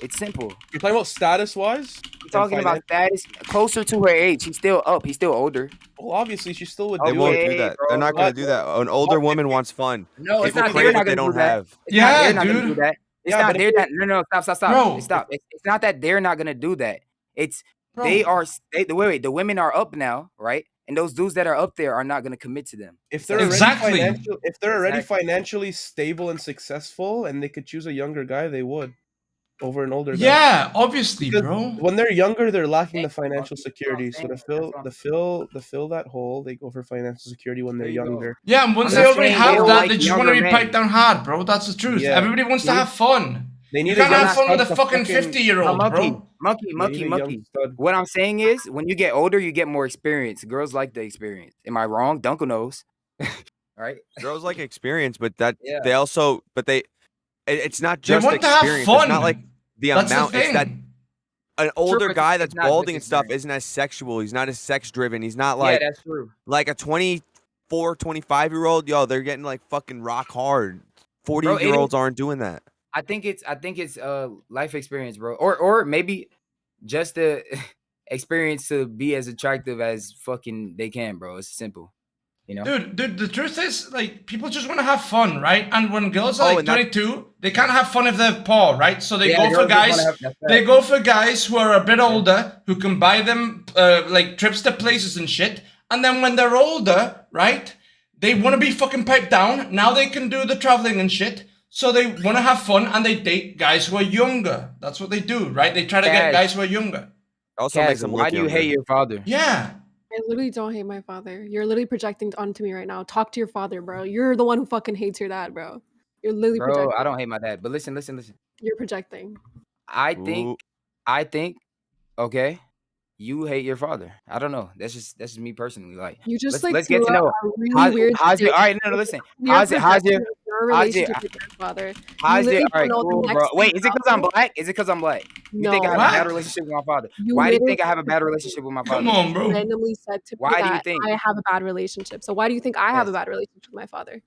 It's simple. You're talking about status-wise? You're talking about status closer to her age. She's still up. He's still older. Well, obviously, she still would They do won't it. do that. They're not going to do that. An older woman wants fun. No, it's People not. crave They're what not they gonna don't do that. have. It's not. They're Yeah, not gonna do dude. that. It's Yeah, not. but They're if not. No, stop. Bro. Stop. It's not that they're not gonna do that. It's wait, the women are up now, right? And those dudes that are up there are not going to commit to them. If they're already financially stable and successful, and they could choose a younger guy, they would over an older guy. Yeah, obviously, because bro. When they're younger, they're lacking the financial security. So to fill that hole, they go for financial security when they're younger. Yeah, and once they already have that, they just want to be piped down hard, bro. That's the truth. Yeah. Everybody wants to have fun. You They can't have fun with a fucking 50-year-old, bro. Monkey. What I'm saying is, when you get older, you get more experience. Girls like the experience. Am I wrong? Dunkel knows. Right? Girls like experience, but that Yeah. they also, but it's not just want to have experience. fun. It's not like the That's the amount. It's that thing. an older but guy it's that's not balding and just stuff experience. isn't as sexual. He's not as sex driven. He's not Yeah, like that's true. like a 24, 25-year-old. Yo, they're getting like fucking rock hard. 40-year-olds aren't doing that. I think it's life experience, bro. Or maybe just the experience to be as attractive as fucking they can, bro. It's simple. You know? Dude, the truth is, like, people just want to have fun, right? And when girls are like 22, they can't have fun if they're poor, right? So they go for guys. They go for guys who are a bit older, who can buy them like trips to places and shit. And then when they're older, right, they want to be fucking piped down. Now they can do the traveling and shit. So they want to have fun, and they date guys who are younger. That's what they do, right? They try to get guys who are younger. Also makes them why look do you younger. hate your father? Yeah. I literally don't hate my father. You're literally projecting onto me right now. Talk to your father, bro. You're the one who fucking hates your dad, bro. You're literally Bro, projecting. I don't hate my dad. But listen. You're projecting. I think, okay, you hate your father. I don't know. That's just me personally. Like, You just let's get to know. a really weird How's your? All right, no, listen. How's your relationship with your father? How's it? You All right, literally don't know the cool, next bro. Wait, thing is it because I'm black? Is it because I'm black? You think I have a bad relationship with my father? Why do you think I have a bad relationship with my father? Come on, bro. Randomly said to me Why do you that think? I have a bad relationship. So why do you think I have a bad relationship with my father?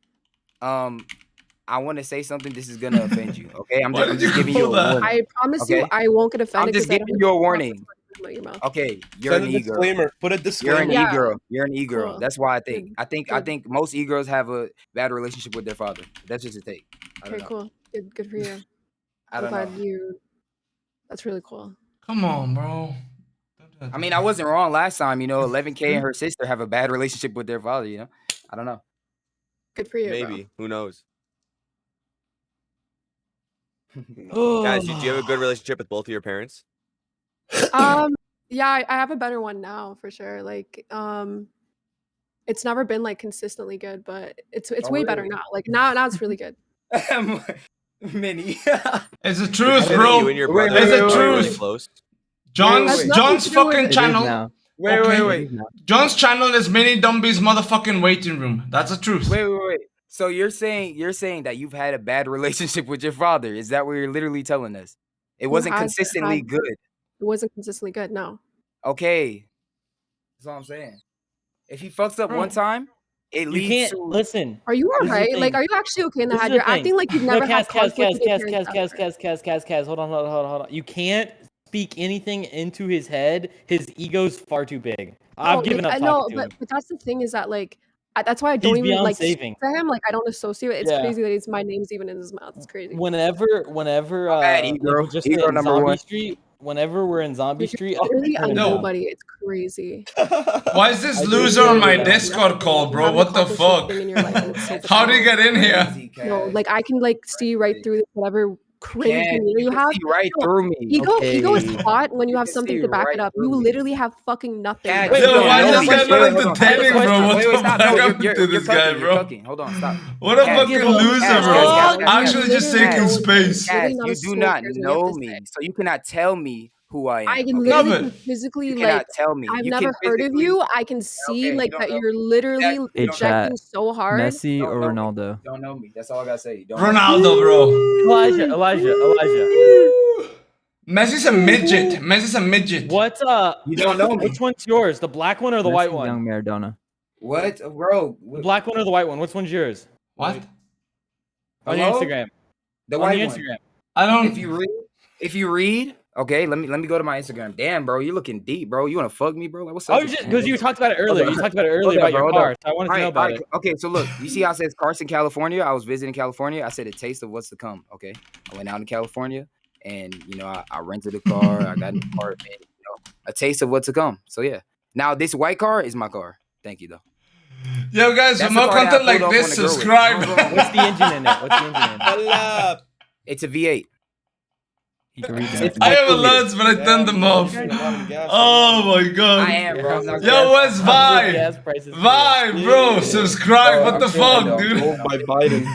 I want to say something. This is gonna offend you. Okay, I'm just giving you a warning. I promise you, I won't get offended. I'm just giving you a warning. Okay, you're Send an a e-girl. disclaimer. Put a disclaimer. You're an e-girl. You're an e-girl. Cool. That's why I think. Good. I think most e-girls have a bad relationship with their father. That's just a take. I don't Okay, know. cool. Good for you. I don't I'm glad know. you. That's really cool. Come on, bro. I mean, I wasn't wrong last time. You know, 11K and her sister have a bad relationship with their father. You know, I don't know. Good for you. Maybe. Who knows? Guys, do you have a good relationship with both of your parents? Yeah, I have a better one now for sure. Like, it's never been like consistently good, but it's way better now. Like now it's really good. Mini. It's the truth, You bro. and your brother It's the are really truth. close. John's fucking channel. now. Wait. John's channel is Mini Dumby's motherfucking waiting room. That's the truth. Wait. So you're saying that you've had a bad relationship with your father? Is that what you're literally telling us? It wasn't consistently good. It wasn't consistently good. No. Okay, that's all I'm saying. If he fucks up one time, it leads You can't to. listen. Are you This is the alright? Like, thing. are you actually okay in the This is head? the You're thing. acting like you've No, never had conflict with your parents ever. Kaz. Hold on. You can't speak anything into his head. His ego's far too big. I've given up I know, talking to him. but that's the thing is that like that's why I don't He's even beyond like saving. speak to him. Like I don't associate. It's Yeah. crazy that my name's even in his mouth. It's crazy. Whenever bad, like, e-girl. we're just E-girl in number Zombie one. Street. Whenever we're in Zombie Street, Literally turn a him down. nobody. It's crazy. Why is this I do loser on my agree with that. Discord call, bro? haven't What the accomplished fuck? anything in your life, and it's so How do you get in here? No, like I can like see right through whatever cringe Can demeanor you can have. see right No, through me? Ego is Okay. hot when you have can something see to back right it up. through You me. literally have fucking nothing. Cat, Wait, you Yo, don't why know is me. this guy not Hold on. entertaining, bro? What the Stop. fuck No, happened to you're this guy, cooking. bro? You're cooking. Hold on, stop. What a Cat, fucking give a loser, Cat, bro. Cat, Actually just literally taking no- space. Cat, Literally not a you do soul not cares what you have know to say. me, so you cannot tell me who I am. I can okay? literally Love can it. physically You like cannot tell me. I've You never can heard of physically. you. I can see Okay, like you don't that know you're me. literally Cat, you Hey, don't know projecting me. so hard. Messi Don't or know me. Ronaldo? Don't know me. That's all I gotta say. You don't know me. Ronaldo, bro. Elijah. Messi's a midget. Messi's a midget. What You don't know me. which one's yours? The black one or the white Messi, one? young Maradona. What, bro? The black one or the white one? Which one's yours? What? On your Hello? Instagram. The On white your one. Instagram. I don't. If you read, okay, let me go to my Instagram. Damn, bro, you looking deep, bro. You wanna fuck me, bro? Like, what's up? Oh, just because you talked about it earlier. You talked about it Hold earlier up, about bro, your hold car, up. so I wanted to know about it. Okay, so look, you see how it says Carson, California? I was visiting California. I said a taste of what's to come. Okay, I went out in California, and you know, I rented a car. I got an apartment. You know, a taste of what's to come. So yeah. Now this white car is my car. Thank you though. Yo, guys, for more content like this, subscribe. What's the engine in it? What's the engine in it? It's a V8. I have alerts, but I turned them off. Oh my god. I am, bro. Yo, what's Vibe? Vibe, bro. Subscribe. What the fuck, dude? Owned by Biden.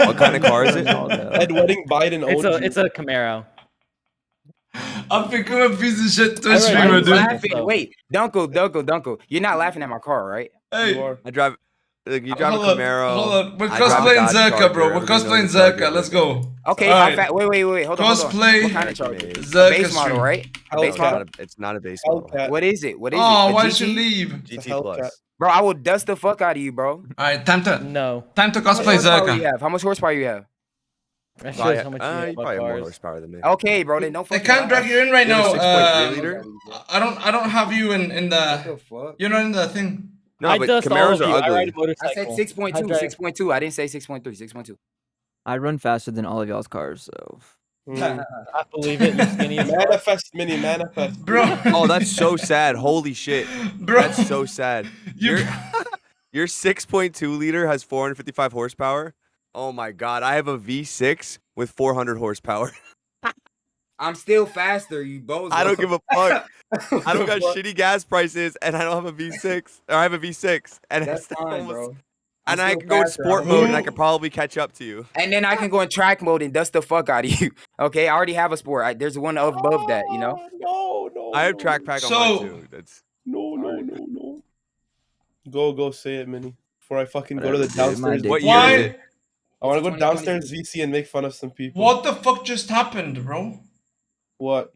What kind of car is it? Ed Wedding Biden owned It's a Camaro. I'm becoming a piece of shit Twitch streamer, dude. Laughing. Wait, Dunko. You're not laughing at my car, right? Hey. I drive. You drive a Camaro. Hold on. We're cosplaying Zherka, bro. We're cosplaying Zherka. Let's go. Okay. Right. Wait. Hold on. Cosplay. What kind of Charger? Zherka Base model, right? Base model. It's not a base model. What is it? Oh, why did you leave? GT Plus. Bro, I will dust the fuck out of you, bro. Alright, time to cosplay Zherka. How much horsepower you have? That shows how much you probably have more horsepower than me. Okay, bro. Then don't. I can't drag you in right now. 6.3 liter. I don't have you in the. You're not in the thing. No, but Camaros are ugly. I said 6.2. 6.2. I didn't say 6.3. 6.2. I run faster than all of y'all's cars, so. I believe it. You're skinny as Manifest, Mini, manifest. Bro. Oh, that's so sad. Holy shit. Bro. That's so sad. Your 6.2 liter has 455 horsepower. Oh my god. I have a V6 with 400 horsepower. I'm still faster, you both. I don't give a fuck. I don't got shitty gas prices, and I don't have a V6. Or I have a V6, and That's it's fine, almost, bro. And I can go in sport mode, and I could probably catch up to you. And then I can go in track mode and dust the fuck out of you. Okay, I already have a sport. There's one above that, you know. No. I have track pack on mine too. That's No. Go say it, Mini. Before I fucking go to the Whatever, dude, downstairs. what year is it? I want to go downstairs VC and make fun of some people. What the fuck just happened, bro? What?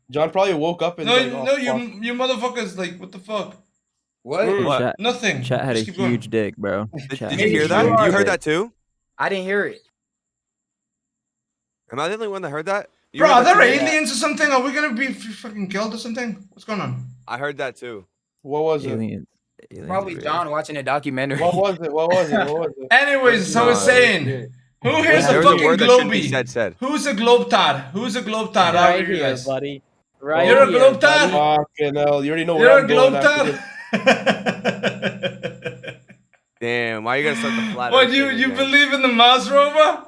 John probably woke up and no, like, oh, no, fuck. you motherfuckers, like, what the fuck? What? Nothing. Chat had a Just keep going. huge dick, bro. Did you hear that? You heard that too? I didn't hear it. Am I the only one that heard that? You Bro, heard are that there too? aliens or something? Are we gonna be fucking killed or something? What's going on? I heard that too. What was it? Aliens Probably John watching a documentary. What was it? Anyways, so I was saying, who here's a There was a fucking word that shouldn't be globie? said. Who's a globetard? Who's a globetard? Right Out you here, guys? buddy. Right You're a here, globetard? buddy. Fucking hell. You already know You're where a I'm going after globetard? Damn, why you gotta start the flat? What, Earth you thing again? believe in the Mars rover?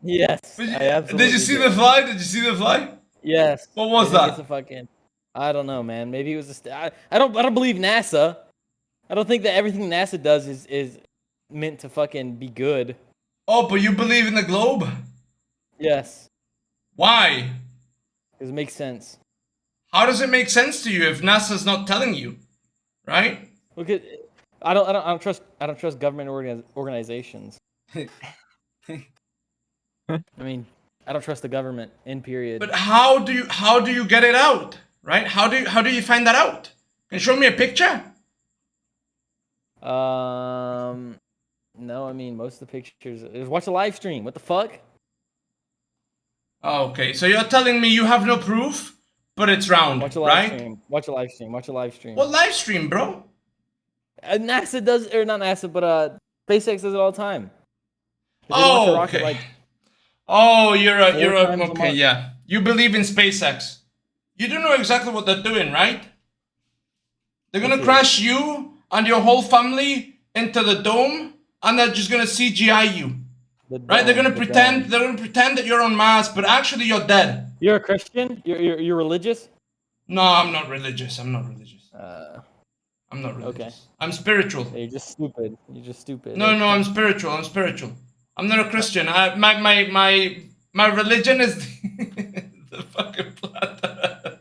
Yes, Did you, I absolutely did you see do. the fly? Did you see the fly? Yes. What was I think that? It's a fucking. I don't know, man. Maybe it was I don't believe NASA. I don't think that everything NASA does is meant to fucking be good. Oh, but you believe in the globe? Yes, Why? because it makes sense. How does it make sense to you if NASA's not telling you? Right? Look at. I don't trust government organizations. I mean, I don't trust the government. In period. But how do you get it out? Right? How do you find that out? Can you show me a picture? No, I mean most of the pictures. Just watch a live stream. What the fuck? Okay, so you're telling me you have no proof, but it's round, Watch a live right? stream. Watch a live stream. Watch a live stream. What live stream, bro? NASA does, or not NASA, but SpaceX does it all the time. 'Cause they launch Oh, a rocket, okay. like, Oh, you're times a okay, month. yeah. You believe in SpaceX. You do know exactly what they're doing, right? They're gonna Okay. crash you and your whole family into the dome, and they're just gonna CGI you. Right? They're gonna pretend that you're on Mars, but actually you're dead. You're a Christian? You're religious? No, I'm not religious. I'm not religious. Okay. I'm spiritual. You're just stupid. You're just stupid. No, I'm spiritual. I'm spiritual. I'm not a Christian. My religion is the fucking planet.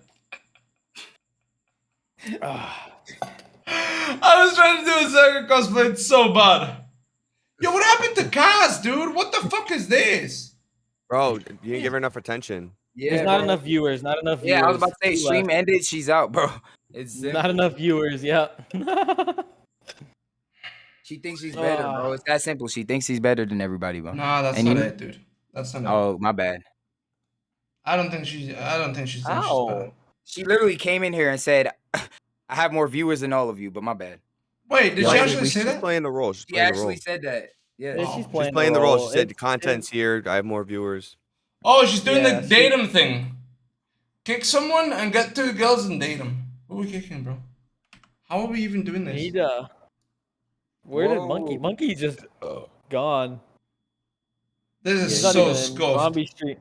I was trying to do a Zherka cosplay. It's so bad. Yo, what happened to Kaz, dude? What the fuck is this? Bro, you didn't give her enough attention. Yeah, There's not bro. enough viewers. Not enough viewers. Yeah, I was about to say Two stream left. ended. She's out, bro. It's Not enough viewers. Yep. She thinks she's better, bro. It's that simple. She thinks she's better than everybody, bro. Nah, that's And not you- it, dude. That's not it. Oh, my bad. I don't think she's Ow. better. She literally came in here and said, "I have more viewers than all of you," but my bad. Wait, did she actually say She's that? playing the role. She's She playing the role. actually said that. Yeah. Yeah, she's She's playing the role. She said the content's here. I have more viewers. Oh, she's doing Yeah, the she- datum thing. Kick someone and get 2 girls and date them. Who are we kicking, bro? How are we even doing this? Need Where did Monkey? Monkey just gone. This is He's not so even in scuffed. Zombie Street.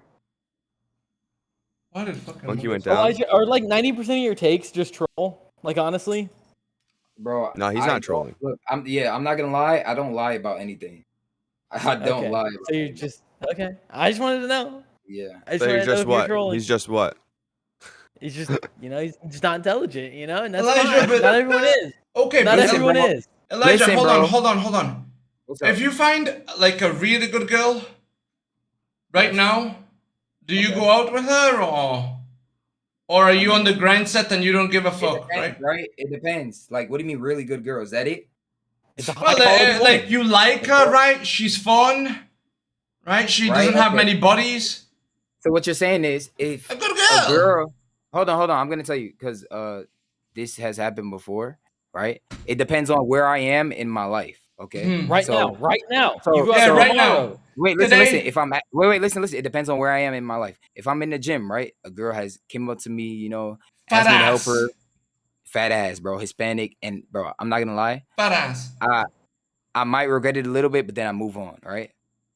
Why did fucking Monkey went down? Elijah, are like 90% of your takes just troll? Like honestly? Bro, No, he's not trolling. Look, I'm not gonna lie. I don't lie about anything. I don't lie. About So you're anything. just okay. I just wanted to know. Yeah. I just So wanted he's to know just if you're what? trolling. He's just what? He's just he's just not intelligent, and that's Elijah, fine. but- Not everyone is. Okay, Not but everyone is. Elijah, Listen, hold bro. on. What's up? If you find like a really good girl right now, do you go out with her or are you on the grind set and you don't give a fuck, right? It depends. Like, what do you mean, really good girl? Is that it? It's a high quality woman. Like you like her, right? She's fun, right? She doesn't have many bodies. So what you're saying is, if a good girl, hold on, I'm gonna tell you because this has happened before, right? It depends on where I am in my life. Okay, Right now. So, you go yeah, out right tomorrow. now. Wait, listen. Today- If I'm listen. It depends on where I am in my life. If I'm in the gym, right, a girl has came up to me, Fat asked me to ass. help her. Fat ass, bro, Hispanic, and bro, I'm not gonna lie. Fat ass. I might regret it a little bit, but then I move on, right?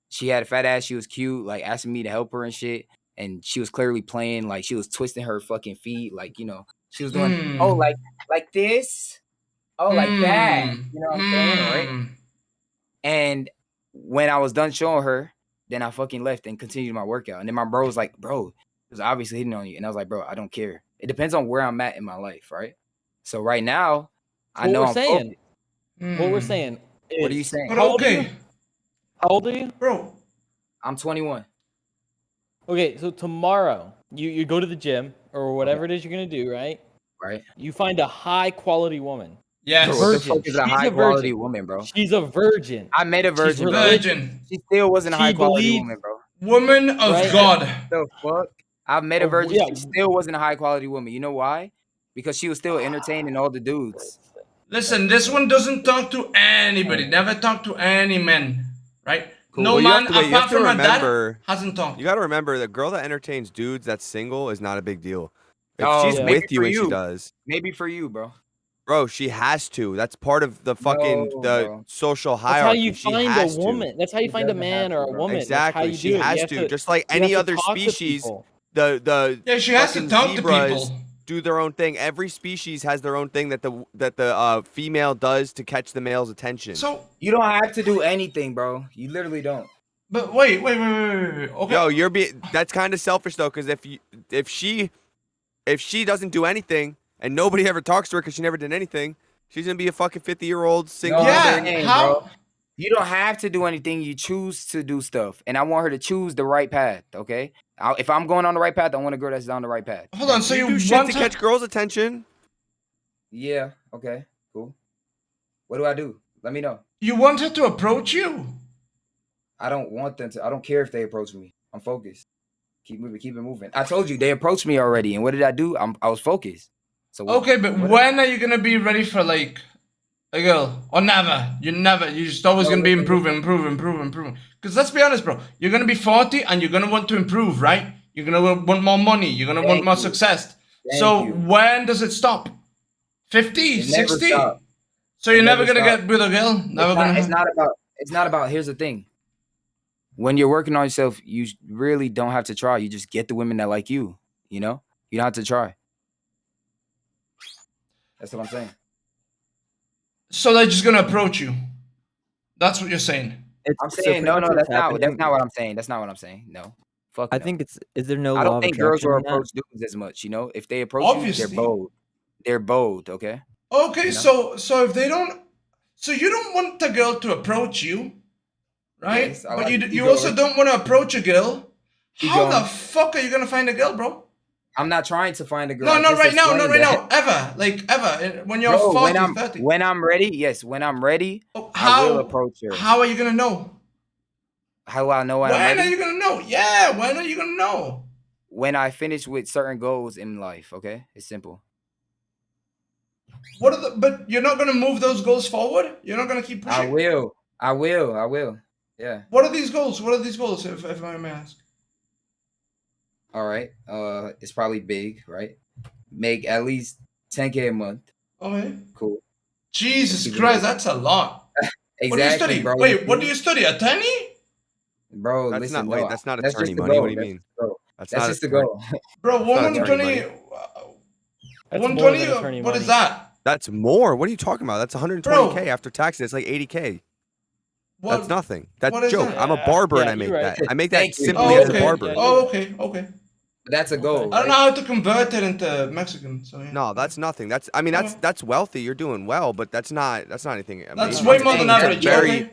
She had a fat ass. She was cute, like asking me to help her and shit. And she was clearly playing, like she was twisting her fucking feet, like she was doing, oh, like this, oh, like that. You know what I'm saying, right? And when I was done showing her, then I fucking left and continued my workout. And then my bro was like, bro, it was obviously hitting on you. And I was like, bro, I don't care. It depends on where I'm at in my life, right? So right now, I know What I'm we're saying. focused. What we're saying. What are you is- saying? But How old are okay, you? How old are you? bro. I'm 21. Okay, so tomorrow you go to the gym or whatever it is you're gonna do, right? Right. You find a high quality woman. Yes. Bro, what the Virgin. fuck is a She's high a quality virgin. woman, bro? She's a virgin. I met a She's virgin, bro. religious. Virgin. She still wasn't a She high quality believes- woman, bro. Woman of Right? God. The fuck? I met a Oh, virgin. yeah. She still wasn't a high quality woman. You know why? Because she was still entertaining all the dudes. Listen, this one doesn't talk to anybody. Never talk to any men, right? Cool. No Well, you have man to- wait, you have apart to from her dad remember- hasn't talked. You got to remember, the girl that entertains dudes that's single is not a big deal. If Oh, she's maybe with you for and she you. does, Maybe for you, bro. bro, she has to. That's part of the fucking No, the bro. social That's how hierarchy. you She find a has to. woman. That's how you She find a doesn't man have or to, a bro. woman. Exactly. That's how you She do it. has You have to. Just like you have any to other talk to species, people. the Yeah, she has to fucking talk to zebras people. do their own thing. Every species has their own thing that the female does to catch the male's attention. So, You don't have to do anything, bro. You literally don't. but wait. Okay. Yo, that's kind of selfish though, because if she doesn't do anything and nobody ever talks to her because she never did anything, she's gonna be a fucking 50-year-old single No, Yeah, mother. how- bro. You don't have to do anything. You choose to do stuff, and I want her to choose the right path. Okay. If I'm going on the right path, I want a girl that's on the right path. Hold on. So You you do shit want to her- catch girls' attention. Yeah. Okay. Cool. What do I do? Let me know. You want her to approach you? I don't want them to. I don't care if they approach me. I'm focused. Keep moving. Keep it moving. I told you they approached me already, and what did I do? I was focused. So Okay, but what- when are you gonna be ready for like a girl? Or never? You're just always No, gonna be listen, improving. Because let's be honest, bro. You're gonna be 40 and you're gonna want to improve, right? You're gonna want more money. You're gonna want Thank more you. success. Thank So you. when does it stop? 50, It never 60? stop. So It you're never never gonna stop. get with a girl? Never It's gonna not, have... it's not about. Here's the thing. When you're working on yourself, you really don't have to try. You just get the women that like you. You know, you don't have to try. That's what I'm saying. So they're just gonna approach you. That's what you're saying. I'm So saying pretty no, much no. what's That's not happening- what I'm saying. That's not what I'm saying. No, fuck. I no. think it's. Is there no I law don't of think girls attraction will in that? approach dudes as much. You know, if they approach you, Obviously. they're bold. They're bold. Okay. Okay, You know? so if they don't... So you don't want the girl to approach you, right? Yes, I but like you to keep you also going. don't want to approach a girl. Keep How the going. fuck are you gonna find a girl, bro? I'm not trying to find a girl. No, I not just right now, not right explained now, that. ever, like ever. When you're Bro, 40, 30. when I'm ready, yes, when I'm ready, I How will approach her. How are you gonna know? How will I know when When I'm are ready? you gonna know? Yeah, when are you gonna know? When I finish with certain goals in life, okay? It's simple. What are the? But you're not gonna move those goals forward. You're not gonna keep pushing. I will. Yeah. What are these goals? What are these goals? If I may ask. All right. It's probably big, right? Make at least 10K a month. Okay. Cool. Jesus Christ, that's a lot. Exactly, what do you study? bro. Wait, what do you study? Attorney? Bro, That's listen, not. Wait, no, that's not that's attorney just the money. What goal. do you That's mean? the goal. That's That's not just the attorney. goal. Bro, That's not 120. attorney money. That's more than 120. attorney What money. is that? That's more. What are you talking about? That's 120K after taxes. It's like 80K. What? That's nothing. That's What a is joke. that? I'm a barber and Yeah, I make you're right. that. I make Thank that you. simply Oh, as a okay. barber. Oh, okay. Okay. But that's a goal, I don't right? know how to convert it into Mexican. So yeah. No, that's nothing. That's. I mean, that's wealthy. You're doing well, but that's not anything. That's amazing. way I'm more than saying that's a average. very, Okay.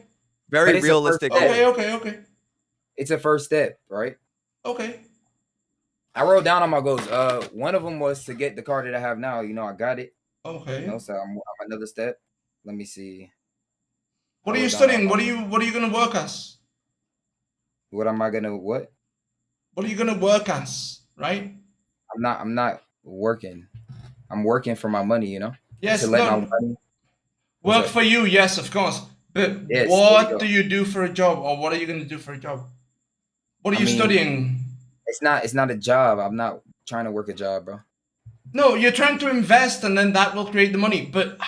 very But it's a first realistic step. goal. Okay. It's a first step, right? Okay. I wrote down on my goals. One of them was to get the car that I have now. You know, I got it. Okay. You know, so I'm another step. Let me see. What are you studying? What are you gonna work as? What am I gonna what? What are you gonna work as? Right? I'm not working. I'm working for my money, you know? Yes. To let my No. money Work for you, yes, of course. But Yes, there you what go. do you do for a job, or what are you gonna do for a job? What are I you mean, studying? It's not a job. I'm not trying to work a job, bro. No, you're trying to invest, and then that will create the money. But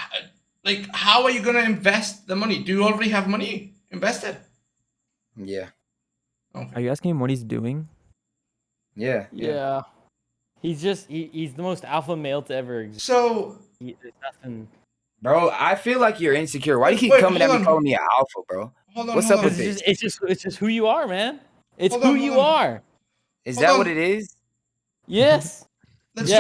like, how are you gonna invest the money? Do you already have money invested? Yeah. Are you asking him what he's doing? Yeah. Yeah. He's just he's the most alpha male to ever exist. So There's nothing. Bro, I feel like you're insecure. Why do you keep Wait, coming at hold me on. calling me an alpha, bro? Hold on, What's hold up on. with this? It's just who you are, man. It's Hold who on, you hold on. are. Is Hold that on. what it is? Yes. Let's Yes.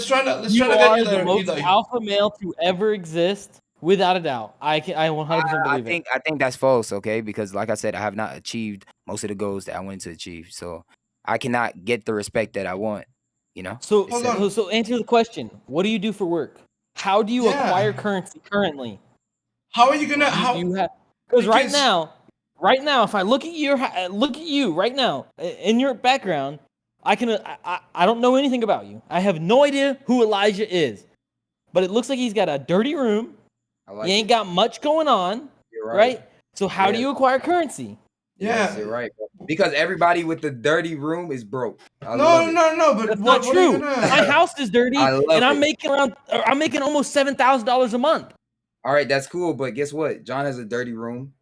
try to You get are you the there, most Eli. alpha male to ever exist, without a doubt. I 100% believe it. I think that's false, okay? Because like I said, I have not achieved most of the goals that I wanted to achieve. So I cannot get the respect that I want, you know? So It's simple. so answer the question. What do you do for work? How do you acquire currency currently? How are you gonna You have because right now, if I look at you right now in your background, I don't know anything about you. I have no idea who Elijah is, but it looks like he's got a dirty room. Like he ain't got much going on, You're right? So how do Yeah. you acquire currency? Yes, you're right, bro. Because everybody with the dirty room is broke. I No, love it. no, but That's what not are you true. gonna? My house is dirty, I love and I'm it. making almost $7,000 a month. All right, that's cool, but guess what? John has a dirty room.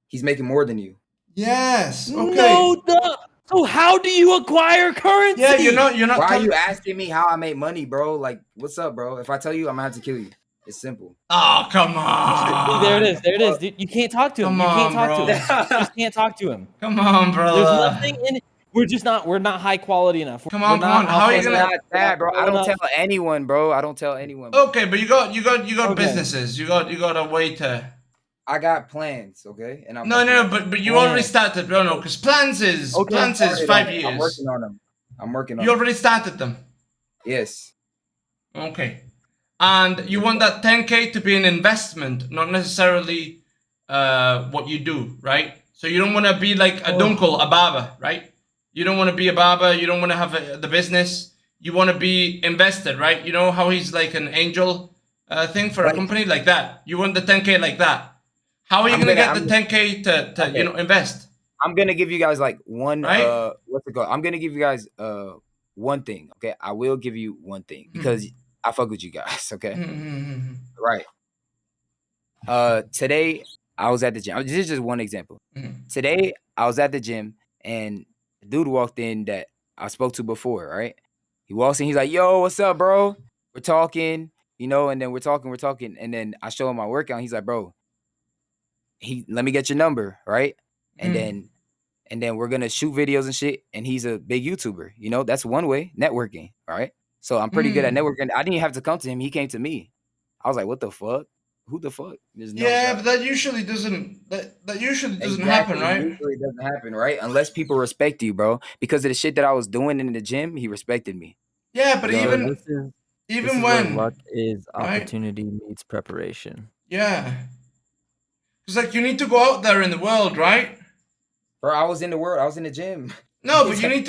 He's making more than you. Yes. Okay. No, so how do you acquire currency? Yeah, you're not. Why are you asking me how I make money, bro? Like, what's up, bro? If I tell you, I'm gonna have to kill you. It's simple. Oh, come on. There it is. Dude. You can't talk to him. Come You can't on, talk to bro. him. You just can't talk to him. Come on, bro. There's nothing in it. We're not high quality enough. Come on. How are you It's gonna? not that, bro. I don't tell anyone, bro. I don't tell anyone. Bro. Okay, but you got Okay. businesses. You got a way to. I got plans, okay? And I'm No, but you already started, bro. No, because plans is 5 years. I'm working on them. I'm working on You them. already started them. Yes. Okay. And you want that 10K to be an investment, not necessarily what you do, right? So you don't want to be like a dunkel, a barber, right? You don't want to be a barber. You don't want to have the business. You want to be invested, right? You know how he's like an angel thing for a company like that. You want the 10K like that. How are you gonna get the 10K to invest? I'm gonna give you guys like one Right? what's it called? I'm gonna give you guys one thing, okay? I will give you one thing because I fuck with you guys, okay? Right. Today I was at the gym. This is just one example. Today I was at the gym and a dude walked in that I spoke to before, right? He walks in, he's like, "Yo, what's up, bro?" We're talking, you know, and then we're talking, and then I show him my workout. He's like, "Bro, let me get your number, right?" And then we're gonna shoot videos and shit. And he's a big YouTuber, you know. That's one way networking, right? So I'm pretty good at networking. I didn't even have to come to him; he came to me. I was like, "What the fuck? Who the fuck?" There's no Yeah, shot. but that usually doesn't happen, right? Usually it doesn't happen, right? Unless people respect you, bro. Because of the shit that I was doing in the gym, he respected me. Yeah, but You know? This is even where when luck is right? opportunity meets preparation. Yeah. It's like you need to go out there in the world, right? Bro, I was in the world. I was in the gym. No, but you need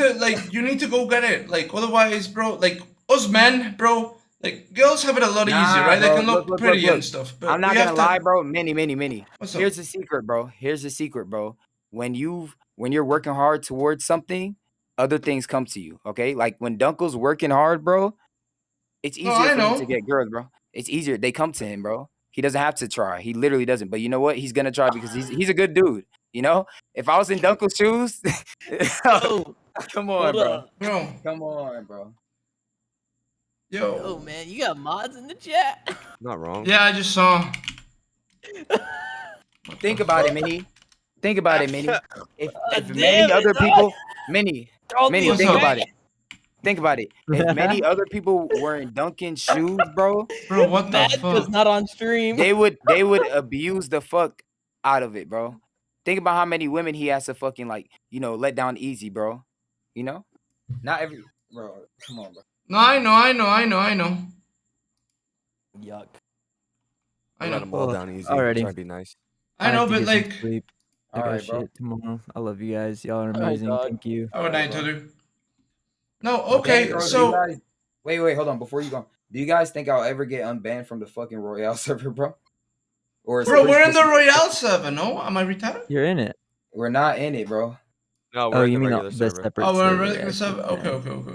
to go get it. Like otherwise, bro, like us men, bro, like girls have it a lot easier, right? They Bro, can look pretty and stuff. But I'm not we gonna have to... lie, bro. Many. What's up? Here's the secret, bro. Here's the secret, bro. When you're working hard towards something, other things come to you. Okay, like when Dunkel's working hard, bro, it's easier for him to get girls, bro. It's easier. They come to him, bro. He doesn't have to try. He literally doesn't. But you know what? He's gonna try because he's a good dude. You know, if I was in Dunkel's shoes, come on, bro. Come on, bro. Yo, man, you got mods in the chat. Not wrong. Yeah, I just saw. Think about it, Minnie. Think about it, Minnie. If many damn other it, people, Minnie, What's think up? about it. Think about it. If many other people were in Duncan's shoes, bro, what the Matt was not on stream. they would abuse the fuck out of it, bro. Think about how many women he has to fucking let down easy, bro. You know, not every bro. Come on, bro. No, I know. Yuck. I let him all down easy. Alrighty. Try to be nice. I know, but get some like. sleep. I got Alright, bro. shit tomorrow. I love you guys. Y'all are Alright, amazing. dog. Thank you. I would like to do. No, Damn, okay, bro, so. Wait, hold on. Before you go, do you guys think I'll ever get unbanned from the fucking Royale server, bro? Or Bro, we're in the Royale server, no? Am I retarded? You're in it. We're not in it, bro. No, we're in you the mean regular the server. separate Oh, we're in server, regular yeah, server? yeah. Okay.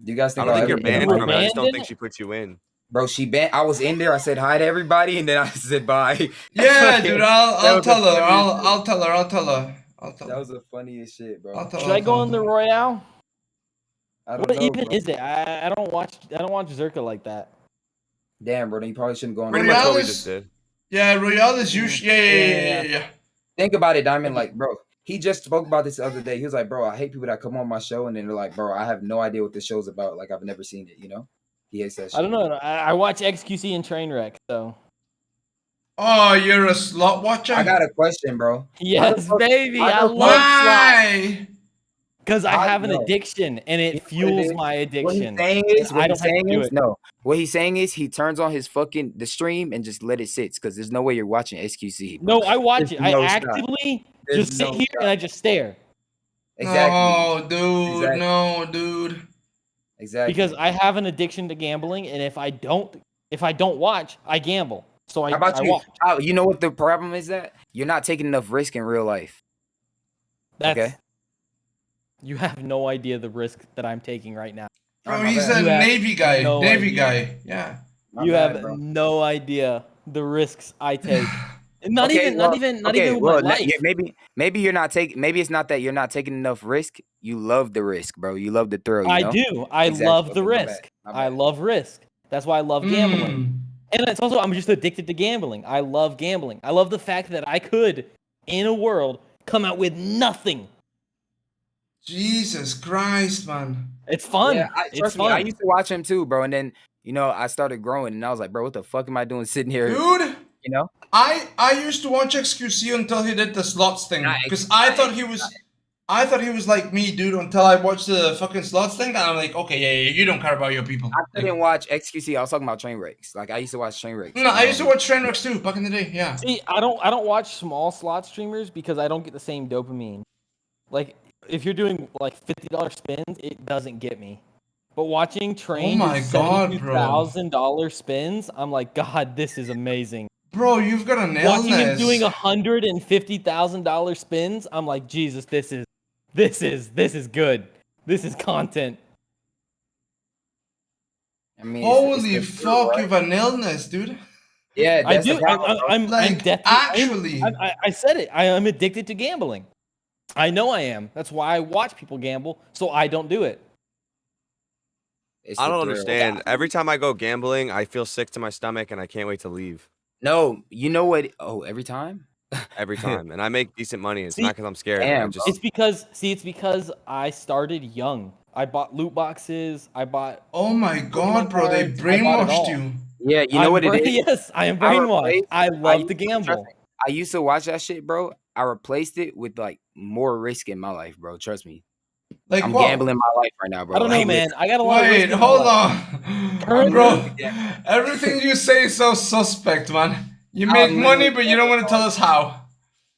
Do you guys I think don't I'll think you're ever get banned unbanned? from it. I just don't Banned think it? she puts you in. Bro, she banned. I was in there. I said hi to everybody, and then I said bye. Yeah, dude, I'll was tell the her. funniest shit. I'll tell her. That was the funniest shit, bro. I'll tell Should I go on the Royale? I don't What know, even bro. is it? I don't watch Zherka like that. Damn, bro. Then you probably shouldn't go on. Pretty there. much what Royale we is- just did. Yeah, Royale is usually. Yeah. Think about it, Diamond. Like, bro, he just spoke about this the other day. He was like, bro, I hate people that come on my show and then they're like, bro, I have no idea what this show's about. Like, I've never seen it. You know? He hates that shit. I don't know. I watch XQC and Trainwreck, so. Oh, you're a slot watcher? I got a question, bro. Yes, baby. I love slots. Why? Because I have an No. addiction and You it know what it fuels is? my addiction. What he's and I don't have to do it. No. What he's saying is he turns on his the stream and just let it sit because there's no way you're watching XQC. Bro. No, I watch There's it. I no shot. actively There's just sit no here shot. and I just stare. Exactly. No, dude. Exactly. Because I have an addiction to gambling, and if I don't watch, I gamble. So How about I you? watch. You know what the problem is? That you're not taking enough risk in real life. That's, okay. You have no idea the risk that I'm taking right now. Bro, he's a Navy guy. no Navy idea. guy. Yeah. You have no idea the risks I take. Not even with my life. Maybe you're not taking. Maybe it's not that you're not taking enough risk. You love the risk, bro. You love the thrill. You know? I do. I Exactly. love the Okay, my bad. risk. My I bad. love risk. That's why I love gambling. And it's also, I'm just addicted to gambling. I love gambling. I love the fact that I could, in a world, come out with nothing. Jesus Christ, man. It's fun. Yeah, It's me. fun. I used to watch him too, bro. And then I started growing, and I was like, bro, what the fuck am I doing sitting here? Dude. You know. I used to watch XQC until he did the slots thing because I thought he was like me, dude. Until I watched the fucking slots thing, and I'm like, okay, yeah, you don't care about your people. I didn't watch XQC. I was talking about train wrecks. Like I used to watch train wrecks. No, I used to watch Trainwrecks too back in the day. Yeah. See, I don't watch small slot streamers because I don't get the same dopamine. Like if you're doing like $50 spins, it doesn't get me. But watching Train Oh my God, bro. $72,000 spins, I'm like, God, this is amazing. Bro, you've got an illness. Watching him doing $150,000 spins, I'm like, Jesus, this is good. This is content. I mean, holy it's fuck, right? you have an illness, dude. Yeah, I that's do. the problem, bro. I'm actually. I said it. I am addicted to gambling. I know I am. That's why I watch people gamble, so I don't do it. I don't understand. Every time I go gambling, I feel sick to my stomach and I can't wait to leave. No, you know what? Oh, every time? Every time. And I make decent money. It's See, not because I'm scared. damn, It's because I started young. I bought loot boxes. I bought. Oh my God, Pokemon bro! They cards, I bought it all. brainwashed you. Yeah, you know what it is? Yes, I am brainwashed. I love to trust gamble. me, I used to watch that shit, bro. I replaced it with like more risk in my life, bro. Trust me. Like I'm what? gambling my life right now, bro. I don't know, Like, man. I got a lot of Wait, risk in my hold life. on, bro. Everything you say is so suspect, man. You make money, but you don't want to tell us how.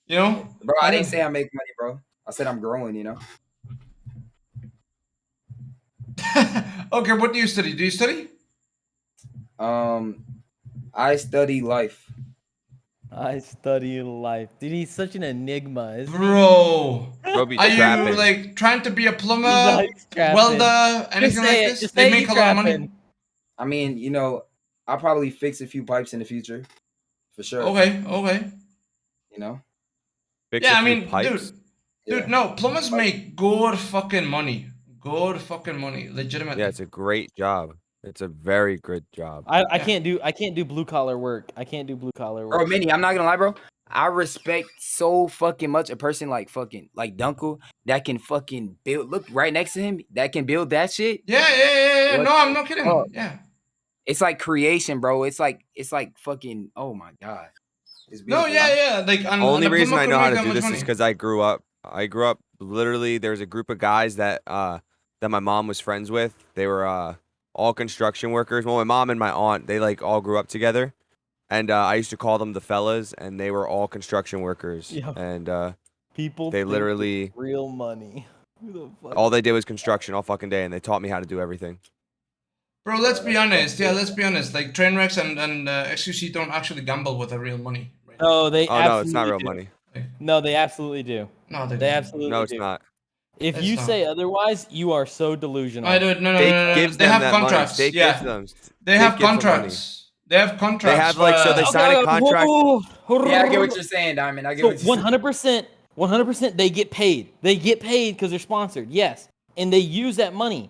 You know? Bro, I didn't say I make money, bro. I said I'm growing, you know? Okay, what do you study? Do you study? I study life. I study life. Dude, he's such an enigma, isn't Bro. Bro be Are you trapping. like trying to be a he? plumber, He's trapping. welder, anything like this? Just They say make you a lot of money. trapping. I mean, you know, I'll probably fix a few pipes in the future, for sure. Okay. You know. Fix Yeah, a I few mean, pipes. dude, no, plumbers make good fucking money. Good fucking money, legitimately. Yeah, it's a great job. It's a very good job. I can't do blue collar work. I can't do blue collar work. Bro, Minnie, I'm not gonna lie, bro. I respect so fucking much a person like Dunkel that can fucking build. Look right next to him, that can build that shit. Yeah. What No, I'm the not kidding. fuck? Yeah. It's like creation, bro. It's like fucking. Oh my god. It's No, beautiful. yeah. Like, and Only the reason plumber I could know how make to that do much this money. is because I grew up literally. There was a group of guys that my mom was friends with. They were all construction workers. Well, my mom and my aunt, they like all grew up together, and I used to call them the fellas, and they were all construction workers. Yo. And People they think literally it's real money. Who the fuck? all they did was construction all fucking day, and they taught me how to do everything. Bro, let's be honest. Yeah, let's be honest. Like, Trainwrecks and XQC don't actually gamble with the real money. Right? No, they Oh no, it's not absolutely real do. money. No, they absolutely do. No, They don't. absolutely No, it's do. not. If It's you not. say otherwise, you are so delusional. I do it. No. State gives They them have that money. contracts. State Yeah. gives them. They State have gives them money. contracts. They have contracts. They have like so they for- sign a contract. Yeah, I get what you're saying, Diamond. I get So what you're saying. 100%, they get paid. They get paid because they're sponsored. Yes, and they use that money.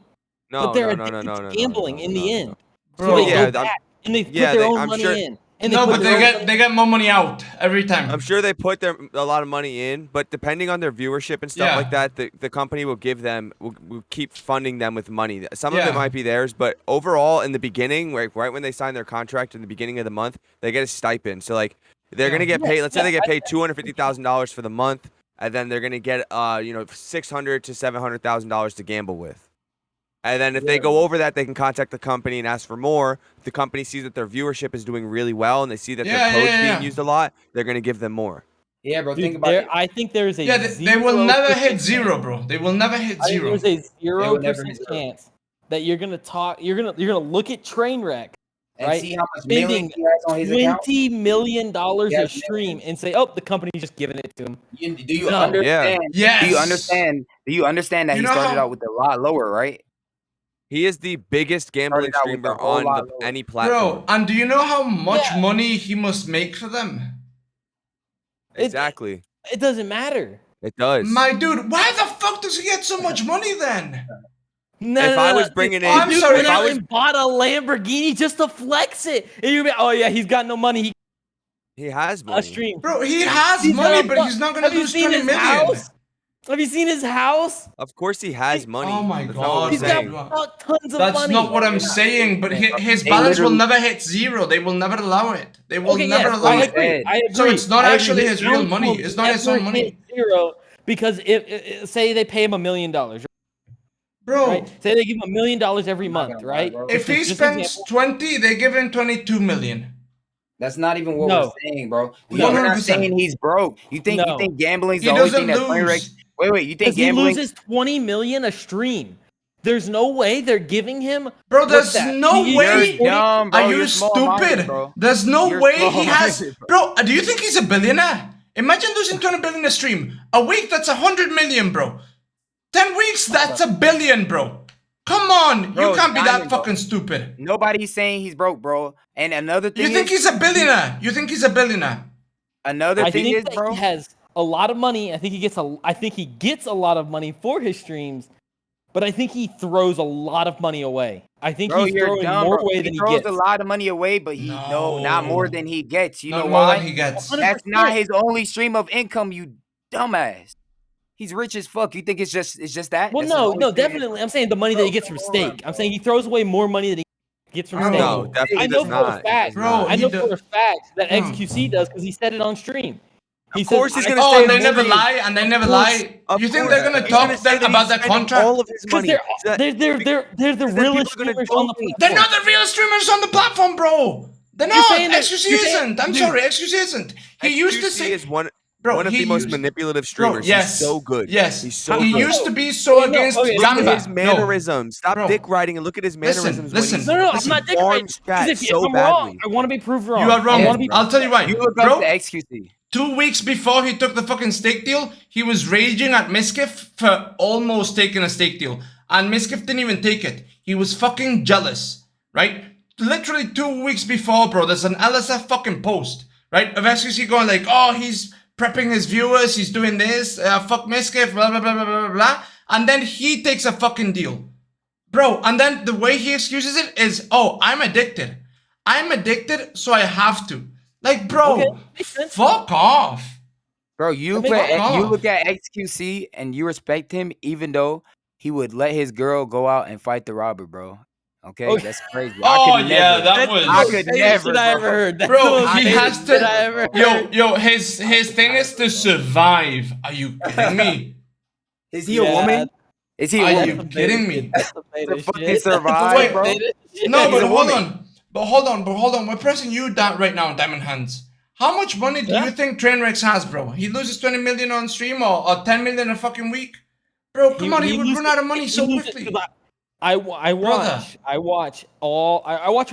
No, but they're no, addicted no, to no, gambling in the end. Bro. So they yeah, go back and they put yeah, their they- own I'm money sure- in. And No, put but their own money they get more money out every time. I'm sure they put a lot of money in, but depending on their viewership and stuff Yeah. like that, the company will give them will keep funding them with money. Some of Yeah. it might be theirs, but overall in the beginning, right when they sign their contract in the beginning of the month, they get a stipend. So like they're gonna get paid. Let's say they get paid $250,000 for the month, and then they're gonna get $600,000 to $700,000 to gamble with. And then if they go over that, they can contact the company and ask for more. If the company sees that their viewership is doing really well and they see that their code's being used a lot, they're going to give them more. Yeah, bro. Dude, Think about it. I think there's a Yeah, they will never hit zero, bro. They will never hit I think zero. there's a They will never 0% hit zero. chance that you're gonna look at Trainwreck, And right? see how much Spending millions he has on his account. $20 million He a has stream and say, "Oh, the company's just giving it to him." Do you No. understand? Yes. Do you understand? Do you understand that You he know started how- out with a lot lower, right? He is the biggest gambling Started out with streamer a whole on lot lower. any platform. Bro, and do you know how much Yeah. money he must make for them? Exactly. It doesn't matter. It does. My dude, why the fuck does he get so much money then? No, If no, I no, was dude, bringing in- I'm dude sorry, went if I out was- and bought a Lamborghini just to flex it, and you'd be, "Oh yeah, he's got no money. He has A money. stream." Bro, he has He's money, got a but he's not gonna Have you lose seen 20 his million. house? Have you seen his house? Of course he has money. Oh my That's not what God, we're He's saying. got tons of That's money. not what I'm saying, but his They balance will literally- never hit zero. They will never allow it. They will Okay, never yes, allow I it. agree. I agree. So it's not I agree. actually his real balance money. will It's not his never own money. hit zero because if say they pay him $1 million, Bro, right? Say they give him $1 million every month, gonna lie, right? bro. if he Just an spends example. 20, they give him 22 million. That's not even what No. we're saying, bro. No. We're not 100%. saying he's broke. You think No. gambling's He the only doesn't thing that lose. Wait, you think Because he gambling? loses $20 million a stream. There's no way they're giving him. Bro, what's there's that? no He way. uses 40 Dumb, bro. Are you You're small-minded, stupid? bro. There's no You're way he has. small-minded, Bro, do you think he's a billionaire? Imagine losing 20 billion a stream. A week, that's 100 million, bro. 10 weeks, that's $1 billion, bro. Come on, Bro, you can't be that Diamond, bro. fucking stupid. Nobody's saying he's broke, bro. And another thing You think is, he's a billionaire? You think he's a billionaire? another I thing think is, that bro. he has a lot of money. I think he gets a lot of money for his streams, but I think he throws a lot of money away. I think Bro, he's you're throwing dumb, more bro. away He than he throws gets. a lot of money away, but not more than he gets. You Not know more why? than he gets. 100%. That's not his only stream of income, you dumbass. He's rich as fuck. You think it's just that? Well, That's his no, only no, stream of definitely. I'm saying the money that he gets from stake. I'm saying he throws away more money than he gets from Bro. stake. No, definitely I know does for a not. fact. Bro, I he know do- for a fact that Hmm. XQC does because he said it on stream. He Of course says, he's gonna Oh, say and they more never than- lie, and they never Of course, lie. of You think course. they're gonna He's talk gonna say that about he's that spending contract? all of his because money. they're So that- they're the because then realest people are gonna streamers on the donate. They're platform. not the real streamers on the platform, bro. They're You're not. saying that- XQC you're saying- isn't. I'm dude. sorry, XQC isn't. He used to XQC say. is one. Bro, one of the most manipulative streamers. Yes, he's so good. Yes, he's so he good. used to be so against Gamba. Look at his mannerisms. Stop dick riding and look at his mannerisms. Listen. No, I'm not dick riding. Because if I'm wrong, I want to be proved wrong. You are wrong. I'll tell you why. You look bro, up the XQC. 2 weeks before he took the fucking steak deal, he was raging at Miskiff for almost taking a steak deal. And Miskiff didn't even take it. He was fucking jealous, right? Literally 2 weeks before, bro, there's an LSF fucking post, right? Of XQC going like, oh, he's prepping his viewers, he's doing this, fuck Miskiff, blah, blah, blah, blah, blah, blah. And then he takes a fucking deal. Bro, and then the way he excuses it is, oh, I'm addicted. I'm addicted, so I have to. Like, bro, fuck off. Bro, you look at XQC and you respect him even though he would let his girl go out and fight the robber, bro. Okay, that's crazy. Oh yeah, that was. I could never. I ever heard. Bro, he has to. Yo, his thing is to survive. Are you kidding me? Is he a woman? Is he a woman? Are you kidding me? To fucking survive, bro. No, but hold on. We're pressing you down right now, Diamond Hands. How much money do you think Trainwreck has, bro? He loses 20 million on stream or 10 million a fucking week? Bro, come on, he would run out of money so quickly. I watch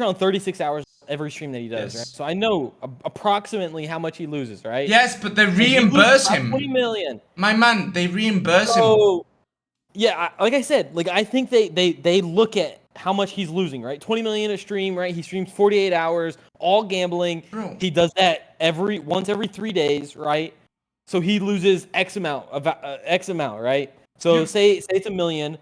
around 36 hours every stream that he does, right? So I know approximately how much he loses, right? Yes, but they reimburse him. 20 million. My man, they reimburse him. Yeah, like I said, like I think they look at how much he's losing, right? 20 million a stream, right? He streams 48 hours, all gambling. Bro. He does that once every 3 days, right? So he loses X amount, right? So say it's $1 million.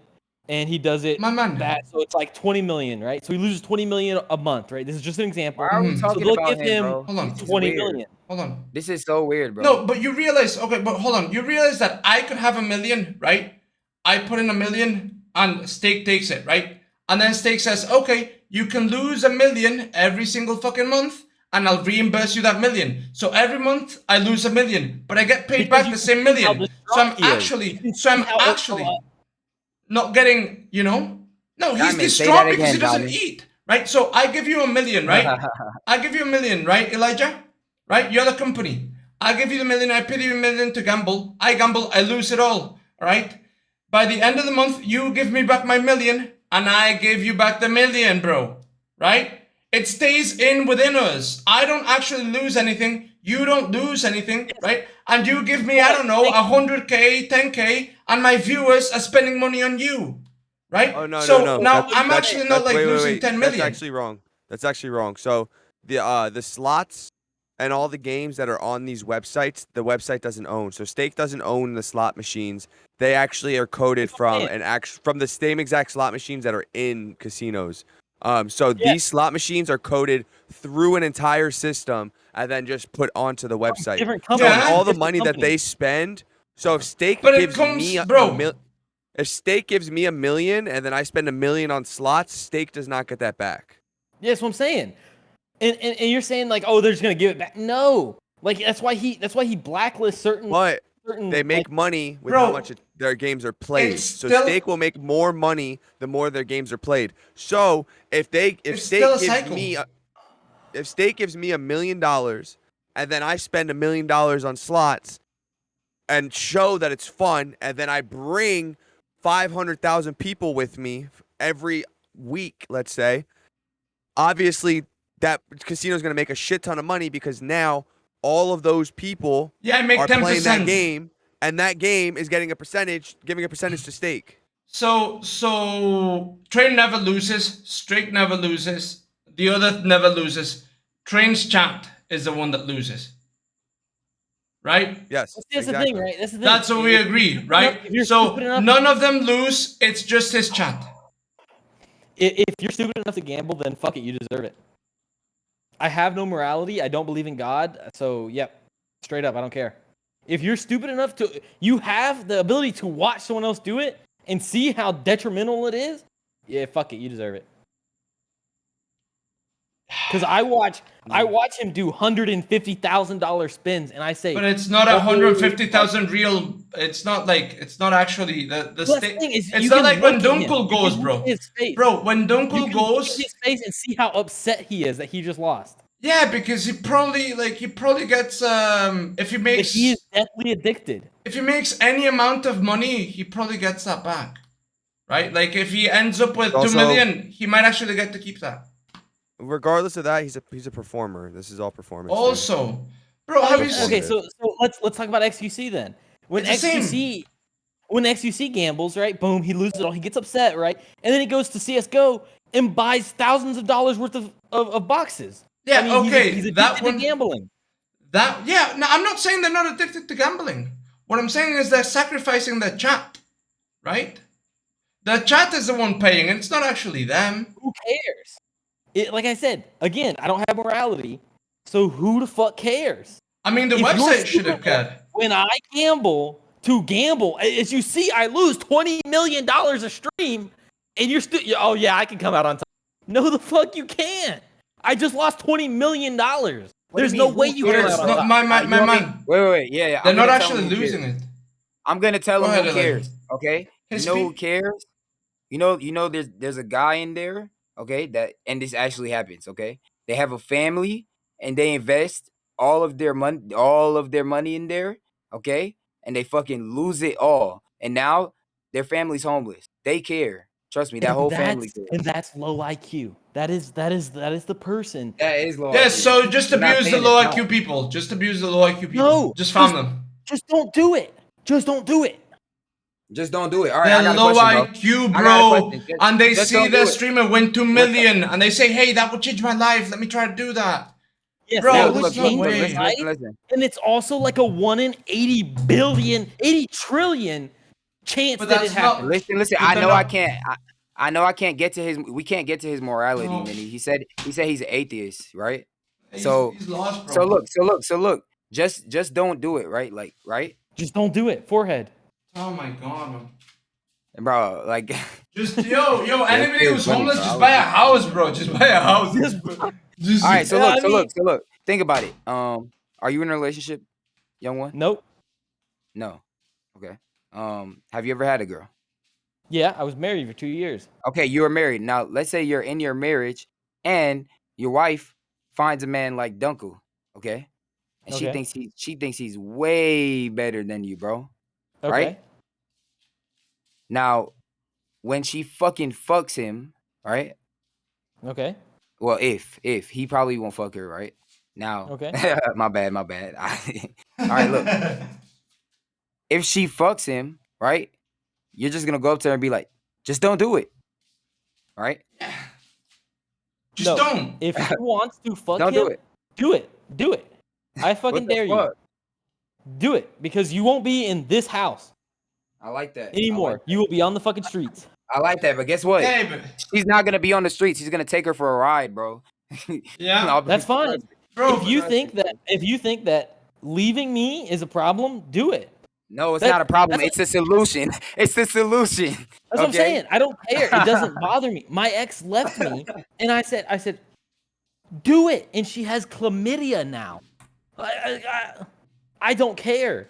And he does it so it's like 20 million, right? So he loses 20 million a month, right? This is just an example. Why are we talking about him, bro? Hold on. 20 million. Hold on. This is so weird, bro. No, but you realize, hold on. You realize that I could have $1 million, right? I put in $1 million and Steak takes it, right? And then Steak says, okay, you can lose $1 million every single fucking month and I'll reimburse you that $1 million. So every month I lose $1 million, but I get paid back the same $1 million. So I'm actually not getting, no, he's distraught because he doesn't eat, right? So I give you $1 million, right? I give you $1 million, right, Elijah? Right? You're the company. I give you the $1 million, I pay you $1 million to gamble. I gamble, I lose it all, right? By the end of the month, you give me back my $1 million, and I give you back the $1 million, bro, right? It stays within us. I don't actually lose anything. You don't lose anything, right? And you give me, I don't know, 100K, 10K, and my viewers are spending money on you, right? Oh, no. Now I'm actually not like losing 10 million. That's actually wrong. So the slots and all the games that are on these websites, the website doesn't own. So Stake doesn't own the slot machines. They actually are coded from the same exact slot machines that are in casinos. These slot machines are coded through an entire system and then just put onto the website. So all the money that they spend. So if Stake gives me if Stake gives me $1 million and then I spend $1 million on slots, Stake does not get that back. Yeah, that's what I'm saying. And you're saying like, oh, they're just gonna give it back. No, like that's why he blacklists certain. But they make money with how much their games are played. So Stake will make more money the more their games are played. So if Stake gives me $1 million and then I spend $1 million on slots and show that it's fun, and then I bring 500,000 people with me every week, let's say, obviously that casino is going to make a shit ton of money because now all of those people I make are 10%. playing that game, and that game is giving a percentage to Stake. So Train never loses, Strake never loses, the other never loses. Train's chat is the one that loses. Right? Yes. That's the thing, right? That's what we agree, right? So none of them lose, it's just his chat. If you're stupid enough to gamble, then fuck it, you deserve it. I have no morality. I don't believe in God. So, yep, straight up, I don't care. If you're stupid enough you have the ability to watch someone else do it and see how detrimental it is, yeah, fuck it, you deserve it. Because I watch him do $150,000 spins, and I say, but it's not 150,000 real. It's not actually the stake. It's not like when Dunkel goes, bro. Bro, when Dunkel goes, his face and see how upset he is that he just lost. Yeah, because he probably gets if he makes he is deathly addicted. If he makes any amount of money, he probably gets that back, right? Like if he ends up with Also- 2 million, he might actually get to keep that. Regardless of that, he's a performer. This is all performance. Also, bro, have you Okay, seen? so let's talk about XQC then. When It's the same. XQC gambles, right? Boom, he loses it all. He gets upset, right? And then he goes to CS:GO and buys thousands of dollars worth of boxes. Yeah, I mean, okay, he's that addicted one. to gambling. No, I'm not saying they're not addicted to gambling. What I'm saying is they're sacrificing their chat, right? The chat is the one paying, and it's not actually them. Who cares? Like I said, again, I don't have morality, so who the fuck cares? I mean, the If you're website should stupid have cared. when I gamble to gamble. As you see, I lose $20 million a stream, and you're still. Oh yeah, I can come out on top. No, the fuck you can't. I just lost $20 million. There's no way you can come out on top. My man. Wait. Yeah. They're I'm not gonna tell actually him who losing cares. it. I'm gonna tell Go him ahead, who Elaine. cares. Okay. His You know who cares? You know. There's a guy in there. Okay. And this actually happens. Okay. They have a family and they invest all of their money in there. Okay. And they fucking lose it all. And now their family's homeless. They care. Trust me. That whole family cares. And that's low IQ. That is the person. That is low. Yeah, IQ. so just We're not abuse the saying low it's IQ not. people. Just abuse the low IQ people. No, just farm them. Just don't do it. Just don't do it. Just don't do it. All right, I They're got a low question, IQ, I got a bro. question. And they Just see don't their do it. streamer win 2 million, and they say, "Hey, that would change my life. Let me try to do that." Yes, Bro, that there's would no change way. your life. Listen. And it's also like a 1 in 80 trillion chance But that it that's happens. not. Listen. But I they're know I not- can't. I know I can't get to his. We can't get to his morality, No. Minnie. He said he's an atheist, right? He's So lost, bro. so look. Just don't do it, right? Like, right? Just don't do it. Forehead. Oh my god, man. Bro, like. Just yo, anybody it's who's funny, homeless, bro. just buy a house, bro. Just buy a house. Just All right, so Yeah, look. Think about it. Are you in a relationship, young one? Nope. No. Okay. Have you ever had a girl? Yeah, I was married for 2 years. Okay, you were married. Now, let's say you're in your marriage and your wife finds a man like Dunkel, okay? And Okay. she thinks he's way better than you, bro. Okay. Right? Now, when she fucking fucks him, right? Okay. Well, if he probably won't fuck her, right? Now, Okay. my bad. All right, look. If she fucks him, right? You're just gonna go up to her and be like, just don't do it. Right? Just don't. If he wants to fuck Don't him, do it. do it. I fucking dare you. Do it, because you won't be in this house I like that. anymore. You will be on the fucking streets. I like that, but guess what? Hey, but She's not gonna be on the streets. He's gonna take her for a ride, bro. Yeah. That's fine. Bro, If you think that leaving me is a problem, do it. No, it's not a problem. It's a solution. It's the solution. That's what I'm saying. I don't care. It doesn't bother me. My ex left me, and I said, do it. And she has chlamydia now. I don't care.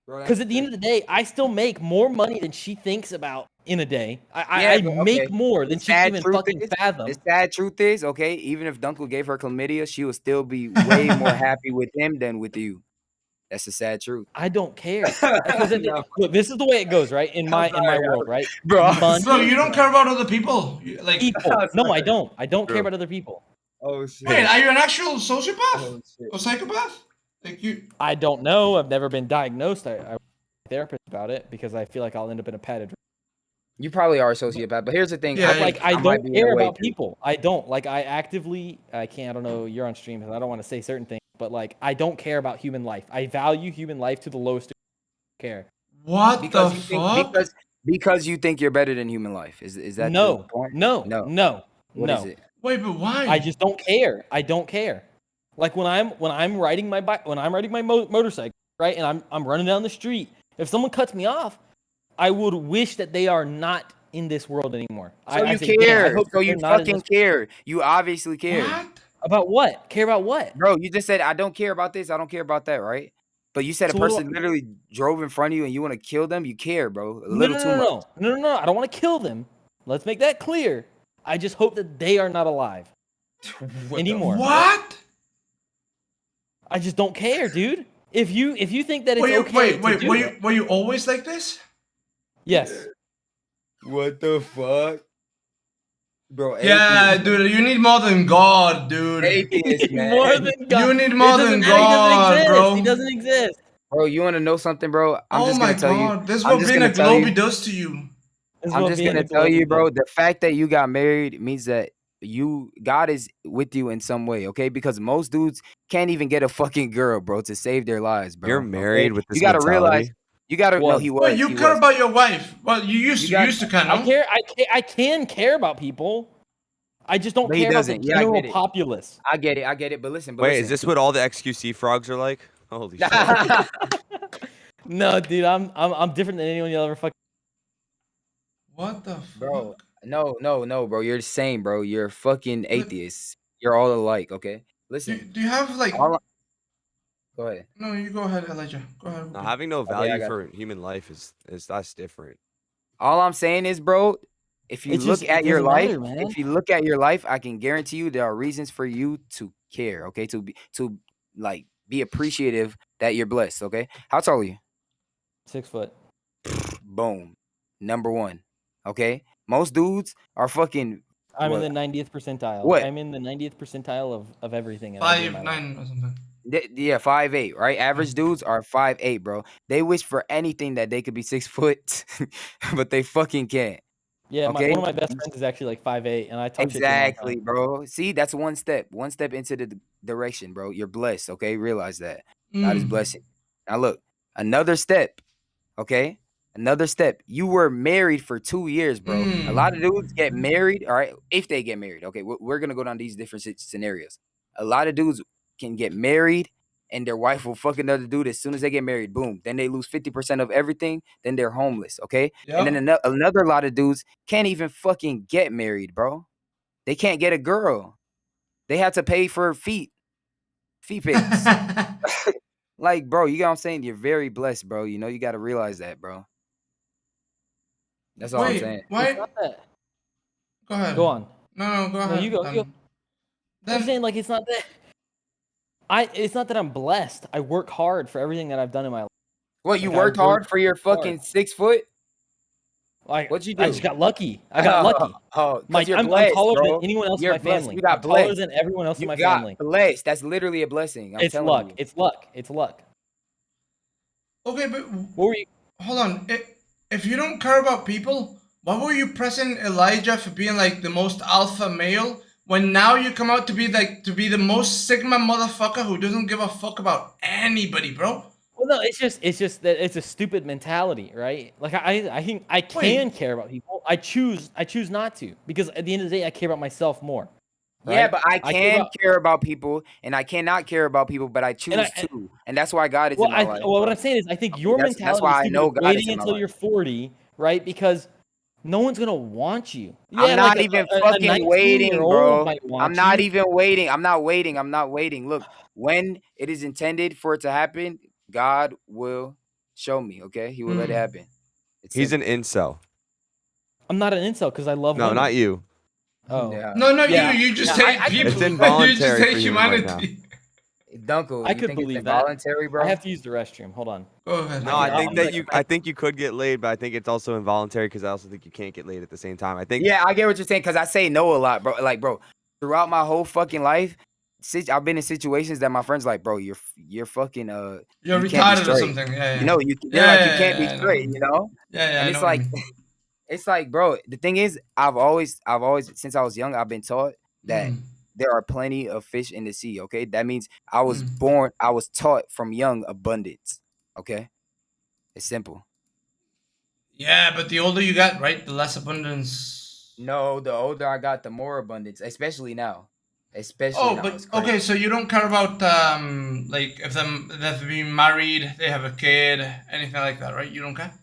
Because at the end of the day, I still make more money than she thinks about in a day. I make more than she can even fucking fathom. The sad truth is, okay, even if Dunkel gave her chlamydia, she would still be way more happy with him than with you. That's the sad truth. I don't care. Look, this is the way it goes, right? In my world, right? Bro. Money, Bro, you don't care about other people. Like people. No, I don't. I don't care about other people. Oh shit. Wait, are you an actual sociopath or psychopath? Like you? I don't know. I've never been diagnosed. I a therapist about it because I feel like I'll end up in a padded room. You probably are a sociopath, but here's the thing. I might don't be in care a way about too. people. I don't. Like, I don't know, you're on stream, because I don't want to say certain things, but, like, I don't care about human life. I value human life to the lowest care. What Because the you fuck? think, because you think you're better than human life. Is that No, the point? no. What is it? Wait, but why? I just don't care. I don't care. Like, when I'm riding my bike, when I'm riding my motorcycle, right, and I'm running down the street, if someone cuts me off, I would wish that they are not in this world anymore. So I you say, "Damn, I care. hope So they're you not in fucking this-" care. You obviously care. What? About what? Care about what? Bro, you just said I don't care about this, I don't care about that, right? But you said So a what do person literally drove in front of you and you want to kill them. You care, bro. A No, little no, too no, much. no. I don't want to kill them. Let's make that clear. I just hope that they are not alive. anymore. What? I just don't care, dude. If you think that it's okay to do it, were you always like this? yes. What the fuck? Bro, Yeah, atheist, dude, you need more than God, dude. atheist, man. More than God. You need more than God, bro. He doesn't exist. Bro, you want to know something, bro? I'm Oh just my gonna tell you. God, this is I'm what just being a gonna tell you. Globey does to you. I'm just gonna tell you, bro. The fact that you got married means that God is with you in some way, okay? Because most dudes can't even get a fucking girl, bro, to save their lives, bro. You're okay? married with this You gotta realize. mentality? You gotta. No, he was. Wait, you he care was. about your wife? Well, you used to, kind I of. care. I can care about people. I just don't But he care about the doesn't. Yeah, I general get it. populace. I get it. I get it. But listen. Wait, is this what all the XQC frogs are like? Holy shit. No, dude, I'm different than anyone you'll ever fuck. What the Bro, no, bro. You're the same, bro. You're a fucking atheist. You're all alike, okay? Listen. Do you have like? Go ahead. No, you go ahead, Elijah. Go ahead. No, having no Okay, I value got for human life is that's different. All I'm saying is, bro, if you It look just- at it your doesn't life, matter, man. if you look at your life, I can guarantee you there are reasons for you to care, okay? To be appreciative that you're blessed, okay? How tall are you? 6 foot. Boom. Number 1. Okay? Most dudes are fucking I'm what? in the 90th percentile. What? I'm in the 90th percentile of everything. that I do in my life. 5'9" or something. Yeah, 5'8", right? Average dudes are 5'8", bro. They wish for anything that they could be 6 foot, but they fucking can't. Yeah, Okay? one of my best friends is actually like 5'8", and I talk shit to him all the Exactly, time. bro. See, that's one step into the direction, bro. You're blessed, okay? Realize that. God is blessing. Now look, another step, okay? Another step. You were married for 2 years, bro. A lot of dudes get married, all right? If they get married, okay? We're going to go down these different scenarios. A lot of dudes can get married and their wife will fuck another dude as soon as they get married. Boom. Then they lose 50% of everything. Then they're homeless, okay? And then another lot of dudes can't even fucking get married, bro. They can't get a girl. They have to pay for feet pics. Like, bro, you know what I'm saying? You're very blessed, bro. You know, you got to realize that, bro. That's all I'm saying. Why? It's not that. Go ahead. Go on. No, go ahead. No, you go. I'm saying like it's not that. It's not that I'm blessed. I work hard for everything that I've done in my life. Well, you worked hard for your fucking 6 foot? What'd you do? I just got lucky. I got lucky. You're I'm blessed, taller bro. than anyone else You're in my blessed. family. You got I'm taller blessed. than everyone else in my You got family. blessed. That's literally a blessing. I'm It's telling luck. you. It's luck. It's luck. Okay, but what were you? Hold on. If you don't care about people, why were you pressing Elijah for being like the most alpha male when now you come out to be the most sigma motherfucker who doesn't give a fuck about anybody, bro? Well, no, it's just that it's a stupid mentality, right? Like I think I can care about people. I choose not to because at the end of the day, I care about myself more. Right? Yeah, but I can care about people, and I cannot care about people, but I choose to, and that's why God is in my life. Well, what I'm saying is, I think your mentality that's why is I stupid know God is waiting in my until life. you're 40, right? Because no one's gonna want you. I'm not even fucking waiting, bro. I'm not you. even waiting. I'm not waiting. I'm not waiting. Look, when it is intended for it to happen, God will show me. Okay, He will let it happen. He's an incel. I'm not an incel because I love No, women. not you. Oh. Yeah. No, Yeah. you just Yeah, hate people. It's involuntary You just hate for you right now. humanity. Dunkel, I you could think believe it's that. involuntary, bro? I have to use the restroom. Hold on. Go ahead. No, I think you could get laid, but I think it's also involuntary because I also think you can't get laid at the same time. I think. Yeah, I get what you're saying because I say no a lot, bro. Like, bro, throughout my whole fucking life, I've been in situations that my friends like, bro, you're fucking you're you can't be retarded or straight. something. Yeah, yeah. You know, they're like, you can't be straight. You know. Yeah, And I it's know what you like, mean. it's like, bro. The thing is, I've always since I was young, I've been taught that there are plenty of fish in the sea. Okay, that means I was taught from young abundance. Okay, it's simple. Yeah, but the older you got, right, the less abundance. No, the older I got, the more abundance, especially now. Especially now. It's crazy. Okay, so you don't care about like if they've been married, they have a kid, anything like that, right? You don't care,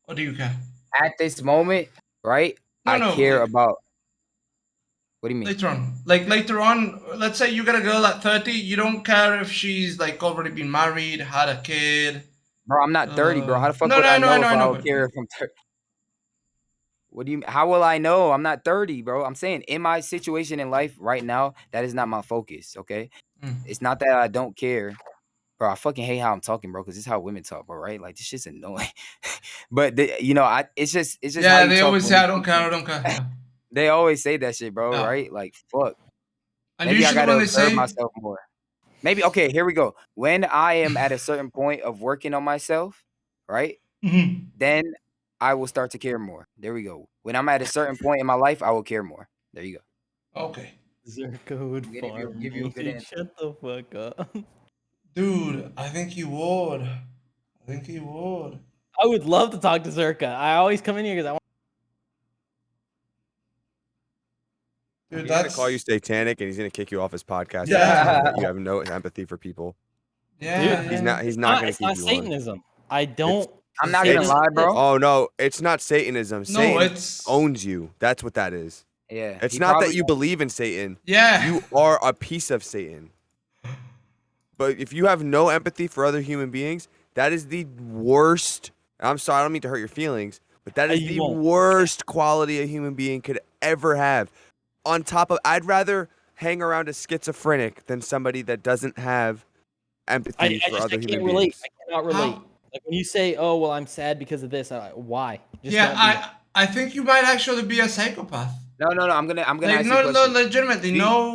or do you care? At this moment, right? No, I care like, about. What do you mean? Later on, let's say you got a girl at 30, you don't care if she's like already been married, had a kid. Bro, I'm not 30, bro. How the fuck No, would no, I no, know I know, if I I know, would but- care if I'm 30? What do you? How will I know? I'm not 30, bro. I'm saying in my situation in life right now, that is not my focus. Okay, it's not that I don't care, bro. I fucking hate how I'm talking, bro, because this is how women talk, bro. Right? Like this shit's annoying. But it's just how Yeah, you they talk. always say, I don't care, I don't care. Yeah. They always say that shit, bro. Yeah. Right? Like fuck. And Maybe I usually gotta when they observe say, myself more. Maybe okay. Here we go. When I am at a certain point of working on myself, right? Then I will start to care more. There we go. When I'm at a certain point in my life, I will care more. There you go. Okay. Zherka would farm give you a me. good Dude, answer. shut the fuck up. Dude, I think he would. I think he would. I would love to talk to Zherka. I always come in here because I want. Dude, He's gonna call you satanic and he's gonna kick you off his podcast. Yeah. That you have no empathy for people. Yeah, Dude, He's not gonna it's keep not you Satanism. I don't. I'm not gonna lie, bro. Oh no, it's not Satanism. No, Satan it's- owns you. That's what that is. Yeah. It's he not that probably- you believe in Satan. Yeah. You are a piece of Satan. But if you have no empathy for other human beings, that is the worst. I'm sorry, I don't mean to hurt your feelings, but that is the worst quality a human being could ever have. On top of, I'd rather hang around a schizophrenic than somebody that doesn't have empathy for other human beings. I cannot relate. Like when you say, "Oh, well, I'm sad because of this," I'm like, why? Just don't be. I think you might actually be a psychopath. No. I'm gonna Like, ask you no, a question. legitimately, no,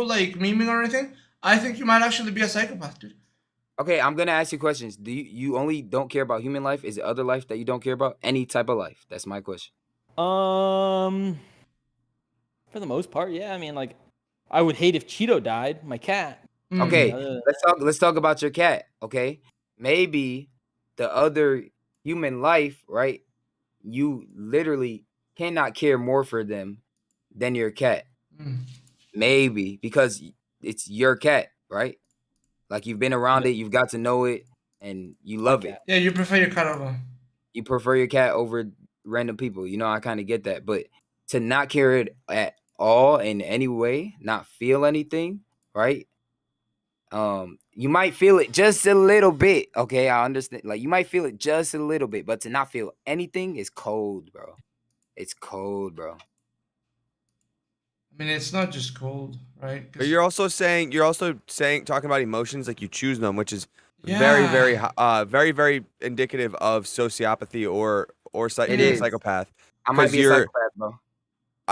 like memeing or anything. I think you might actually be a psychopath, dude. Okay, I'm gonna ask you questions. Do you only don't care about human life? Is it other life that you don't care about? Any type of life? That's my question. For the most part, yeah. I mean, like, I would hate if Cheeto died, my cat. Okay, let's talk about your cat. Okay, maybe the other human life, right? You literally cannot care more for them than your cat. Maybe because it's your cat, right? Like you've been around it, you've got to know it, and you love it. Yeah, you prefer your cat over. You prefer your cat over random people. You know, I kind of get that, but to not care it at all in any way, not feel anything, right? You might feel it just a little bit. Okay, I understand. Like you might feel it just a little bit, but to not feel anything is cold, bro. It's cold, bro. I mean, it's not just cold, right? But you're also saying, talking about emotions like you choose them, which is very, very indicative of sociopathy or psychopath. I might be a psychopath, bro.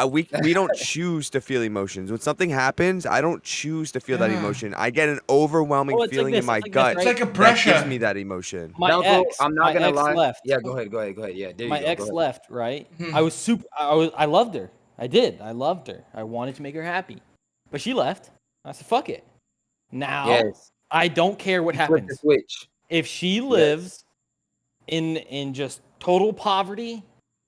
We don't choose to feel emotions. When something happens, I don't choose to feel that emotion. I get an overwhelming feeling in my gut. It's like a pressure. That gives me that emotion. My ex, I'm not gonna lie. left. Yeah, go ahead. Yeah, there my you go. ex Go ahead. left, right? I loved her. I did. I loved her. I wanted to make her happy. But she left. I said, fuck it. Now, I don't care what happens. The switch. If she lives in just total poverty,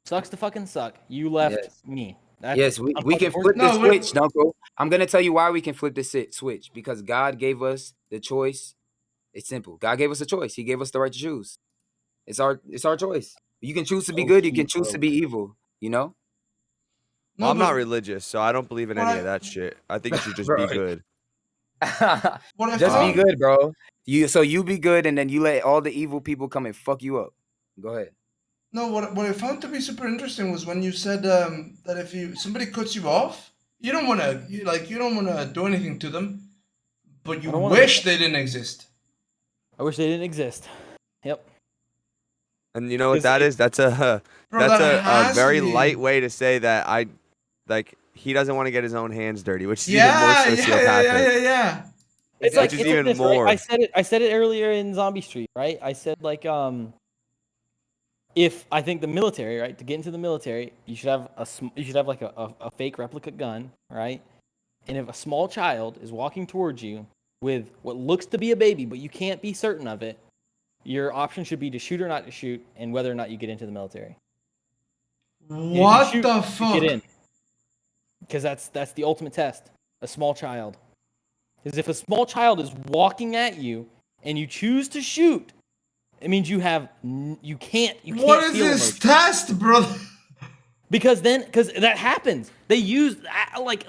sucks to fucking suck. You left me. Yes, we can flip the switch, Dunko. I'm going to tell you why we can flip the switch. Because God gave us the choice. It's simple. God gave us a choice. He gave us the right to choose. It's our choice. You can choose to be good. You can choose to be evil. You know? Well, I'm not religious, so I don't believe in any of that shit. I think you should just be good. Just be good, bro. You be good, and then you let all the evil people come and fuck you up. Go ahead. No, what I found to be super interesting was when you said that if somebody cuts you off, you don't want to do anything to them, but you wish they didn't exist. I wish they didn't exist. Yep. And you know what that is? That's a very light way to say that he doesn't want to get his own hands dirty, which is even more sociopathic. Yeah. It's like even more. Right? I said it earlier in Zombie Street, right? I said if I think the military, right, to get into the military, you should have like a fake replica gun, right? And if a small child is walking towards you with what looks to be a baby, but you can't be certain of it, your option should be to shoot or not to shoot, and whether or not you get into the military. What the fuck? Get in. Because that's the ultimate test. A small child. Because if a small child is walking at you and you choose to shoot, it means you can't. What is this test, brother? Because that happens. They use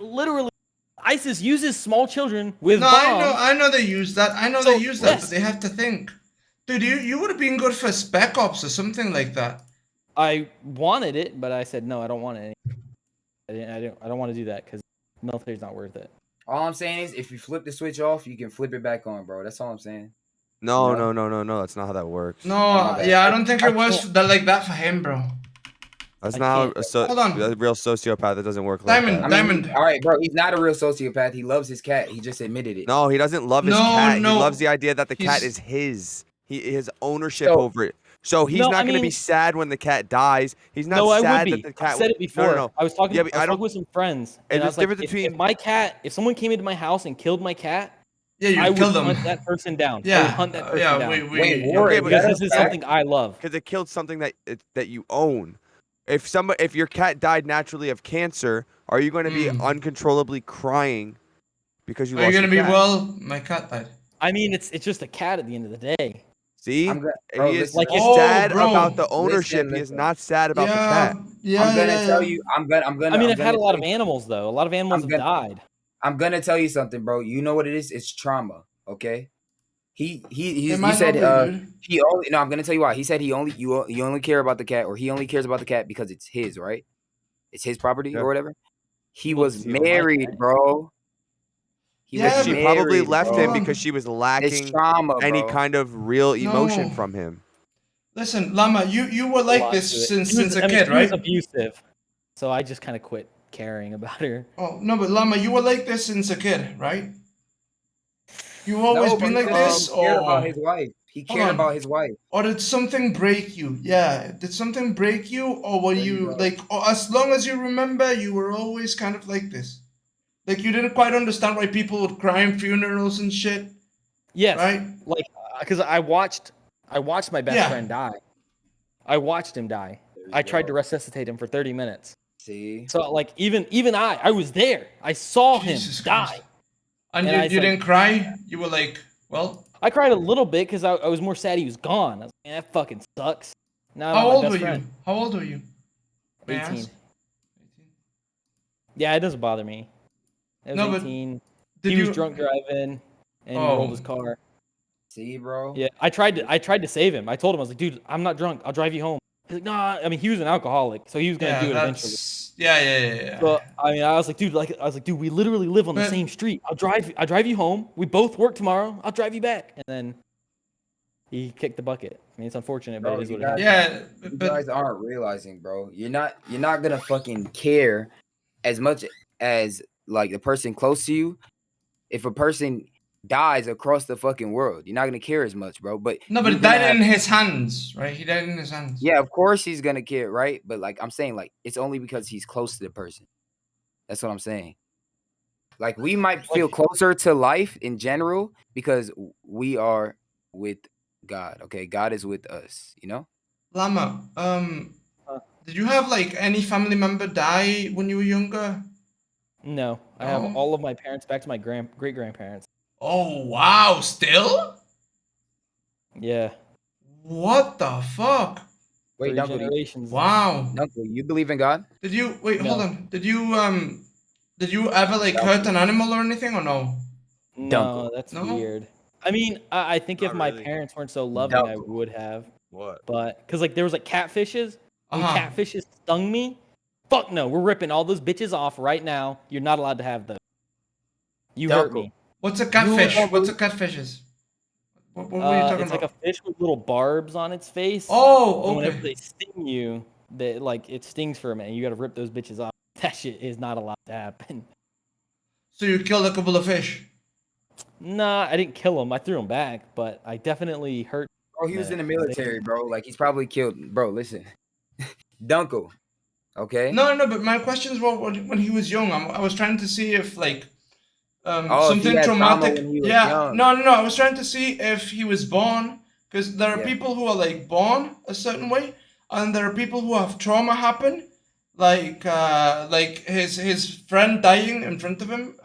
literally. ISIS uses small children with bombs. I know they use that. They use that, but they have to think. Dude, you would have been good for Spec Ops or something like that. I wanted it, but I said no. I don't want it. I don't want to do that because military's not worth it. All I'm saying is, if you flip the switch off, you can flip it back on, bro. That's all I'm saying. No, You know? no. That's not how that works. No, my bad. yeah, I don't think it was like that for him, bro. That's not Hold on. a real sociopath. That doesn't work like that. Diamond. All right, bro. He's not a real sociopath. He loves his cat. He just admitted it. No, he doesn't love his No, cat. no. He loves the idea that the cat He's- is his. He has ownership over it. So he's No, not I going to be mean- sad when the cat dies. He's not No, I would sad be. that the cat. I said it before. No. I was talking. Yeah, but I was talking with some friends, and I there's was like, difference if my cat, if someone came into my house and killed my cat, Yeah, you I would kill them. hunt that person down. I Yeah, would hunt that person yeah, down. Wait, because this is something I love. Because it killed something that you own. If your cat died naturally of cancer, are you going to be uncontrollably crying because you Are you lost gonna your be cat? well? My cat died. I mean, it's just a cat at the end of the day. See, bro, he is listen. sad bro. about the ownership. He is Listen. not sad about the cat. I'm gonna tell you. I'm gonna. I mean, I'm I've had a gonna lot tell of you- animals though. A lot of animals have died. I'm gonna tell you something, bro. You know what it is? It's trauma. Okay. He It he might said not be, dude. he only. No, I'm gonna tell you why. He said you only care about the cat, or he only cares about the cat because it's his, right? It's his property or whatever. He was married, bro. He was She probably married, left bro. him because she was lacking trauma, any bro. kind of real emotion No. from him. Listen, Llama, you were A like lot this to it. since a I mean, kid, she right? was abusive, so I just kind of quit caring about her. Oh no, but Llama, you were like this since a kid, right? You always No, been bro, like he this, cared about or his wife. He Hold cared on. about his wife. or did something break you? Yeah, did something break you, or were There you you go. like? Or as long as you remember, you were always kind of like this. Like you didn't quite understand why people would cry in funerals and shit. Yes, Right? like because I watched my best Yeah. friend die. I watched him die. I tried to resuscitate him for 30 minutes. See? So like even I was there. I saw Jesus him die. And And I you said- didn't cry. You were like, well, I cried a little bit because I was more sad he was gone. I was like, man, that fucking sucks. Now how I'm my old best were friend. you? How old were you? May I 18. ask? Yeah, it doesn't bother me. I was No, but 18. did He was you- drunk driving and Oh. rolled his car. See, bro? Yeah, I tried to save him. I told him, I was like, dude, I'm not drunk. I'll drive you home. He's like, nah. I mean, he was an alcoholic, so he was gonna do it eventually. Yeah. So I mean, I was like, dude, we literally live on the But- same street. I'll drive you home. We both work tomorrow. I'll drive you back. And then he kicked the bucket. I mean, it's unfortunate, but Bro, it is you what it guys, happened. you guys aren't realizing, bro. You're not gonna fucking care as much as like the person close to you. If a person dies across the fucking world, you're not gonna care as much, bro. But No, but you're it gonna died have- in his hands, right? He died in his hands. Yeah, of course he's gonna care, right? But like I'm saying, like it's only because he's close to the person. That's what I'm saying. Like we might feel closer to life in general because we are with God. Okay, God is with us. You know. Lama, did you have like any family member die when you were younger? No, I have all of my parents back to my great grandparents. Oh wow, still? Yeah. What the fuck? Wait, 3 Uncle, generations. Wow. Uncle, you believe in God? Did you wait? No. Hold on. Did you ever like hurt an animal or anything or no? No, that's No? weird. I mean, I think if Not my really. parents weren't so loving, I Dunkel. would have. What? But because like there was like catfishes. When Uh-huh. catfishes stung me, fuck no, we're ripping all those bitches off right now. You're not allowed to have those. You hurt Dunkel. me. What's a catfish? You- What's a catfish is? What were you talking it's like about? a fish with little barbs on its face. Oh, And whenever okay. they sting you, they like it stings for a minute. You got to rip those bitches off. That shit is not allowed to happen. So you killed a couple of fish. Nah, I didn't kill him. I threw him back, but I definitely hurt. Bro, he was in the military, bro. Like he's probably killed. Bro, listen, Dunkel. Okay. No, but my questions were when he was young. I was trying to see if like Oh, if he something had trauma traumatic. when he was Yeah, young. no. I was trying to see if he was born because there are Yeah. people who are like born a certain way, and there are people who have trauma happen, like his friend dying in front of him,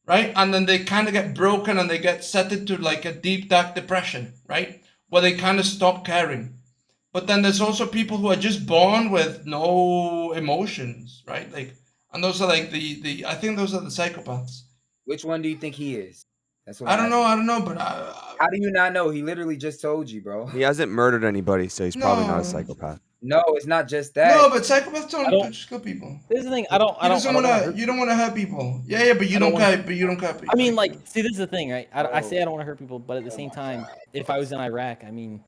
right? And then they kind of get broken and they get set into like a deep dark depression, right? Where they kind of stop caring. But then there's also people who are just born with no emotions, right? Like, and those are like the I think those are the psychopaths. Which one do you think he is? That's what I I'm don't know, asking. but How do you not know? He literally just told you, bro. He hasn't murdered anybody, so he's probably not No. a psychopath. No, it's not just that. No, but psychopaths don't just kill people. This is the thing. I don't You don't want to hurt people. Yeah, but you don't care. But you don't care. I mean, like, see, this is the thing, right? I say I don't want to hurt people, but at the same time, if I was in Iraq, I mean,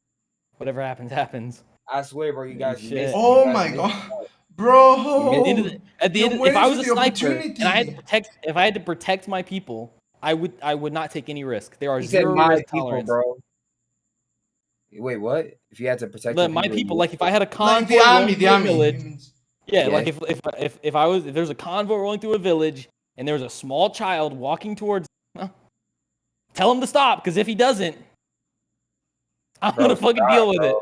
whatever happens, happens. I swear, bro, you guys missed. Oh my god, bro! At the end, if I was a sniper and I had to protect my people, I would not take any risk. There are He said zero my risk people, tolerance. bro. Wait, what? If you had to protect My people, like if I had a convoy, the army, village, yeah, like if there's a convoy rolling through a village and there's a small child walking towards, tell him to stop, because if he doesn't, I'm gonna fucking deal with it.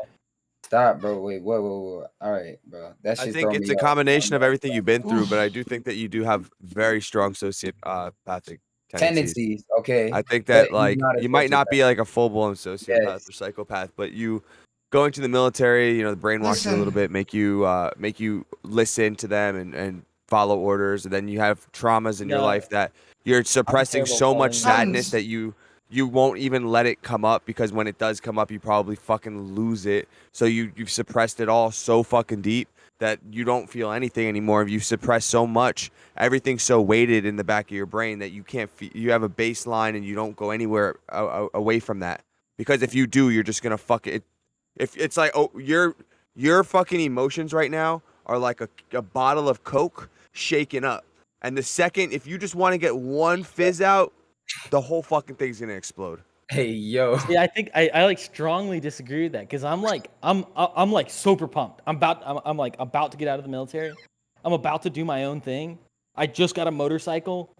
Stop, bro. Wait, whoa. All right, bro. That's just I think it's a combination of everything you've been through, but I do think that you do have very strong sociopathic tendencies. Okay. I think that But like he's not a you might not be sociopath. like a full-blown sociopath or psychopath, but you going to the military, the brainwash you a little bit, make you listen to them and follow orders, and then you have traumas in your life that you're suppressing so much sadness that you won't even let it come up, because when it does come up, you probably fucking lose it. So you've suppressed it all so fucking deep that you don't feel anything anymore. You suppress so much, everything's so weighted in the back of your brain that you can't you have a baseline and you don't go anywhere away from that. Because if you do, you're just gonna fuck it. If it's like, your fucking emotions right now are like a bottle of Coke shaken up, and the second if you just want to get one fizz out, the whole fucking thing's gonna explode. Hey, yo. Yeah, I think I like strongly disagree with that, because I'm like super pumped. I'm like about to get out of the military. I'm about to do my own thing. I just got a motorcycle.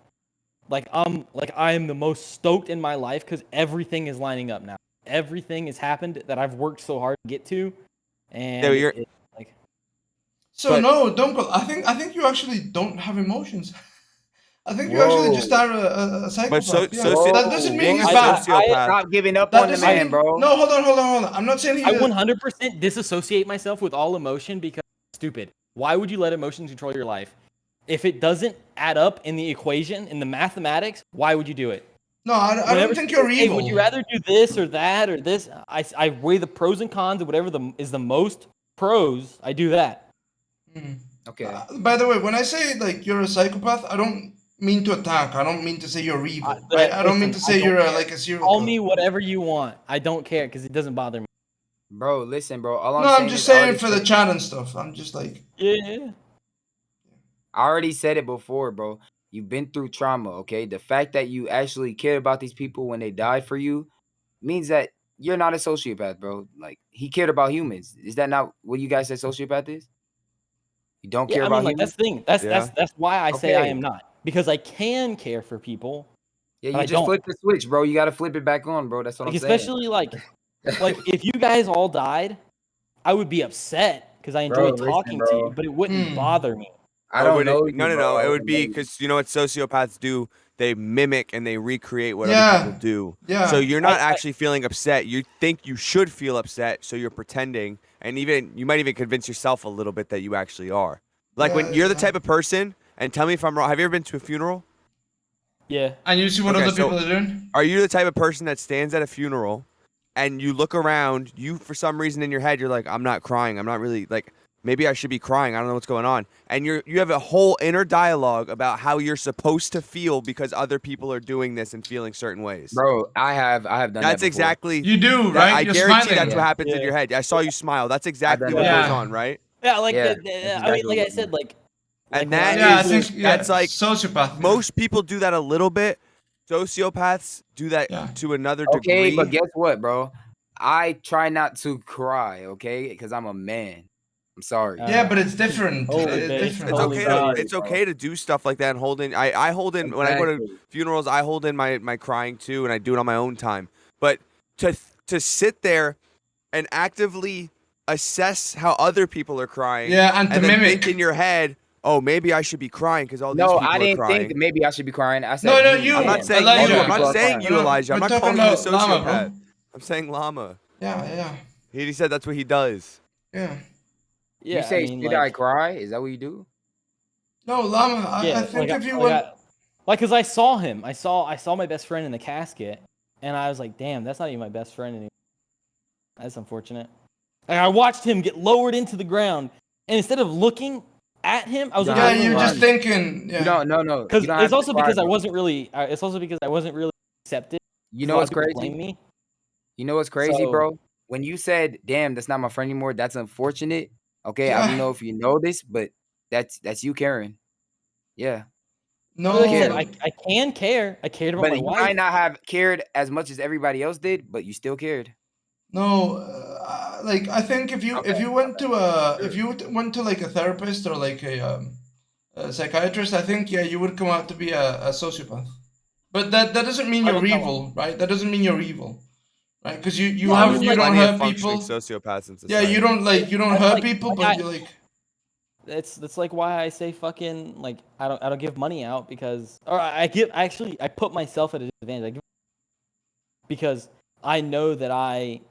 I am the most stoked in my life because everything is lining up now. Everything has happened that I've worked so hard to get to, and don't go. I think you actually don't have emotions. I think you actually just are a psychopath. That doesn't mean he's bad. Stop giving up on the man, bro. No, hold on. I'm not saying I 100% disassociate myself with all emotion because it's stupid. Why would you let emotions control your life? If it doesn't add up in the equation, in the mathematics, why would you do it? No, I don't think you're evil. Would you rather do this or that or this? I weigh the pros and cons, and whatever is the most pros, I do that. Okay. By the way, when I say like you're a psychopath, I don't mean to attack. I don't mean to say you're evil. Right? I don't mean to say you're like a serial Call killer. me whatever you want. I don't care because it doesn't bother me. Bro, listen, bro. I'm just saying for the chat and stuff. I'm just like. Yeah. I already said it before, bro. You've been through trauma, okay? The fact that you actually cared about these people when they died for you means that you're not a sociopath, bro. Like, he cared about humans. Is that not what you guys say sociopath is? You don't care about humans? That's the thing. That's why I say I am not. Because I can care for people. Yeah, you just flip the switch, bro. You got to flip it back on, bro. That's what I'm saying. Especially like if you guys all died, I would be upset because I enjoyed talking to you, but it wouldn't bother me. I don't know. No. It would be because you know what sociopaths do? They mimic and they recreate what other people do. Yeah. So you're not actually feeling upset. You think you should feel upset, so you're pretending, and you might even convince yourself a little bit that you actually are. Like when you're the type of person, and tell me if I'm wrong. Have you ever been to a funeral? Yeah. And you see what other people are doing? Are you the type of person that stands at a funeral, and you look around? You, for some reason in your head, you're like, I'm not crying. I'm not really like. Maybe I should be crying. I don't know what's going on. And you have a whole inner dialogue about how you're supposed to feel because other people are doing this and feeling certain ways. Bro, I have done that. That's exactly. You do, right? I You're guarantee smiling. that's what happens in your head. I saw you smile. That's exactly what goes on, right? Yeah, like Yeah, I mean, like I said, like. And that's like sociopath. Most people do that a little bit. Sociopaths do that to another degree. Okay, but guess what, bro? I try not to cry, okay? Because I'm a man. I'm sorry. Yeah, but it's different. It's okay to do stuff like that and hold in. I hold in when I go to funerals. I hold in my crying too, and I do it on my own time. But to sit there and actively assess how other people are crying, and to then mimic think in your head, oh, maybe I should be crying because all these people are crying. No, I didn't think maybe I should be crying. I said no, you. I'm not saying Elijah. you. I'm not saying you, Elijah. I'm not calling you a sociopath. Llama, I'm saying Llama. Yeah. He said that's what he does. Yeah. You say, should I cry? Is that what you do? No, Llama. I think if you went, because I saw him. I saw my best friend in the casket, and I was like, damn, that's not even my best friend anymore. That's unfortunate. And I watched him get lowered into the ground, and instead of looking at him, I was You looking don't at have Yeah, to you're cry. just thinking. Yeah. You don't. No. because You don't it's have to also cry, because I bro. wasn't really. It's also because I wasn't really accepted. You 'cause a know lot what's of people crazy? blame me. You know what's crazy, So bro? When you said, "Damn, that's not my friend anymore," that's unfortunate. Okay, I don't Yeah. know if you know this, but that's you caring. Yeah, I mean, you like I said, cared. No. I can care. I cared about But my you wife. might not have cared as much as everybody else did, but you still cared. No, like I think if you went to Sure. went to like a therapist or like a psychiatrist, I think yeah you would come out to be a sociopath. But that doesn't mean I you're don't know. evil, right? That doesn't mean you're evil, right? Because you No, I No, mean there's you like don't plenty of hurt functioning people. sociopaths in Yeah, society. you don't that's hurt like people, why but you like. that's like why I say fucking like I don't give money out because or I give actually I put myself at a disadvantage. I give because I know that I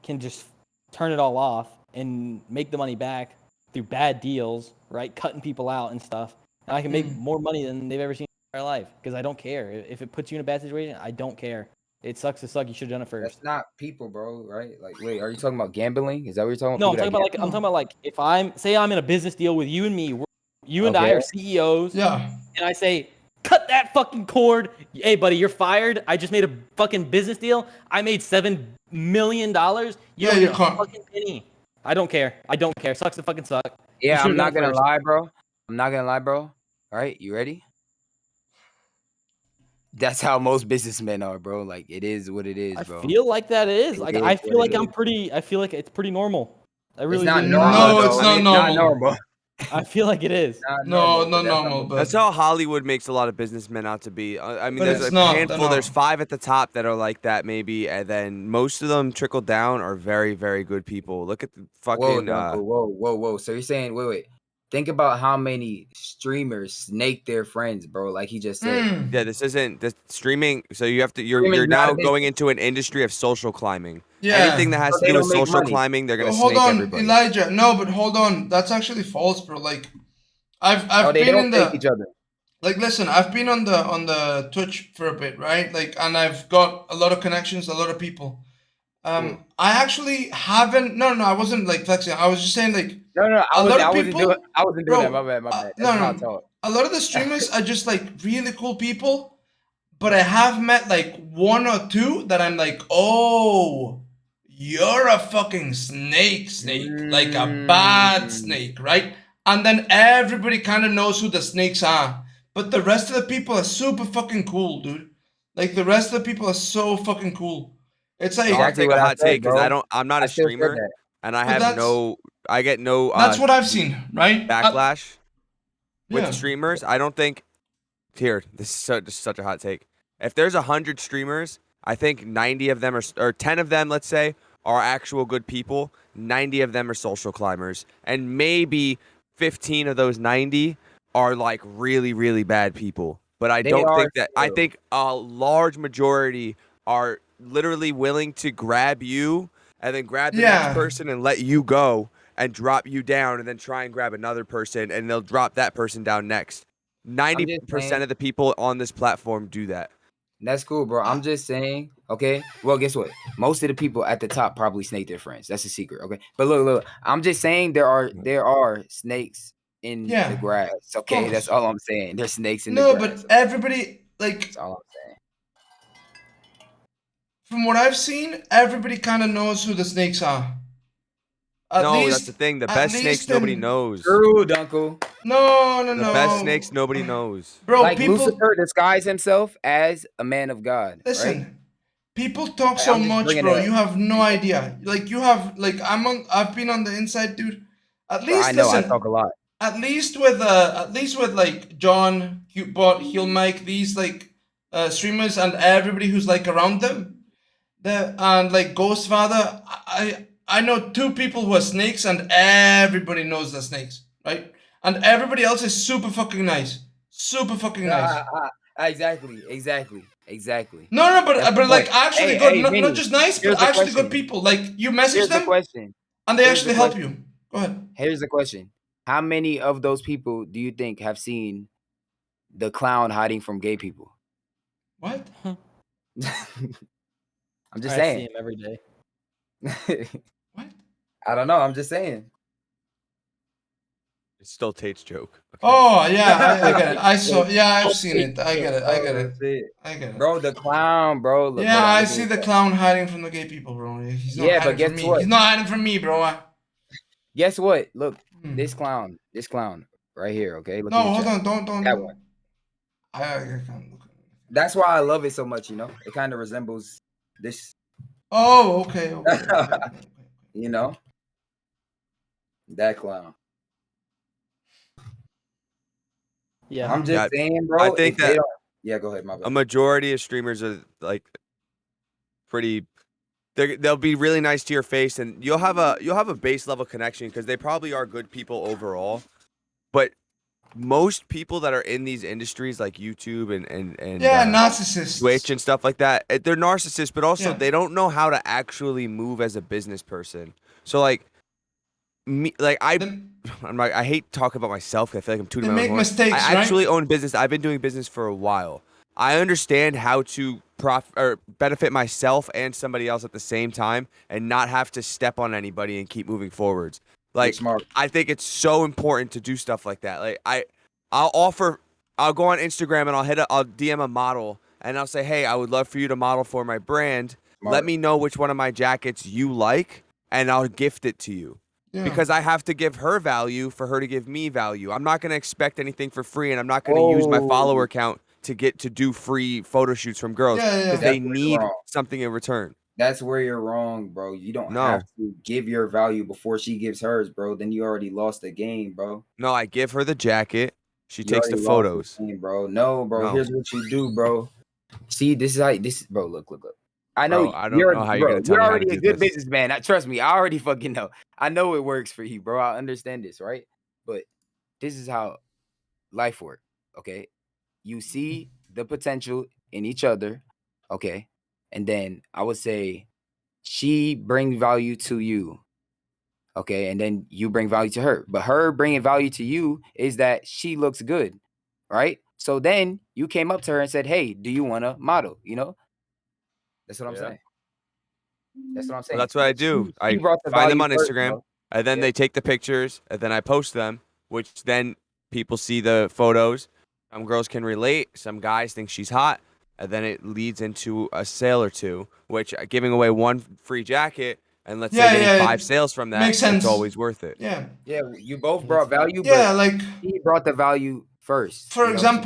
can just turn it all off and make the money back through bad deals, right? Cutting people out and stuff. And I can make more money than they've ever seen in their life because I don't care. If it puts you in a bad situation, I don't care. It sucks to suck. You should have done it first. That's not people, bro. Right? Like, wait, are you talking about gambling? Is that what you're talking about? No, People that I'm talking about like if I'm say I'm in a business deal with you and me, you and I Okay. are CEOs, Yeah. and I say, cut that fucking cord. Hey, buddy, you're fired. I just made a fucking business deal. I made $7 million. You Yeah, don't you get a can't. fucking penny. I don't care. I don't care. Sucks to fucking suck. You Yeah, should I'm have done not it gonna first. lie, bro. I'm not gonna lie, bro. All right, you ready? That's how most businessmen are, bro. Like, it is what it is, I bro. feel like that is. It Like is I what feel it like I'm is. pretty. I feel like it's pretty normal. I It's really not do. normal, No, though. it's I not mean, it's not normal. normal. I feel like it is. Not No, normal, but not that's normal, how That's but how Hollywood makes a lot of businessmen out to be. I mean, but there's it's a not. They're handful. There's not. 5 at the top that are like that, maybe, and then most of them trickle down are very, very good people. Look at the Whoa, fucking. Dunkel. Whoa. So you're saying, wait. Think about how many streamers snake their friends, bro. Like he just said. Yeah, this isn't the streaming. So you have to. Streaming's You're not a now going business. into an industry of social climbing. Anything Yeah. that has So to they do with don't make social money. climbing, they're But gonna hold snake on, everybody. Elijah. No, but hold on. That's actually false, bro. Like Oh, I've they been don't in snake the each other. like listen, I've been on the Twitch for a bit, right? Like and I've got a lot of connections, a lot of people. Cool. I actually haven't no, I wasn't like flexing. I was just saying like No, a lot I of wasn't doing people, that. My bro. bad, my bad. That's No, my no. talk. A lot of the streamers are just like really cool people, but I have met like 1 or 2 that I'm like, oh, you're a fucking snake, like a bad Mm. snake, right? And then everybody kind of knows who the snakes are, but the rest of the people are super fucking cool, dude. Like the rest of the people are so fucking cool. It's So I'll like, Exactly take a what I hot said, take because bro. I'm not I a still said streamer, that. and I but have no. I get no that's what I've seen, right? backlash with Yeah, streamers. I don't think. Here, this is just such a hot take. If there's 100 streamers, I think 90 of them are, or 10 of them, let's say, are actual good people. 90 of them are social climbers, and maybe 15 of those 90 are like really, really bad people. But I They don't are think that. I still. think a large majority are literally willing to grab you and then grab the next yeah. person and let you go and drop you down and then try and grab another person and they'll drop that person down next. I'm just 90% saying. of the people on this platform do that. That's cool, bro. I'm just saying, okay. Well, guess what? Most of the people at the top probably snake their friends. That's a secret, okay. But look. I'm just saying there are snakes in the Yeah, grass. of Okay, that's course. all I'm saying. There's snakes in the No, but grass. everybody, like, That's all I'm saying. from what I've seen, everybody kind of knows who the snakes are. No, that's the thing. The At best snakes least nobody in. knows. True, Dunkel. No, no, The best no. snakes nobody knows. Bro, Like people, Lucifer disguised himself as a man of God, right? listen. People talk so I'm just much, bringing bro. it up. You have no idea. Like, you have, like, I've been on the inside, dude. At Bro, I least, know I listen, talk a lot. at least with like John, he'll make these like streamers and everybody who's like around them. And like Ghostfather, I know 2 people who are snakes, and everybody knows they're snakes, right? And everybody else is super fucking nice, super fucking nice. Exactly. No, That's the but point. like actually good, Hey, not Vinny. just nice, but Here's the actually good question. people. Like you message Here's the them question. and they Here's the actually help question. you. Go ahead. Here's the question. How many of those people do you think have seen the clown hiding from gay people? What? I'm just I see saying. him every day. What? I don't know. I'm just saying. It's still Tate's joke. Okay. Oh yeah, I get it. I saw. Yeah, I've seen it. I get it. I get it. I get it. Bro, the clown, bro. Look, Yeah, hold on, I look see at the that. clown hiding from the gay people, bro. He's not Yeah, but hiding guess from me. what? He's not hiding from me, bro. Guess what? Look, this clown right here. Okay, look No, in the hold chat. on, don't. That one. I can't look. That's why I love it so much. You know, it kind of resembles this. Oh, okay. You know, that clown. Yeah. I'm just saying, bro. I think if they that don't, yeah, go ahead, my bad. a majority of streamers are like pretty. They'll be really nice to your face, and you'll have a base level connection because they probably are good people overall. But most people that are in these industries like YouTube and narcissists, Twitch and stuff like that, they're narcissists, but also Yeah. they don't know how to actually move as a business person. So like me, like I hate talking about myself. 'Cause I feel like I'm tooting They my own make horn. mistakes, I right? actually own business. I've been doing business for a while. I understand how to benefit myself and somebody else at the same time, and not have to step on anybody and keep moving forwards. Like smart. I think it's so important to do stuff like that. Like I'll go on Instagram and I'll DM a model and I'll say, hey, I would love for you to model for my brand. Smart. Let me know which one of my jackets you like, and I'll gift it to you. Yeah. Because I have to give her value for her to give me value. I'm not going to expect anything for free, and I'm not going to use my follower count to do free photo shoots from girls Yeah, because That's they where you're need wrong. something in return. That's where you're wrong, bro. You don't No. have to give your value before she gives hers, bro. Then you already lost the game, bro. No, I give her the jacket. She You takes the already lost photos. the game, bro. No, bro. No. Here's what you do, bro. See, this is how this, bro. Look. I know Bro, I don't know how you're gonna tell you're me how to already a do good this. businessman. Trust me, I already fucking know. I know it works for you, bro. I understand this, right? But this is how life works. Okay, you see the potential in each other. Okay, and then I would say she brings value to you. Okay, and then you bring value to her. But her bringing value to you is that she looks good, right? So then you came up to her and said, "Hey, do you want to model?" You know, that's what I'm saying. That's what I'm Well, saying. that's what I do. She I brought the find them value on first, Instagram, bro. and then Yeah. they take the pictures, and then I post them, which then people see the photos. Some girls can relate. Some guys think she's hot, and then it leads into a sale or two, which giving away one free jacket and let's say getting 5 sales from that, makes sense. it's always worth it. Yeah. Yeah, you both brought value, Yeah, but like he brought the value first. For you know, she kinda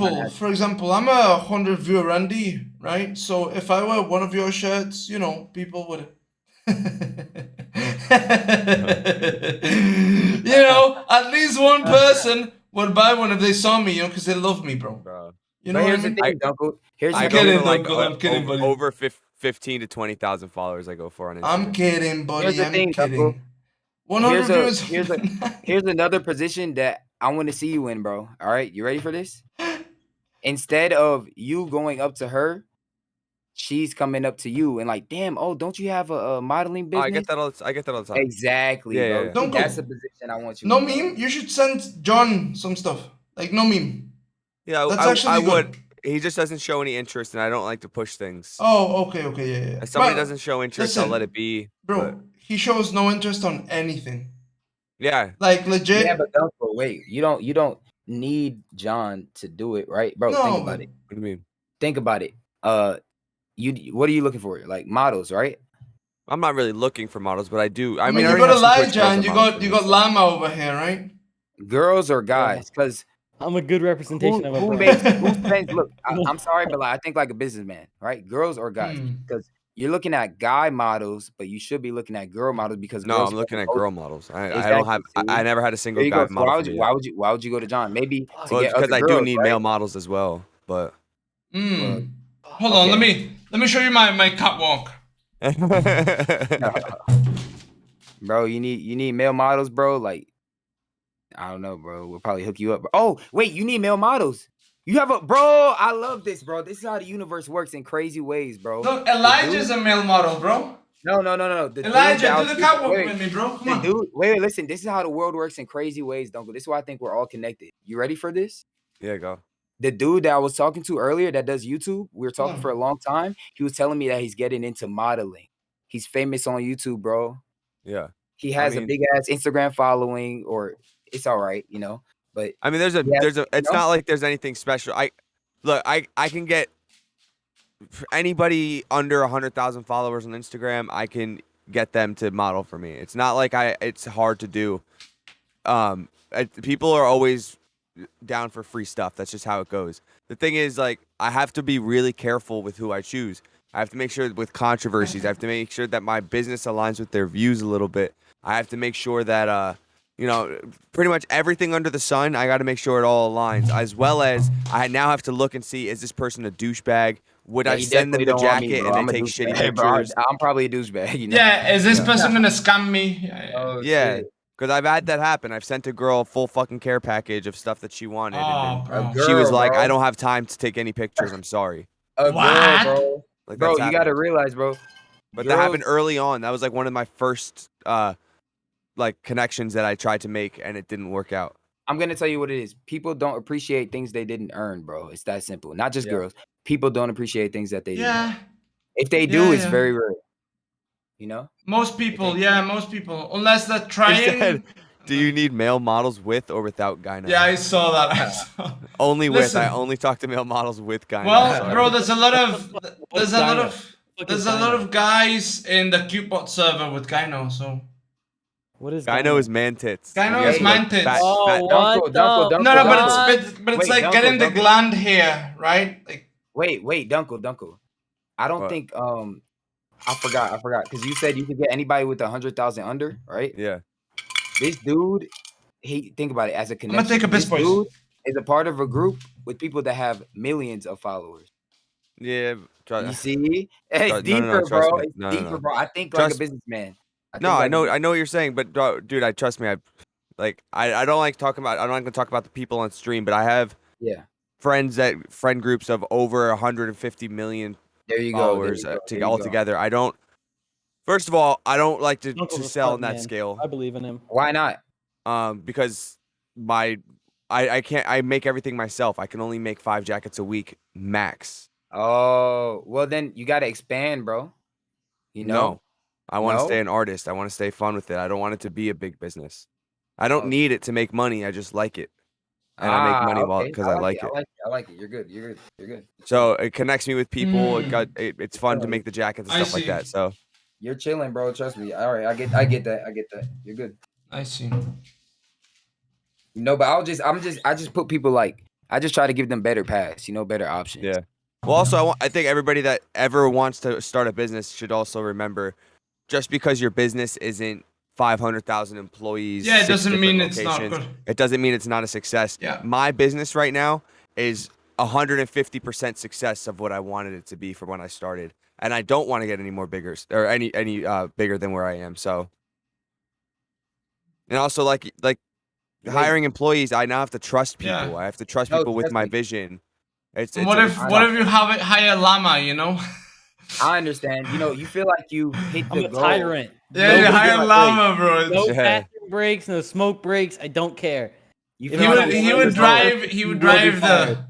example, had- I'm a 100 viewer Randy, right? So if I wear one of your shirts, people would. At least one person would buy one if they saw me, because they love me, bro. You know But what here's I mean? the thing, Uncle. Here's I the go thing. for like I'm kidding, buddy. over 15 to 20,000 followers. I go for on Instagram. I'm kidding, buddy. Here's the I'm thing, kidding. Uncle. 100 viewers. Here's another position that I want to see you in, bro. All right, you ready for this? Instead of you going up to her, she's coming up to you and like, damn, oh, don't you have a modeling business? I get that all the time. Exactly, Yeah, bro. yeah, yeah. Don't That's go. a position I want you No in, bro. meme. You should send John some stuff. Like no meme. Yeah, That's I actually would. good. He just doesn't show any interest, and I don't like to push things. Oh, okay, yeah. If somebody But doesn't show interest, I'll listen, let it be. bro, he shows no interest on anything. Yeah. Like legit. Yeah, but Uncle, wait. You don't need John to do it, right, bro? Think about it. What do you mean? Think about it. What are you looking for? Like models, right? I'm not really looking for models, but I do. I I mean, you already got have some Twitch Elijah girls and that you model got for you me, got so. Llama over here, right? Girls or guys? Because I'm a good representation of a who brand. spends? Look, I'm sorry, but like, I think like a businessman, right? Girls or guys? Because you're looking at guy models, but you should be looking at girl models because No, girls. I'm looking spend at the most- girl models. I don't Exactly, have. see? I never had a There single you guy go. So model for me yet. why would you go to John? Maybe to Well, get it's because other I do girls, need right? male models as well, but. Well, Hold on, let me show you my catwalk. Bro, you need male models, bro. Like, I don't know, bro. We'll probably hook you up. Oh, wait, you need male models. You have bro. I love this, bro. This is how the universe works in crazy ways, bro. Look, Elijah's a male model, bro. No. The Elijah, dude do the catwalk with me, bro. Come on. Dude, wait, listen. This is how the world works in crazy ways, Dunkel. This is why I think we're all connected. You ready for this? Yeah, go. The dude that I was talking to earlier that does YouTube, we were talking for a long time. He was telling me that he's getting into modeling. He's famous on YouTube, bro. Yeah. he has a big ass Instagram following, or it's all right, you know. But I mean, there's a it's not like there's anything special. I can get anybody under 100,000 followers on Instagram. I can get them to model for me. It's not like it's hard to do. People are always down for free stuff. That's just how it goes. The thing is, like, I have to be really careful with who I choose. I have to make sure with controversies. I have to make sure that my business aligns with their views a little bit. I have to make sure that you know, pretty much everything under the sun. I got to make sure it all aligns, as well as I now have to look and see, is this person a douchebag? Would I send them the jacket and they take shitty pictures? I'm probably a douchebag. You know? Yeah, is this person gonna scam me? Yeah. Because I've had that happen. I've sent a girl a full fucking care package of stuff that she wanted, and then she was like, "I don't have time to take any pictures. I'm sorry." A girl, bro. Like, bro, that's you got to happened. realize, bro. But that happened early on. That was like one of my first like connections that I tried to make, and it didn't work out. I'm gonna tell you what it is. People don't appreciate things they didn't earn, bro. It's that simple. Not just girls. People don't appreciate things that they didn't earn. If they do, it's very rare. You know? Most people, most people. Unless they're trying. Do you need male models with or without gyno? Yeah, I saw that. Only with. I only talk to male models with gyno. Well, bro, there's a lot of guys in the Qbot server with gyno, so. What is gyno? Is man tits. Gyno is man tits. Dunkel, no, but it's like getting the gland here, right? Like. Wait, Dunkel. I don't think I forgot because you said you could get anybody with 100,000 under, right? Yeah. This dude, think about it as a connection. I'm gonna take a piss, boys. Dude is a part of a group with people that have millions of followers. Yeah, you see, it's deeper, bro. It's deeper, bro. I think like a businessman. I know what you're saying, but dude, trust me. I don't like talking about. I'm not gonna talk about the people on stream, but I have friend groups of over 150 million followers all together. I don't. First of all, I don't like to sell on that scale. I believe in him. Why not? Because I can't. I make everything myself. I can only make 5 jackets a week max. Oh, well then you gotta expand, bro. You know. No, I want to stay an artist. I want to stay fun with it. I don't want it to be a big business. I don't need it to make money. I just like it, and I make money because I like it. I like it. You're good. So it connects me with people. It's fun to make the jackets and stuff like that. So. You're chilling, bro. Trust me. All right, I get that. You're good. I see. No, but I just put people like I just try to give them better paths, better options. Yeah. Well, also, I think everybody that ever wants to start a business should also remember, just because your business isn't 500,000 employees. Yeah, it doesn't mean it's not good. It doesn't mean it's not a success. Yeah. My business right now is 150% success of what I wanted it to be for when I started. And I don't want to get any more bigger or any bigger than where I am. So, and also like hiring employees, I now have to trust people. Yeah. I have to trust people with my vision. What if you hire llama? I understand. You feel like you hit the goal. Tyrant. Yeah, you hire llama, bro. No bathroom breaks, no smoke breaks. I don't care. He would drive the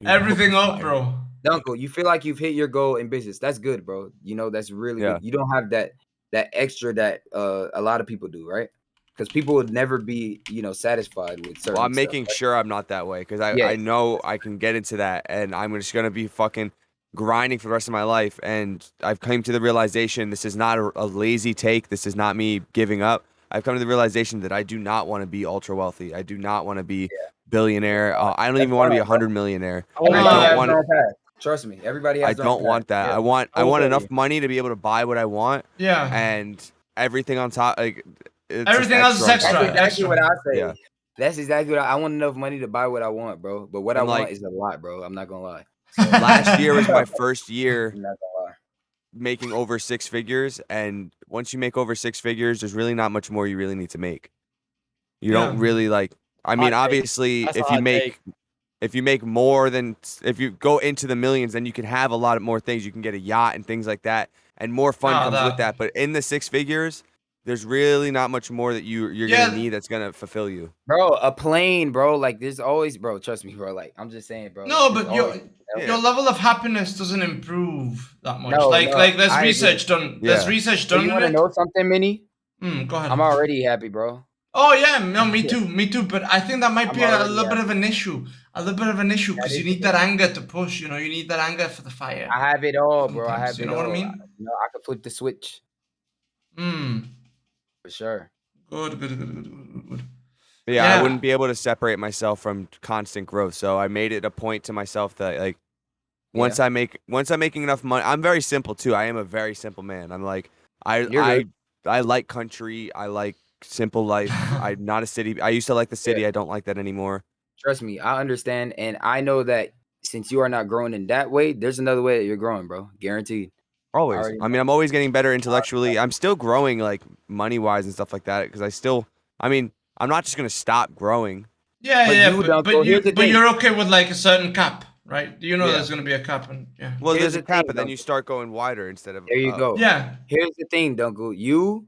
everything up, bro. Dunkel, you feel like you've hit your goal in business. That's good, bro. That's really good. You don't have that extra that a lot of people do, right? Because people would never be, satisfied with certain Well, I'm stuff, making right? sure I'm not that way because I know I can get into that, and I'm just gonna be fucking grinding for the rest of my life. And I've come to the realization this is not a lazy take. This is not me giving up. I've come to the realization that I do not want to be ultra wealthy. I do not want to be billionaire. I don't even want to be 100 millionaire. I don't want to. Trust me, everybody has I don't want that. Yeah. I want enough money to be able to buy what I want. Yeah. And everything on top, everything else is extra. That's exactly what I say. Yeah. That's exactly what I want. Enough money to buy what I want, bro. But what I want is a lot, bro. I'm not gonna lie. So. Last year was my first year I'm not gonna lie. making over 6 figures, and once you make over 6 figures, there's really not much more you really need to make. You don't really I mean, obviously, if you make more than, if you go into the millions, then you can have a lot of more things. You can get a yacht and things like that, and more fun comes with that. But in the 6 figures, there's really not much more that you're gonna need that's gonna fulfill you, bro. A plane, bro. Like there's always, bro. Trust me, bro. Like I'm just saying, bro. No, but your level of happiness doesn't improve that much. No, like there's research done. Yeah. There's research done. You want to know something, Minnie? Go ahead. I'm already happy, bro. Oh yeah, no, me too. But I think that might I'm be a already little bit of happy. an issue. A little bit of an issue That because you is need that anger to push. You know, you need that anger for the fire. I have it all, bro. I Sometimes, have you it know what I all. mean? You know, I could flip the switch for sure. Good. Yeah, I wouldn't be able to separate myself from constant growth. So I made it a point to myself that like once I'm making enough money, I'm very simple too. I am a very simple man. I'm like I like country. I like simple life. I'm not a city. I used to like the city. I don't like that anymore. Trust me, I understand, and I know that since you are not growing in that way, there's another way that you're growing, bro. Guaranteed. Always. I mean, I'm always getting better intellectually. I'm still growing like money wise and stuff like that because I'm not just gonna stop growing. But you're okay with like a certain cap, right? You know there's gonna be a cap, and Well, there's a cap, but then you start going wider instead of. There you go. Yeah. Here's the thing, Dunkel.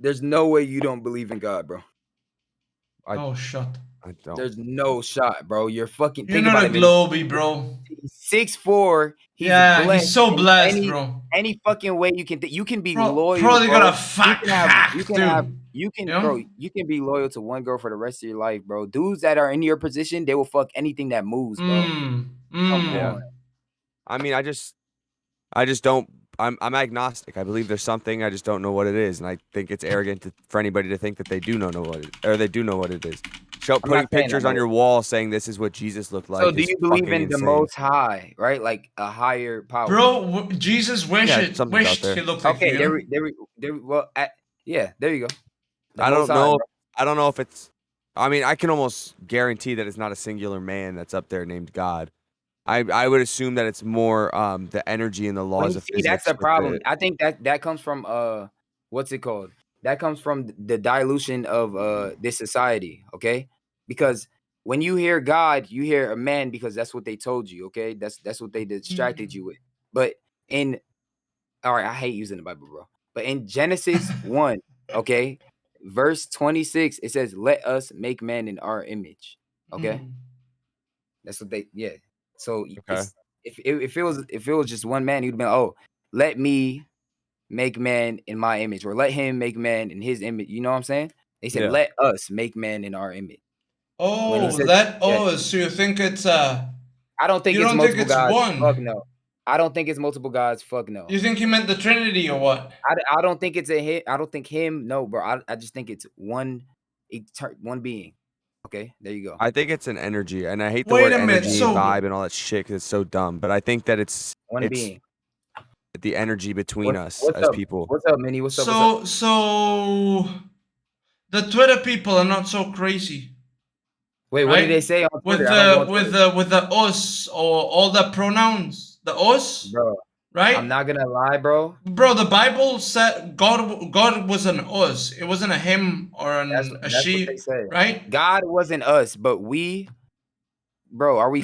There's no way you don't believe in God, bro. Oh, shut. I don't. There's no shot, bro. You're fucking. You're Think not about a it, globy, bro. He's 6'4". He's Yeah, blessed. he's so in blessed, bro. Any fucking way you can. You can be Bro, loyal. probably bro. got a fat You can be loyal to one girl for the rest of your life, bro. Dudes that are in your position, they will fuck anything that moves, bro. Come on. I mean, I just don't. I'm agnostic. I believe there's something. I just don't know what it is, and I think it's arrogant for anybody to think that they do know what it, or they do know what it is. Putting pictures on your wall saying this is what Jesus looked like. So, do you believe in the Most High, right? Like a higher power, bro? Jesus wished he looked like okay, you. There you go. I don't know. I don't know if it's. I mean, I can almost guarantee that it's not a singular man that's up there named God. I would assume that it's more the energy and the laws of physics. That's the problem. I think that comes from what's it called? That comes from the dilution of this society, okay? Because when you hear God, you hear a man because that's what they told you, okay? That's what they distracted you with. But all right, I hate using the Bible, bro. But in Genesis 1, okay, verse 26, it says, "Let us make man in our image." Okay? That's what So if it was just one man, he'd be like, "Oh, let me make man in my image," or "Let him make man in his image." You know what I'm saying? They said, "Let us make man in our image." Oh, let us. So you think it's I don't think it's multiple gods. Fuck no. I don't think it's multiple gods. Fuck no. You think he meant the Trinity or what? I don't think it's a him. I don't think him. No, bro. I just think it's one being. Okay, there you go. I think it's an energy, and I hate the word energy, vibe, and all that shit because it's so dumb. But I think that it's being. The energy between us as people. What's up, Minnie? What's up? So the Twitter people are not so crazy. Wait, what did they say on Twitter? With the us or all the pronouns? The us? Bro. Right? I'm not gonna lie, bro. Bro, the Bible said God was an us. It wasn't a him or a she. What they say. Right? God wasn't us, but we, bro, are we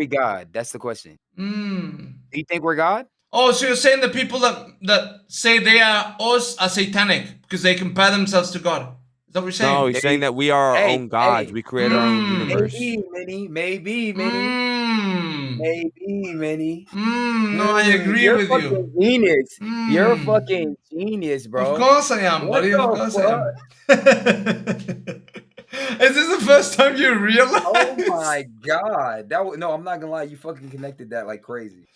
God? That's the question. Do you think we're God? Oh, so you're saying the people that say they are us are satanic because they compare themselves to God. Is that what you're saying? No, he's saying that we are our own gods. We create our own universe. Maybe, Minnie. No, I agree with you. Genius. You're a fucking genius, bro. Of course I am, buddy. Of course I am. Is this the first time you realize? Oh my god. No, I'm not gonna lie, you fucking connected that like crazy.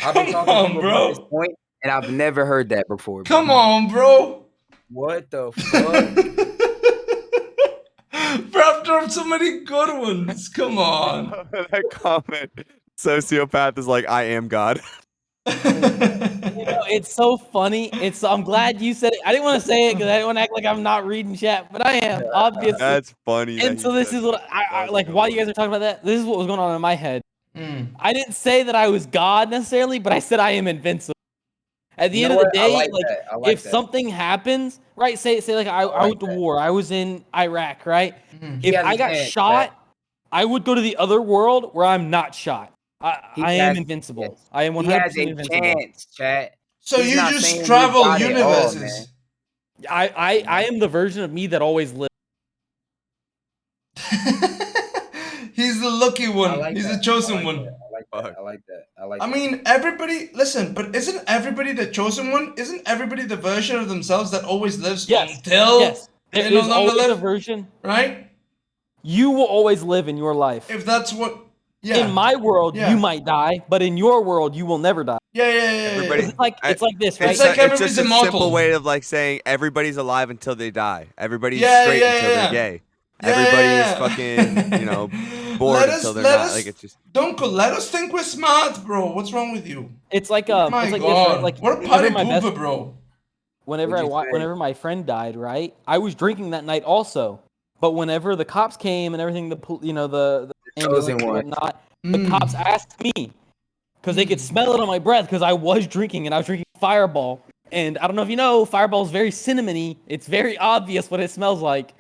I've been talking to people about this point, and I've never heard that before. Come on, bro. What the fuck? Bro, I've dropped so many good ones. Come on. That comment. Sociopath is like, I am God. It's so funny. I'm glad you said it. I didn't want to say it because I didn't want to act like I'm not reading chat, but I am, obviously. That's funny. And so this is what I like while you guys are talking about that, this is what was going on in my head. I didn't say that I was God necessarily, but I said I am invincible. At the end of the day, if something happens, right? Say like I went to war. I was in Iraq, right? If I got shot, I would go to the other world where I'm not shot. I am invincible. I am 100% invincible. Chance, chat. So you just travel universes. I am the version of me that always lives. He's the lucky one. He's the chosen one. I like that. I mean, everybody. Listen, but isn't everybody the chosen one? Isn't everybody the version of themselves that always lives until there they no is longer always a live? version. Right? You will always live in your life. If that's what. Yeah. In my world, you might die, but in your world, you will never die. Yeah. Everybody, It's like this, right? It's like it's just everybody's a immortal. simple way of like saying everybody's alive until they die. Everybody's Yeah, straight yeah, until yeah, they're yeah. gay. Yeah, Everybody yeah, is yeah. fucking, you know, bored until they're not. Like it's just. Let us think we're smart, bro. What's wrong with you? It's like My it's like God. this, right? Like what a party pooper, bro. Whenever my friend died, right? I was drinking that night also. But whenever the cops came and everything, the ambulance and whatnot, the cops asked me because they could smell it on my breath because I was drinking and I was drinking Fireball. And I don't know if you know, Fireball is very cinnamony. It's very obvious what it smells like.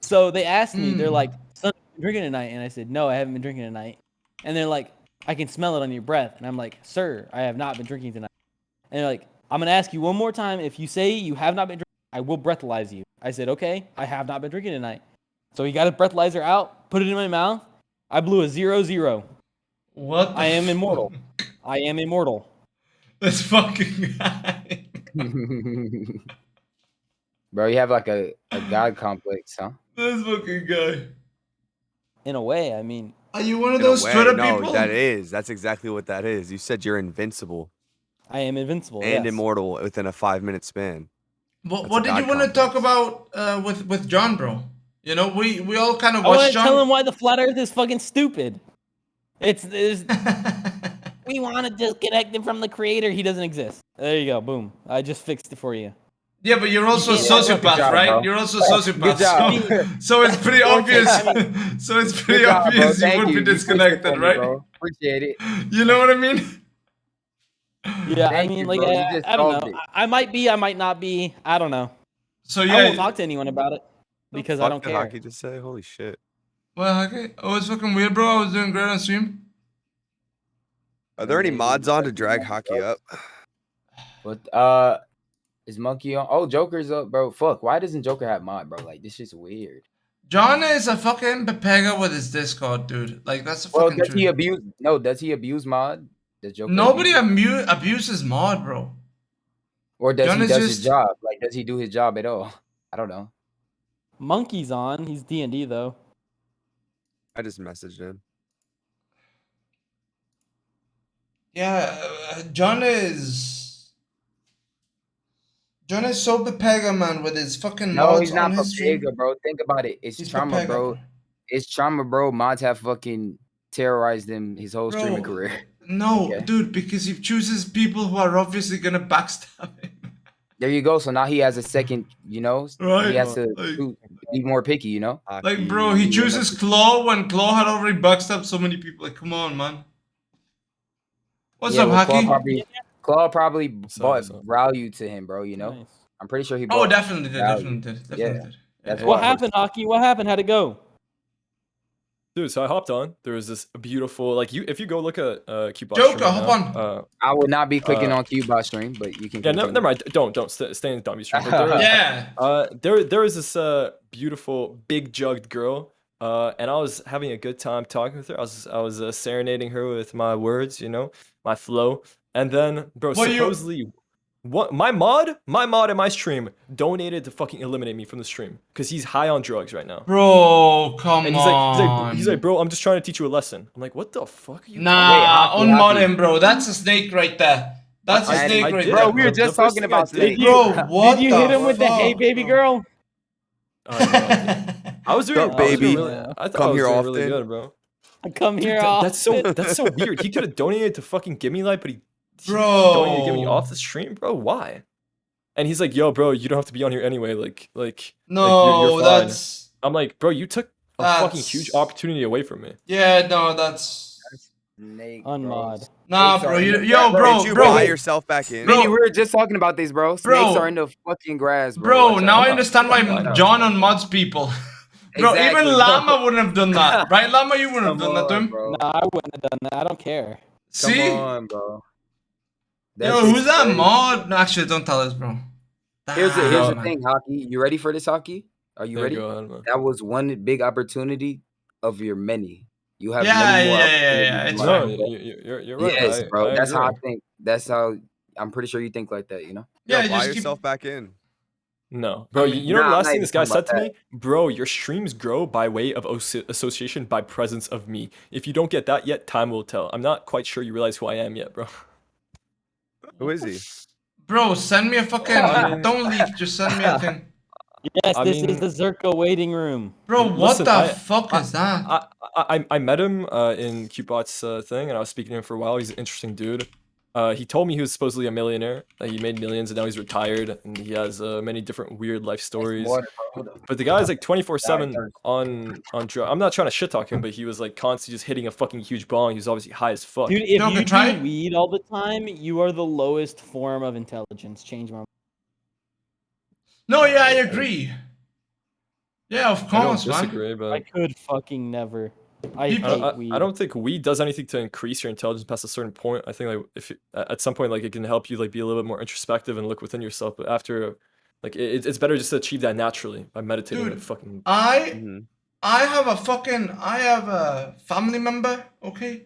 So they asked me, they're like, "Son, have you been drinking tonight?" And I said, "No, I haven't been drinking tonight." And they're like, "I can smell it on your breath." And I'm like, "Sir, I have not been drinking tonight." And they're like, "I'm going to ask you one more time. If you say you have not been drinking, I will breathalyze you." I said, "Okay, I have not been drinking tonight." So he got a breathalyzer out, put it in my mouth. I blew a 0-0. What? I am immortal. I am immortal. This fucking guy. Bro, you have like a god complex, huh? This fucking guy. In a way, I mean. Are you one of those Twitter people? That's exactly what that is. You said you're invincible. I am invincible, and yes. immortal within a 5-minute span. What did you want to talk about with John, bro? You know, we all kind of I want watched to John. tell him why the flat Earth is fucking stupid. It's we want to disconnect him from the creator. He doesn't exist. There you go. Boom. I just fixed it for you. Yeah, but you're also a sociopath, right? Bro. You're also a sociopath. Good job. So it's pretty obvious. So it's pretty obvious you would be disconnected, right? Bro. Appreciate it. You know what I mean? Yeah, Thank I mean, you, like, bro. You just I don't solved know. it. I might be, I might not be. I don't know. So I won't talk to anyone about it because I don't care. Hockey just say, holy shit. Well, okay. Oh, it's fucking weird, bro. I was doing great on stream. Are there any mods on to drag hockey up? But is Monkey on? Oh, Joker's up, bro. Fuck. Why doesn't Joker have mod, bro? Like, this shit's weird. John is a fucking pepega with his Discord, dude. Like, that's a fucking does truth. he abuse? No, does he abuse mod? Does Joker? Nobody abuses mod, bro. Or does John he is does just- his job? Like, does he do his job at all? I don't know. Monkey's on. He's D&D though. I just messaged him. Yeah, John is so pepega, man, with his fucking No, mods he's not on his stream. Pepega, bro. Think about it. It's He's trauma, Pepega. bro. It's trauma, bro. Mods have fucking terrorized him his whole streaming Bro, career. No, Okay. dude, because he chooses people who are obviously gonna backstab him. There you go. So now he has a second, you know, Right, he has to like- be more picky, you know? Like, bro, he chooses Claw when Claw had already backstabbed so many people. Like, come on, man. What's up, well, Haki? Claw probably bought what's up? value to him, bro, you know? Nice. I'm pretty sure he Oh, bought definitely did, value. definitely Yeah. did. That's What why. happened, Aki? What happened? How'd it go? Dude, so I hopped on. There was this beautiful, like, if you go look at Cubot Joker, stream hop now, on. I would not be clicking on Cubot stream, but you can Yeah, continue. never mind. Don't stay in the Dummy stream. But there, Yeah. there was this beautiful big jugged girl, and I was having a good time talking with her. I was serenading her with my words, you know, my flow. And then, bro, What you- supposedly, what my mod in my stream donated to fucking eliminate me from the stream because he's high on drugs right now. Bro, come And on. he's like, bro, I'm just trying to teach you a lesson. I'm like, what the fuck are you? Nah, Wait, unmod Haki. him, bro. That's a snake right there. That's a I snake right did. there. Bro, we were The just first talking thing I about did- snakes. Bro, what Did you the hit him with the hey fuck, baby bro? girl? No, I didn't. I was doing, Up, baby? I thought Come I was here doing often? really good, bro. Come here, Dude, that's so often. that's so weird. He could have donated to fucking Gimme Life, but he Bro. donated to Gimme off the stream, bro. Why? And he's like, "Yo, bro, you don't have to be on here anyway. Like, No, you're fine." that's I'm like, bro, you took a fucking That's- huge opportunity away from me. yeah, no, that's Snake, Unmod. bro. nah, Snakes bro. are in the Yo, grass. bro, Did you bro, buy yourself back in? Minnie, we were just talking about this, bro. Snakes Bro. are in the fucking grass, bro. bro. Watch Now out. I understand why I know. John unmods people. Bro, Exactly, even bro. Llama wouldn't have done that, right? Llama, you wouldn't have Come done that to on, him. bro. Nah, I wouldn't have done that. I don't care. Come See? on, bro. That Yo, shit's who's that crazy. mod? No, actually, don't tell us, bro. Here's the Damn, man. thing, Hockey. You ready for this, Hockey? Are you Yeah, ready? go ahead, man. That was one big opportunity of your many. You have Yeah, many more yeah, opportunities yeah. in It's life. No, fine. you're right. Yes, bro. I That's how I agree. think. That's how I'm pretty sure you think like that. You know. Yo, Yeah, buy just keep. yourself back in. No, bro. I mean, You know the Nah, I'm last not thing even this guy talking about said to that. me, bro. Your streams grow by way of association by presence of me. If you don't get that yet, time will tell. I'm not quite sure you realize who I am yet, bro. Who is he? Bro, send me a fucking. I mean, Don't leak. Just send me a thing. Yes, I this is mean, the Zherka waiting room. Bro, what listen, the fuck is that? I met him in Cupot's thing, and I was speaking to him for a while. He's an interesting dude. He told me he was supposedly a millionaire, that he made millions, and now he's retired, and he has many different weird life stories. Water, bro. Hold up. But the guy's like 24/7 Sorry. on drugs. I'm not trying to shit talk him, but he was like constantly just hitting a fucking huge bong. He was obviously high as fuck. Dude, if Yo, you try do it. weed all the time, you are the lowest form of intelligence. Change my mind. No, yeah, I agree. Yeah, of I don't course, man. disagree, I but could fucking never. I People- hate weed. I don't think weed does anything to increase your intelligence past a certain point. I think like if at some point like it can help you like be a little bit more introspective and look within yourself. But after like it's better just to achieve that naturally by meditating Dude, like fucking. I have a family member, okay,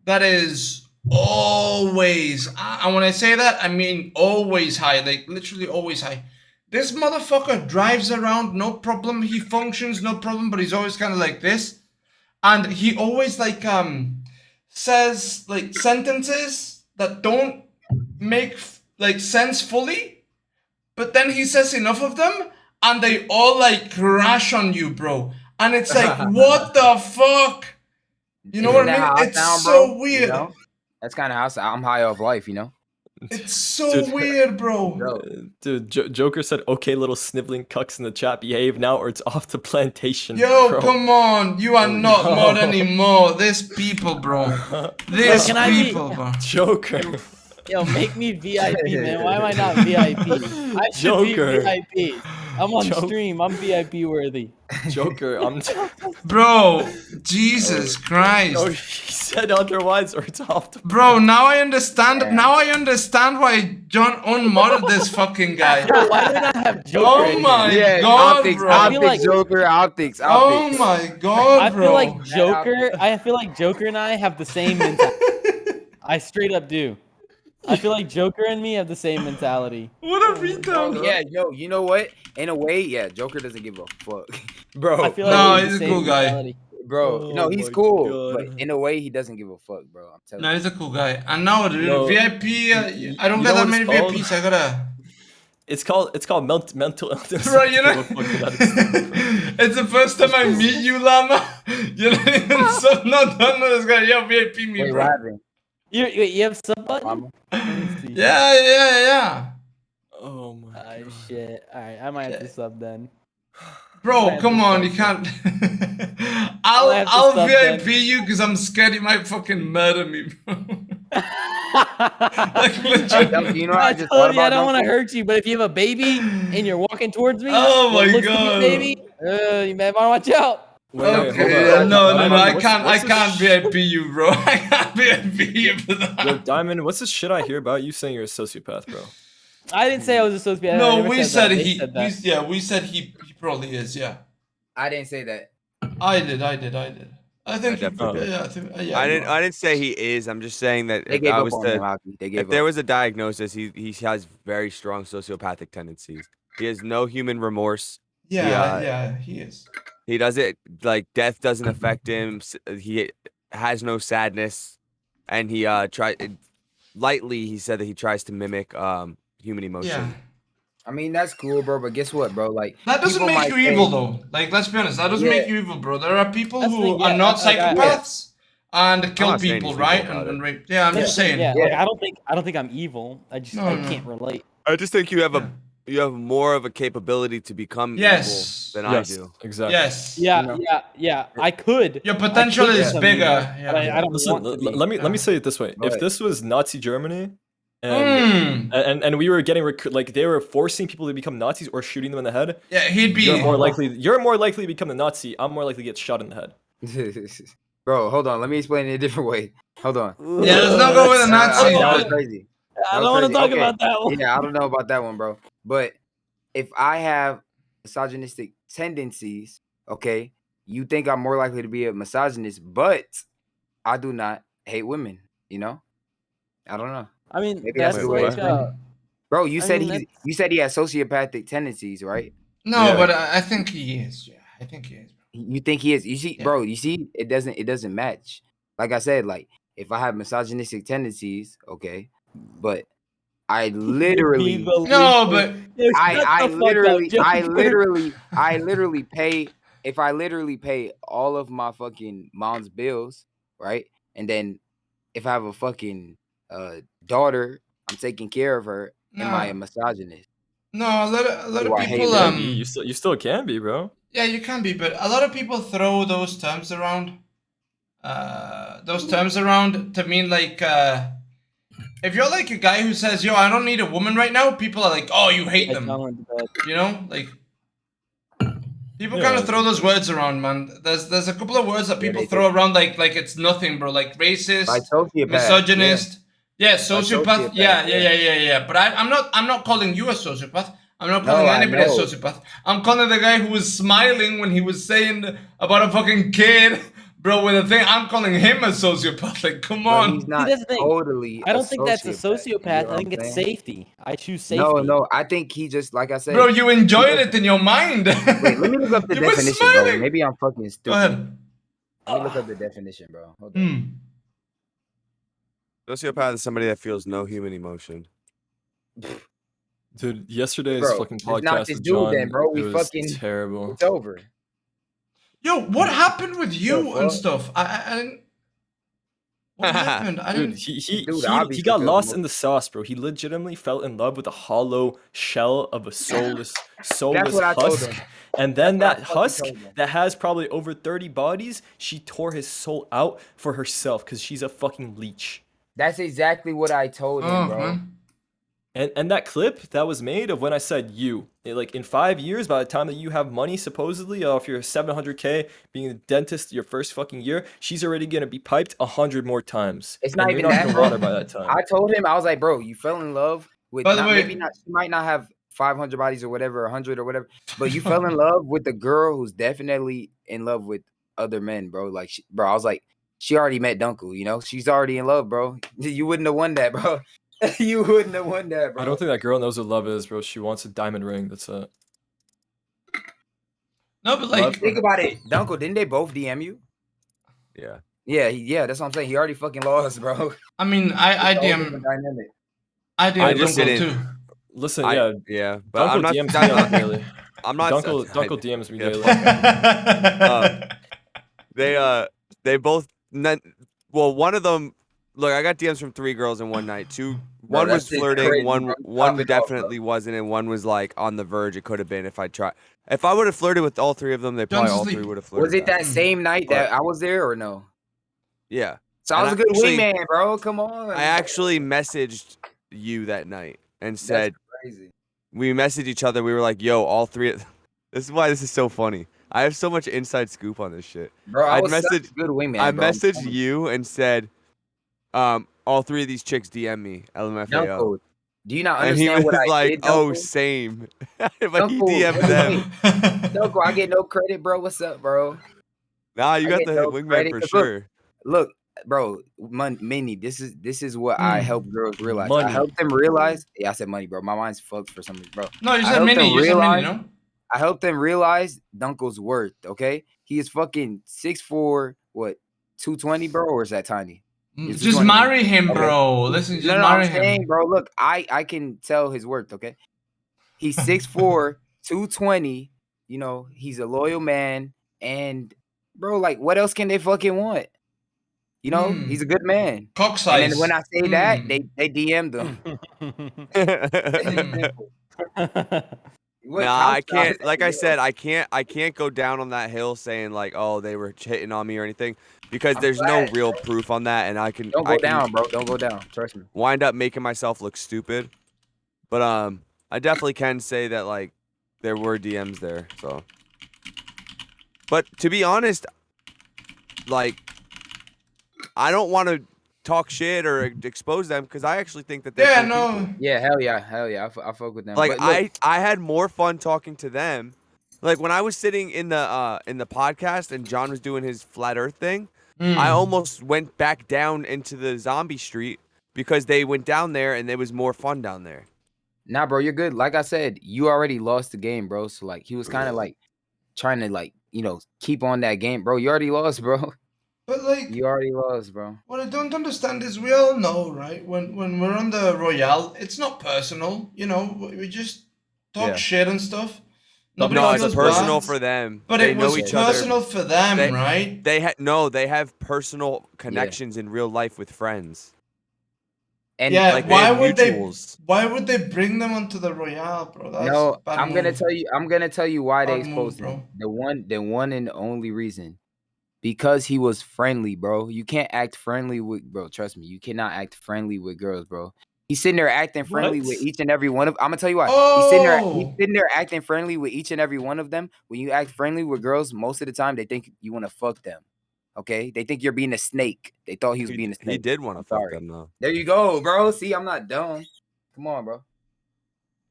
that is always, and when I say that, I mean always high, like literally always high. This motherfucker drives around, no problem. He functions, no problem, but he's always kind of like this, and he always like says like sentences that don't make like sense fully, but then he says enough of them, and they all like crash on you, bro. And it's like, what the fuck? You know what I mean? It's so weird. You know? That's kind of how I'm high off life, you know. It's so weird, bro. Dude, Joker said, "Okay, little sniveling cucks in the chat, behave now, or it's off the plantation." Yo, bro. come on. You are not mod anymore. This people, bro. This Can I be- people, bro. Joker. Yo, make me VIP, man. Why am I not VIP? I should Joker. be VIP. I'm on stream. I'm VIP worthy. Joker, I'm. Bro, Jesus Christ. Oh, he said otherwise, or it's off the. Bro, now I understand. Now I understand why John unmodded this fucking guy. Why did I have Joker? Oh my god, optics, bro. optics, Joker, optics, Oh optics. my god, I bro. feel like Joker. I feel like Joker and I have the same mentality. I straight up do. I feel like Joker and me have the same mentality. What a retard. Yeah, yo, you know what? In a way, yeah, Joker doesn't give a fuck, bro. I feel like we have he's the a same cool guy. mentality. Bro, no, he's my cool, God. but in a way, he doesn't give a fuck, bro. I'm telling No, you. he's a cool guy. And now the No, VIP, I don't you get know that what many it's called? VIPs. I gotta. It's called mental illness. Bro, you I know, don't give a fuck about it. it's the first time I meet you, Llama. You're not even so not done with this guy. Yo, VIP me, Wait, bro. what happened? You have sub button? Yeah. Oh my god. Shit. All right, I might have to sub then. Bro, come on, you can't. have to I'll sub VIP then. you because I'm scared you might fucking murder me, bro. Like legit. You know, I just told thought you I about don't want to Duncan. hurt you, but if you have a baby and you're walking towards me, Oh what my looks to God. be baby, you may want to watch out. Wait, hold Okay, on. no, Diamond, I what's can't this VIP you, bro. I can't VIP you for that. Yo, Diamond, what's this shit I hear about you saying you're a sociopath, bro? I didn't say I was a sociopath. I No, never we said said that. They he. said that. We said he probably is. Yeah, I didn't say that. I did. I think. definitely did. Yeah, I think. Yeah, I you didn't. are. I didn't say he is. I'm just saying that They if gave I up was on him, to, Hockey. They gave if there up. was a diagnosis, he has very strong sociopathic tendencies. He has no human remorse. Yeah, he is. He doesn't like death doesn't affect him. He has no sadness, and he lightly. He said that he tries to mimic human emotion. Yeah. I mean, that's cool, bro. But guess what, bro? Like That doesn't people make might you say- evil, though. Like, let's be honest. That doesn't make you evil, bro. There are people That's the who thing, are yeah, not like, psychopaths and kill not saying people, he's right? evil about And it. rape. Yeah, I'm just saying. Yeah, like I don't think I'm evil. I just No, I no. can't relate. I just think you have more of a capability to become Yes. evil than I do. Exactly. Yes. Yeah. I could. Your potential I could is become bigger. evil, Yeah. but I don't Listen, want to be. let me say it this way: Go if ahead. this was Nazi Germany, Hmm. and we were getting like they were forcing people to become Nazis or shooting them in the head, Yeah, he'd be. you're more likely to become a Nazi. I'm more likely to get shot in the head. Bro, hold on. Let me explain it a different way. Hold on. Yeah, let's not go with the Nazis. That was but- crazy. I That don't was want to crazy. talk Okay. about that one. Yeah, I don't know about that one, bro. But if I have misogynistic tendencies, okay, you think I'm more likely to be a misogynist, but I do not hate women. You know, I don't know. I mean, Maybe that's that's the way like, it's been. Bro, you I said mean, you said he has sociopathic tendencies, right? No, Yeah. but I think he is. Yeah, I think he is. You think he is? You see, Yeah. bro. You see, it doesn't match. Like I said, like if I have misogynistic tendencies, okay, but I literally, No, but I literally pay. If I literally pay all of my fucking mom's bills, right, and then if I have a fucking daughter, I'm taking care of her. Am I a no, misogynist? no. A lot Do of I hate people. You can women? be. You still can be, bro. Yeah, you can be, but a lot of people throw those terms around. Those terms around to mean like if you're like a guy who says, "Yo, I don't need a woman right now," people are like, "Oh, you hate them." You know, like people kind of throw those words around, man. There's a couple of words that Yeah, people they throw do. around like it's nothing, bro. Like racist, Like sociopath, misogynist, yeah, like sociopath, sociopath, yeah. But I'm not calling you a sociopath. I'm not calling No, I anybody a know. sociopath. I'm calling the guy who was smiling when he was saying about a fucking kid, bro, with a thing. I'm calling him a sociopath. Like, come But he's on. not that's the thing. totally I a don't think that's a sociopath. You sociopath. know I what think I'm it's saying? safety. I choose safety. No, I think he just like I said. Bro, you he enjoyed doesn't- it in your mind. Wait, let me look up the You were definition, bro. smiling. Maybe I'm fucking Go stupid. ahead. Let me look up the definition, bro. Hold on. Sociopath is somebody that feels no human emotion. Dude, yesterday's Bro, fucking it's not podcast this with dude John, then, bro. it We was fucking terrible. it's over. Yo, what happened with you and fuck? stuff? I didn't. What happened? I Dude, didn't. he got lost in the sauce, bro. He legitimately fell in love with the hollow shell of a soulless what I told husk. him. And then That's that what I fucking husk told him. that has probably over 30 bodies, she tore his soul out for herself because she's a fucking leech. That's exactly what I told him, bro. And that clip that was made of when I said like in 5 years, by the time that you have money, supposedly, if you're 700K being a dentist your first fucking year, she's already gonna be piped 100 more times. It's And not you're even not that, gonna bro. want her by that time. I told him, I was like, bro, you fell in love with By the way- maybe not. She might not have 500 bodies or whatever, 100 or whatever, but you fell in love with the girl who's definitely in love with other men, bro. Like, bro, I was like, she already met Dunkel, you know, she's already in love, bro. You wouldn't have won that, bro. You wouldn't have won that, bro. I don't think that girl knows what love is, bro. She wants a diamond ring. That's it. No, but like, think about it, Dunkel. Didn't they both DM you? Yeah. Yeah. That's what I'm saying. He already fucking lost, bro. I mean, I DM. Dynamic. I DM I just Dunkel didn't. too. Listen, yeah, but Dunkel I'm not. DMs me on it daily. I'm not. Dunkel DMs me daily. They both. Well, one of them. Look, I got DMs from 3 girls in one night. One was that's flirting. crazy, one bro. one Top it off, definitely wasn't, and one was like on the verge. It could have been if I tried. If I would have flirted with all 3 of them, they probably all 3 would have flirted. Was it that same night that I was there or no? Yeah. So I was a good wingman, bro. Come on. I actually messaged you that night and said, That's crazy. we messaged each other. We were like, yo, all 3. This is why this is so funny. I have so much inside scoop on this shit. Bro, I was such a good wingman, I bro. messaged you and said, all 3 of these chicks DM me, LMFAO. Dunkel, do you not And he understand was what I like, did, oh, Dunkel? same. But he Dunkel, DM'd them. Dunkel, I get no credit, bro. What's up, bro? Nah, you I got get the no wingman credit, for 'cause sure. Look, bro, Minnie, this is what I help girls realize. Money. I help them realize. Yeah, I said money, bro. My mind's fucked for some reason, bro. No, you I said help mini. them You said mini, realize- no? I help them realize Dunkel's worth. Okay, he is fucking 6'4", what, 220, bro, or is that tiny? He's Just 220. marry him, Okay. bro. Listen, just No, marry I'm him. saying, bro. Look, I can tell his worth. Okay, he's 6'4", 220. You know, he's a loyal man, and bro, like, what else can they fucking want? You know, he's a good man. Cock size. And then when I say that, they DM'd him. Nah, I can't. Like I said, I can't go down on that hill saying like, oh, they were hitting on me or anything, because there's no real proof on that, and I can. Don't go down, bro. Don't go down. Trust me. Wind up making myself look stupid, but I definitely can say that like there were DMs there. So, but to be honest, like, I don't want to talk shit or expose them because I actually think that they're Yeah, cool no. people. Yeah, hell yeah. I fuck with them. Like But look, I had more fun talking to them. Like when I was sitting in the podcast and John was doing his flat Earth thing, I almost went back down into the zombie street because they went down there and it was more fun down there. Nah, bro, you're good. Like I said, you already lost the game, bro. So like he was kind of like trying to like, keep on that game, bro. You already lost, bro. But like, you already lost, bro. What I don't understand is we all know, right? When we're on the Royale, it's not personal. We just talk shit and stuff. Nobody No, feels it's personal bad. for them. But They it know was each personal other. for them, right? They have personal connections in real life with friends. And yeah, like why they would mutuals. why would they bring them onto the Royale, bro? That's No, bad I'm gonna move. tell you why they Bad exposed move, him. The one and only reason. Because he was friendly, bro. You can't act friendly with bro. Trust me, you cannot act friendly with girls, bro. He's sitting there acting friendly with each and every one of. I'm gonna tell you why. He's sitting there acting friendly with each and every one of them. When you act friendly with girls, most of the time they think you want to fuck them. Okay, they think you're being a snake. They thought he was being a snake. He did want to fuck them though. There you go, bro. See, I'm not dumb. Come on, bro.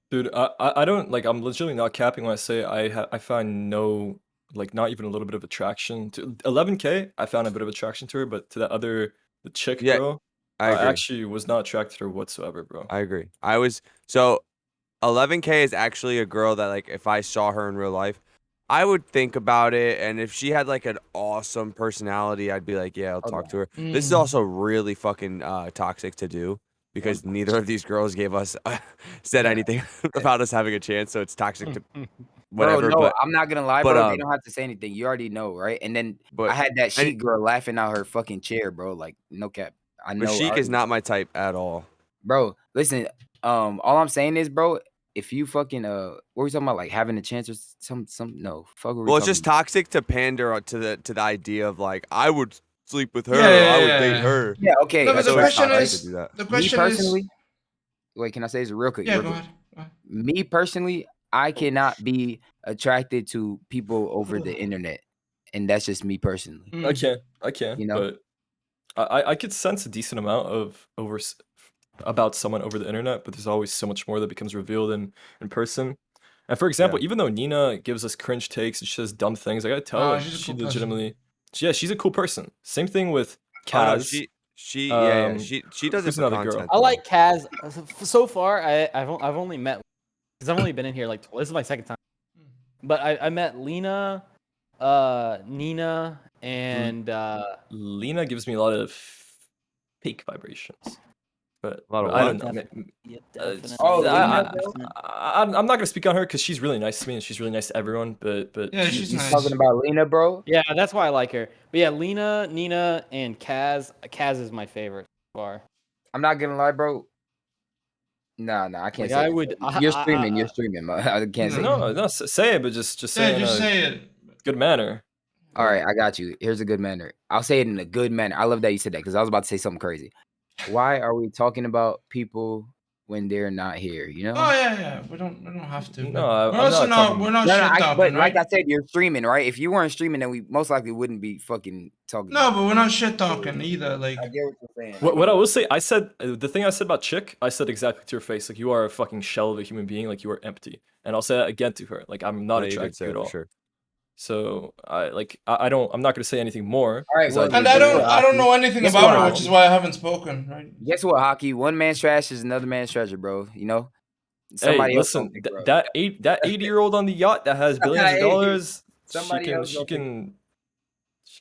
Dude, I don't like. I'm legitimately not capping when I say I find no like not even a little bit of attraction to 11K. I found a bit of attraction to her, but to the chick, Yeah, bro, I agree. actually was not attracted to her whatsoever, bro. I agree. 11K is actually a girl that like if I saw her in real life, I would think about it, and if she had like an awesome personality, I'd be like, yeah, I'll talk to her. This is also really fucking toxic to do because neither of these girls gave us said anything about us having a chance, so it's toxic to whatever. Bro, no, but I'm not gonna lie, bro. They don't have to say anything. You already know, right? And then I had that Sheik girl laughing out her fucking chair, bro. Like, no cap. I know. But Sheik is not my type at all. Bro, listen. All I'm saying is, bro, if you fucking what were we talking about? Like having a chance or some no. Fuck. Well, it's just toxic to pander to the idea of like I would sleep with her, Yeah, I would date her. Yeah, okay. No, but the question toxic is, to do that. the question Me is, personally, wait, can I say this real quick? yeah, real go quick? ahead. Me personally, I cannot be attracted to people over the internet, and that's just me personally. I can, You know? but I could sense a decent amount of about someone over the internet, but there's always so much more that becomes revealed in person. And for example, even though Nina gives us cringe takes and she says dumb things, I gotta tell, like, she's a she cool person. legitimately, she's a cool person. Same thing with Oh, no, Kaz. she does it who's for another content. girl. I like Kaz. So far, I've only met because I've only been in here like this is my second time, but I met Lena, Nina, and Lena gives me a lot of fake vibrations. But A lot of I what? don't know. Lena, bro? I'm not gonna speak on her because she's really nice to me and she's really nice to everyone. But Yeah, she's nice. Talking about Lena, bro. yeah, that's why I like her. But yeah, Lena, Nina, and Kaz. Kaz is my favorite so far. I'm not gonna lie, bro. Nah, I can't Like, say I it. would- You're streaming. You're streaming. I can't say it. No, say it, but just say it in a good manner. All right, I got you. Here's a good manner. I'll say it in a good manner. I love that you said that because I was about to say something crazy. Why are we talking about people when they're not here? You know? Oh yeah. We don't have to. No, we're also not. We're not shit talking, but right? like I said, you're streaming, right? If you weren't streaming, then we most likely wouldn't be fucking talking. No, but we're not shit talking either. Like I get what you're saying. What I will say, I said the thing I said about Chick, I said exactly to her face, like you are a fucking shell of a human being, like you are empty. And I'll say that again to her, like I'm not attracted to you at all. Sure. So I'm not gonna say anything more. All right, well, and I don't know anything about her, which is why I haven't spoken. Right? Guess what, Hockey? One man's trash is another man's treasure, bro. You know. Somebody listen, that 80-year-old on the yacht that has billions of dollars, she can.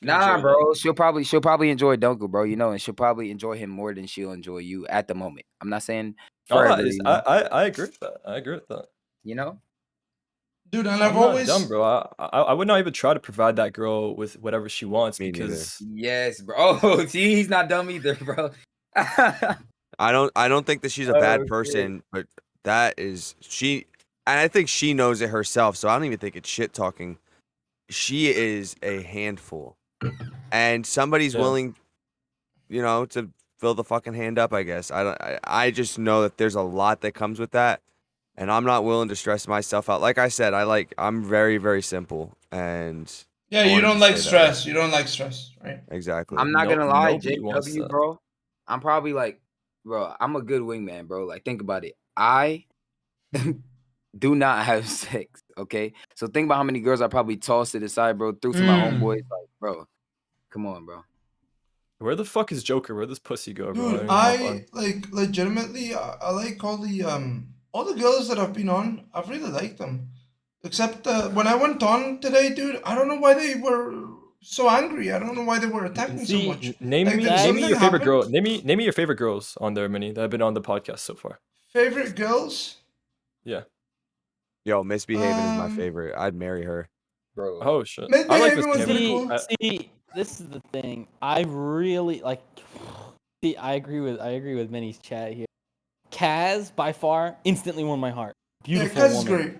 Nah, bro. She'll probably enjoy Dunkel, bro. You know, and she'll probably enjoy him more than she'll enjoy you at the moment. I'm not saying forever. I agree with that. I agree with that. You know, dude, and I'm always not dumb, bro. I would not even try to provide that girl with whatever she wants because yes, bro. Oh, see, he's not dumb either, bro. I don't think that she's a bad person, but that is she, and I think she knows it herself. So I don't even think it's shit talking. She is a handful, and somebody's willing, to fill the fucking hand up. I guess I just know that there's a lot that comes with that, and I'm not willing to stress myself out. Like I said, I'm very, very simple, and yeah, you don't like stress. You don't like stress, right? Exactly. I'm not gonna lie, JW, bro. I'm probably like, bro, I'm a good wingman, bro. Like, think about it. do not have sex. Okay, so think about how many girls I probably tossed to the side, bro. Threw to my homeboys, like, bro, come on, bro. Where the fuck is Joker? Where'd this pussy go, bro? Dude, I like legitimately. I like all the girls that I've been on. I've really liked them, except when I went on today, dude. I don't know why they were so angry. I don't know why they were attacking so much. Name Like, me did your something favorite happen? girl. Name me your favorite girls on there, Mini, that have been on the podcast so far. Favorite girls? Yeah. Yo, Misbehaving is my favorite. I'd marry her. Bro. Oh shit. Misbehaving was pretty cool. See, this is the thing. I really like. See, I agree with Minnie's chat here. Kaz, by far, instantly won my heart. Beautiful Kaz is woman. great.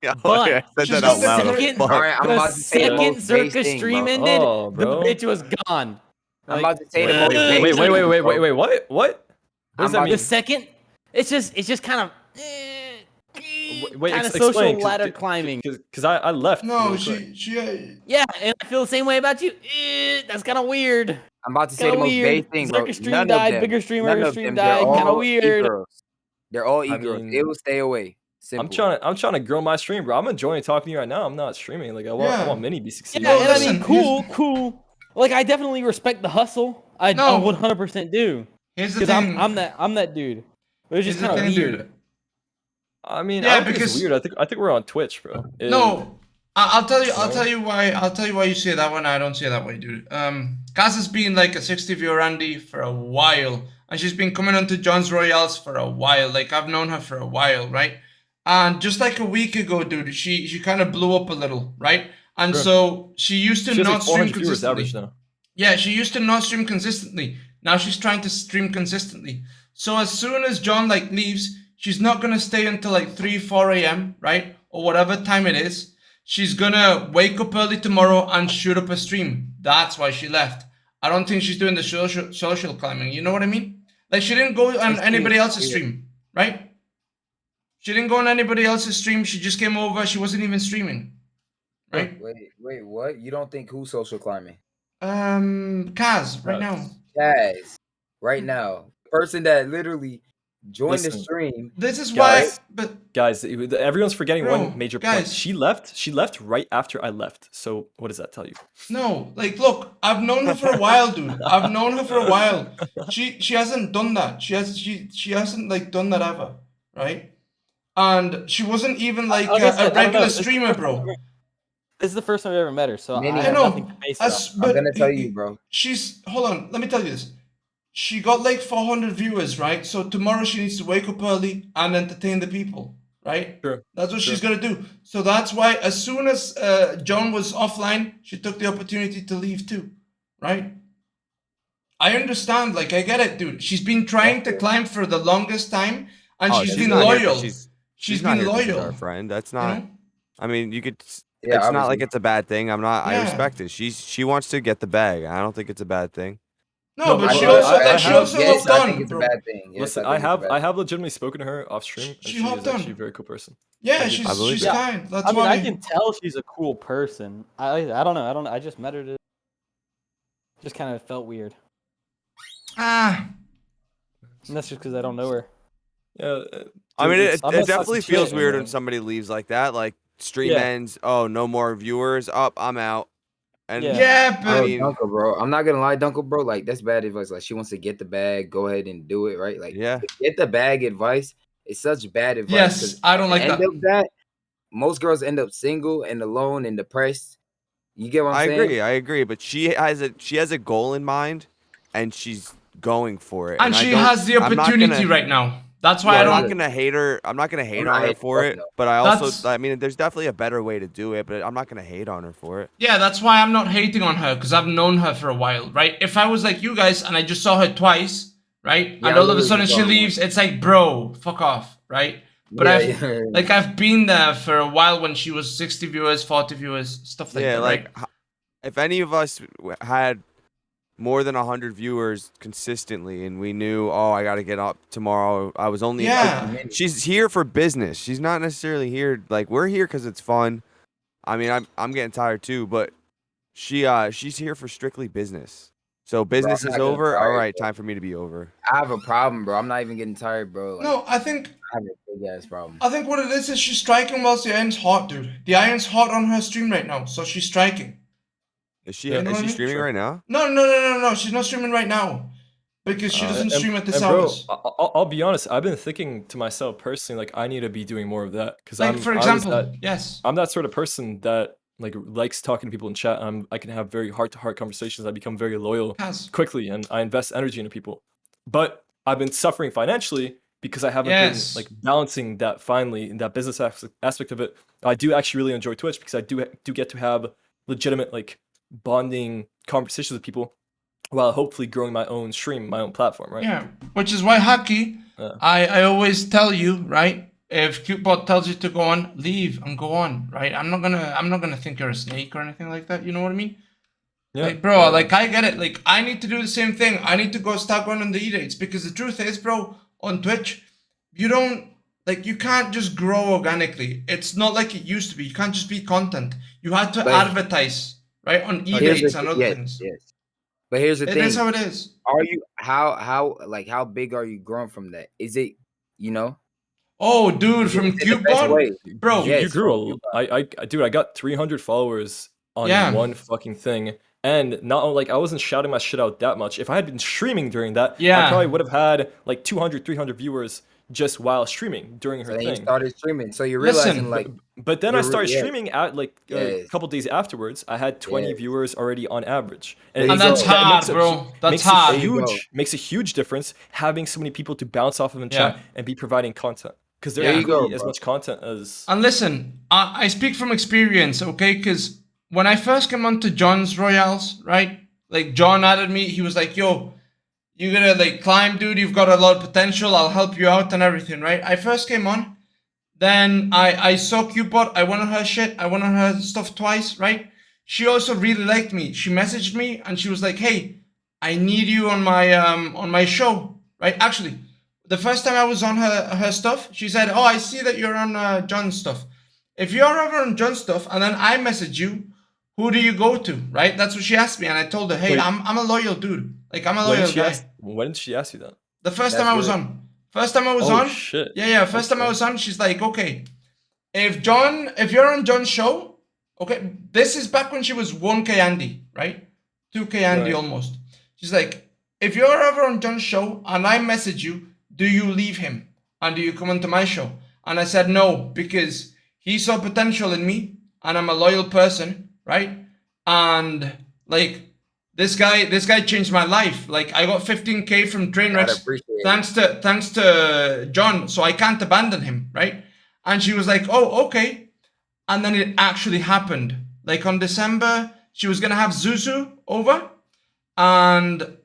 Yeah, But I said that out loud. second, All right, I'm about to say the most base Zherka thing, stream bro. ended, Oh, the bro. bitch was gone. I'm about to say the most base Wait, thing, bro. what? What does that mean? The second, it's just kind of kind of social explain, ladder climbing. Because I left. No, really quick. Yeah, and I feel the same way about you. That's kind of weird. I'm about to say the Kinda most base weird. thing, bro. Zherka stream None of died, them. bigger None streamer of stream them. They're died. Kind of all weird. e-girls. They're all I e-girls. mean, It will stay away. Simple. I'm trying to grow my stream, bro. I'm enjoying talking to you right now. I'm not streaming. Like I want Minnie to be succeeding. Yeah, and I mean, cool. Like I definitely respect the hustle. I 100% do. Here's the Because thing. I'm that dude. But it's just Here's the kind of thing, weird. dude. I mean, Yeah, I don't think it's because- weird. I think we're on Twitch, bro. No, I'll tell you why you say that one. I don't say that way, dude. Kaz has been like a 60 viewer Randy for a while, and she's been coming onto John's Royales for a while. Like I've known her for a while, right? And just like a week ago, dude, she kind of blew up a little, right? And so she used to She has not like stream 400 viewers consistently. average now. Yeah, she used to not stream consistently. Now she's trying to stream consistently. So as soon as John like leaves, she's not gonna stay until like 3, 4 a.m., right? Or whatever time it is. She's gonna wake up early tomorrow and shoot up a stream. That's why she left. I don't think she's doing the social climbing. You know what I mean? Like she didn't go on anybody else's stream, right? She didn't go on anybody else's stream. She just came over. She wasn't even streaming, right? Wait, what? You don't think who's social climbing? Kaz, right now. Kaz, right now. Person that literally joined the Listen, stream. This is guys, why, but guys, everyone's forgetting Bro, one major point. guys. She left right after I left. So what does that tell you? no, like look, I've known her for a while, dude. I've known her for a while. She hasn't done that. She hasn't like done that ever, right? And she wasn't even like Like I said, I a don't know. regular This is the streamer, first bro. time This is the first time I've ever met her, so Minnie, I I have know. nothing to base it on. But I'm gonna tell you, bro. She's hold on. Let me tell you this. She got like 400 viewers, right? So tomorrow she needs to wake up early and entertain the people, right? Sure. That's what she's gonna do. So that's why as soon as John was offline, she took the opportunity to leave too, right? I understand, like I get it, dude. She's been trying to climb for the longest time, and she's been not here 'cause loyal. She's been not here 'cause she's loyal. our friend. That's not. know? I mean, you could. Yeah, it's not like obviously. it's a bad thing. I'm not. I Yeah. respect it. She wants to get the bag. I don't think it's a bad thing. No, but I- she I- also I she have- also Yes, hopped I on, think it's a bro. bad thing. Yes, Listen, I think it's a bad I have legitimately spoken to her off stream, and She she is hopped on. actually a very cool person. Yeah, I believe she's it. kind. That's I mean, why. I can tell she's a cool person. I don't know. I just met her. Just kind of felt weird. And that's just because I don't know her. Yeah. I mean, it I'm not definitely fucking feels shit, weird man. when somebody leaves like that. Like stream Yeah. ends. Oh, no more viewers. Up, I'm out. And Yeah, I but mean, Dunkel, bro. I'm not gonna lie, Dunkel, bro. Like that's bad advice. Like she wants to get the bag, go ahead and do it, right? Like yeah. get the bag advice. It's such bad advice. yes, 'cause I don't like end that. of that, most girls end up single and alone and depressed. You get what I'm saying? I agree. But she has a goal in mind, and she's going for it. And I she don't- has the I'm not opportunity gonna- right now. That's why Yeah, I I'm don't. not gonna hate her. I'm not gonna hate I'm on not her hating, for fuck it. no. But I also, That's- I mean, there's definitely a better way to do it. But I'm not gonna hate on her for it. Yeah, that's why I'm not hating on her because I've known her for a while, right? If I was like you guys and I just saw her twice, right, Yeah, and I all of a literally sudden saw she her leaves, it's like, bro, fuck off, right? But Yeah, I've been there for a while when she was 60 viewers, 40 viewers, stuff like Yeah, that, like right? if any of us had more than 100 viewers consistently, and we knew, oh, I got to get up tomorrow. I was only. Yeah. She's here for business. She's not necessarily here. Like we're here because it's fun. I mean, I'm getting tired too, but she's here for strictly business. So business I'm is not getting over. All tired, right, bro. time for me to be over. I have a problem, bro. I'm not even getting tired, bro. Like, No, I think have a big ass problem. I think what it is she's striking whilst the iron's hot, dude. The iron's hot on her stream right now, so she's striking. Is she? You know Is what I she mean? streaming right now? No. She's not streaming right now because she doesn't stream at this hours. Bro, I'll be honest. I've been thinking to myself personally, like I need to be doing more of that because Like for example, yes, I'm that sort of person that like likes talking to people in chat. I can have very heart-to-heart conversations. I become very loyal quickly, and I invest energy into people. But I've been suffering financially because I haven't been like balancing that finally in that business aspect of it. I do actually really enjoy Twitch because I do get to have legitimate like bonding conversations with people while hopefully growing my own stream, my own platform, right? Yeah, which is why Haki, I always tell you, right? If Cutebot tells you to go on, leave and go on, right? I'm not gonna think you're a snake or anything like that. You know what I mean? Yeah. Like, bro, like I get it. Like, I need to do the same thing. I need to start going on the E-rates because the truth is, bro, on Twitch, you can't just grow organically. It's not like it used to be. You can't just be content. You had to advertise, right, on E-rates and other things. Yes. But here's the thing. It is how it is. Are you how big are you growing from that? Is it, Oh, dude, from Cutebot? Bro, you grew dude, I got 300 followers on one fucking thing. And not like I wasn't shouting my shit out that much. If I had been streaming during that, I probably would have had like 200, 300 viewers just while streaming during her thing. You started streaming, so you're realizing but then I started streaming at like a couple days afterwards. I had 20 viewers already on average, and that's hard, bro. That's hard. Makes a huge difference having so many people to bounce off of in chat and be providing content because there you go, as much content as. And listen, I speak from experience, okay? Because when I first came onto John's Royales, right? Like John added me, he was like, "Yo, you're gonna like climb, dude. You've got a lot of potential. I'll help you out and everything, right?" I first came on, then I saw Cutebot. I went on her shit. I went on her stuff twice, right? She also really liked me. She messaged me and she was like, "Hey, I need you on my show," right? Actually, the first time I was on her stuff, she said, "Oh, I see that you're on John's stuff. If you're over on John's stuff, and then I message you, who do you go to?" Right? That's what she asked me, and I told her, "Hey, I'm a loyal dude. Like I'm a loyal guy." When did she ask you that? The first time I was on. First time I was on. Shit. Yeah. First time I was on, she's like, "Okay, if you're on John's show, okay, this is back when she was 1K Andy, right? 2K Andy almost. She's like, if you're ever on John's show and I message you, do you leave him and do you come onto my show?" And I said no, because he saw potential in me and I'm a loyal person, right? And like this guy changed my life. Like I got 15K from Trainwrecks thanks to John, so I can't abandon him, right? And she was like, "Oh, okay." And then it actually happened. Like on December, she was gonna have Zuzu over, and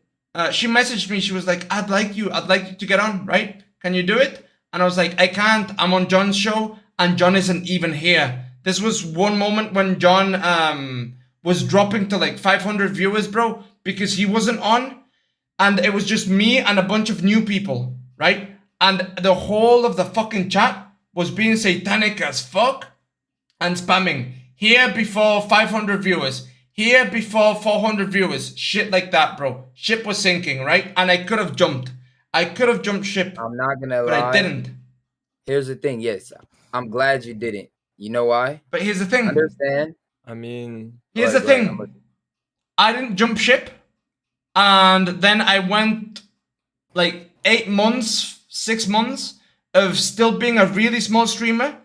she messaged me. She was like, I'd like you to get on, right? Can you do it?" And I was like, "I can't. I'm on John's show, and John isn't even here." This was one moment when John was dropping to like 500 viewers, bro, because he wasn't on, and it was just me and a bunch of new people, right? And the whole of the fucking chat was being satanic as fuck and spamming here before 500 viewers, here before 400 viewers, shit like that, bro. Ship was sinking, right? And I could have jumped. Ship. I'm not gonna lie. But I didn't. Here's the thing. Yes, I'm glad you didn't. You know why? But here's the thing. Understand? I mean, here's the thing. I didn't jump ship, and then I went like 8 months, 6 months of still being a really small streamer,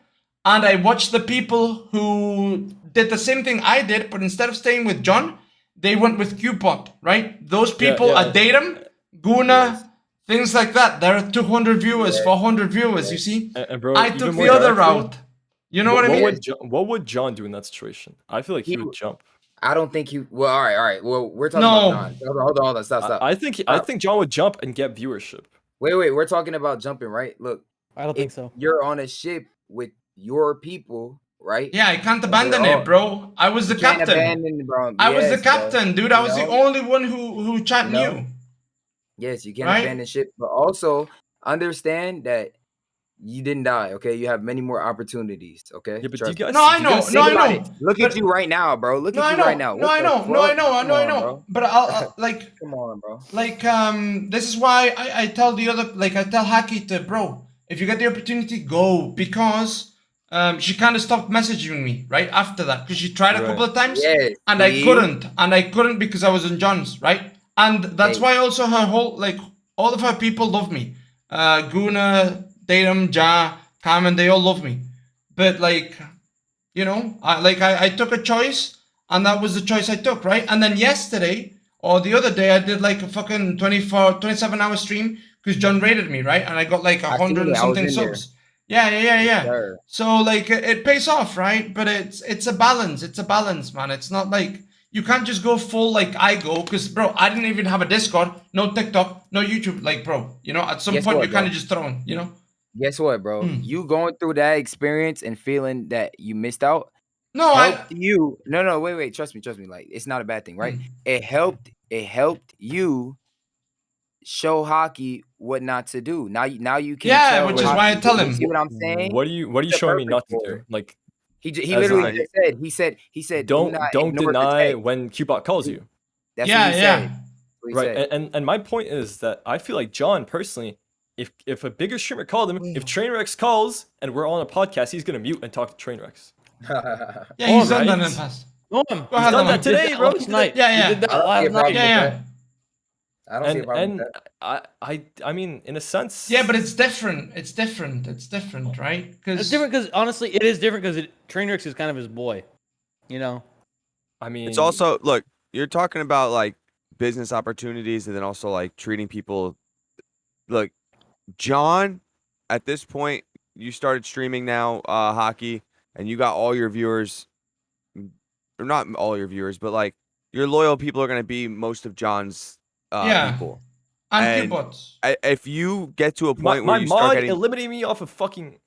and I watched the people who did the same thing I did, but instead of staying with John, they went with Cutebot, right? Those people, Adatum, Guna, things like that. There are 200 viewers, 400 viewers, you see? And bro, I took the other route. You know what I mean? What would John do in that situation? I feel like he would jump. I don't think he. Well, all right. Well, we're talking about John. Hold on. Stop. I think John would jump and get viewership. Wait. We're talking about jumping, right? Look, I don't think so. You're on a ship with your people, right? Yeah, I can't abandon it, bro. I was the captain. I was the captain, dude. I was the only one who chat knew. Yes, you can't abandon ship, but also understand that you didn't die, okay? You have many more opportunities, okay? Yeah, but you guys, I know. Look at you right now, bro. Look at you right now. I know. But I'll like come on, bro. Like this is why I tell the other, like I tell Haki to, bro, If you get the opportunity, go, because she kind of stopped messaging me right after that because she tried a couple of times Yes, and see? I couldn't because I was in John's, right? And that's Hey, why also her whole like all of her people love me. Guna, Tatum, Ja, Carmen, they all love me. But like, you know, I took a choice and that was the choice I took, right? And then yesterday or the other day I did like a fucking 27-hour stream because John rated me, right? And I got like I 100 seen and it. I was something in there. subs. Yeah. Yes, Yeah. sir. So like it pays off, right? But it's a balance. It's a balance, man. It's not like you can't just go full like I go, because bro, I didn't even have a Discord, no TikTok, no YouTube. Like, bro, you know, at some Guess point what, you're kind bro? of just thrown, you know? Guess what, bro? You going through that experience and feeling that you missed out No, helped you. No, wait. Trust me. Like, it's not a bad thing, right? It helped you show hockey what not to do. Now you can Yeah, tell which is why I hockey. tell You see him. what I'm saying? What are you He's a showing me perfect not to for do? it. Like, He as in literally like, just said, he said, do not don't ignore the deny text. when Cubot calls you. That's what he said. Yeah. That's what he Right, said. and my point is that I feel like John personally, if a bigger streamer called him, if Trainwreck calls and we're on a podcast, he's gonna mute and talk to Trainwrecks. Yeah, he's done that in the past. Go He's ahead, done Lemon. that today, bro. Last night. Yeah. He did that I don't see a last problem night. with Yeah. that. I don't see a problem with that. I mean, in a sense. Yeah, but it's different. It's different, right? It's different because honestly, it is different because Trainwreck is kind of his boy. You know. I mean, It's also look. You're talking about like business opportunities, and then also like treating people. Look, John, at this point, you started streaming now hockey, and you got all your viewers, or not all your viewers, but like your loyal people are going to be most of John's people. And Cubot's. If you get to a point my where you start mod getting eliminated me off of fucking.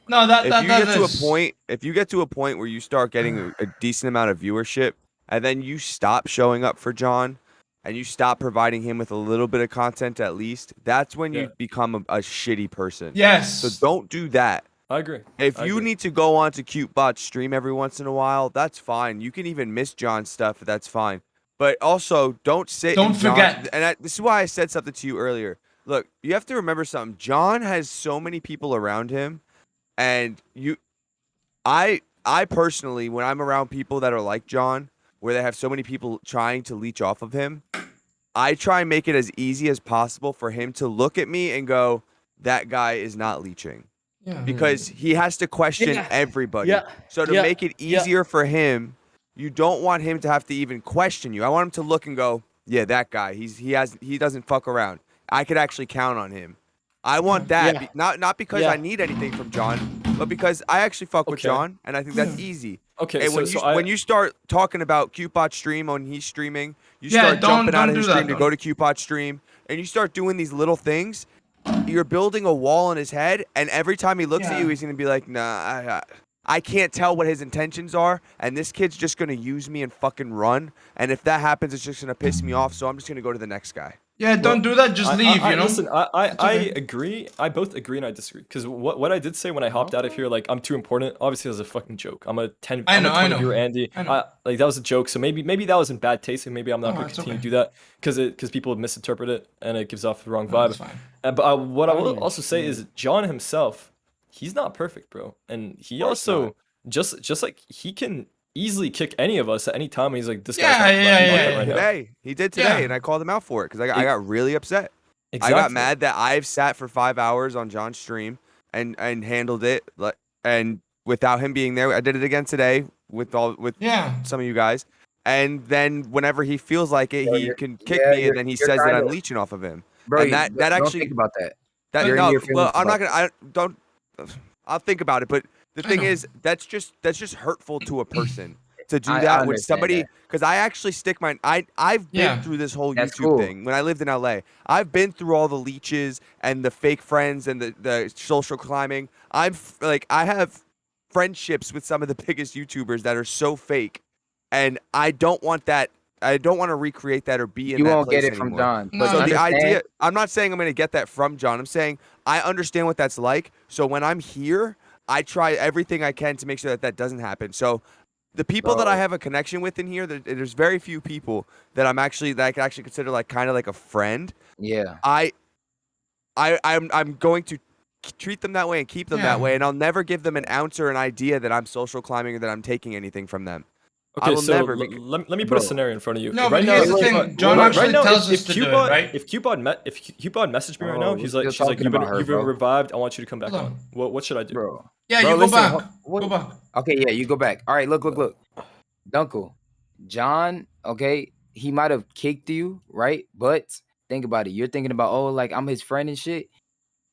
No, if you get to a point where you start getting a decent amount of viewership, and then you stop showing up for John, and you stop providing him with a little bit of content at least, that's when you become a shitty person. Yes. So don't do that. I agree. If you need to go on to CuteBot's stream every once in a while, that's fine. You can even miss John's stuff. That's fine. But also, don't sit. Don't forget. This is why I said something to you earlier. Look, you have to remember something. John has so many people around him, and I personally, when I'm around people that are like John, where they have so many people trying to leech off of him, I try and make it as easy as possible for him to look at me and go, "That guy is not leeching." Yeah. Because he has to question everybody. Yeah. So to make it easier for him, you don't want him to have to even question you. I want him to look and go, "Yeah, that guy. He doesn't fuck around. I could actually count on him." I want that, not because I need anything from John, but because I actually fuck with John, and I think that's easy. Okay, And when you start talking about CuteBot stream when he's streaming, you start don't jumping out of his do that, stream to go to CuteBot stream, and you start doing these little things. You're building a wall in his head, and every time he looks at you, he's gonna be like, "Nah, I can't tell what his intentions are, and this kid's just gonna use me and fucking run. And if that happens, it's just gonna piss me off. So I'm just gonna go to the next guy." Yeah, don't do that. Just leave. You know. Listen, I okay. agree. I both agree and I disagree. Because what I did say when I hopped out of here, like I'm too important. Obviously, it was a fucking joke. I'm a 20 viewer Andy. Like that was a joke. So maybe that was in bad taste, and maybe I'm not going to continue to do that because people misinterpret it and it gives off the wrong vibe. But what I will also say is John himself, he's not perfect, bro, and he also just like he can easily kick any of us at any time. And he's like, this guy's not right now. Today, he did today, and I called him out for it because I got really upset. Exactly. I got mad that I've sat for 5 hours on John's stream and handled it, and without him being there, I did it again today with some of you guys. And then whenever he feels like it, he can kick me, and then he says that I'm leeching off of him. Bro, and that don't actually think about that. I'm not gonna. I'll think about it, but the thing is, that's just hurtful to a person to do that with somebody. Because I actually stick my I've been through this whole YouTube thing when I lived in LA. I've been through all the leeches and the fake friends and the social climbing. I have friendships with some of the biggest YouTubers that are so fake, and I don't want that. I don't want to recreate that or be in that place anymore. You won't get it from John. But so the idea, I'm not saying I'm going to get that from John. I'm saying I understand what that's like. So when I'm here, I try everything I can to make sure that doesn't happen. So the people that I have a connection with in here, there's very few people that I could actually consider like kind of like a friend. Yeah. I'm going to treat them that way and keep them that way, and I'll never give them an ounce or an idea that I'm social climbing or that I'm taking anything from them. I Okay, will so never. let me put a scenario in front of you. No, right but now, here's the thing. John actually tells us to do it, right? If Cupid messaged me right now, Oh, she's we're like, still talking you've been about her, bro. revived. I want you to come back Hold on. on. What should I do, Bro? Yeah, Bro, you listen, go back. Go back. Okay, yeah, you go back. All right, look. Dunkel, John, okay, he might have kicked you, right? But think about it. You're thinking about, oh, like I'm his friend and shit.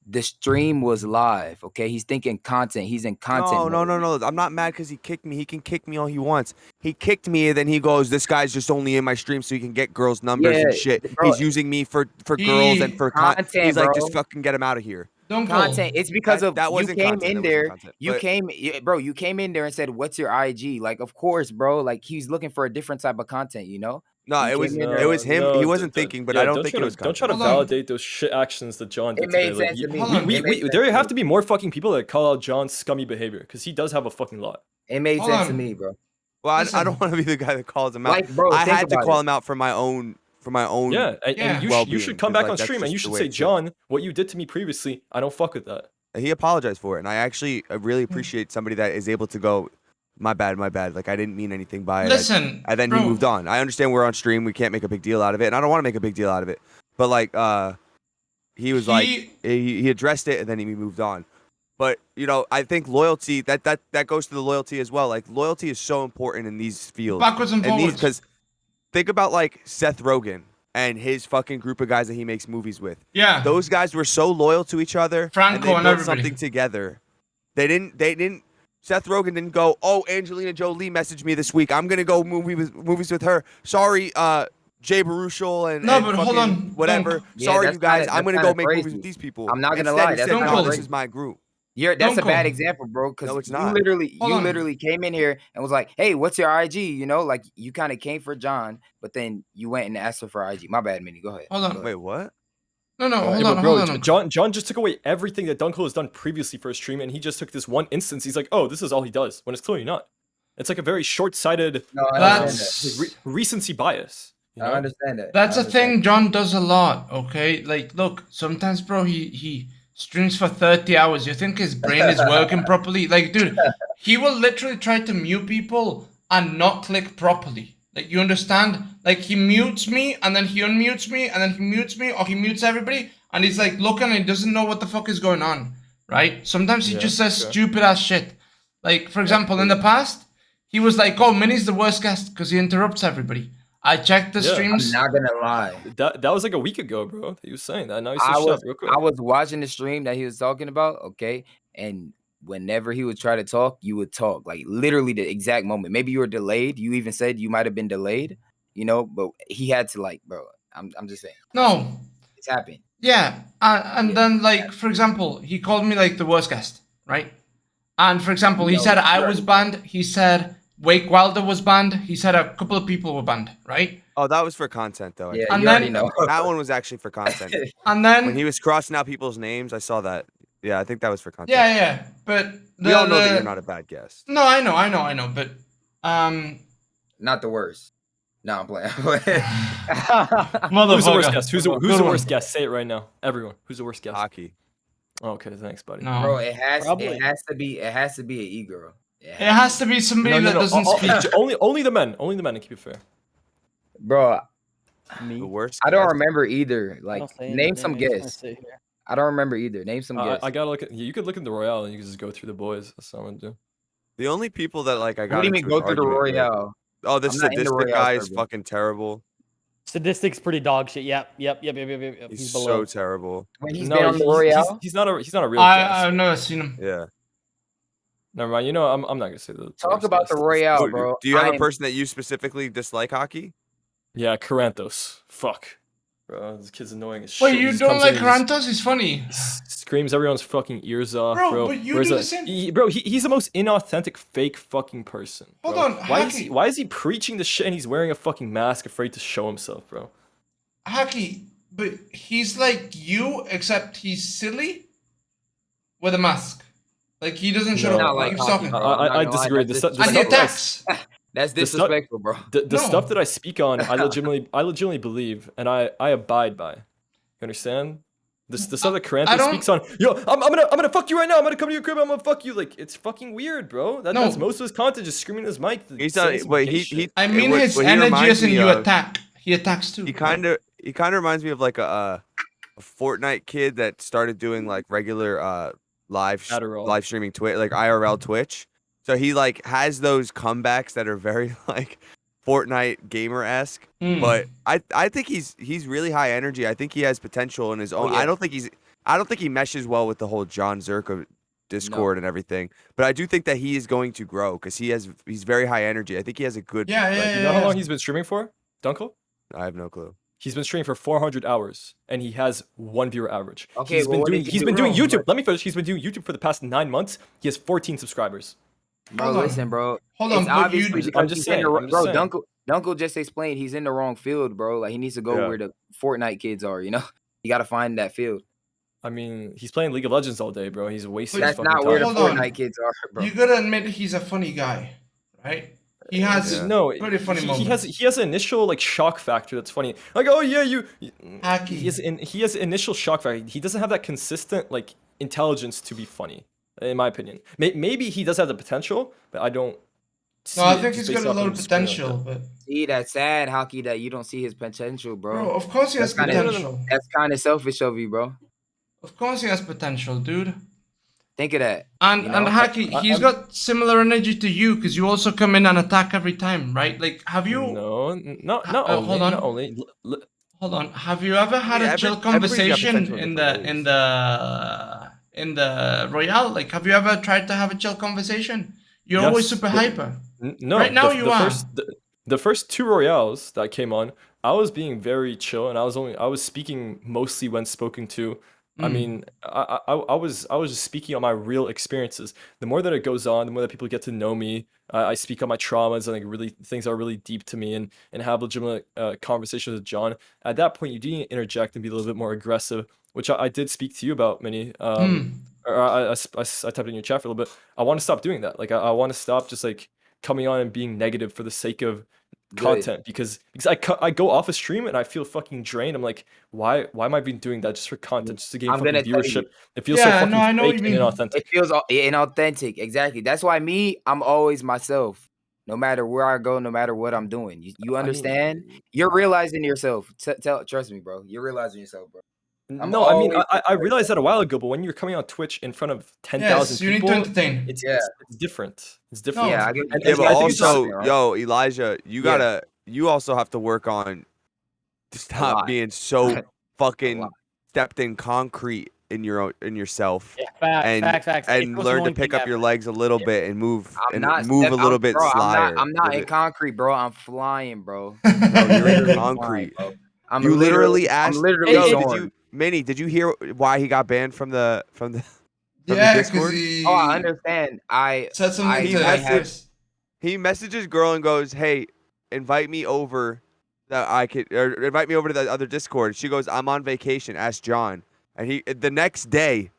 The stream was live, okay? He's thinking content. He's in content. No. I'm not mad because he kicked me. He can kick me all he wants. He kicked me, and then he goes, "This guy's just only in my stream so he can get girls' numbers and shit. Bro, He's using me for girls and for content. He's like, bro. just fucking get him out of here." Content. It's because that you wasn't came content, in that wasn't there. content, You but- came, bro. You came in there and said, "What's your IG?" Like, of course, bro. Like he's looking for a different type of content, you know. No, You it was came in there- it was him. No, He wasn't thinking, but I don't think it was Don't content. try to validate those shit actions that John did It made today. Like, sense to me. It made sense there to have me. to be more fucking people that call out John's scummy behavior because he does have a fucking lot. It made sense to me, bro. Well, I don't want to be the guy that calls him out. Like, bro, I think had to about call it. him out for my own. Yeah, and you well-being, should come 'cause, back like, on that's stream and just you the should way say, it is. John, what you did to me previously, I don't fuck with that. He apologized for it, and I really appreciate somebody that is able to go, my bad. Like, I didn't mean anything by it. Listen, and then bro. he moved on. I understand we're on stream. We can't make a big deal out of it, and I don't want to make a big deal out of it. But like, he was like, he addressed it, and then he moved on. But I think loyalty that goes to the loyalty as well. Like, loyalty is so important in these fields. Backwards and forwards. Because think about like Seth Rogen and his fucking group of guys that he makes movies with. Yeah. Those guys were so loyal to each other. Franco and they and built everybody. something together. They didn't. Seth Rogen didn't go, "Oh, Angelina Jolie messaged me this week. I'm gonna go movies with her." Sorry, Jay Baruchel and No, and but hold fucking on. whatever. Yeah, Sorry, that's you guys. kinda- I'm that's gonna go kinda make movies crazy. with these people. I'm not gonna Instead, lie, he that's said, kinda "No, this crazy. is my group." That's a Dunkel. bad example, bro. Because No, it's you not. literally came in here and was like, "Hey, what's your IG?" Like you kind of came for John, but then you went and asked her for IG. My bad, Minnie. Go ahead. Hold on. Go ahead. Wait, what? No, Hey, hold bro, on. John just took away everything that Dunkel has done previously for a stream, and he just took this one instance. He's like, "Oh, this is all he does," when it's clearly not. It's like a very short-sighted recency bias. You know? I understand that. That's a thing John does a lot, okay? Like, look, sometimes, bro, he streams for 30 hours. You think his brain is working properly? Like, dude, he will literally try to mute people and not click properly. Like, you understand? Like, he mutes me, and then he unmutes me, and then he mutes me, or he mutes everybody, and he's like looking and he doesn't know what the fuck is going on, right? Sometimes he just says stupid ass shit. Like, for example, in the past, he was like, "Oh, Minnie's the worst guest because he interrupts everybody." I checked the streams. I'm not gonna lie. That was like a week ago, bro. That he was saying that. Now he's I switched was up real quick. I was watching the stream that he was talking about, okay? And whenever he would try to talk, you would talk. Like literally the exact moment. Maybe you were delayed. You even said you might have been delayed, but he had to like, bro. I'm just saying. No. It's happened. Yeah. And then, like, for example, he called me like the worst guest, right? And for example, he said I was banned. He said Wake Wilder was banned. He said a couple of people were banned, right? Oh, that was for content, though. Yeah, And you then- already know. That one was actually for content. And then When he was crossing out people's names, I saw that. Yeah, I think that was for content. yeah. But We all know that you're not a bad guest. No, I know. But Not the worst. No, I'm playing. motherfucker. Who's the worst guest? Who's Good the one. worst guest? Say it right now, everyone. Who's the worst guest? Hockey. Okay, thanks, buddy. No. Bro, it has Probably. to be an e-girl. It has to be somebody that doesn't speak. Only the men. Only the men. To keep it fair. Bro, Me? The worst. I don't guest? remember either. Like, Don't say name anything, some I'm just gonna guests. sit here. I don't remember either. Name some guests. I gotta look at. You could look at the Royale and you can just go through the boys. That's what I'm gonna do. The only people that like I got. What do you mean into go an through the argument with- Royale? Oh, the I'm not in the sadistic Royale guy is server. fucking terrible. Statistics pretty dog shit. Yep. He's He's so below. terrible. When he's No, been on the Royale? he's not a real guest. I've never seen him. Yeah. Never mind. You know, I'm not gonna say the Talk worst about guest. the Royale, Oh, bro. do you have a I'm- person that you specifically dislike hockey? Yeah, Caranthos. Fuck, bro. This kid's annoying as shit. Wait, He you just don't comes like in and Caranthos? He's funny. just screams everyone's fucking ears off, Bro, bro. but you Whereas do the same- he's the most inauthentic, fake fucking person. Hold bro. on, Why Haki. is he preaching this shit and he's wearing a fucking mask, afraid to show himself, bro? Haki, but he's like you, except he's silly with a mask. Like, he doesn't shut No, up. not Like, like he's hockey, talking. bro. I'm not I gonna lie, disagree. that's The And he stuff that I- attacks. That's The stuff- disrespectful, bro. The No. stuff that I speak on, I legitimately believe, and I abide by. You understand? The stuff that Karanthe speaks on, yo, I'm gonna fuck you right now. I'm gonna come to your crib. I'm gonna fuck you. Like, it's fucking weird, bro. That's most of his content, just screaming in his mic. He's not. Wait, he. I mean, what, his what he energy reminds isn't me you of- attack. He attacks too. He kind of reminds me of like a Fortnite kid that started doing like regular live streaming Twitch, like IRL Twitch. So he like has those comebacks that are very like Fortnite gamer-esque. But I think he's really high energy. I think he has potential in his own. yeah. I don't think he meshes well with the whole John Zherka Discord and everything. But I do think that he is going to grow because he's very high energy. I think he has a good. You know how long he's been streaming for, Dunkel? I have no clue. He's been streaming for 400 hours, and he has 1 viewer average. Okay, he's been doing wrong? YouTube. Let me finish. He's been doing YouTube for the past 9 months. He has 14 subscribers. Bro, listen, bro. Hold on, it's obviously because I'm just saying. bro, Dunkel just explained he's in the wrong field, bro. Like he needs to go where the Fortnite kids are. You know, you got to find that field. I mean, he's playing League of Legends all day, bro. He's wasting. That's his not fucking where time. the Fortnite kids are, bro. You gotta admit he's a funny guy, right? He has pretty funny moments. He has an initial like shock factor that's funny. Like, oh yeah, he has initial shock factor. He doesn't have that consistent like intelligence to be funny, in my opinion. Maybe he does have the potential, but I don't. No, I think he's got a lot of potential, but see, that's sad, Hockey, that you don't see his potential, bro. Bro, of course he has potential. That's kind of selfish of you, bro. Of course he has potential, dude. Think of that. And Haki, he's got similar energy to you because you also come in and attack every time, right? Like, have you? Not only. Hold on. Have you ever had a chill conversation in the Royale? Like, have you ever tried to have a chill conversation? You're always super hyper. No, right now you are. The first 2 Royales that came on, I was being very chill, and I was speaking mostly when spoken to. I mean, I was just speaking on my real experiences. The more that it goes on, the more that people get to know me. I speak on my traumas and like really things that are really deep to me, and have legitimate conversations with John. At that point, you do need to interject and be a little bit more aggressive, which I did speak to you about, Minnie. Or I typed in your chat for a little bit. I want to stop doing that. Like I want to stop just like coming on and being negative for the sake of content because I go off a stream and I feel fucking drained. I'm like, why am I doing that just for content, just to gain fucking viewership? It feels so fucking fake and inauthentic. It feels inauthentic, exactly. That's why I'm always myself, no matter where I go, no matter what I'm doing. You understand? You're realizing yourself. Trust me, bro. You're realizing yourself, bro. I realized that a while ago, but when you're coming on Twitch in front of 10,000 people, you need to entertain. It's different. It's different. Yeah, but also, yo, Elijah, you also have to work on stop being so fucking stepped in concrete in yourself. Yeah, facts. And learn to pick up your legs a little bit and move a little bit bro, slyer. I'm not in concrete, bro. I'm flying, bro. No, you're in concrete. You literally asked. Minnie, did you hear why he got banned from the Discord? I understand. He messages girl and goes, "Hey, invite me over invite me over to the other Discord." She goes, "I'm on vacation. Ask John." And the next day,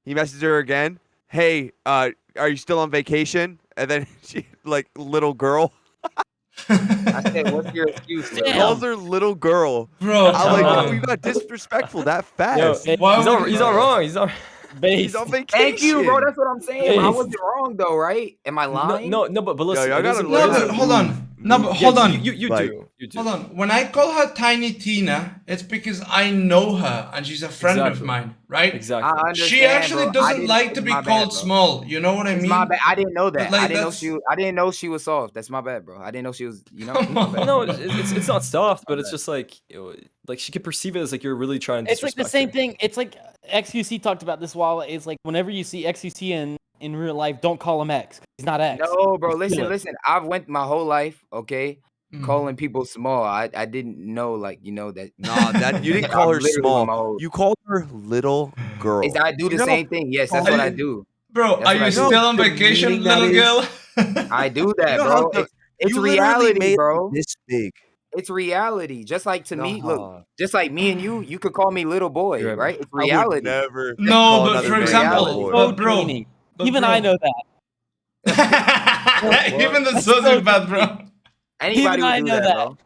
he messages her again, "Hey, are you still on vacation?" And then she like little girl. I said, "What's your excuse?" He calls her little girl. Bro, I'm like, "Oh, you got disrespectful that fast." He's not wrong. He's on vacation. Thank you, bro. That's what I'm saying. I wasn't wrong though, right? Am I lying? No, but listen. Hold on. Hold on. You do. Hold on. When I call her Tiny Tina, it's because I know her and she's a friend of mine, right? Exactly. She actually doesn't like to be called small. You know what I mean? My bad. I didn't know that. Like, I didn't know she was soft. That's my bad, bro. I didn't know she was. You know. No, it's not soft, but it's just like she could perceive it as like you're really trying to. It's like the same thing. It's like XQC talked about this while. It's like whenever you see XQC in real life, don't call him X. He's not X. No, bro. Listen. I've went my whole life, okay, calling people small. I didn't know, like, you know that. Nah, that you didn't call her small. You called her little girl. I do the same thing. Yes, that's what I do. Bro, are you still on vacation, little girl? I do that, bro. It's reality, bro. This big. It's reality. Just like to me, look, just like me and you could call me little boy, right? It's reality. Never. No, but for example, bro, even I know that. Even the sociopath, bro. Anybody would do that, bro.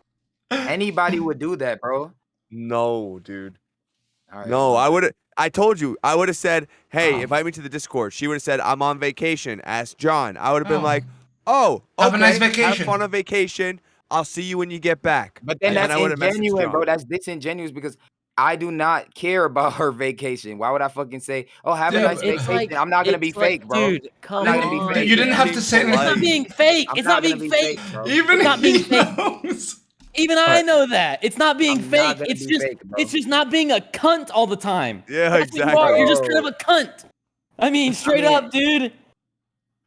Anybody would do that, bro. No, dude. Right. No, I would. I told you, I would have said, hey, invite me to the Discord. She would have said, I'm on vacation. Ask John. I would have been like, oh, okay. Have a nice vacation. Have fun on vacation. I'll see you when you get back. But then And that's I would have messaged ingenuine, bro. John. That's disingenuous because I do not care about her vacation. Why would I fucking say, oh, have a Yeah, nice but- vacation? like- I'm not gonna it's be like, fake, bro. dude, come I'm not gonna on. be fake. You didn't have to being say polite. It's not being fake. I'm It's not gonna being be fake. bro. Even It's not he being fake. knows. Even I know that. It's not being I'm not fake. gonna It's be just fake, bro. it's just not being a cunt all the time. Yeah, That's what exactly. you are. You're just kind Bro. of a cunt. I mean, straight mean, up, dude.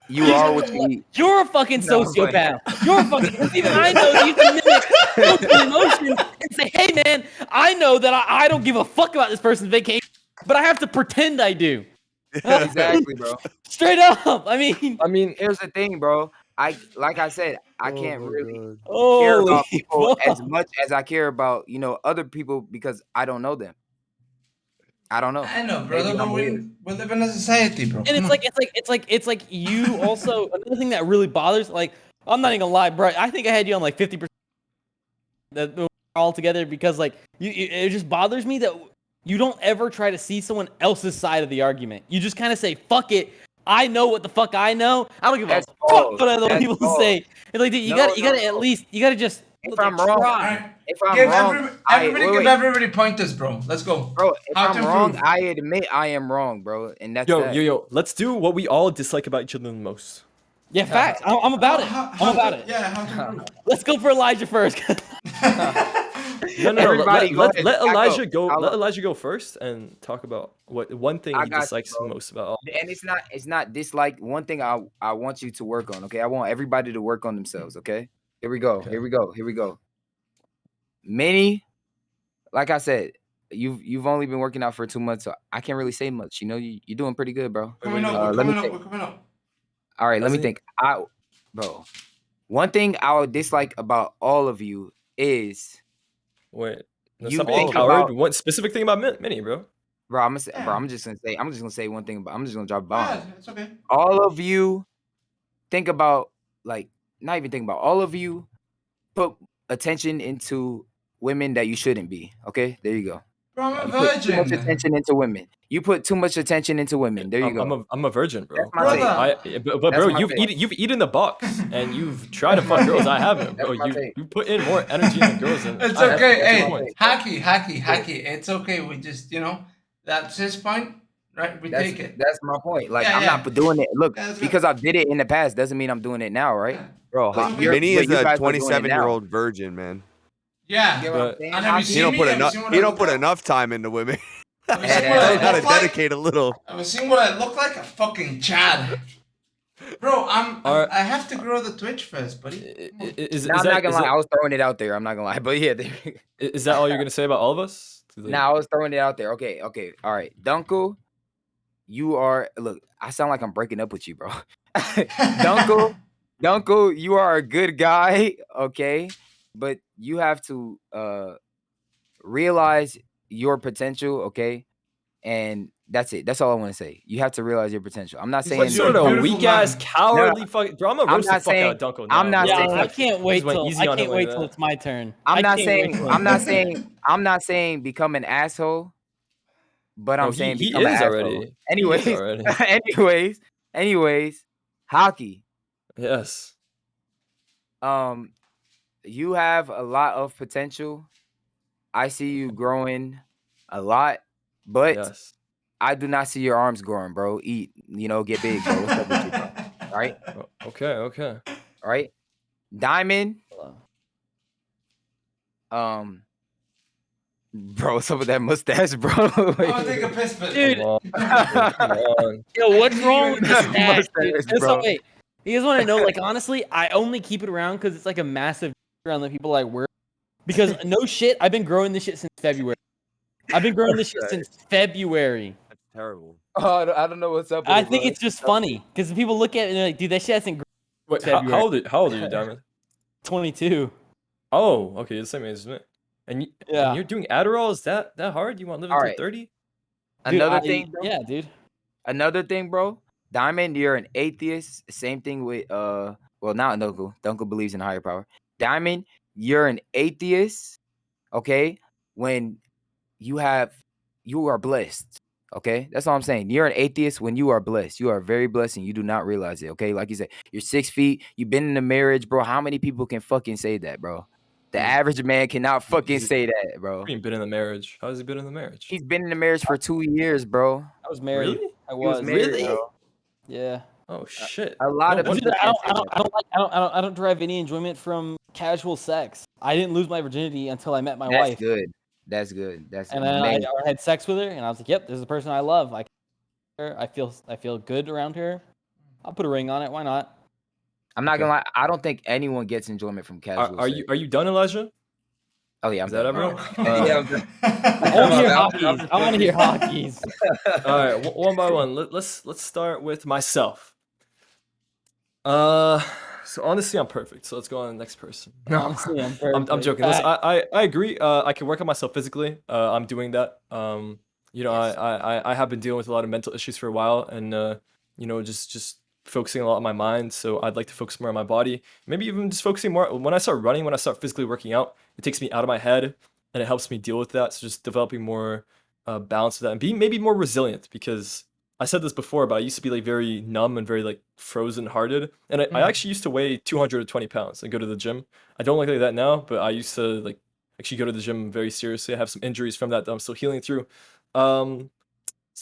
You are what you eat. You're a fucking No, I'm playing. sociopath. You're a fucking. Even I know that you can mimic social emotions and say, "Hey, man, I know that I don't give a fuck about this person's vacation, but I have to pretend I do." Exactly, bro. Straight up. I mean, Here's the thing, bro. Like I said, I Oh can't my really God. care holy about people as fuck. much as I care about, other people because I don't know them. I don't know. I know, brother, Maybe but I'm weird. we live in a society, bro. And it's Come like on. it's like you also another thing that really bothers. Like, I'm not even gonna lie, bro. I think I had you on like 50% that all together because like it just bothers me that you don't ever try to see someone else's side of the argument. You just kind of say, "Fuck it, I know what the fuck I know. I don't give That's a fuck false. what other That's people false. say." It's like, dude, you No, gotta no, at no. least just If I'm wrong, try. if I'm Give wrong, everybody give wait. everybody pointers, bro. Let's go. Bro, if How I'm to wrong, improve. I admit I am wrong, bro, and that's Yo, that. yo. Let's do what we all dislike about each other the most. Yeah, facts. I'm about it. I'm about it. Yeah, how to improve. Let's go for Elijah first. No. Everybody go ahead, Let stack Elijah up. go. Let Elijah go first and talk about what one thing I he got you, dislikes bro. most about all. And it's not dislike. One thing I want you to work on, okay? I want everybody to work on themselves, okay? Here we go. Okay. Here we go. Here we go. Many, like I said, you've only been working out for 2 months, so I can't really say much. You're doing pretty good, bro. Coming up, we're let me coming up, think. we're coming up. All right, let me Doesn't he- think. Bro, one thing I would dislike about all of you is, Wait. No, You stop being a think coward. about- One specific thing about Minnie, bro. bro. I'm just gonna say one thing, but I'm just gonna drop a bomb. It's okay. All of you think about, like, not even think about. All of you put attention into women that you shouldn't be. Okay, there you go. Bro, I'm a You put too much virgin. attention into women. You put too much attention into women. There you go. I'm a virgin, bro. That's my Brother. take. But That's bro, my take. you've eaten the box and you've tried to fuck girls. I haven't, bro. That's my You take. you put in more energy in girls than It's I have. okay. That's Hey, your point. hacky. It's okay. We just, that's his point, right? We take it. That's my point. Like, Yeah, I'm yeah. not doing it. Look, Yeah, that's because I did it in the past doesn't mean I'm doing it now, right? Bro, That's okay. You're- Minnie but is you a guys are doing it 27-year-old virgin, man. Yeah. You get what I'm But- saying? And have you Hockey? He don't me? put Have you enough. seen what He I don't look put like? enough time into women. Have you seen what I Gotta look like? dedicate a little. Have you seen what I look like? A fucking Chad. Bro, I have to grow the Twitch first, buddy. Is I'm not that gonna lie. I was throwing it out there. I'm not gonna lie, but yeah. is that all you're gonna say about all of us? Nah, I was throwing it out there. Okay. All right. Dunkel, you are. Look, I sound like I'm breaking up with you, bro. Dunkel, you are a good guy, okay? But you have to realize your potential, okay? And that's it. That's all I want to say. You have to realize your potential. I'm not saying What sort of weak ass cowardly fuck? Bro, I'm gonna I'm roast the not fuck saying- out of Dunkel. I'm not Yeah, saying- I can't wait went till easy on him like that. it's my turn. I'm I not can't wait saying till I'm not it's my turn. saying I'm not saying become an asshole, but No, I'm saying he become an is asshole. already. Anyways, He is already. anyways, hockey. Yes. You have a lot of potential. I see you growing a lot, but Yes. I do not see your arms growing, bro. Eat, get big, bro. What's up with you, bro? All right, Okay. all right. Diamond. Bro, what's up with that mustache, bro? I'm gonna take a piss, but Dude. Come on. Yo, what's wrong with this hat, dude? Mustache, So bro. wait, you guys want to know? Like, honestly, I only keep it around because it's like a massive around the people I work. Because no shit, I've been growing this shit since February. I've been growing this shit since February. That's terrible. Oh, I don't know what's up. With I it, think bro. it's just funny because people look at it and they're like, "Dude, that shit hasn't grown." Wait, February. how old are you, Diamond? 22. Oh, okay, the same age as me. And Yeah. you're doing Adderall? Is that hard? You want to live All until right. 30? Another thing, bro. Yeah, dude. Another thing, bro. Diamond, you're an atheist. Same thing with well, not Dunkel. Dunkel believes in higher power. Diamond, you're an atheist. Okay, when you are blessed. Okay, that's all I'm saying. You're an atheist when you are blessed. You are very blessed, and you do not realize it. Okay, like you said, you're 6 feet. You've been in a marriage, bro. How many people can fucking say that, bro? The average man cannot fucking say that, bro. He's been in the marriage. How has he been in the marriage? He's been in the marriage for 2 years, bro. I was married. Really? I He was was. married, Really? bro. Yeah. Oh shit. A lot No of wonder- people Dude, can't say that. I don't derive any enjoyment from casual sex. I didn't lose my virginity until I met my That's wife. good. That's good. That's And then amazing. I had sex with her, and I was like, "Yep, this is the person I love. I feel good around her. I'll put a ring on it. Why not?" I'm not gonna lie. I don't think anyone gets enjoyment from casual. Are you done, Elijah? Oh yeah, I'm Is that done. everyone? Yeah, I'm done. I want to hear hockeys. I want to hear hockeys. All right, one by one. Let's start with myself. So honestly, I'm perfect. So let's go on to the next person. No, Honestly, I'm perfect. I'm joking. Listen, I agree. I can work on myself physically. I'm doing that. You know, I have been dealing with a lot of mental issues for a while, and you know, just focusing a lot on my mind. So I'd like to focus more on my body. Maybe even just focusing more when I start running, when I start physically working out, it takes me out of my head, and it helps me deal with that. So just developing more balance with that, and being maybe more resilient, because I said this before, but I used to be like very numb and very like frozen hearted. And I actually used to weigh 220 pounds and go to the gym. I don't look like that now, but I used to like actually go to the gym very seriously. I have some injuries from that I'm still healing through. So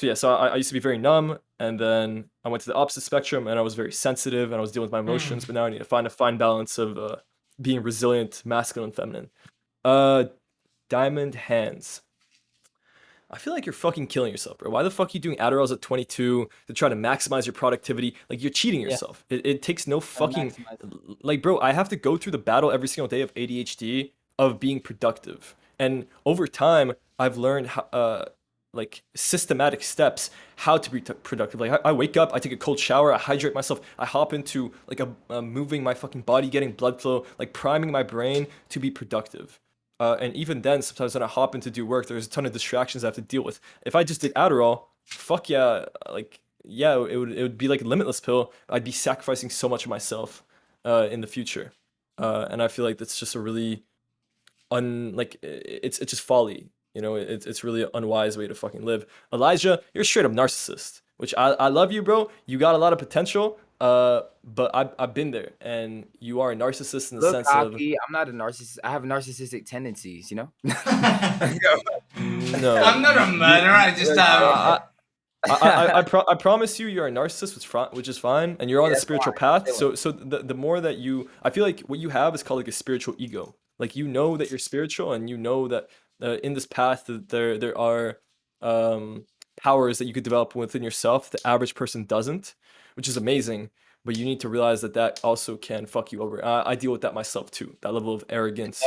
yeah, so I used to be very numb, and then I went to the opposite spectrum, and I was very sensitive, and I was dealing with my emotions. But now I need to find a fine balance of being resilient, masculine, and feminine. Diamond hands. I feel like you're fucking killing yourself, bro. Why the fuck are you doing Adderalls at 22 to try to maximize your productivity? Like, you're cheating yourself. It takes no fucking... Like, bro, I have to go through the battle every single day of ADHD of being productive. And over time, I've learned how, like, systematic steps how to be productive. Like, I wake up, I take a cold shower, I hydrate myself, I hop into, like, moving my fucking body, getting blood flow, like, priming my brain to be productive. And even then, sometimes when I hop in to do work, there's a ton of distractions I have to deal with. If I just did Adderall, fuck yeah, like, yeah, it would be like a limitless pill. I'd be sacrificing so much of myself in the future. And I feel like that's just a really it's just folly. You know, it's really an unwise way to fucking live. Elijah, you're a straight up narcissist, which I love you, bro. You got a lot of potential. But I've been there, and you are a narcissist in the sense of... I'm not a narcissist. I have narcissistic tendencies, you know? No. I'm not a murderer. I just have... I promise you, you're a narcissist, which is fine, and you're on a spiritual path. So the more that you... I feel like what you have is called like a spiritual ego. Like, you know that you're spiritual, and you know that in this path that there are powers that you could develop within yourself the average person doesn't, which is amazing. But you need to realize that also can fuck you over. I deal with that myself too. That level of arrogance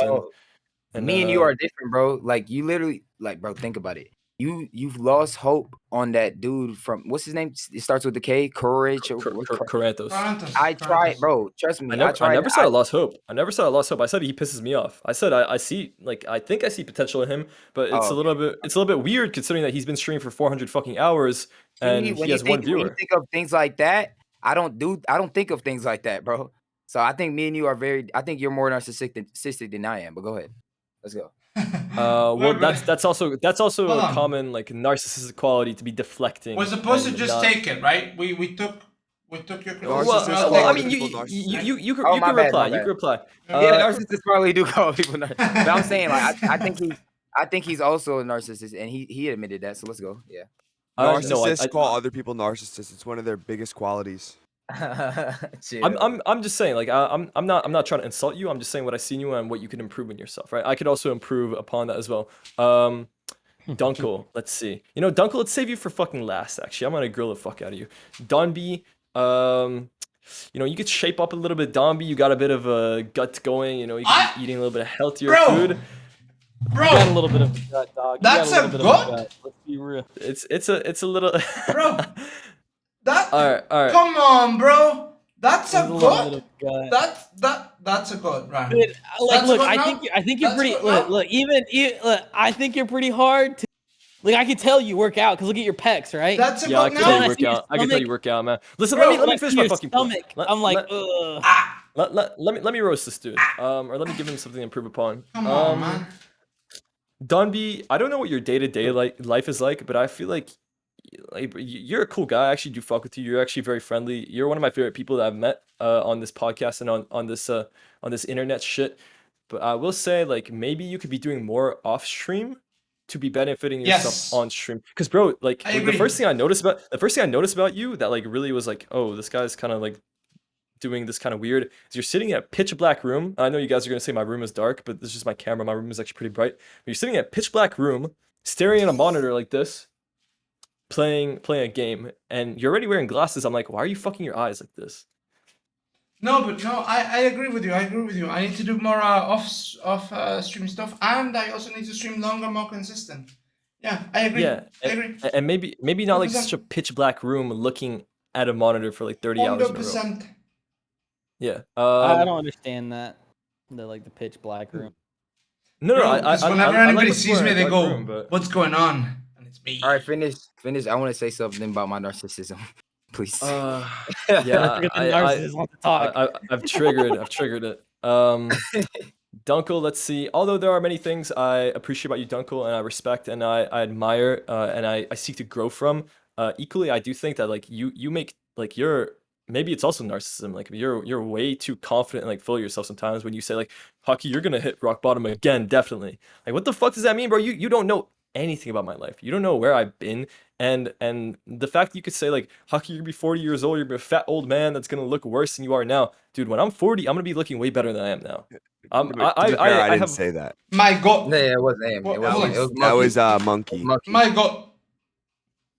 and me and you are different, bro. Like, you literally, like, bro, think about it. You've lost hope on that dude from, what's his name? It starts with the K. Courage. Corantos. I tried, bro. Trust me. I never said I lost hope. I never said I lost hope. I said he pisses me off. I said I see, like, I think I see potential in him, but it's a little bit weird considering that he's been streaming for 400 fucking hours and he has one viewer. When you think of things like that, I don't think of things like that, bro. So I think me and you are I think you're more narcissistic than I am. But go ahead, let's go. Well, that's also a common like narcissistic quality, to be deflecting. We're supposed to just take it, right? We took your criticism. Well, I mean, you can reply. You can reply. Yeah, narcissists probably do call people narcissists. But I'm saying, like, I think he's also a narcissist, and he admitted that. So let's go. Yeah. Narcissists call other people narcissists. It's one of their biggest qualities. I'm just saying, like, I'm not trying to insult you. I'm just saying what I see in you and what you can improve in yourself, right? I could also improve upon that as well. Dunkel, let's see. You know, Dunkel, let's save you for fucking last. Actually, I'm gonna grill the fuck out of you. Donby, you know, you could shape up a little bit. Donby, you got a bit of a gut going. You know, you could be eating a little bit of healthier food. Bro, you got a little bit of a gut, dog. That's a gut. Let's be real. It's a little. Bro, that. All right. Come on, bro. That's a gut. That's a gut, right? Dude, like, look, I think you're pretty. I think you're pretty hard to. Like, I can tell you work out because look at your pecs, right? That's a yeah, I good can tell you work out. I can tell you work out, man. Listen, bro, let me finish my fucking stomach. I'm like, let me roast this dude, or let me give him something to improve upon. Come on, man. Dunby, I don't know what your day-to-day life is like, but I feel like like you're a cool guy. I actually do fuck with you. You're actually very friendly. You're one of my favorite people that I've met on this podcast and on this internet shit. But I will say, like, maybe you could be doing more off stream to be benefiting yourself Yes. on stream. Because, bro, like, I the agree. first thing I noticed about you that like really was like, oh, this guy's kind of like doing this kind of weird is you're sitting in a pitch black room. I know you guys are gonna say my room is dark, but this is just my camera. My room is actually pretty bright. But you're sitting in a pitch black room, staring at a monitor like this, playing a game, and you're already wearing glasses. I'm like, why are you fucking your eyes like this? No, but no, I agree with you. I agree with you. I need to do more off stream stuff, and I also need to stream longer, more consistent. Yeah, I agree. Yeah, I agree. and maybe not like such a pitch black room looking at a monitor for like 30 hours in a row. 100%. Yeah. I don't understand that. The pitch black room. No, Bro, because whenever I anybody like sees me, a they dark go, room, but... "What's going on?" And it's me. All right, finish. I want to say something about my narcissism, please. Yeah, I've triggered it. Dunkel, let's see. Although there are many things I appreciate about you, Dunkel, and I respect and I admire and I seek to grow from. Equally, I do think that like you make like maybe it's also narcissism. Like you're way too confident and like full of yourself sometimes when you say like, Hockey, you're gonna hit rock bottom again, definitely. Like what the fuck does that mean, bro? You don't know anything about my life. You don't know where I've been. And the fact that you could say like, Hockey, you're gonna be 40 years old, you're gonna be a fat old man that's gonna look worse than you are now. Dude, when I'm 40, I'm gonna be looking way better than I am now. I didn't say that. My God. Yeah, it wasn't him. That was Monkey. My God.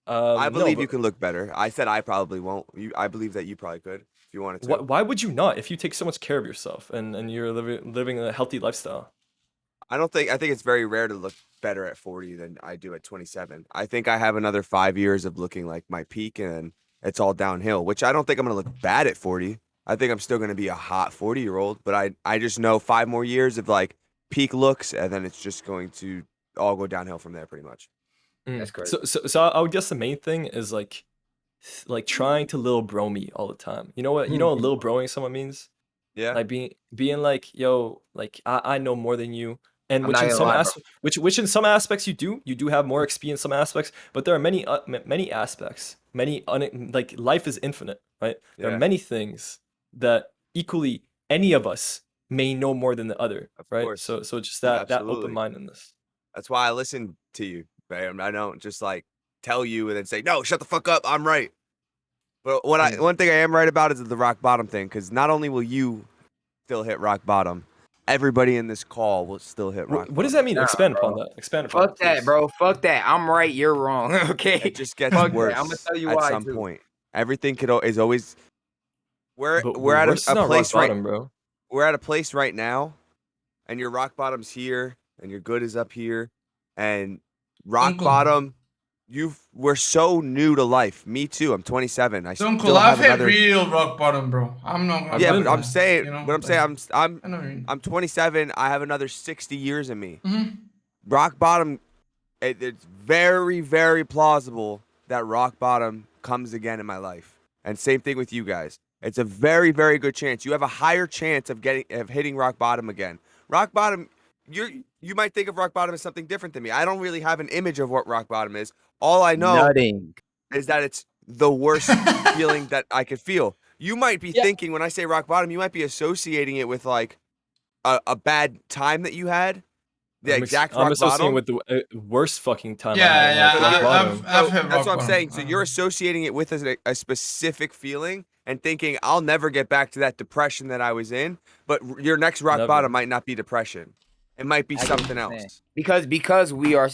I believe you can look better. I said I probably won't. I believe that you probably could if you wanted to. Why would you not? If you take so much care of yourself and you're living a healthy lifestyle. I think it's very rare to look better at 40 than I do at 27. I think I have another 5 years of looking like my peak, and it's all downhill. Which I don't think I'm gonna look bad at 40. I think I'm still gonna be a hot 40-year-old. But I just know 5 more years of like peak looks, and then it's just going to all go downhill from there, pretty much. That's correct. So I would guess the main thing is like trying to little bro me all the time. You know what? You know what little broing someone means? Yeah. Like being like, yo, like I know more than you. And I'm not gonna lie, bro. which in some aspects you do have more experience in some aspects, but there are many aspects, like life is infinite, right? There Yeah. are many things that equally any of us may know more than the other, Of right? course. So just that Absolutely. open-mindedness. That's why I listen to you, man. I don't just like tell you and then say, no, shut the fuck up, I'm right. But one thing I am right about is the rock bottom thing, because not only will you still hit rock bottom, everybody in this call will still hit rock bottom. What does that mean? Nah, Expand bro. upon that. Expand upon Fuck that, please. bro. Fuck that. I'm right. You're wrong. Okay. It just gets Fuck worse. that. I'm gonna tell you at why some too. point. Everything is always. We're But at worse is a not place rock right. bottom, bro. We're at a place right now, and your rock bottom's here, and your good is up here, and rock Uncle. bottom. We're so new to life. Me too. I'm 27. I Don't still I've have hit another. real rock bottom, bro. I'm not gonna. Yeah, lie but to I'm that, saying, you know, but I'm like, saying, I know what you mean. I'm 27. I have another 60 years in me. Mhm. Rock bottom. It's very, very plausible that rock bottom comes again in my life. And same thing with you guys. It's a very, very good chance. You have a higher chance of hitting rock bottom again. Rock bottom. You might think of rock bottom as something different than me. I don't really have an image of what rock bottom is. All I know Nutting. is that it's the worst feeling that I could feel. You might be thinking when I say rock bottom, you might be associating it with like a bad time that you had. The exact rock I'm associating bottom. with the worst fucking time. Yeah, I've hit rock That's what I'm saying. bottom. So you're associating it with a specific feeling and thinking, I'll never get back to that depression that I was in. But your next rock bottom might not be depression. It might be something else. Because we are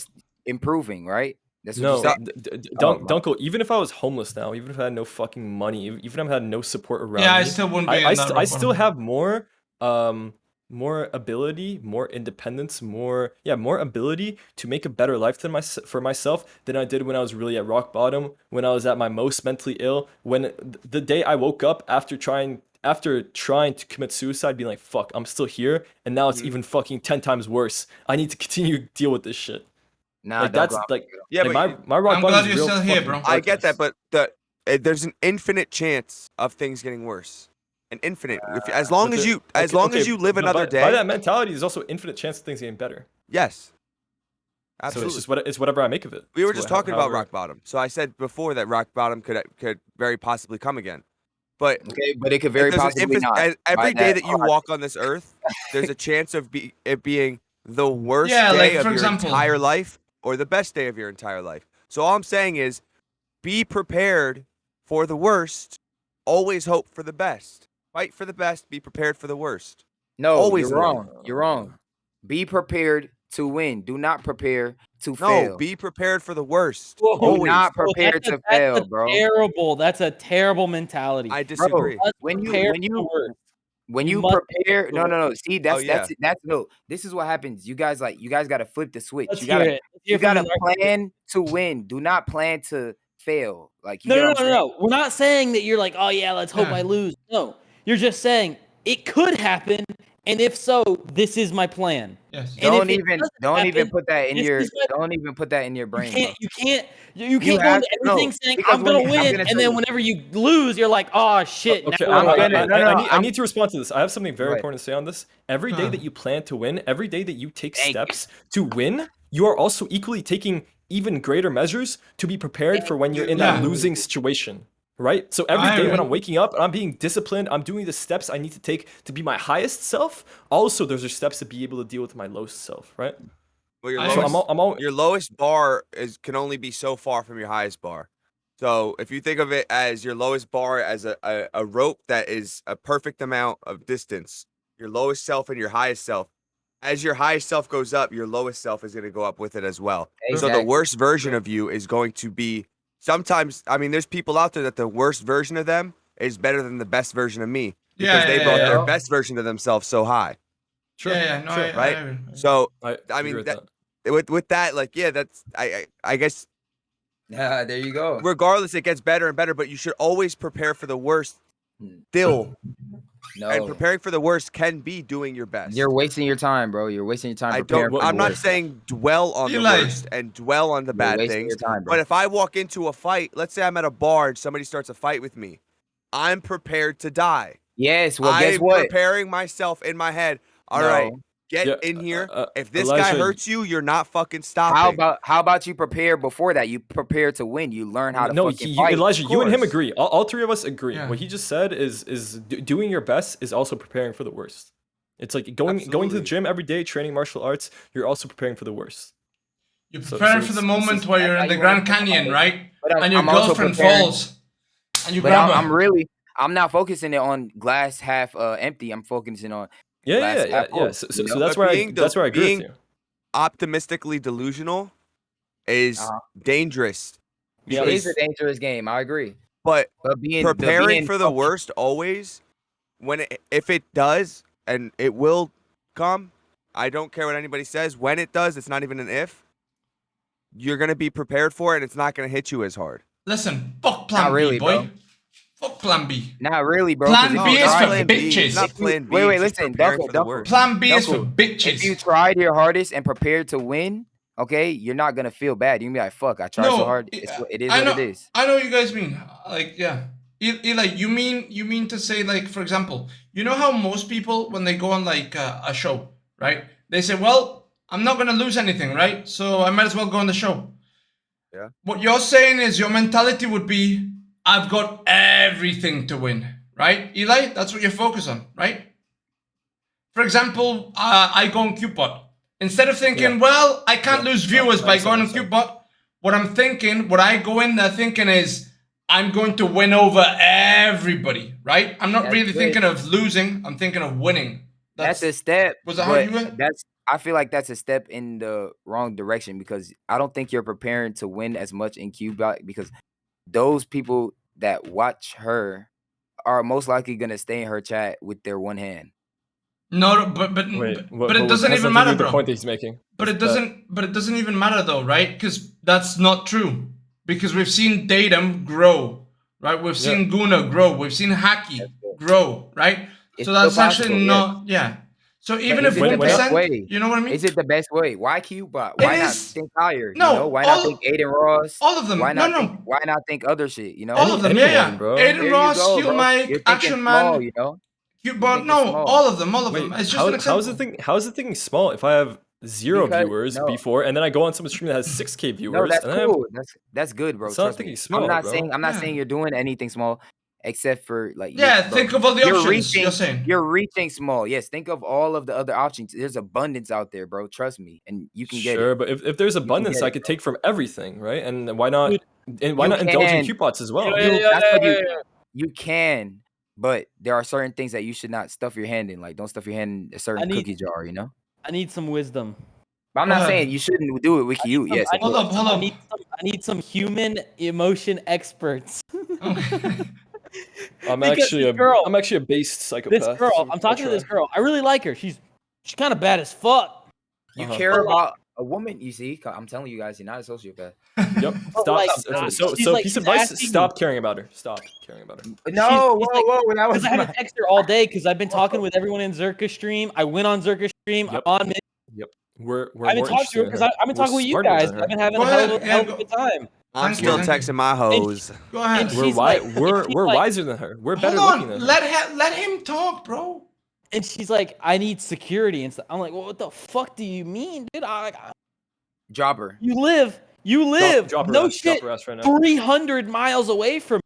improving, right? That's what No, you're saying? Dunkel, even if I was homeless now, even if I had no fucking money, even if I had no support around me, I still wouldn't be. I still have more ability, more independence, more ability to make a better life for myself than I did when I was really at rock bottom, when I was at my most mentally ill, when the day I woke up after trying to commit suicide, being like, fuck, I'm still here, and now it's even fucking 10 times worse. I need to continue to deal with this shit. Nah, like that's like but my rock I'm bottom glad is you're real still here, fucking bro. I get that, darkness. but there's an infinite chance of things getting worse. An infinite. As long as you live another day. By that mentality, there's also infinite chance of things getting better. Yes. Absolutely. So it's whatever I make of it. We were just talking about rock bottom. So I said before that rock bottom could very possibly come again. But okay, but it could very possibly not. Every day that you walk on this earth, there's a chance of it being the worst day like, of for your example, entire life or the best day of your entire life. So all I'm saying is be prepared for the worst. Always hope for the best. Fight for the best. Be prepared for the worst. No, always you're wrong. You're wrong. Be prepared to win. Do not prepare to fail. No, be prepared for the worst. Whoa, Always. Do not prepare to fail, bro. That's a terrible mentality. I disagree. Bro, when you prepare, no. See, that's no. This is what happens. You guys got to flip the switch. You gotta plan to win. Do not plan to fail. Like no. We're not saying that you're like, oh yeah, let's hope I lose. No, you're just saying it could happen, and if so, this is my plan. Yes. Don't even put that in your brain. You can't go into everything saying I'm gonna win, and then whenever you lose, you're like, oh shit. Okay, I need to respond to this. I have something very important to say on this. Every day that you plan to win, every day that you take steps to win, you are also equally taking even greater measures to be prepared for when you're in that losing situation. Right? So every day when I'm waking up and I'm being disciplined, I'm doing the steps I need to take to be my highest self. Also, those are steps to be able to deal with my lowest self, right? Well, your lowest bar can only be so far from your highest bar. So if you think of it as your lowest bar as a rope that is a perfect amount of distance, your lowest self and your highest self, as your highest self goes up, your lowest self is going to go up with it as well. Exactly. So the worst version of you is going to be sometimes, I mean, there's people out there that the worst version of them is better than the best version of me because they brought their best version of themselves so high. Sure. Right? So, I mean, with that, like, that's, I guess. There you go. Regardless, it gets better and better, but you should always prepare for the worst still. No. And preparing for the worst can be doing your best. You're wasting your time, bro. You're wasting your time. I'm not saying dwell on the worst and dwell on the bad things. But if I walk into a fight, let's say I'm at a bar and somebody starts a fight with me, I'm prepared to die. Yes. Well, guess what? I'm preparing myself in my head. All right, get in here. If this guy hurts you, you're not fucking stopping. How about you prepare before that? You prepare to win. You learn how to fucking fight. Elijah, you and him agree. All three of us agree. What he just said is doing your best is also preparing for the worst. It's like going to the gym every day, training martial arts. You're also preparing for the worst. You're preparing for the moment where you're in the Grand Canyon, right? And your girlfriend falls, and you grab her. I'm not focusing it on glass half empty. I'm focusing on glass half full. So that's where I agree with you. Optimistically delusional is dangerous. It is a dangerous game. I agree. But preparing for the worst always, if it does, and it will come, I don't care what anybody says. When it does, it's not even an if. You're gonna be prepared for it, and it's not gonna hit you as hard. Listen, fuck plan B, boy. Bro. Fuck plan B. Not really, bro. Plan B is for bitches. Not plan B. Wait, listen. Plan B is for bitches. If you tried your hardest and prepared to win, okay, you're not gonna feel bad. You're gonna be like, "Fuck, I tried so hard." It is what it is. I know what you guys mean. Like, Eli, you mean to say, like, for example, you know how most people when they go on like a show, right? They say, "Well, I'm not gonna lose anything, right? So I might as well go on the show." Yeah. What you're saying is your mentality would be, I've got everything to win, right? Eli, that's what you're focused on, right? For example, I go on Cupid. Instead of thinking, well, I can't lose viewers by going on Cupid, what I go in there thinking is, I'm going to win over everybody, right? I'm not really thinking of losing. I'm thinking of winning. That's a step. Was that how you went? I feel like that's a step in the wrong direction because I don't think you're preparing to win as much in Cupid because those people that watch her are most likely gonna stay in her chat with their one hand. No, but it doesn't even matter, bro. The point that he's making. But it doesn't even matter though, right? Because that's not true. Because we've seen Datum grow, right? We've seen Guna grow. We've seen Haki grow, right? So that's actually not, So even if 50%, you know what I mean? Is it the best way? Why Cupid? Why not think higher? No, why not think Aiden Ross? All of them. Why not think other shit? You know, all of them. Bro. Aiden Ross, Heel Mike, Action Man. You know, But no, all of them. It's just an example. How is it thinking small if I have 0 Because viewers no, before, and then I go on some stream that has 6K no, viewers, that's and then I have, cool. That's good, bro. it's not Trust thinking me. small, bro. I'm not saying you're doing anything small, except for like Yeah, bro, think of all the options. You're saying. You're reaching small. Yes, think of all of the other options. There's abundance out there, bro. Trust me, and you can get it. Sure, but if there's You can abundance, get I it, could bro. take from everything, right? And why not? Dude, And why You not indulge in can, coupons as well? that's what you can, but there are certain things that you should not stuff your hand in. Like, don't stuff your hand in a certain need- cookie jar, you know. I need some wisdom. But I'm Go not ahead. saying you shouldn't do it with you. Yes, of Hold course. up, hold up. I need some human emotion experts. I'm Because actually this girl- I'm actually a based psychopath. This girl, so I'm talking I'll to this try. girl. I really like her. She's kind of bad as fuck. You Uh-huh. care about a woman. You see, I'm telling you guys, you're not a sociopath. Yep. But, Stop. like, So she's like- piece she's of advice: asking stop me. caring about her. Stop caring about her. No, She's whoa, whoa, that was because I haven't texted her all day because I've been talking with everyone in Zherka stream. I went on Zherka stream. Yep. I'm on it. Yep. We're I've been more talking to her interested in because her. I've been We're talking with you smarter guys. than her. I've been having Go a hell ahead, of a go. good time. I'm Thank still you. texting my hoes. Go ahead. And We're she's like- we're she's we're like- wiser than her. We're better Hold looking than on. her. Let him talk, bro. And she's like, I need security and stuff. I'm like, well, what the fuck do you mean, dude? Drop her. You live Drop her no ass, shit drop her ass right now. 300 miles away from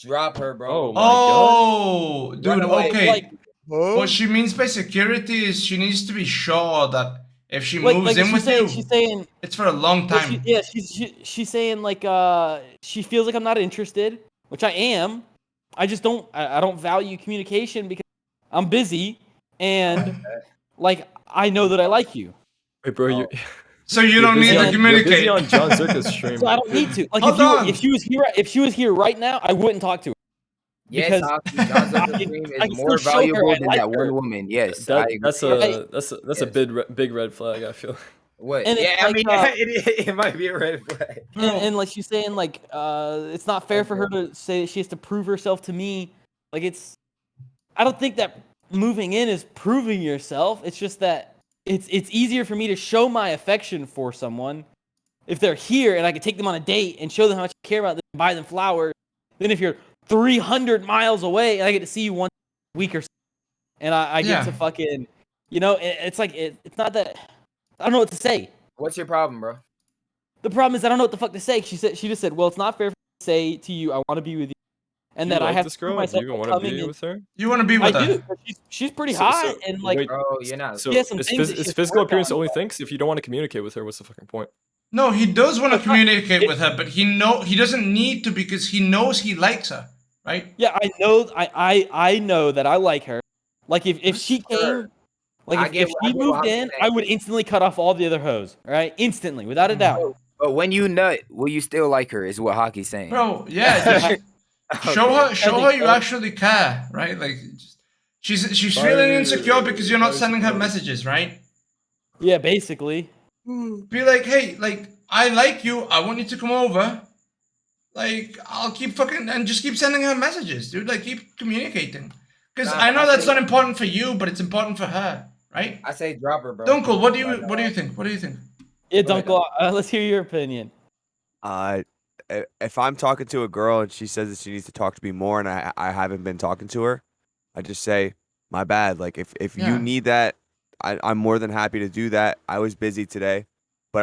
Drop her, bro. Oh my god. Oh, dude. away. Okay. like What she means by security is she needs to be sure that if she like moves in she's with saying, you, she's saying it's for a long well, time. she's saying like she feels like I'm not interested, which I am. I just don't I don't value communication because I'm busy and like I know that I like you. Wait, bro, you. So you You're don't need busy to on- communicate. You're busy on John Zherka's stream. So I don't need to. Like Hold on. if she was here right now, I wouldn't talk to her. Yes, Because Hockey, John Zerka's I stream can is more still show her valuable I than like that her. one woman. Yes, I agree. That's a Yes. big red flag. I feel. What? And it's Yeah, I like, mean, it might be a red flag. And like she's saying, like it's not fair for her to say that she has to prove herself to me. Like I don't think that moving in is proving yourself. It's just that it's easier for me to show my affection for someone if they're here and I can take them on a date and show them how much I care about them, and buy them flowers. Than if you're 300 miles away and I get to see you once a week or so, and I get to fucking, it's like it's not that I don't know what to say. What's your problem, bro? The problem is I don't know what the fuck to say. She just said, well, it's not fair for me to say to you I want to be with you, and Do you that I like have this to prove girl? Do myself you even by want to coming be in. with her? You want to be I with her? do. She's pretty hot and like. wait, Bro, you're not. So She has some is, things that she is has to physical work appearance on, the only but- thing? 'Cause if you don't want to communicate with her, what's the fucking point? No, he does want to It's not- communicate with her, but he doesn't need to because he knows he likes her, right? Yeah, I know. I know that I like her. Like if she came, I like get if I she get what moved Hockey's in, saying. I would instantly cut off all the other hoes. Right, instantly, without a doubt. But when you nut, will you still like her? Is what Hockey's saying. Bro, yeah. Just show her you so. actually care, right? Like she's feeling insecure because you're not sending her messages, right? Yeah, basically. Be like, hey, like I like you. I want you to come over. Like I'll keep fucking and just keep sending her messages, dude. Like keep communicating. Because Nah, I know I that's say- not important for you, but it's important for her, right? I say drop her, bro. Dunkel, what do you think? What do you think? Yeah, Go ahead, Dunkel. Let's hear your opinion. If I'm talking to a girl and she says that she needs to talk to me more and I haven't been talking to her, I just say, my bad. Like if Yeah. you need that, I'm more than happy to do that. I was busy today, but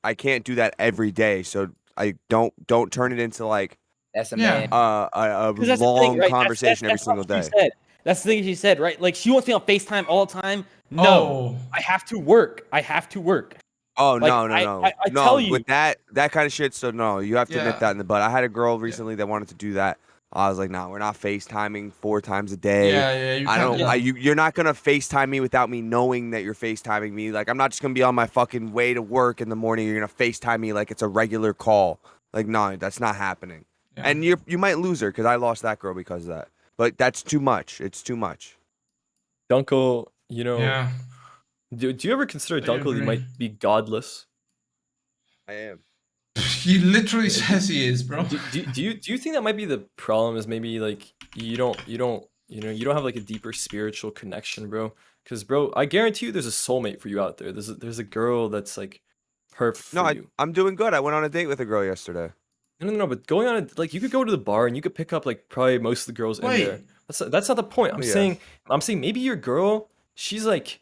I can't do that every day. So I don't turn it into like That's a Yeah. man. a 'Cause that's the long thing, right? conversation That's every what single she day. said. That's the thing she said, right? Like she wants me on FaceTime all the time. No, Oh. I have to work. I have to work. Oh Like, no I no tell you. with that kind of shit. So no, you have to Yeah. nip that in the bud. I had a girl recently that wanted to do that. I was like, nah, we're not FaceTiming 4 times a day. Yeah, you I can't. don't. You're not gonna FaceTime me without me knowing that you're FaceTiming me. Like I'm not just gonna be on my fucking way to work in the morning. You're gonna FaceTime me like it's a regular call. Like no, that's not happening. Yeah. And you might lose her because I lost that girl because of that. But that's too much. It's too much. Dunkel, Yeah. do you ever consider I Dunkel agree. you might be godless? I am. He literally says he is, bro. Do you think that might be the problem? Is maybe like you don't have like a deeper spiritual connection, bro? Because bro, I guarantee you, there's a soulmate for you out there. There's a girl that's like perfect for No, you. I'm doing good. I went on a date with a girl yesterday. No, but going on like you could go to the bar and you could pick up like probably most of the girls in Wait. there. That's not the point. I'm Yeah. saying maybe your girl, she's like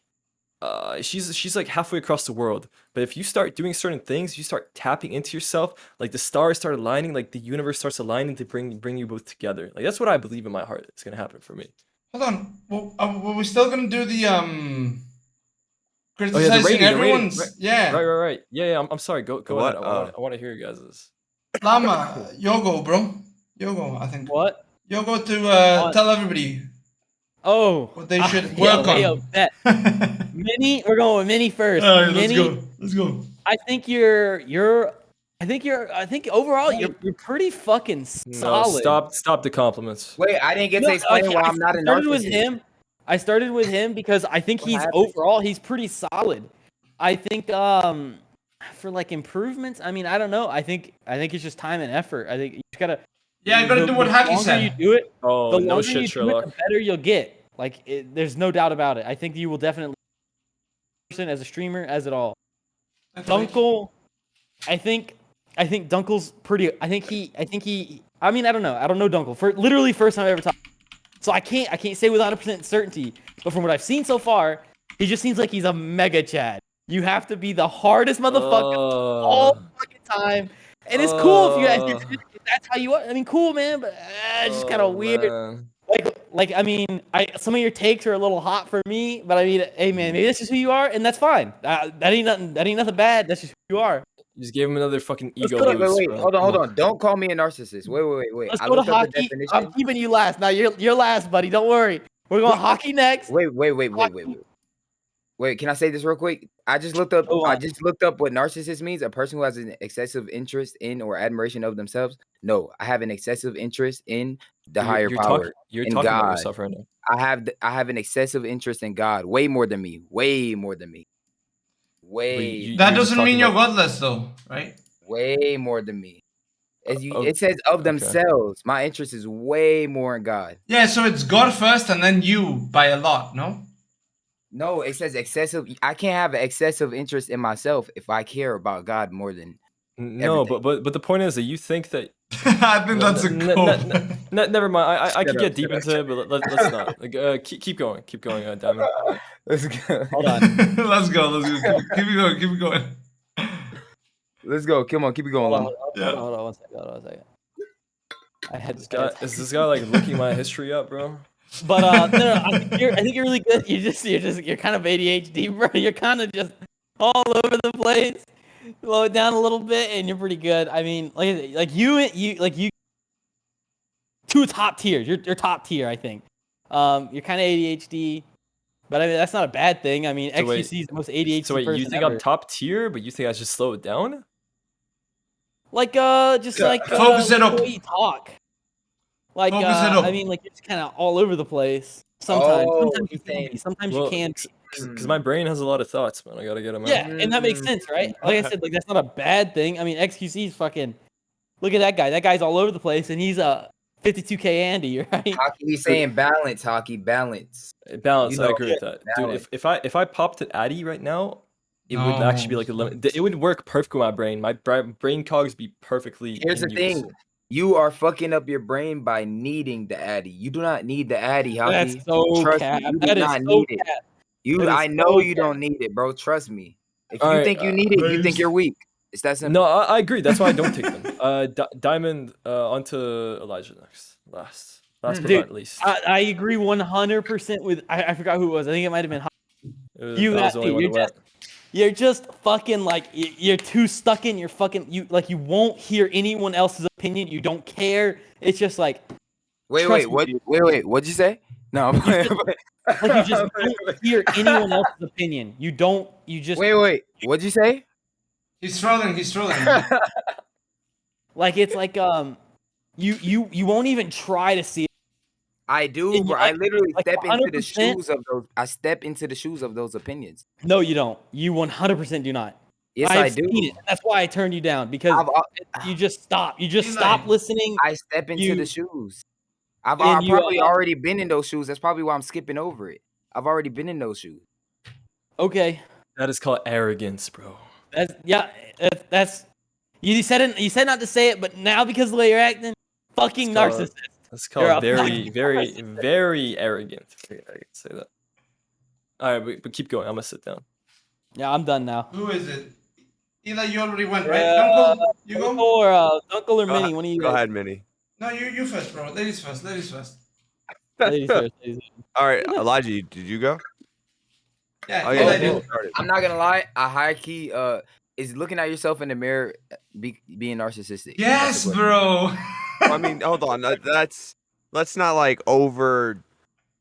she's like halfway across the world. But if you start doing certain things, you start tapping into yourself, like the stars start aligning, like the universe starts aligning to bring you both together. Like that's what I believe in my heart. It's gonna happen for me. Hold on. Well, were we still gonna do the Oh yeah, criticizing the rating, everyone's? right, Yeah. right. Yeah. I'm sorry. Go What? ahead. I want to hear you guys'. Llama, Yogo, bro. Yogo, I think. What? Yogo to tell everybody Oh, what they should yeah, work on. bet. Mini, we're going with Mini first. All right, Mini, let's go. I think I think overall you're pretty fucking No, solid. stop the compliments. Wait, I didn't get to No, explain okay, why I'm not a narcissist. I started with him because I think What he's happened? he's pretty solid. I think for like improvements, I mean, I don't know. I think it's just time and effort. I think you just gotta. Yeah, you gotta do what Haki The said. longer you do it, Oh, the no longer shit, you do it, Sherlock. the better you'll get. Like, there's no doubt about it. I think you will definitely as a streamer as it all. Dunkel, I think Dunkel's pretty. I think he. I mean, I don't know. I don't know Dunkel for literally first time I ever talked. So I can't say with 100% certainty. But from what I've seen so far, he just seems like he's a mega Chad. You have to be the hardest motherfucker all the fucking time. And it's cool if you guys. If that's how you are. I mean, cool, man. But it's just kind of weird. Man. Like I mean, some of your takes are a little hot for me, but I mean, hey man, maybe that's just who you are, and that's fine. That ain't nothing bad. That's just who you are. You just gave him another fucking ego Wait, boost, wait. bro. Hold on. Don't call me a narcissist. Wait. Let's I go to looked up the hockey. definition. I'm keeping you last. Now you're last, buddy. Don't worry. We're going hockey next. Wait. Wait, can I say this real quick? I just looked up what narcissist means. A person who has an excessive interest in or admiration of themselves. No, I have an excessive interest in the higher power. You're in talking God. about yourself right now. I have an excessive interest in God, way more than me. That doesn't mean you're godless, though, right? Way more than me. It says of themselves. My interest is way more in God. Yeah, so it's God first and then you by a lot, no? No, it says excessive. I can't have an excessive interest in myself if I care about God more than. No, but the point is that you think that. I think that's a quote. Never mind. I could get deep into it, but let's not. Like, keep going, Diamond. Let's go. Hold on. Let's go. Keep it going. Let's go. Come on, keep it going. Hold on one second. I had Is this guy like looking my history up, bro? But no, I think you're really good. You're kind of ADHD, bro. You're kind of just all over the place. Slow it down a little bit, and you're pretty good. I mean, like you two top tiers. You're top tier, I think. You're kind of ADHD, but I mean that's not a bad thing. I mean, XQC is the most ADHD So wait, person you think ever. I'm top tier, but you think I should slow it down? Like focus it up. The way you talk. Like focus it up. I mean, like you're just kind of all over the place. Sometimes you can. Because my brain has a lot of thoughts, man. I gotta get them out. Yeah, and that makes sense, right? Like I said, like that's not a bad thing. I mean, XQC's fucking. Look at that guy. That guy's all over the place, and he's a 52K Andy, right? Hockey saying balance. Balance. Balance. You know, I agree with that, balance. dude. If I popped an Addy right now, it would actually be like a limit. It would work perfect with my brain. My brain cogs be perfectly. Here's the thing. You are fucking up your brain by needing the Addy. You do not need the Addy, Hockey. That's so Trust cap. me, you That do is not so need it. cap. I know you don't need it, bro. Trust me. If you think you need it, you think you're weak. It's that simple. No, I agree. That's why I don't take them. Diamond onto Elijah next. Last but not least. I agree 100% with. I forgot who it was. I think it might have been. You're just fucking like you're too stuck in your fucking you won't hear anyone else's opinion. You don't care. It's just like. Wait. What'd you say? No. Like you just don't hear anyone else's opinion. You don't. You just. Wait. What'd you say? He's trolling. Like it's like you won't even try to see it. I do, bro. I literally step into the shoes of those. I step into the shoes of those opinions. No, you don't. You 100% do not. Yes, I do. Seen it. That's why I turned you down because you just stop. You just stop listening. I step into the shoes. I've probably already been in those shoes. That's probably why I'm skipping over it. I've already been in those shoes. Okay. That is called arrogance, bro. That's you said not to say it, but now because of the way you're acting, fucking narcissist. That's called very arrogant. I can say that. All right, but keep going. I'm gonna sit down. Yeah, I'm done now. Who is it? Eli, you already went, right? Dunkel, you go? Dunkel or Minnie? One of you Go guys. ahead, Minnie. No, you first, bro. Ladies first. Ladies first. Ladies first. All right, Elijah, did you go? Yeah, oh yeah, Eli you did. started. I'm not gonna lie. A high key is looking at yourself in the mirror being narcissistic. Yes, bro. I mean, hold on. Let's not like over.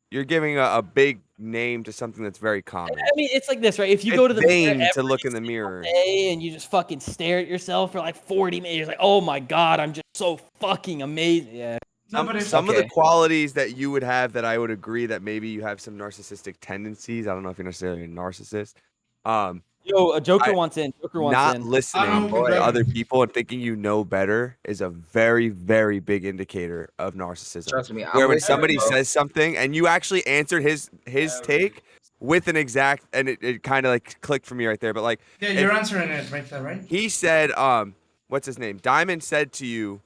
You're giving a big name to something that's very common. I mean, it's like this, right? If you It's go to the mirror vain every to look in the single mirror. day and you just fucking stare at yourself for like 40 minutes, you're like, oh my god, I'm just so fucking amazing. Yeah. Some of the qualities that you would have that I would agree that maybe you have some narcissistic tendencies. I don't know if you're necessarily a narcissist. Yo, a Joker wants in. Joker wants Not in. listening to other people and thinking you know better is a very, very big indicator of narcissism. Trust me, I'm Where when listening, somebody bro. says something and you actually answered his take with an exact, and it kind of like clicked for me right there. But like, Yeah, you're answering it right there, right? he said, what's his name? Diamond said to you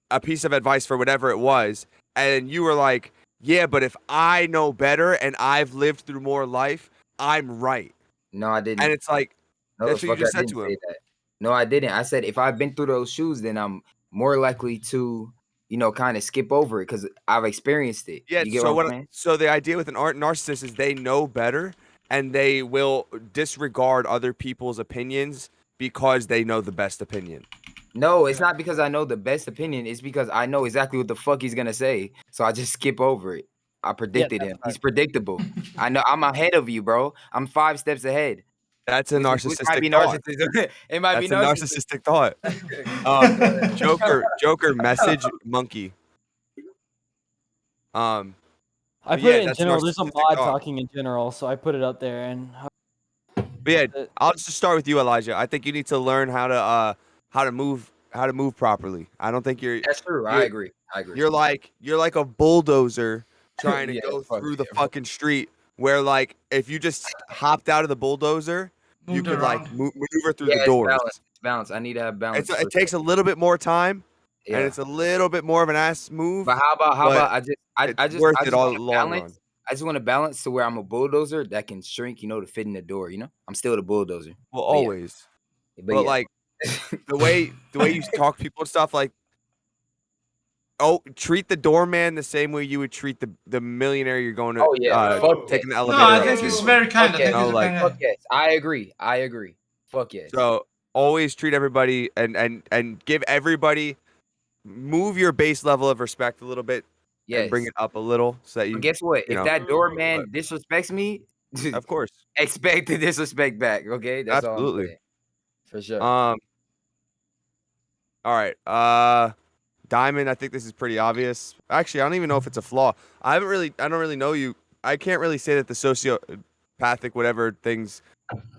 a piece of advice for whatever it was, and you were like, yeah, but if I know better and I've lived through more life, I'm right. No, I didn't. And it's like, No, that's the what you fuck just I said didn't to him. say that. No, I didn't. I said if I've been through those shoes, then I'm more likely to, kind of skip over it because I've experienced it. Yeah. You get So what I'm saying? So the idea with an art narcissist is they know better and they will disregard other people's opinions because they know the best opinion. No, it's not because I know the best opinion. It's because I know exactly what the fuck he's gonna say. So I just skip over it. I predicted him. He's predictable. I know I'm ahead of you, bro. I'm 5 steps ahead. That's a Which might narcissistic be thought. narcissism. It might be That's a narcissism. narcissistic thought. Joker, message monkey. I put yeah, it in that's general. There's a narcissistic mod thought. talking in general, so I put it up there. And But yeah, I'll just start with you, Elijah. I think you need to learn how to move properly. I don't think you're. That's true. I agree. You're like a bulldozer trying to Yeah, go fuck through the yeah, bro. fucking street. Where like if you just hopped out of the bulldozer, you Moved could like around. maneuver through Yeah, the it's doors. balance. It's balance. I need to have balance. It takes a little bit more time, Yeah. and it's a little bit more of an ass move. But how about it's worth it all want to long balance. run. I just want to balance to where I'm a bulldozer that can shrink, to fit in the door. I'm still the bulldozer. Well, But yeah. always. But But yeah. like the way you talk to people and stuff, like, treat the doorman the same way you would treat the millionaire you're going to Oh yeah. Fuck taking the yes. elevator. No, I up think to. it's very kind. Fuck I think yes. it's like, kind Fuck yes. I agree. Fuck yes. So always treat everybody and give everybody, move your base level of respect a little bit and bring Yes. it up a little so that you. But guess what? If that doorman disrespects me, of course, expect the disrespect back. Okay, that's all I'm absolutely, saying. For sure. All right. Diamond, I think this is pretty obvious. Actually, I don't even know if it's a flaw. I don't really know you. I can't really say that the sociopathic whatever things.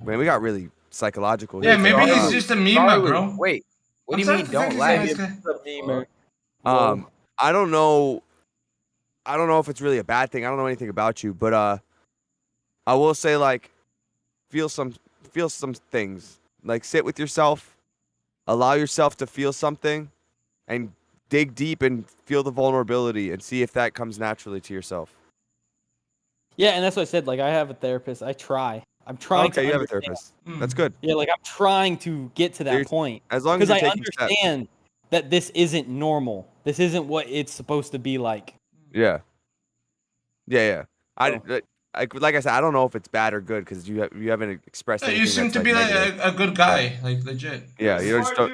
Man, we got really psychological here. Yeah, maybe he's just a meme, bro. Wait, what do I'm you starting mean? to think Don't he's a laugh. nice guy. I don't know. I don't know if it's really a bad thing. I don't know anything about you, but I will say like, feel some things. Like sit with yourself, allow yourself to feel something, and dig deep and feel the vulnerability and see if that comes naturally to yourself. yeah, and that's what I said. Like I have a therapist. I'm trying to Okay, you have a understand. therapist. That's good. Yeah, like I'm trying to get to that point. As long as because you're I taking steps. understand that this isn't normal. This isn't what it's supposed to be like. Yeah. Like I said, I don't know if it's bad or good because you haven't expressed Yeah, anything. you seem that's, to like, be like negative. a good guy, like legit. Yeah, you just don't.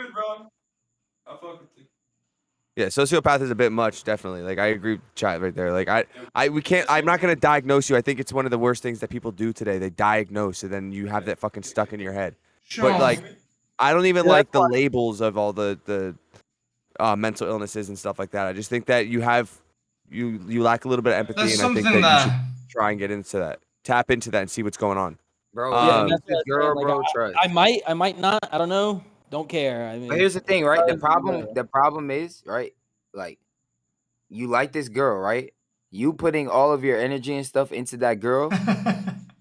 Yeah, sociopath is a bit much, definitely. Like I agree with Chat right there. Like I'm not gonna diagnose you. I think it's one of the worst things that people do today. They diagnose and then you have that fucking stuck in your head. But like I don't even like the labels of all the mental illnesses and stuff like that. I just think that you lack a little bit of empathy, That's and I think something that you should try and get into that. Tap into that and see what's going on. Bro, Yeah, that's this what I'm saying, girl, like, bro, trust. I might not. I don't know. Don't care. I mean, But here's the thing, right? The problem is, right? Like, you like this girl, right? You putting all of your energy and stuff into that girl.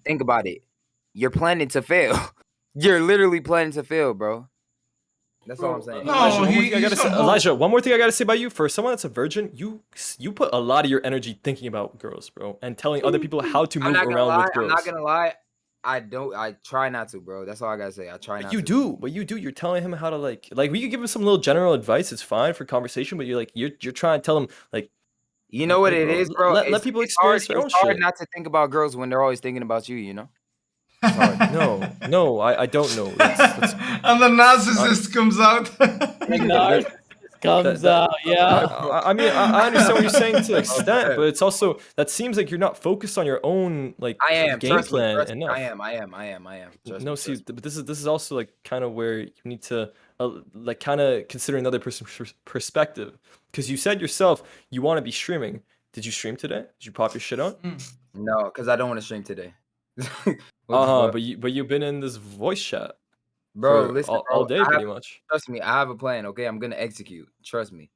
Think about it. You're planning to fail. You're literally planning to fail, bro. That's all I'm saying. Elijah, No, one more thing I he's gotta say. got Elijah, one more thing I gotta say about you. For someone that's a virgin, you put a lot of your energy thinking about girls, bro, and telling other people how to I'm move not gonna around lie. with I'm not girls. gonna lie. I try not to, bro. That's all I gotta say. I try But not you to. do, but you do. You're telling him how to like we could give him some little general advice. It's fine for conversation, but you're trying to tell him like, You know what hey, it bro, is, bro? let people It's hard. experience their It's own hard shit. not to think about girls when they're always thinking about you. You know. It's hard. No, I don't know. That's and the narcissist comes out. Comes out, yeah. I mean, I understand what you're saying to an extent, but it's also that seems like you're not focused on your own like I am. game Trust me. plan Trust me. enough. I am. Trust No, me. see, but this is also like kind of where you need to like kind of consider another person's perspective, because you said yourself you want to be streaming. Did you stream today? Did you pop your shit on? No, because I don't want to stream today. What the fuck? But you've been in this voice chat, Bro, for listen, all bro. day pretty much. Trust me, I have a plan. Okay, I'm gonna execute. Trust me.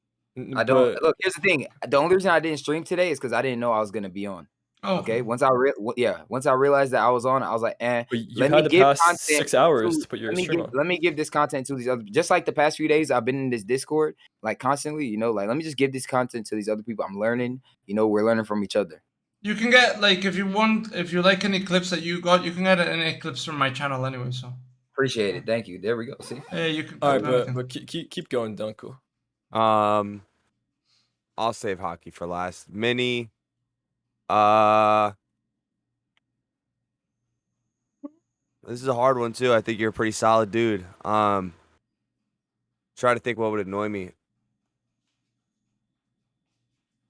I don't But look. Here's the thing. The only reason I didn't stream today is because I didn't know I was gonna be on. Okay. Once I realized that I was on, I was like, you've let me had the give past content 6 hours to to put your stream on. let me give this content to these other. Just like the past few days, I've been in this Discord like constantly. You know, like let me just give this content to these other people. I'm learning. You know, we're learning from each other. You can get like if you like any clips that you got, you can get any clips from my channel anyway. So appreciate it. Thank you. There we go. See. Yeah, you can. All right, but keep going, Dunkel. I'll save hockey for last. Mini. This is a hard one too. I think you're a pretty solid dude. Try to think what would annoy me.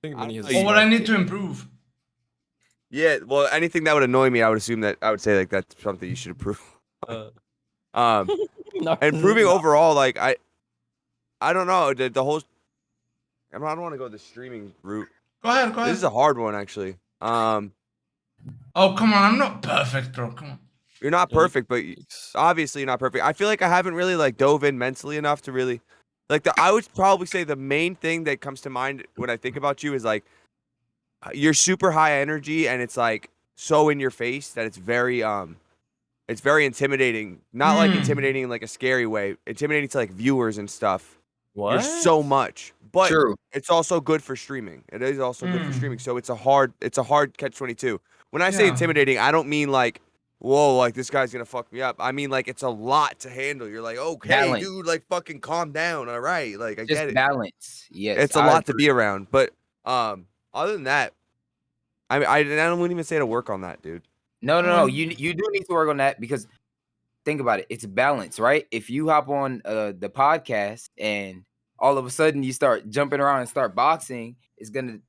What I need to improve. Yeah, well, anything that would annoy me, I would assume that I would say like that's something you should improve. Improving overall, like I don't know the whole. I don't want to go the streaming route. Go ahead. This is a hard one actually. Oh come on, I'm not perfect, bro. Come on. You're not perfect, but obviously you're not perfect. I feel like I haven't really like dove in mentally enough to really like I would probably say the main thing that comes to mind when I think about you is like you're super high energy and it's like so in your face that it's very intimidating. Not like intimidating in like a scary way, intimidating to like viewers and stuff. What? You're so much. But True. It's also good for streaming. It is also good for streaming. So it's a hard catch-22. When I say intimidating, I don't mean like whoa, like this guy's gonna fuck me up. I mean like it's a lot to handle. You're like, okay, balance. dude, like fucking calm down. All right, like I Just get it. balance. Yes, It's a lot to be around. But other than that, I wouldn't even say to work on that, dude. No. You do need to work on that because think about it. It's balance, right? If you hop on the podcast and all of a sudden you start jumping around and start boxing, it's gonna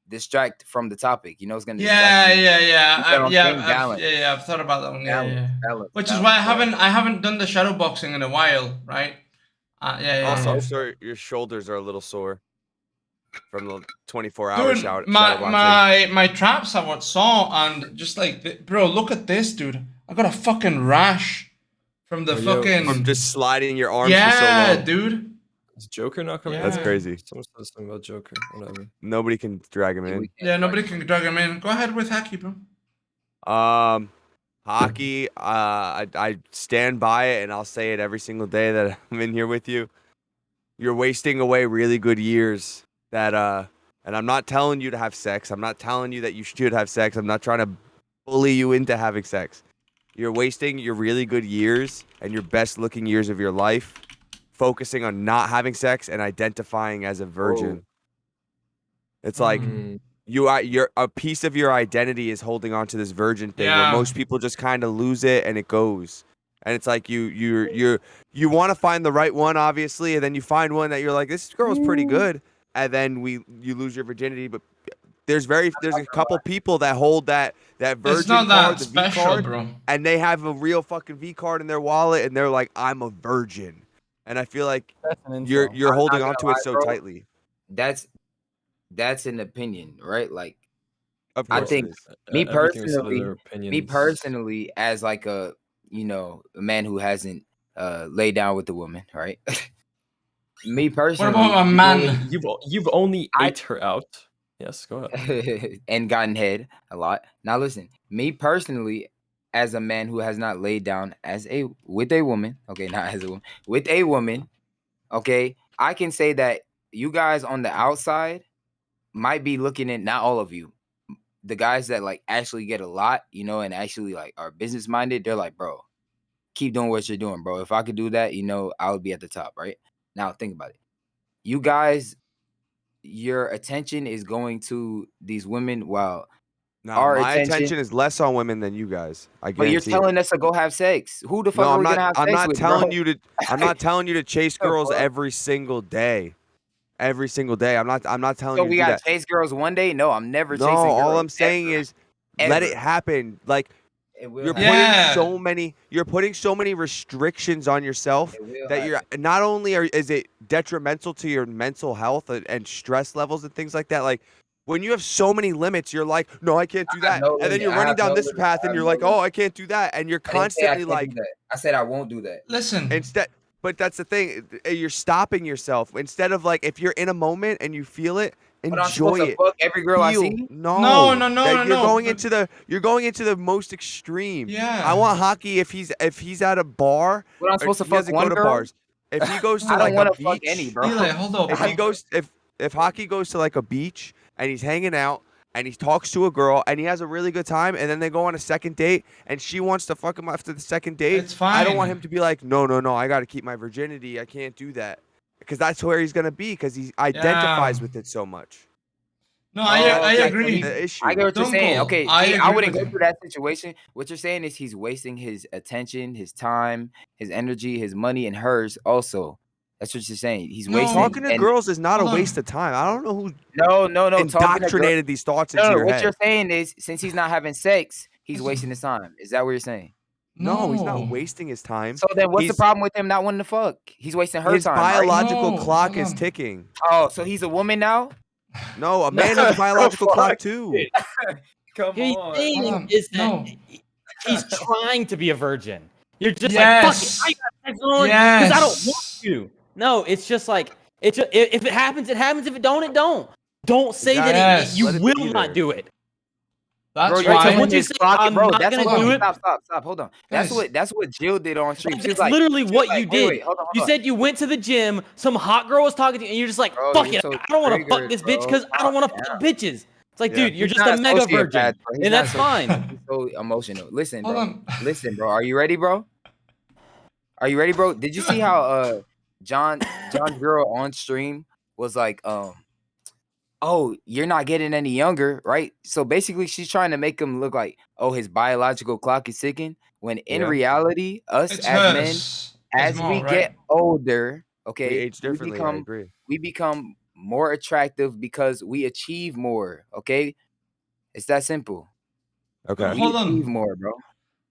distract from the topic. You know, it's gonna Yeah. balance. I've thought about that one. Balance, Which is why I haven't done the shadow boxing in a while, right? Also, I'm sorry, your shoulders are a little sore from the 24-hour Dude, shadow boxing. my traps are what saw, and just like bro, look at this, dude. I got a fucking rash from the fucking from just sliding your arms for so long. Dude. Is Joker not coming? That's crazy. Someone said something about Joker. Whatever. Nobody can drag him in. Yeah, nobody can drag him in. Go ahead with Hacky, bro. Hockey. I stand by it, and I'll say it every single day that I'm in here with you. You're wasting away really good years. That and I'm not telling you to have sex. I'm not telling you that you should have sex. I'm not trying to bully you into having sex. You're wasting your really good years and your best looking years of your life focusing on not having sex and identifying as a virgin. It's like you're a piece of your identity is holding on to this virgin thing where most people just kind of lose it and it goes. And it's like you want to find the right one, obviously, and then you find one that you're like, this girl's pretty good, and then you lose your virginity. But there's a couple people that hold that virgin card, the V card, bro. And they have a real fucking V card in their wallet, and they're like, I'm a virgin. And I feel like you're holding on to it so tightly. That's an opinion, right? Like, of course I think me personally, as like a man who hasn't laid down with a woman, right? Me personally, what about a man? You've only ate her out. Yes, go ahead. And gotten head a lot. Now listen, me personally, as a man who has not laid down with a woman, okay, not as a woman, with a woman, okay, I can say that you guys on the outside might be looking at, not all of you, the guys that like actually get a lot, you know, and actually like are business minded. They're like, bro, keep doing what you're doing, bro. If I could do that, you know, I would be at the top, right? Now think about it. You guys, your attention is going to these women while Nah, our my attention. attention is less on women than you guys. I But you're guarantee it. telling us to go have sex. Who the fuck No, are I'm we not. gonna have I'm sex not with, telling bro? you to. I'm not telling you to chase The girls fuck? every single day. Every single day. I'm not telling So you to we do gotta that. chase girls one day? No, I'm never No, chasing girls. all I'm saying is let it Ever. happen. Like It will you're happen. putting Yeah. so many restrictions on yourself It will that you're happen. not only is it detrimental to your mental health and stress levels and things like that. Like when you have so many limits, you're like, no, I can't do I have that. no And then limit. you're I running have no down this limit. path I and have you're no like, oh, limit. I can't do that. And you're I didn't say I constantly can't like do that. I said I won't do that. Listen. instead but that's the thing. You're stopping yourself. Instead of like if you're in a moment and you feel it, But I'm supposed enjoy to it. fuck every girl I Feel see? No, no, no, that no, you're no. going but- into the most extreme. Yeah. I want hockey if he's at a bar. What, I'm or supposed to he fuck doesn't one go to girl? bars. If he goes to I like don't a want to fuck beach, any, bro. Eli, hold up, if bro. he goes if hockey goes to like a beach and he's hanging out and he talks to a girl and he has a really good time and then they go on a second date and she wants to fuck him after the second date, It's fine. I don't want him to be like, no, I got to keep my virginity. I can't do that. Because that's where he's gonna be because he identifies with it so much. No, Oh, I okay, so agree. The issue. I get what you're saying. Dunkel, Okay, I see, I agree wouldn't with go you. through that situation. What you're saying is he's wasting his attention, his time, his energy, his money, and hers also. That's what you're saying. He's No. wasting. Talking to and girls is not a Hold on. waste of time. I don't know who no. Talking to girls. indoctrinated these thoughts into No, your what head. you're saying is since he's not having sex, he's Listen. wasting his time. Is that what you're saying? No, he's not No. wasting his time. So then what's the He's- problem with him not wanting to fuck? He's wasting her His time, right? biological No, clock hold is on. ticking. Oh, so he's a woman now? No, a man has a biological clock Fuck. too. Come He's on. saying Hold on. is that No. he's trying to be a virgin. You're just Yes. like, fuck it, I got sex on because I don't want Yes. to. No, it's just like if it happens, it happens. If it don't, it don't. Don't say that Yes. you Let it will be not there. do it. That's Bro, you're Right, so telling once you his say, clock, I'm bro. not That's gonna what. do it, Stop. Hold on. That's Guys. what Jill did on stream. She was that's like, literally what you did. Wait, hold You on. said you went to the gym, some hot girl was talking to you, and you're just like, Bro, fuck you're it, so I don't want to fuck triggered, this bitch bro. because I don't want to Calm fuck bitches. It's like, Yeah. dude, you're He's just not a mega sociopath, virgin, bro. He's and not that's so- fine. He's so emotional. Listen, Hold bro. on. Listen, bro. Are you ready, bro? Are you ready, bro? Did you see how John's girl on stream was like, oh, you're not getting any younger, right? So basically she's trying to make him look like, oh, his biological clock is ticking. When in Yeah. reality, us It's as men, hers. as It's we more, get right? older, okay, We age differently. I agree. we become more attractive because we achieve more. Okay, it's that simple. Okay. We Hold achieve on. more, bro.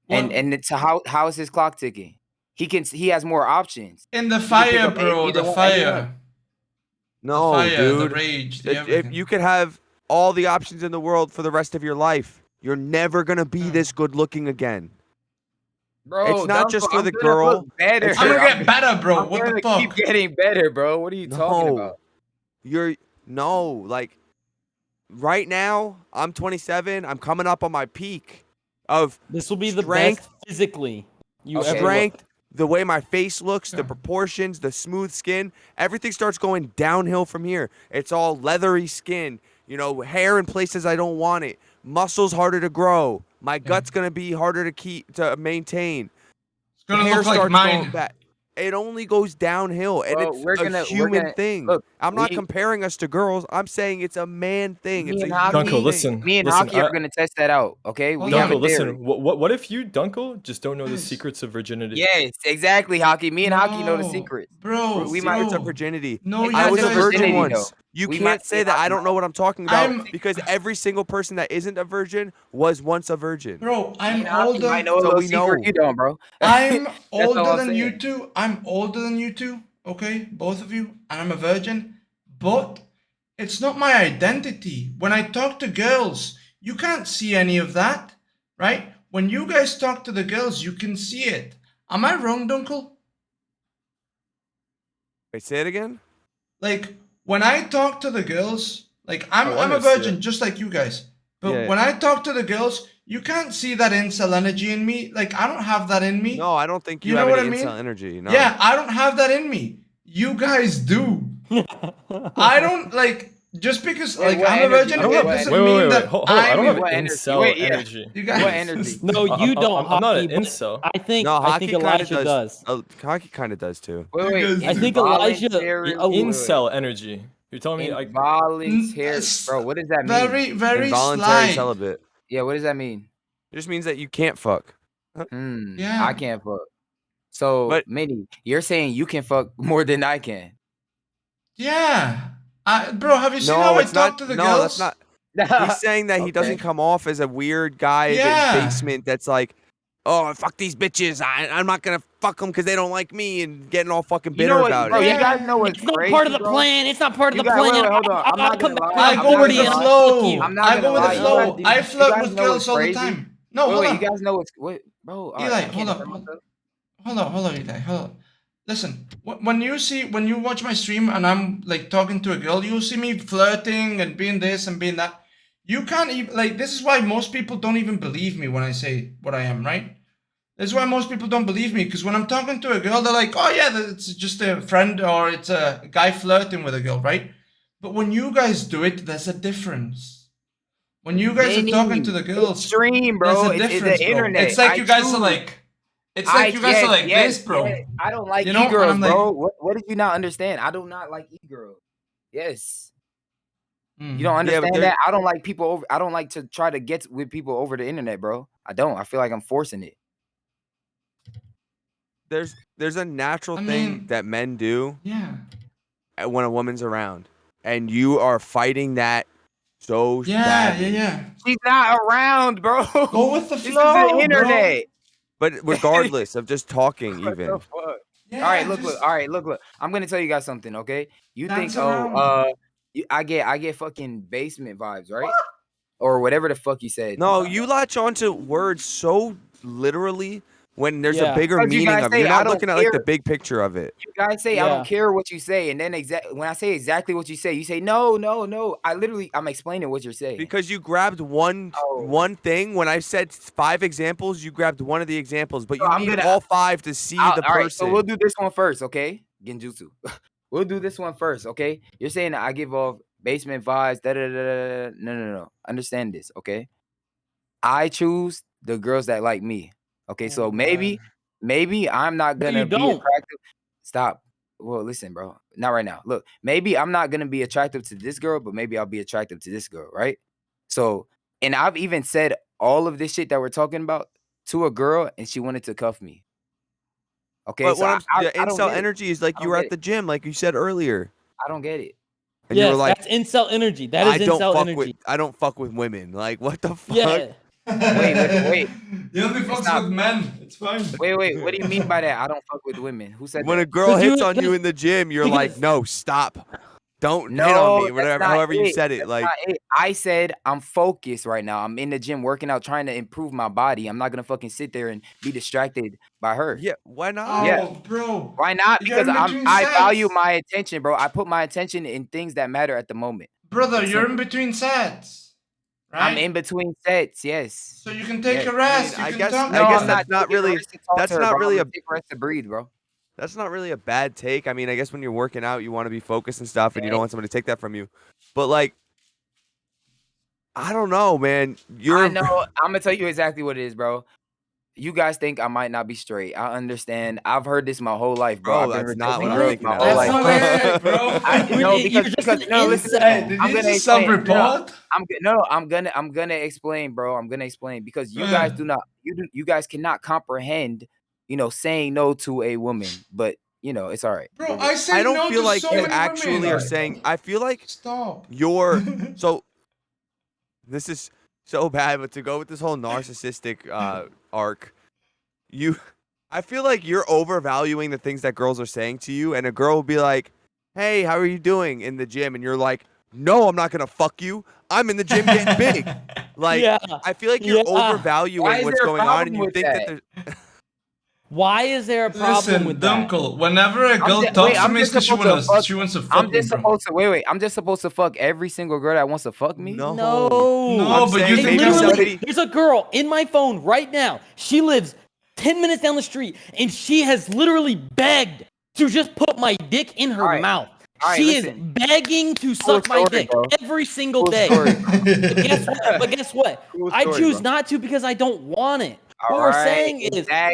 What? And it's how is his clock ticking? He has more options. In the He can pick fire, up bro. either The one, anyone. fire. No, the fire, dude. The rage. The If everything. you could have all the options in the world for the rest of your life, you're never gonna be this good looking again. Bro, It's not just for I'm the gonna girl. look better. It's I'm for- gonna get better, bro. I'm What the gonna fuck? keep getting better, bro. What are you talking about? You're like right now, I'm 27. I'm coming up on my peak of This will be the strength, best physically you Okay. ever strength, look. the way my face looks, the proportions, the smooth skin, everything starts going downhill from here. It's all leathery skin, hair in places I don't want it, muscles harder to grow, my gut's gonna be harder to maintain. It's gonna Hair look like starts mine. going back. It only goes downhill, and Well, it's we're a gonna human thing. look. I'm not comparing us to girls. I'm saying it's a man thing. Me It's a and human Hockey, thing. listen. me and listen, Hockey are gonna test that out. Okay, we have a Dunkel, theory. listen. What if you, Dunkel, just don't know the secrets of virginity? Yes, exactly, Hockey. Me and Hockey know the No, secret. bro. We Secrets might. of virginity. No, It's you I not was a just guys virgin virginity, don't. once. though. You We can't might say see that how I to don't know what I'm talking about I'm- because every single person that isn't a virgin was once a virgin. Bro, Me I'm and Hockey older. might know a So little we secret know. you don't, bro. I'm That's all older I'm than you saying. two. I'm older than you two. Okay, both of you, and I'm a virgin. But it's not my identity. When I talk to girls, you can't see any of that, right? When you guys talk to the girls, you can see it. Am I wrong, Dunkel? Wait, say it again. Like when I talk to the girls, like I'm Oh, I a see virgin it. just like you guys. But Yeah. when I talk to the girls, you can't see that incel energy in me. Like I don't have that in me. No, I don't think You you know have what any I mean? incel energy. No. Yeah, I don't have that in me. You guys do. I don't like just because like I'm a virgin. I don't It have, doesn't wait, mean wait, that hold on. I don't have What incel yeah. energy. You guys. What energy? No, you don't. I'm not Hockey, an but incel. I think No, I think hockey kind of Elijah does. Hockey kind of does too. Wait, You guys I do. think Elijah. Involuntary- Incel energy. You're telling me I Involuntary, bro. What does that mean? Very, very Involuntary slight. celibate. Yeah, what does that mean? It just means that you can't fuck. Yeah. I can't fuck. So, But- Minnie, you're saying you can fuck more than I can. Yeah. Bro, have you seen No, how I it's talk not. to the No, girls? that's not. He's saying that he doesn't Okay. come off as a weird guy in Yeah. his basement that's like, oh, fuck these bitches. I'm not gonna fuck them because they don't like me and getting all fucking You bitter know what, about bro? it. You guys know what's It's not crazy, part of the bro? plan. It's not part of You the guys, plan. wait, hold on. I'm I'll not come gonna back lie. to I I'm go not with authority the gonna and lie. I'll fuck flow. you. I'm not I gonna go with lie. the You flow. guys- I you flirt guys with know what's girls all the crazy? time. No, Wait, hold wait, on. you guys know what's bro? All right, Eli, I hold can't on, defend myself. hold on, Eli, hold on. Listen, when you watch my stream and I'm like talking to a girl, you see me flirting and being this and being that. You can't even like. This is why most people don't even believe me when I say what I am, right? This is why most people don't believe me, because when I'm talking to a girl, they're like, "Oh yeah, it's just a friend or it's a guy flirting with a girl, right?" But when you guys do it, there's a difference. When you guys are talking to the girls, Stream, bro. there's a It's difference, the bro. internet. It's like I you guys choose. are like, it's like you guys are like this, bro. Yes. I don't like You know, and e-girls, I'm like- bro. What did you not understand? I do not like e-girls. Yes. You don't Yeah, but understand they're- that? I don't like people over. I don't like to try to get with people over the internet, bro. I don't. I feel like I'm forcing it. There's a natural I thing mean- that men do Yeah. when a woman's around, and you are fighting that so badly. Yeah. She's not around, bro. Go with the This is flow, the internet. But regardless of just talking, What even the fuck? Yeah, All right, look. just All right, look. I'm gonna tell you guys something, okay? You think, dance around. I get fucking basement vibes, right? Or whatever the fuck you said. no, you latch onto words so literally when there's Yeah. a bigger Because you meaning guys of it. say, You're "I not don't looking at like the care." big picture of it. You guys say, I Yeah. don't care what you say, and then when I say exactly what you say, you say, no. I'm explaining what you're saying. Because you grabbed one thing. When I said 5 examples, you grabbed one of the examples, but you I'm need gonna- all 5 to see the All person. right, so we'll do this one first, okay? Genjutsu. We'll do this one first, okay? You're saying that I give off basement vibes, da-da-da-da-da. No. Understand this, okay? I choose the girls that like me. Okay, so maybe I'm not No, gonna you be don't. attractive. Stop. Well, listen, bro. Not right now. Look, maybe I'm not gonna be attractive to this girl, but maybe I'll be attractive to this girl, right? So, and I've even said all of this shit that we're talking about to a girl, and she wanted to cuff me. Okay, But so what the I don't incel get it. energy is like I you don't were get at the gym, like you said earlier, I don't get it. and you were Yes, like, that's incel energy. That is I don't incel fuck energy. with women. Like, what the fuck? Yeah. Wait. You only fucks Stop. with men. It's fine. Wait. What do you mean by that? I don't fuck with women. Who said When that? a girl 'Cause you- hits on you 'cause- in the gym, you're like, because- no, stop. Don't hit on No, me, that's whatever, not however you it. said it. That's Like, not it. I said I'm focused right now. I'm in the gym working out, trying to improve my body. I'm not gonna fucking sit there and be distracted by her. yeah, why not? Oh, Yeah. bro. Why not? You're Because in between I value sets. my attention, bro. I put my attention in things that matter at the moment. Brother, It's you're in simple. between sets. Right? I'm in between sets. Yes. So you can take Yes. a rest. I mean, I you can guess- talk. No, I guess I'm that's not taking a really- rest to talk that's to her, not bro. really I'm a- gonna take a rest to breathe, bro. That's not really a bad take. I mean, I guess when you're working out, you want to be focused and stuff, and you don't want somebody to take that from you. But like, I don't know, man. I know. I'm gonna tell you exactly what it is, bro. You guys think I might not be straight. I understand. I've heard this my whole life, bro. Bro, I've been that's not rejecting what I'm girls thinking my at whole all. life. That's not it, bro. No, You're because just an no, listen. Hey, did I'm you gonna just explain. self-report? I'm gonna explain, bro. I'm gonna explain because you guys do not. You guys cannot comprehend. Saying no to a woman, but it's all right. Bro, I say I don't no feel to like so you many actually women. are saying. I feel like Stop. you're so. This is so bad, but to go with this whole narcissistic arc, I feel like you're overvaluing the things that girls are saying to you, and a girl will be like, "Hey, how are you doing in the gym?" And you're like, "No, I'm not gonna fuck you. I'm in the gym getting big." Like, Yeah. I feel like you're Yeah. Why overvaluing is what's there a going on, problem and you with think that that? there's. Why is there a problem Listen, with that? Dunkel, whenever a girl wait, talks to I'm me, it's just because supposed to fuck. she wants to fuck I'm me, just bro. supposed to wait. I'm just supposed to fuck every single girl that wants to fuck me. No. No, I'm but saying you Hey, think maybe literally, somebody. there's a girl in my phone right now. She lives 10 minutes down the street, and she has literally begged to just put my dick in her mouth. She is begging to suck my dick every single day. But guess what? I choose not to because I don't want it. What we're saying is, I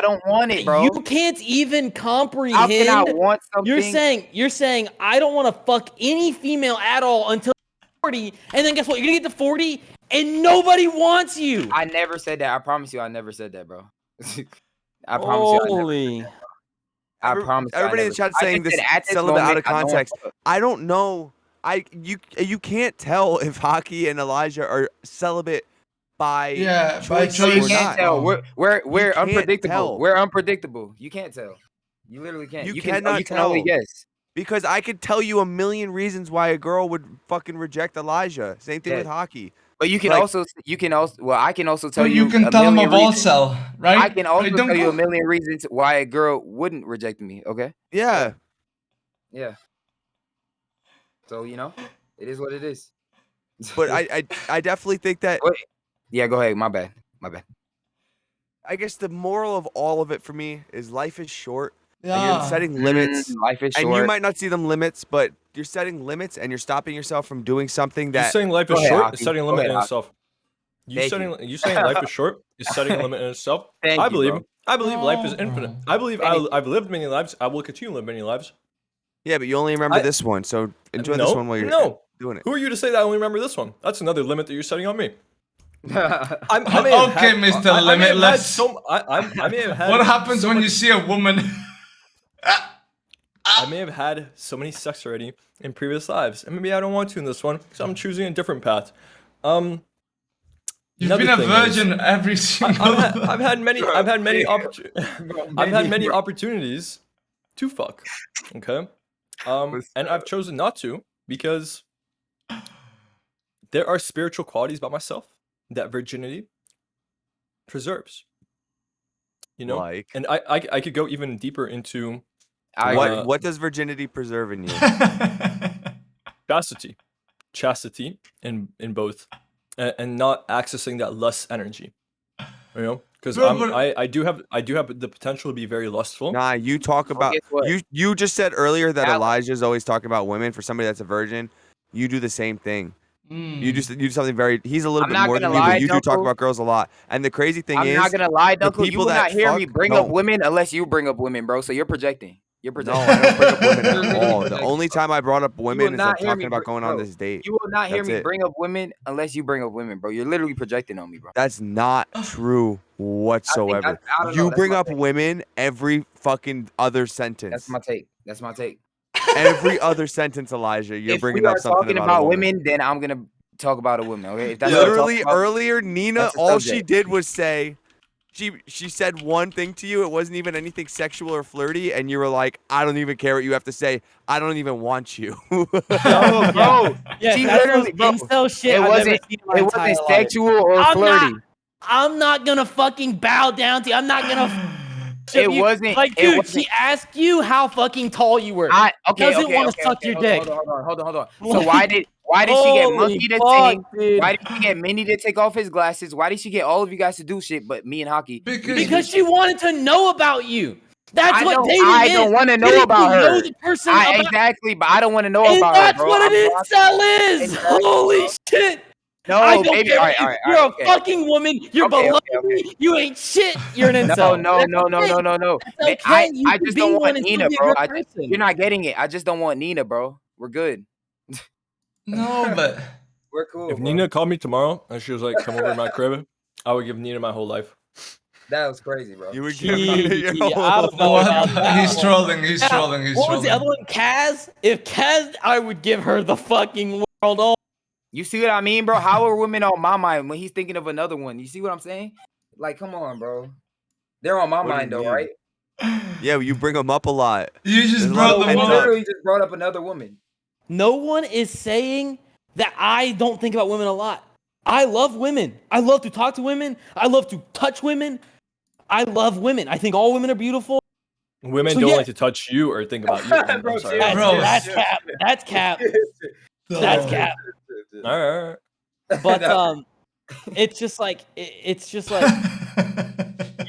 don't want it, bro. You can't even comprehend. How can I want something? You're saying I don't want to fuck any female at all until 40, and then guess what? You're gonna get to 40 and nobody wants you. I never said that. I promise you, I never said that, bro. I promise you, I never said that, bro. I promise. Everybody in the chat saying this celibate out of context. I don't know. You can't tell if Hockey and Elijah are celibate by choice or You can't not. tell. We're unpredictable. Tell. We're unpredictable. You can't tell. You literally can't. You cannot can only guess. Because I could tell you a million reasons why a girl would fucking reject Elijah. Same thing with Hockey. But you can also well, I can also tell you. You can tell him a Volcel, right? I can also tell you a million reasons why a girl wouldn't reject me. Okay. Yeah. Yeah. So it is what it is. But I definitely think that. Yeah, go ahead. My bad. I guess the moral of all of it for me is life is short. And you're setting limits. Life is short. And you might not see them limits, but you're setting limits and you're stopping yourself from doing something that. You're saying life is short is setting a limit in itself. You saying life is short is setting a limit in itself. I believe life is infinite. I believe I've lived many lives. I will continue to live many lives. Yeah, but you only remember this one, so enjoy this one while you're doing it. Who are you to say that I only remember this one? That's another limit that you're setting on me. Mr. Limitless. I may have had. What happens when you see a woman? I may have had so many sex already in previous lives, and maybe I don't want to in this one because I'm choosing a different path. You've been a virgin every single. I've had many opportunities to fuck. Okay, and I've chosen not to because there are spiritual qualities about myself that virginity preserves. And I could go even deeper into what does virginity preserve in you? Chastity in both, and not accessing that lust energy. Because I do have the potential to be very lustful. Nah, you talk about you just said earlier that Elijah's always talking about women. For somebody that's a virgin, you do the same thing. You do something very. He's a little bit more than you, but you do talk about girls a lot. And the crazy thing is, I'm not gonna lie, Dunkel. You will not hear me bring up women unless you bring up women, bro. So you're projecting. No, I don't bring up women at all. The only time I brought up women is I'm talking about going on this date. You will not hear me bring up women unless you bring up women, bro. You're literally projecting on me, bro. That's not true whatsoever. You bring up women every fucking other sentence. That's my take. Every other sentence, Elijah, you're bringing up something talking about women. Then I'm gonna talk about a woman. Okay. If that's literally earlier, Nina, all she did was say. She said one thing to you. It wasn't even anything sexual or flirty, and you were like, "I don't even care what you have to say. I don't even want you." No, bro. She literally, bro. Shit it wasn't sexual or flirty. I'm not gonna fucking bow down to you. I'm not gonna. It wasn't like, dude. She asked you how fucking tall you were. Doesn't want to suck your dick. Hold on. So why did she get Monkey to sing? Dude. Why did she get Minnie to take off his glasses? Why did she get all of you guys to do shit but me and Hockey? Because she wanted to know about you. That's what dating is. I don't want to know about her. Know the person exactly, but I don't want to know about her. That's what an incel is. Holy shit. No, baby. All right. You're a fucking woman. You're below me. You ain't shit. You're an incel. No. I just don't want Nina, bro. You're not getting it. I just don't want Nina, bro. We're good. No, but we're cool. If Nina called me tomorrow and she was like, "Come over to my crib," I would give Nina my whole life. That was crazy, bro. You would give Nina your whole life. He's trolling. What was the other one? Kaz? If Kaz, I would give her the fucking world all. You see what I mean, bro? How are women on my mind when he's thinking of another one? You see what I'm saying? Like, come on, bro. They're on my mind, though, right? Yeah, you bring them up a lot. You just literally just brought up another woman. No one is saying that I don't think about women a lot. I love women. I love to talk to women. I love to touch women. I love women. I think all women are beautiful. Women don't like to touch you or think about you. I'm sorry. That's cap. That's cap. That's cap. All right. But it's just like you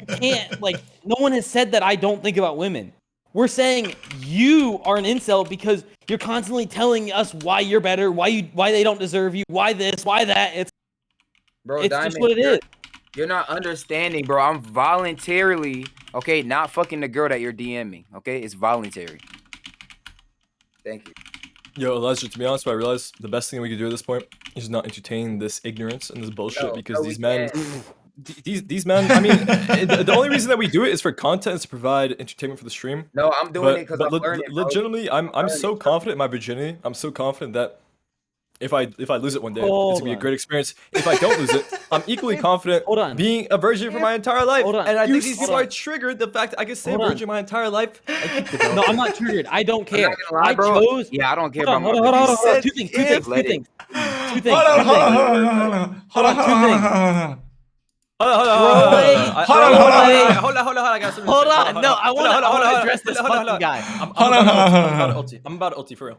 can't, like, no one has said that I don't think about women. We're saying you are an incel because you're constantly telling us why you're better, why they don't deserve you, why this, why that. It's Diamond, just what it is. You're not understanding, bro. I'm voluntarily, okay, not fucking the girl that you're DMing, okay? It's voluntary. Thank you. Yo, Elijah, to be honest, I realize the best thing we could do at this point is not entertain this ignorance and this bullshit because these men, these men. I mean, the only reason that we do it is for content, is to provide entertainment for the stream. No, I'm doing it because I'm learning. Legitimately, I'm so confident in my virginity. I'm so confident that if I lose it one day, it's gonna be a great experience. If I don't lose it, I'm equally confident being a virgin for my entire life. And I think these people are triggered the fact that I can say virgin my entire life. No, I'm not triggered. I don't care. I chose. Yeah, I don't care about my virginity. Two things. Two things. Hold on. No, I want to address this fucking guy. I'm about to ulti for real.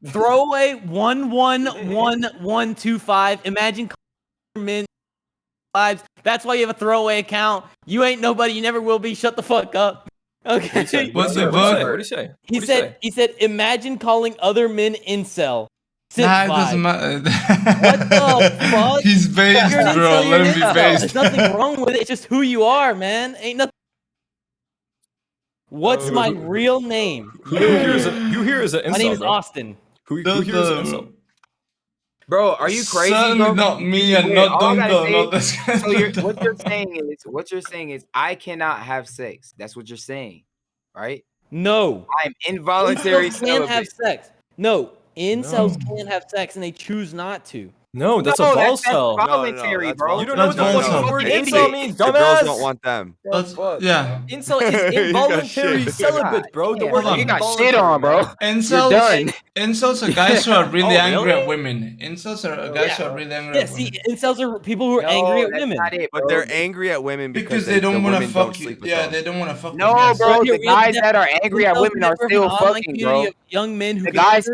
Throwaway 111125. Imagine min lives. That's why you have a throwaway account. You ain't nobody. You never will be. Shut the fuck up. Okay. What's the fuck? What do you say? He said, imagine calling other men incel. Nah, it doesn't matter. What the fuck? He's based, bro. Let him be based. There's nothing wrong with it. It's just who you are, man. Ain't nothing. What's my real name? Who here is an incel? My name is Austin. Who here is an incel? Bro, are you crazy, Certainly bro? not me and not Dunkel, not this guy. So what you're saying is I cannot have sex. That's what you're saying, right? No. I'm involuntary Incels can't have sex. No. Incels can't have sex and they choose not to. No, that's a vol cell. That's voluntary, bro. You don't know what the fuck word incel means, dumbass. The girls don't want them. Yeah. Incel is involuntary celibate, bro. The word you got shit on, bro. Incels are guys who are really angry at women. Incels are guys who are really angry at women. See, incels are people who are angry at women. But they're angry at women because they don't want to fuck you. Yeah, they don't want to fuck. No, bro. The guys that are angry at women are still fucking, bro. Young men who the guys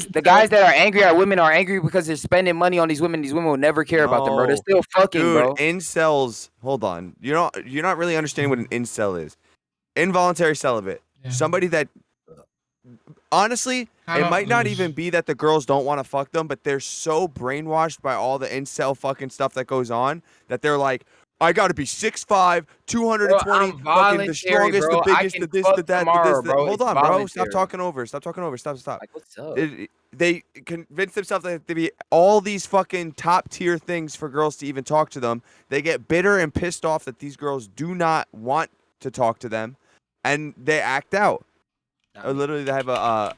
that are angry at women are angry because they're spending money on these women. These women will never care about them, bro. They're still fucking, bro. Incels. Hold on. You're not really understanding what an incel is. Involuntary celibate. Yeah. Somebody that honestly, it might not even be that the girls don't want to fuck them, but they're so brainwashed by all the incel fucking stuff that goes on that they're like, I gotta be 6'5", 220, fucking the strongest, bro. the biggest, the this, the that, tomorrow, the this. Bro. Hold on, bro. Stop talking over. Stop. Like, what's up? They convince themselves that they be all these fucking top tier things for girls to even talk to them. They get bitter and pissed off that these girls do not want to talk to them, and they act out. Literally, they have a.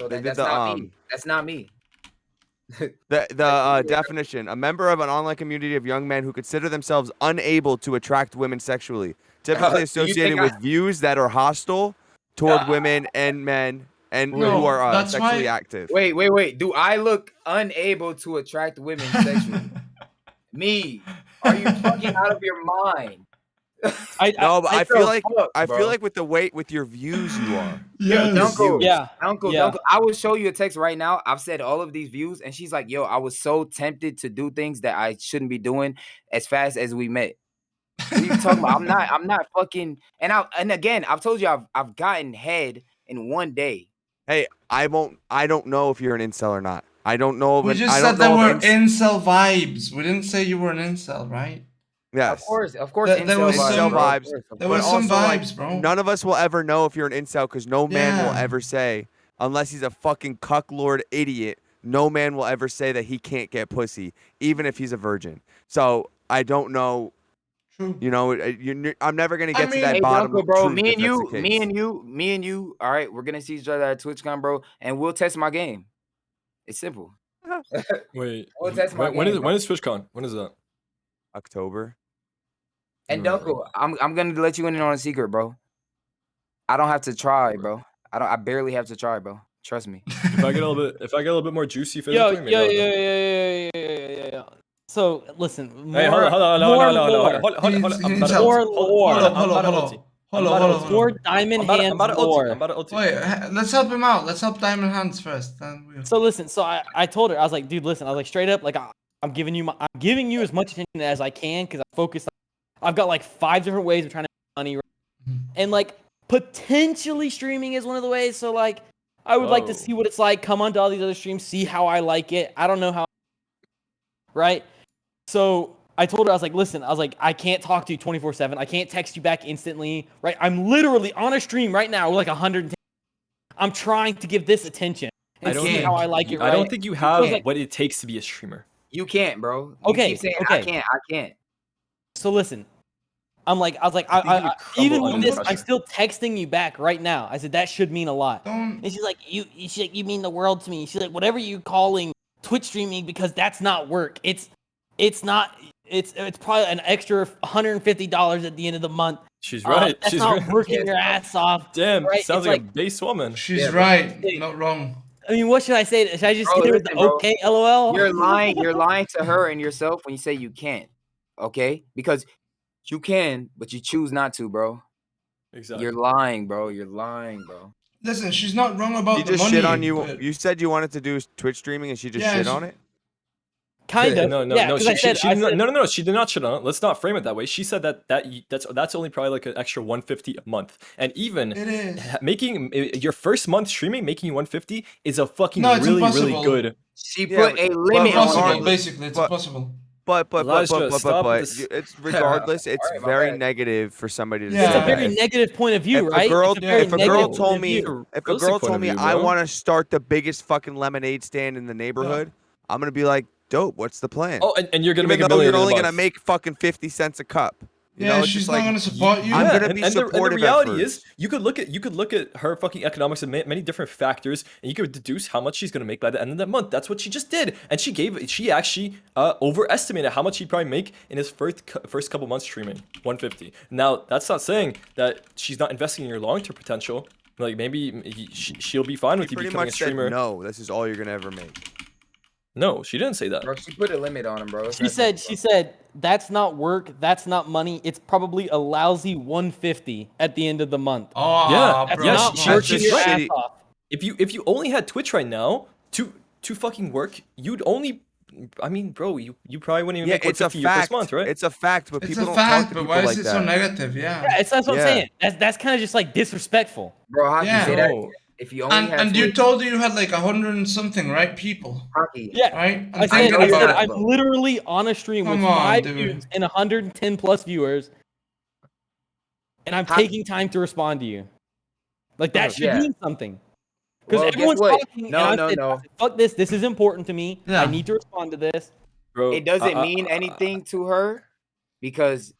So that's not me. That's not me. The definition: a member of an online community of young men who consider themselves unable to attract women sexually, typically associated with views that are hostile toward women and men, and who are sexually active. Wait. Do I look unable to attract women sexually? Me? Are you fucking out of your mind? I feel like with your views you are. Uncle. Yeah. I will show you a text right now. I've said all of these views, and she's like, "Yo, I was so tempted to do things that I shouldn't be doing as fast as we met." What are you talking about? I'm not fucking. And again, I've told you I've gotten head in one day. Hey, I don't know if you're an incel or not. I don't know. We just said there were incel vibes. We didn't say you were an incel, right? Yes. Of course. There was some vibes. There was some vibes, bro. None of us will ever know if you're an incel because no man will ever say, unless he's a fucking cucklord idiot, no man will ever say that he can't get pussy, even if he's a virgin. So I don't know. True. You know, I'm never gonna get to that bottom Uncle, bro. truth. Me and you. All right, we're gonna see each other at TwitchCon, bro, and we'll test my game. It's simple. Wait. We'll test my when game, is TwitchCon? When is that? October. And Dunkel, I'm gonna let you in on a secret, bro. I don't have to try, bro. I barely have to try, bro. Trust me. If I get a little bit more juicy physically, yeah. So listen, hey, hold on. More Diamond Hands lore. Wait, let's help him out. Let's help Diamond Hands first. So listen, I told her, I was like, dude, listen, I was like, straight up, like I'm giving you as much attention as I can because I'm focused. I've got like 5 different ways of trying to make money, and like potentially streaming is one of the ways. So like, I would like to see what it's like. Come onto all these other streams, see how I like it. I don't know how. Right. So I told her, I was like, listen, I can't talk to you 24/7. I can't text you back instantly. Right. I'm literally on a stream right now with like 110. I'm trying to give this attention and see how I like it. Right. I don't think you have what it takes to be a streamer. You can't, bro. You Okay. keep saying Okay. I can't. So listen. I was like, even with this, I'm still texting you back right now. I said that should mean a lot. And she's like, you mean the world to me. She's like, whatever you calling Twitch streaming, because that's not work. It's probably an extra $150 at the end of the month. She's right. That's She's not right. working your ass off. Damn, right? sounds like a base woman. She's right. Not wrong. I mean, what should I say? Should I just hit her with the okay, LOL? You're lying. You're lying to her and yourself when you say you can't. Okay? Because you can, but you choose not to, bro. Exactly. You're lying, bro. You're lying, bro. Listen, she's not wrong about she the just money. shit on you. But... You said you wanted to do Twitch streaming, and she just shit on it. Kind of. No. No. She did not shit on it. Let's not frame it that way. She said that's only probably like an extra $150 a month, and even making your first month streaming, making you $150 is a fucking really good. She put a limit on it. Basically, it's impossible. But it's regardless, it's very negative for somebody to say. It's a very negative point of view, right? If a girl told me I want to start the biggest fucking lemonade stand in the neighborhood, I'm gonna be like, dope. What's the plan? Oh, and you're gonna make $1 million. You're only gonna make fucking 50 cents a cup. You know, she's not gonna support you. I'm gonna be supportive. And the reality is, you could look at her fucking economics and many different factors, and you could deduce how much she's gonna make by the end of that month. That's what she just did, and she actually overestimated how much he'd probably make in his first couple months streaming. $150. Now, that's not saying that she's not investing in your long-term potential. Like maybe she'll be fine with you becoming a streamer. No, this is all you're gonna ever make. No, she didn't say that. Bro, she put a limit on him, bro. She said that's not work, that's not money. It's probably a lousy $150 at the end of the month. Oh, yeah, bro. That's not working your ass off. If you only had Twitch right now to fucking work, you'd only. I mean, bro, you probably wouldn't even make $150 your first month, right? It's a fact, but people don't talk to but people why like is it that. so negative? Yeah. That's what I'm saying. That's kind of just like disrespectful. Bro, how can you say that? If you only and you told you had like 100 and something, right? People. Yeah. Right? I said I'm literally on a stream with 5 views and 110 plus viewers, and I'm taking time to respond to you. Like that should mean something. Because everyone's talking. No. Fuck this. This is important to me. I need to respond to this. Bro, it doesn't mean anything to her because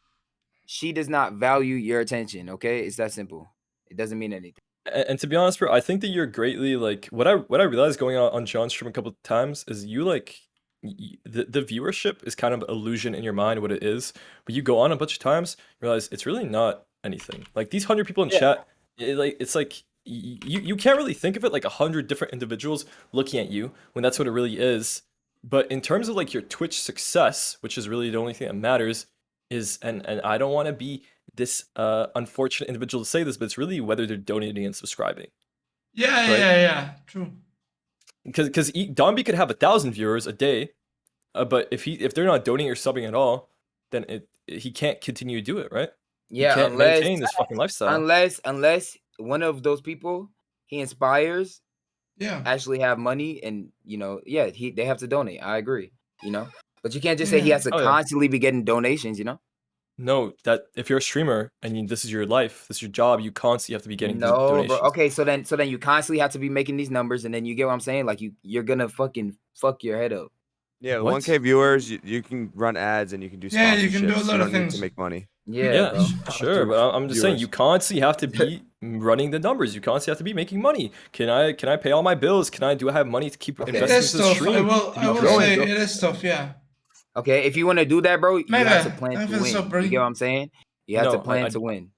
she does not value your attention. Okay, it's that simple. It doesn't mean anything. And to be honest, bro, I think that you're greatly like what I realized going on John's stream a couple of times is you like the viewership is kind of illusion in your mind what it is, but you go on a bunch of times, realize it's really not anything. Like these 100 people in chat, it's like you can't really think of it like 100 different individuals looking at you when that's what it really is. But in terms of like your Twitch success, which is really the only thing that matters, is and I don't want to be this unfortunate individual to say this, but it's really whether they're donating and subscribing. Yeah, true. Because Domby could have 1,000 viewers a day, but if they're not donating or subbing at all, then he can't continue to do it, right? Yeah, he can't maintain this fucking lifestyle. Unless one of those people he inspires, actually have money and they have to donate. I agree, but you can't just say he has to constantly be getting donations, No, that if you're a streamer and this is your life, this is your job, you constantly have to be getting donations. Bro. Okay, so then you constantly have to be making these numbers, and then you get what I'm saying? Like you're gonna fucking fuck your head up. Yeah, 1K viewers, you can run ads and you can do sponsorships. Yeah, you can do a lot of things to make money. Yeah, sure, but I'm just saying you constantly have to be running the numbers. You constantly have to be making money. Can I pay all my bills? Do I have money to keep investing in the stream? I will say it is tough, yeah. Okay, if you want to do that, bro, you have to plan to win. You get what I'm saying? You have to plan to win.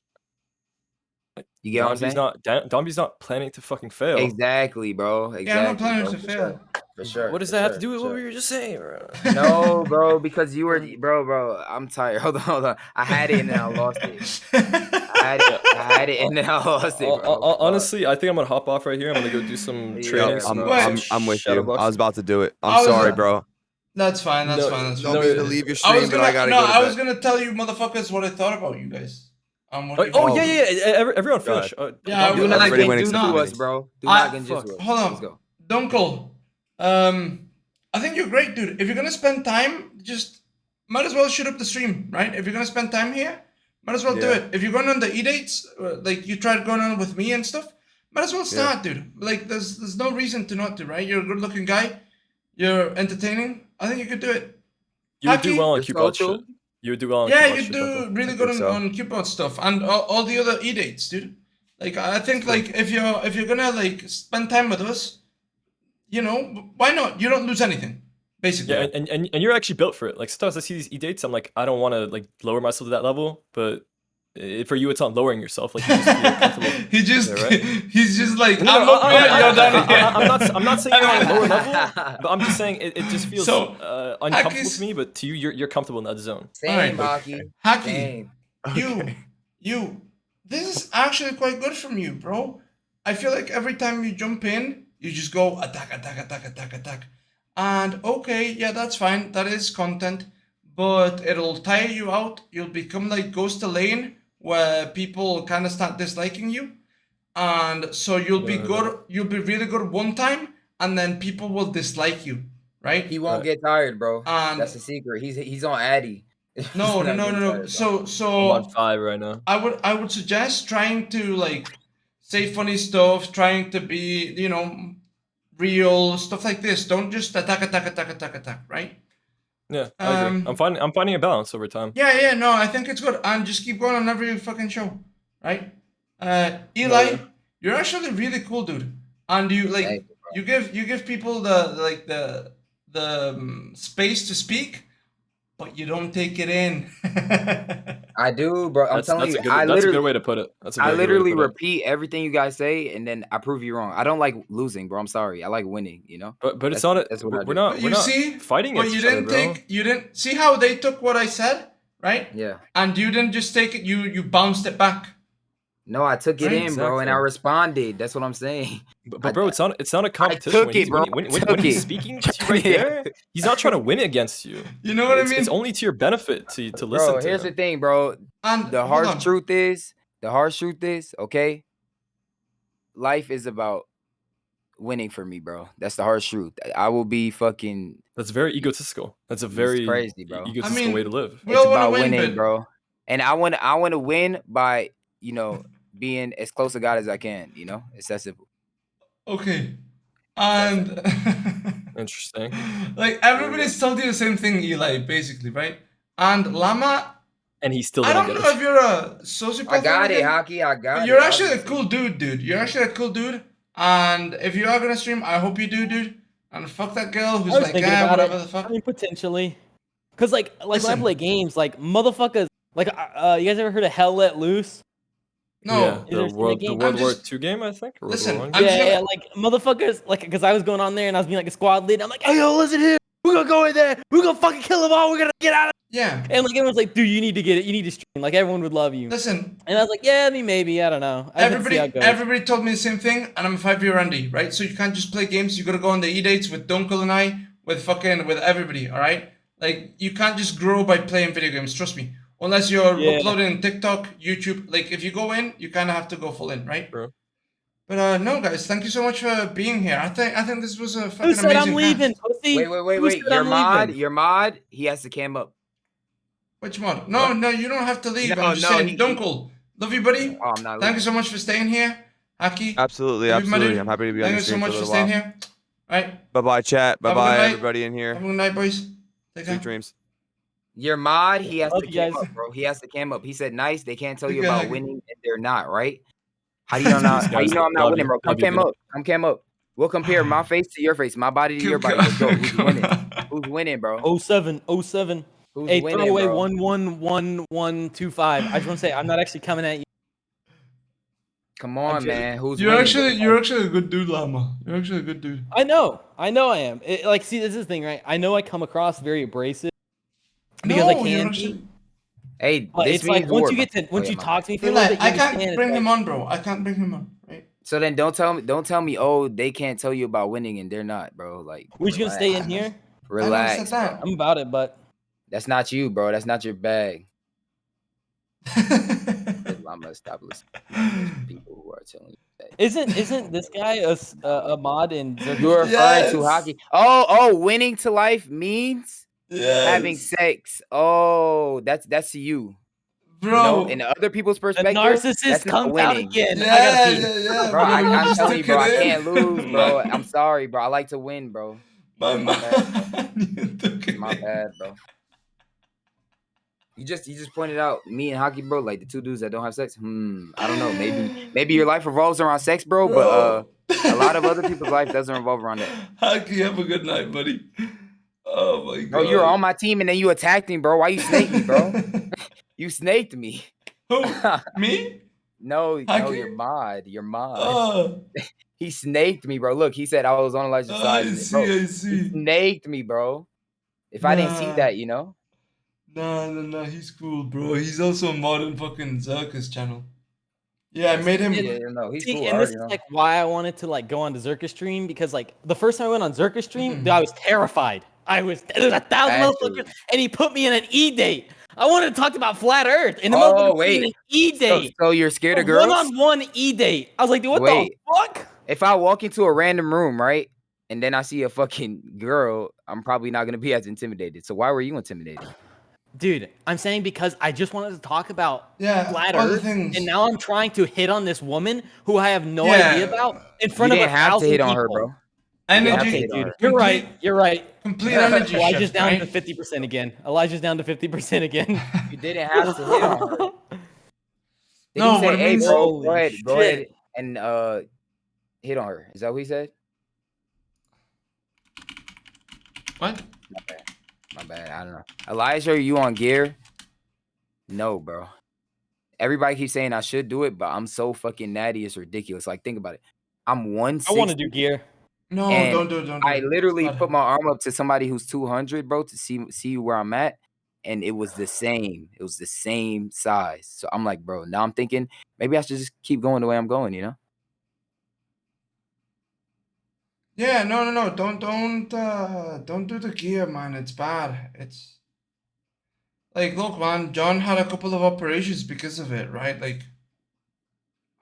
You get what I'm saying? Domby's not planning to fucking fail. Exactly, bro. Exactly, I'm not planning to fail. For sure. What does that have to do with what we were just saying, bro? No, bro, because you were, bro. I'm tired. Hold on. I had it and then I lost it. I had it and then I lost it, bro. Honestly, I think I'm gonna hop off right here. I'm gonna go do some training. I'm with you. I was about to do it. I'm sorry, bro. That's fine. That's fine. Don't mean to leave your stream, but I gotta go to bed. I was gonna tell you motherfuckers what I thought about you guys. Everyone finish. Yeah, do not everybody went genjutsu except for us, me. bro. Do not genjutsu us. Hold Let's on, go. Dunkel. I think you're great, dude. If you're gonna spend time, just might as well shoot up the stream, right? If you're gonna spend time here, might as well do it. If you're going on the e-dates, like you tried going on with me and stuff, might as well start, dude. Like, there's no reason to not do, right? You're a good-looking guy. You're entertaining. I think you could do it. You would do well on Let's go Cupid too. shit. You would do well on Yeah, Cupid you shit, do Dunkel. really good on Cupid stuff and all the other e-dates, dude. Like, I think like if you're gonna like spend time with us, you know, why not? You don't lose anything, basically. Yeah, and you're actually built for it. Like sometimes I see these e-dates, I'm like, I don't want to like lower myself to that level, but for you, it's not lowering yourself. Like you just feel comfortable. He's just like, No, I'm not really down here. I'm not saying you're on a lower level, but I'm just saying it just feels uncomfortable to me. But to you, you're comfortable in that zone. Same, Hockey. Hockey. You. This is actually quite good from you, bro. I feel like every time you jump in, you just go attack. And okay, yeah, that's fine. That is content. But it'll tire you out. You'll become like Ghost to Lane, where people kind of start disliking you. And so you'll be good. You'll be really good one time, and then people will dislike you, right? He won't get tired, bro. And that's a secret. He's on Addy. No. So I'm on 5 right now. I would suggest trying to like say funny stuff, trying to be, you know, real stuff like this. Don't just attack, right? Yeah, I agree. I'm finding a balance over time. Yeah, no, I think it's good. And just keep going on every fucking show, right? Eli, you're actually really cool, dude. And you like you give people the space to speak, but you don't take it in. I do, bro. I'm telling you, that's a good way to put it. I literally repeat everything you guys say, and then I prove you wrong. I don't like losing, bro. I'm sorry. I like winning. You know. But it's not. We're not fighting But against you each other, didn't bro. take. You didn't see how they took what I said, right? Yeah. And you didn't just take it. You bounced it back. No, I took it in, bro, and I responded. That's what I'm saying. But bro, it's not a competition. When he's speaking to you right there, he's not trying to win against you. You know what I mean? It's only to your benefit to listen Bro, to here's him. the thing, bro. The harsh truth is, okay, life is about winning for me, bro. That's the harsh truth. I will be fucking. That's very egotistical. That's a very crazy, bro. egotistical way to live. It's about winning, bro. And I want to win by, you know, being as close to God as I can, you know? It's that simple. Okay. And interesting. Like everybody's told you the same thing, Eli, basically, right? And Llama, and he still I didn't don't get know it. if you're a sociopath. I got or it, Hockey. I got it. You're actually a cool dude. You're actually a cool dude. And if you are gonna stream, I hope you do, dude. And fuck that girl who's like, whatever the fuck. I mean, potentially. Cause like when I play games, like motherfuckers, like you guys ever heard of Hell Let Loose? No. Yeah, the World War II game, I think. Or Listen, World War I. Yeah, like motherfuckers, like, cause I was going on there and I was being like a squad leader. I'm like, hey, yo, listen here, we're gonna go in there, we're gonna fucking kill them all, we're gonna get out of. Yeah. And like everyone's like, dude, you need to get it, you need to stream. Like everyone would love you. Listen. And I was like, yeah, I mean, maybe, I don't know. Everybody told me the same thing, and I'm a 5-year Andy, right? So you can't just play games. You gotta go on the e-dates with Dunkel and I, with everybody, all right? Like you can't just grow by playing video games. Trust me. Unless you're uploading TikTok, YouTube. Like if you go in, you kind of have to go full in, right? Bro. But no, guys, thank you so much for being here. I think this was a fucking Who said amazing. I'm leaving? Wait. Your mod, he has to cam up. Which mod? No, you don't have to leave. I'm just saying, Dunkel. Love you, buddy. Oh, I'm not Thank you so much for staying here. Haki. Absolutely. I'm happy to be on the stream for a little while. Thank you so much for staying here. All right. Bye-bye, chat. Bye-bye, everybody in here. Have a good night, boys. Take care. Sweet dreams. Your mod, he has to cam up, bro. He has to cam up. He said, nice. They can't tell you about winning and they're not, right? How do you know I'm not winning, bro? Come cam up. We'll compare my face to your face, my body to your body. Let's go. Who's winning? Who's winning, bro? 07. Who's Hey, winning, throw away bro? 111125. I just want to say, I'm not actually coming at you. Come on, man. You're actually a good dude, Llama. You're actually a good dude. I know I am. See, this is the thing, right? I know I come across very abrasive because I can be. Hey, but this it's like once you talk to me for a little bit, I can't bring him on, bro. I can't bring him on, right? So then don't tell me, oh, they can't tell you about winning and they're not, bro. Like, we're just gonna stay in here. Relax. I'm about it, but that's not you, bro. That's not your bag. I'm gonna stop listening to people who are telling you that. Isn't this guy a mod in Zherka? You're referring to hockey. Oh, winning to life means having sex. Oh, that's to you. Bro. You know, in other people's perspective, narcissist that's not comes out winning. again. Yeah, I gotta pee. yeah, Bro, bro. You I'm just telling you, took bro, I it in. can't lose, bro. I'm sorry, bro. I like to win, bro. My My bad, bro. man. It's my bad, bro. You just pointed out me and hockey, bro, like the two dudes that don't have sex. I don't know. Maybe your life revolves around sex, bro, but a lot of other people's life doesn't revolve around that. Hockey, have a good night, buddy. Oh my god. Bro, you were on my team and then you attacked me, bro. Why you snaked me, bro? You snaked me. Who? Me? No, your mod. He snaked me, bro. Look, he said I was on Elijah's side. I see, Bro, I see. He snaked me, bro. If I didn't see that, you know? Nah, he's cool, bro. He's also a modern fucking Zherka's channel. Yeah, I made him. Yeah, no, he's cool. And this is like why I wanted to like go on to Zherka stream, because like the first time I went on Zherka stream, I was terrified. There was 1,000 motherfuckers, and he put me in an E-date. I wanted to talk about flat Earth, and the motherfucker put me in an E-date. So you're scared of girls? One-on-one E-date. I was like, dude, what the fuck? If I walk into a random room, right, and then I see a fucking girl, I'm probably not gonna be as intimidated. So why were you intimidated? Dude, I'm saying because I just wanted to talk about flat other Earth, things. and now I'm trying to hit on this woman who I have no idea about in front of 1,000 people. On her, bro. Energy. Okay, dude. You're right. Complete energy Elijah's shift, down right? to 50% again. Elijah's down to 50% again. You didn't have to hit on her. Did No, he say, what it hey, means- bro, go ahead shit. and hit on her. Is that what he said? What? My bad. I don't know. Elijah, are you on gear? No, bro. Everybody keeps saying I should do it, but I'm so fucking natty. It's ridiculous. Like, think about it. I'm 160. I want to do gear. No, and don't do it. I literally put my arm up to somebody who's 200, bro, to see where I'm at, and it was the same. It was the same size. So I'm like, bro. Now I'm thinking maybe I should just keep going the way I'm going. You know? Yeah, no. Don't do the gear, man. It's bad. It's like, look, man. John had a couple of operations because of it, right? Like,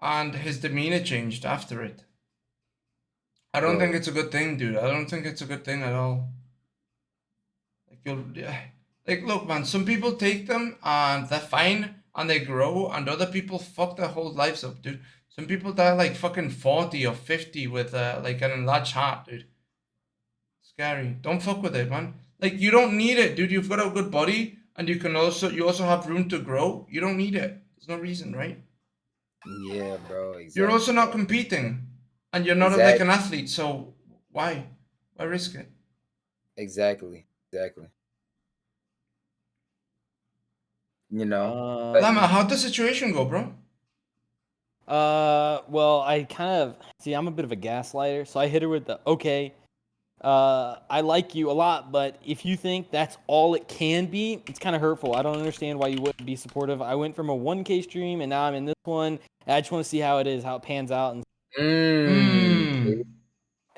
and his demeanor changed after it. I don't think it's a good thing, dude. I don't think it's a good thing at all. Like, look, man. Some people take them and they're fine and they grow, and other people fuck their whole lives up, dude. Some people die like fucking 40 or 50 with like an enlarged heart, dude. Scary. Don't fuck with it, man. Like, you don't need it, dude. You've got a good body, and you also have room to grow. You don't need it. There's no reason, right? Yeah, bro. Exactly. You're also not competing, and you're not like an athlete. So why risk it? Exactly. You know. Lama, how'd the situation go, bro? Well, I kind of see. I'm a bit of a gaslighter, so I hit her with the okay. I like you a lot, but if you think that's all it can be, it's kind of hurtful. I don't understand why you wouldn't be supportive. I went from a 1K stream, and now I'm in this one. And I just want to see how it is, how it pans out. And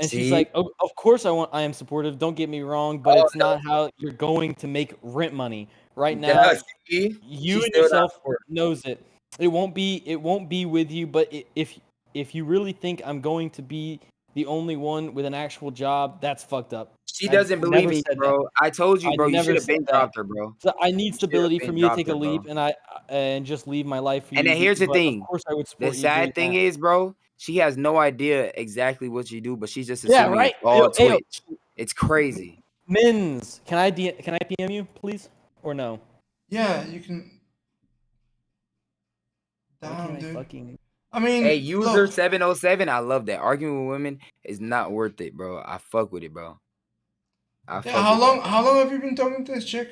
she's like, oh, "Of course, I am supportive. Don't get me wrong, but it's not how you're going to make rent money right now. You and yourself knows it. It won't be with you. But if you really think I'm going to be the only one with an actual job, that's fucked up. She doesn't believe in you, bro. I told you, bro. You should have been dropped her, bro. So I need stability for me to take a leap, and just leave my life for you. And then here's the thing. Of course, I would support the you sad thing is, bro, she has no idea exactly what you do, but she's just Yeah, assuming right. it's all Ayo. Twitch. It's crazy. Mins, can I PM you, please, or no? Yeah, you can. Damn, dude. Fucking... I mean, hey, user 707, I love that. Arguing with women is not worth it, bro. I fuck with it, bro. How long have you been talking to this chick?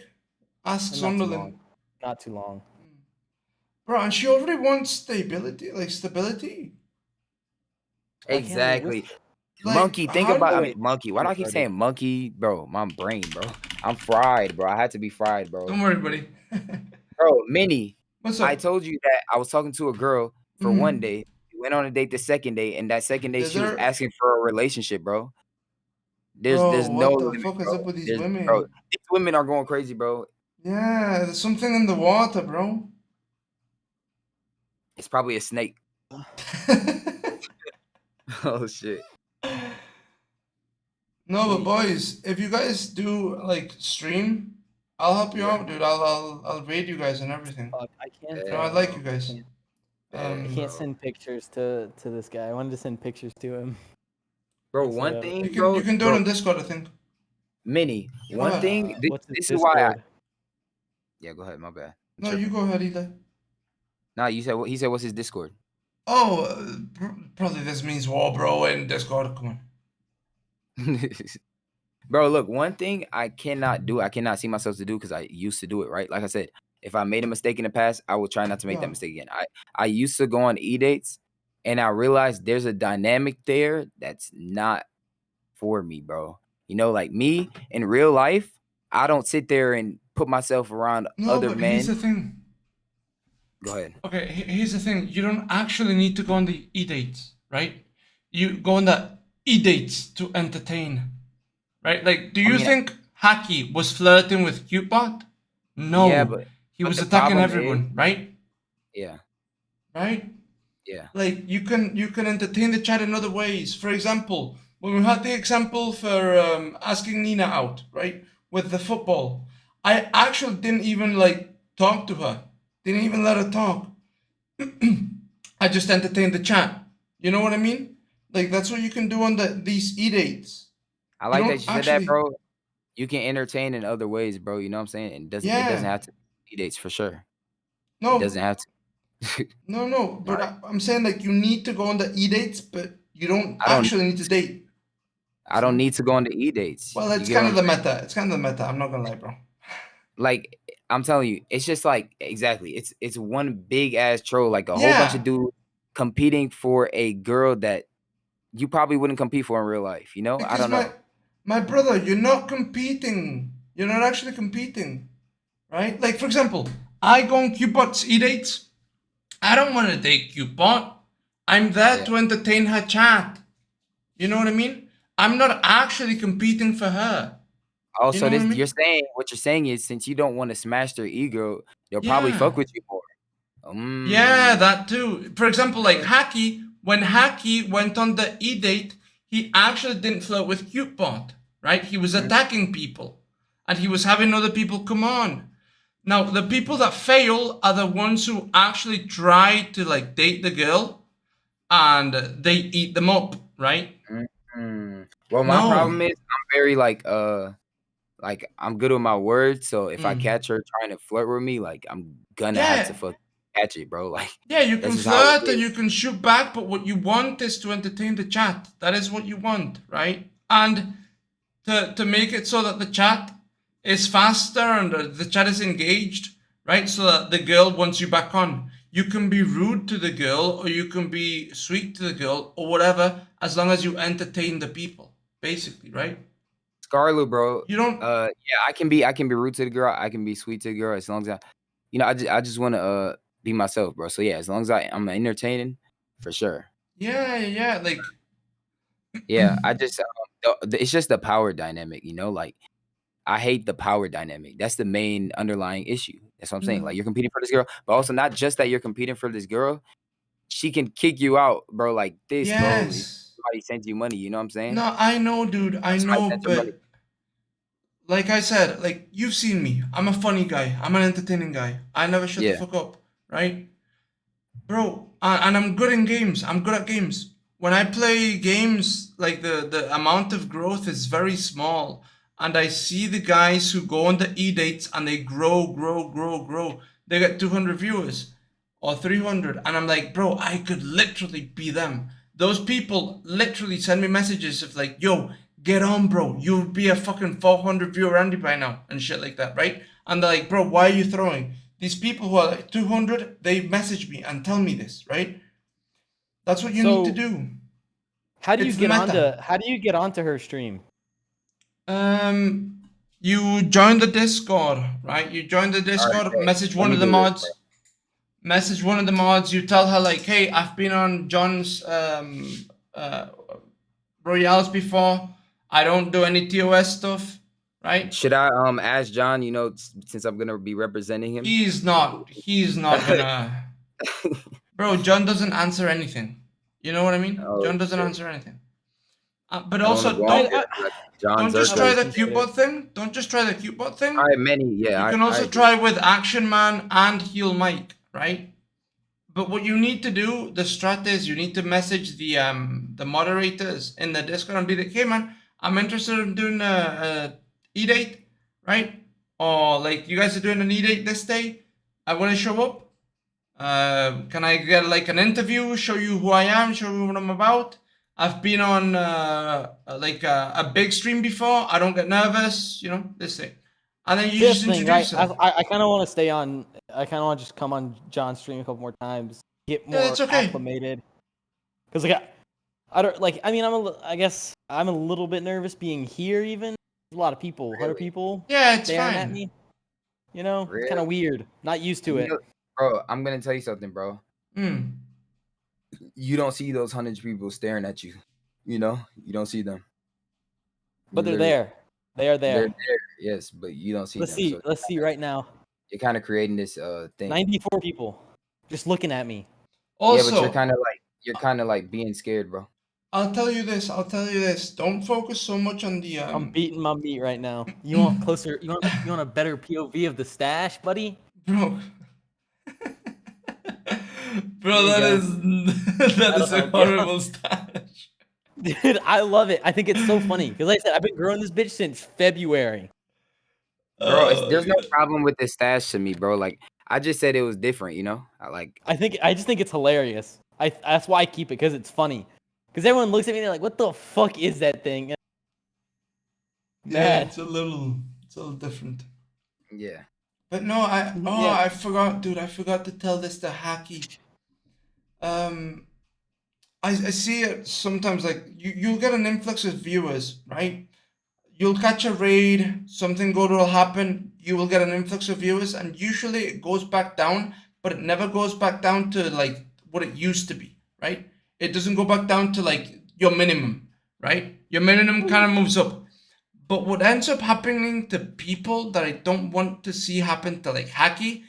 Ask Sunderland. Not too long. Bro, and she already wants stability. Exactly. Monkey, think about it. Monkey. Why do I keep saying monkey? Bro, my brain, bro. I'm fried, bro. I had to be fried, bro. Don't worry, buddy. Bro, Minnie. What's up? I told you that I was talking to a girl for one day. We went on a date the second day, and that second day she was asking for a relationship, bro. There's no what the fuck is up with these women? Bro, these women are going crazy, bro. Yeah, there's something in the water, bro. It's probably a snake. Oh shit. No, but boys, if you guys do like stream, I'll help you out, dude. I'll raid you guys and everything. Fuck, I can't. No, I like you guys. I can't send pictures to this guy. I wanted to send pictures to him. Bro, one thing, you can do it on Discord, I think. Mini. One thing. What's This his is why. Discord? Yeah, go ahead. My bad. No, you go ahead, Eli. Nah, you said what? He said, "What's his Discord?" Oh, probably this means war, bro, in Discord. Come on. Bro, look, one thing I cannot do, I cannot see myself to do because I used to do it, right? Like I said, if I made a mistake in the past, I will try not to make that mistake again. I used to go on e-dates, and I realized there's a dynamic there that's not for me, bro. You know, like me in real life, I don't sit there and put myself around other men. Here's the thing. Go ahead. Okay, here's the thing. You don't actually need to go on the e-dates, right? You go on the e-dates to entertain, right? Like, do you think Hacky was flirting with Cutebot? No. Yeah, but he was attacking everyone, right? Yeah. Right? Yeah. Like, you can entertain the chat in other ways. For example, when we had the example for asking Nina out, right? With the football. I actually didn't even, like, talk to her. Didn't even let her talk. I just entertained the chat. You know what I mean? Like, that's what you can do on these e-dates. I like that you said that, bro. You can entertain in other ways, bro. You know what I'm saying? It doesn't have to be e-dates for sure. No. It doesn't have to. No. But I'm saying, like, you need to go on the e-dates, but you don't actually need to date. I don't need to go on the e-dates. Well, it's kind of the meta. It's kind of the meta. I'm not gonna lie, bro. Like, I'm telling you, it's just like, exactly. It's one big ass troll, like a whole bunch of dudes competing for a girl that you probably wouldn't compete for in real life. You know? Because I don't know. My brother, you're not competing. You're not actually competing, right? Like, for example, I go on Cupid's e-dates. I don't want to date Cupid. I'm there to entertain her chat. You know what I mean? I'm not actually competing for her. Oh, so this what you're saying is, since you don't want to smash their ego, they'll probably fuck with you more. Yeah, that too. For example, like Hacky, when Hacky went on the e-date, he actually didn't flirt with Cutebot, right? He was attacking people, and he was having other people come on. Now, the people that fail are the ones who actually try to, like, date the girl, and they eat them up, right? Well, my problem is I'm very like I'm good with my words. So if I catch her trying to flirt with me, like I'm gonna have to catch it, bro. Like you can flirt and you can shoot back, but what you want is to entertain the chat. That is what you want, right? And to make it so that the chat is faster and the chat is engaged, right? So that the girl wants you back on. You can be rude to the girl, or you can be sweet to the girl, or whatever, as long as you entertain the people, basically, right? Scarlet, bro. You don't. Yeah, I can be rude to the girl. I can be sweet to the girl as long as I just want to be myself, bro. So yeah, as long as I'm entertaining, for sure. Yeah, like. Yeah, I just it's just the power dynamic, you know. Like I hate the power dynamic. That's the main underlying issue. That's what I'm saying. Like you're competing for this girl, but also not just that you're competing for this girl. She can kick you out, bro. Like this, bro. Somebody sends you money. You know what I'm saying? No, I know, dude. I know, but like I said, like you've seen me. I'm a funny guy. I'm an entertaining guy. I never shut the fuck up, right, bro? And I'm good in games. I'm good at games. When I play games, like the amount of growth is very small. And I see the guys who go on the e-dates and they grow. They get 200 viewers or 300. And I'm like, bro, I could literally be them. Those people literally send me messages of like, yo, get on, bro. You'll be a fucking 400 viewer Andy by now and shit like that, right? And they're like, bro, why are you throwing? These people who are like 200, they message me and tell me this, right? That's what you need to do. How do you get onto her stream? You join the Discord, right? You join the Discord, message one of the mods. Message one of the mods, you tell her like, hey, I've been on John's Royales before. I don't do any TOS stuff, right? Should I ask John, you know, since I'm gonna be representing him? He's not gonna Bro, John doesn't answer anything. You know what I mean? Oh, John doesn't shit. answer anything. But I don't also, wanna go on don't here like John don't just Zherka. try the cute bot thing. Don't just try the cute bot thing. Try many, yeah. You can I also agree. try with Action Man and Heal Mike, right? But what you need to do, the strat is you need to message the moderators in the Discord and be like, hey man, I'm interested in doing a e-date, right? Or like you guys are doing an e-date this day. I want to show up. Can I get like an interview? Show you who I am. Show you what I'm about. I've been on like a big stream before. I don't get nervous. You know this thing. And then you just thing, introduce right? yourself. I kind of want to stay on. I kind of want to just come on John's stream a couple more times, get more that's okay. acclimated. Because like I don't like. I mean, I guess I'm a little bit nervous being here. Even a lot of people, 100 people. Yeah, it's staring fine. at me. You know, Really? it's kind of weird. Not used to it. Bro, I'm gonna tell you something, bro. Mm. You don't see those 100 people staring at you. You know, you don't see them. But they're there. They are there. They're there, yes, but you don't see Let's them. see. So Let's see right now. you're kind of creating this thing. 94 people just looking at me. Also, yeah, but you're kind of like being scared, bro. I'll tell you this. Don't focus so much on the. I'm beating my meat right now. You want closer? You want a better POV of the stash, buddy? Bro. Bro, that is a horrible stash. Dude, I love it. I think it's so funny because like I said, I've been growing this bitch since February. Bro, there's no problem with the stash to me, bro. Like I just said, it was different, you know. I just think it's hilarious. That's why I keep it because it's funny. Because everyone looks at me and they're like, "What the fuck is that thing?" Yeah, it's a little different. Yeah. But no, I forgot, dude. I forgot to tell this to Hacky. I see it sometimes. Like you'll get an influx of viewers, right? You'll catch a raid, something good will happen. You will get an influx of viewers, and usually it goes back down, but it never goes back down to like what it used to be, right? It doesn't go back down to like your minimum, right? Your minimum kind of moves up. But what ends up happening to people that I don't want to see happen to like Hacky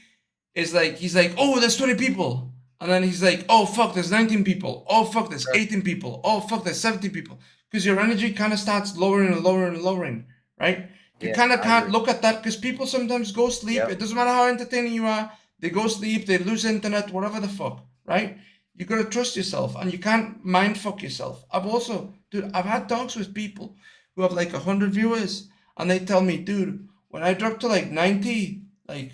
is like he's like, oh, there's 20 people. And then he's like, oh fuck, there's 19 people. Oh fuck, there's 18 people. Oh fuck, there's 17 people. Because your energy kind of starts lowering and lowering and lowering, right? You kind of can't look at that because people sometimes go sleep. It doesn't matter how entertaining you are. They go sleep, they lose internet, whatever the fuck, right? You gotta trust yourself and you can't mind fuck yourself. I've had talks with people who have like 100 viewers and they tell me, dude, when I drop to like 90, like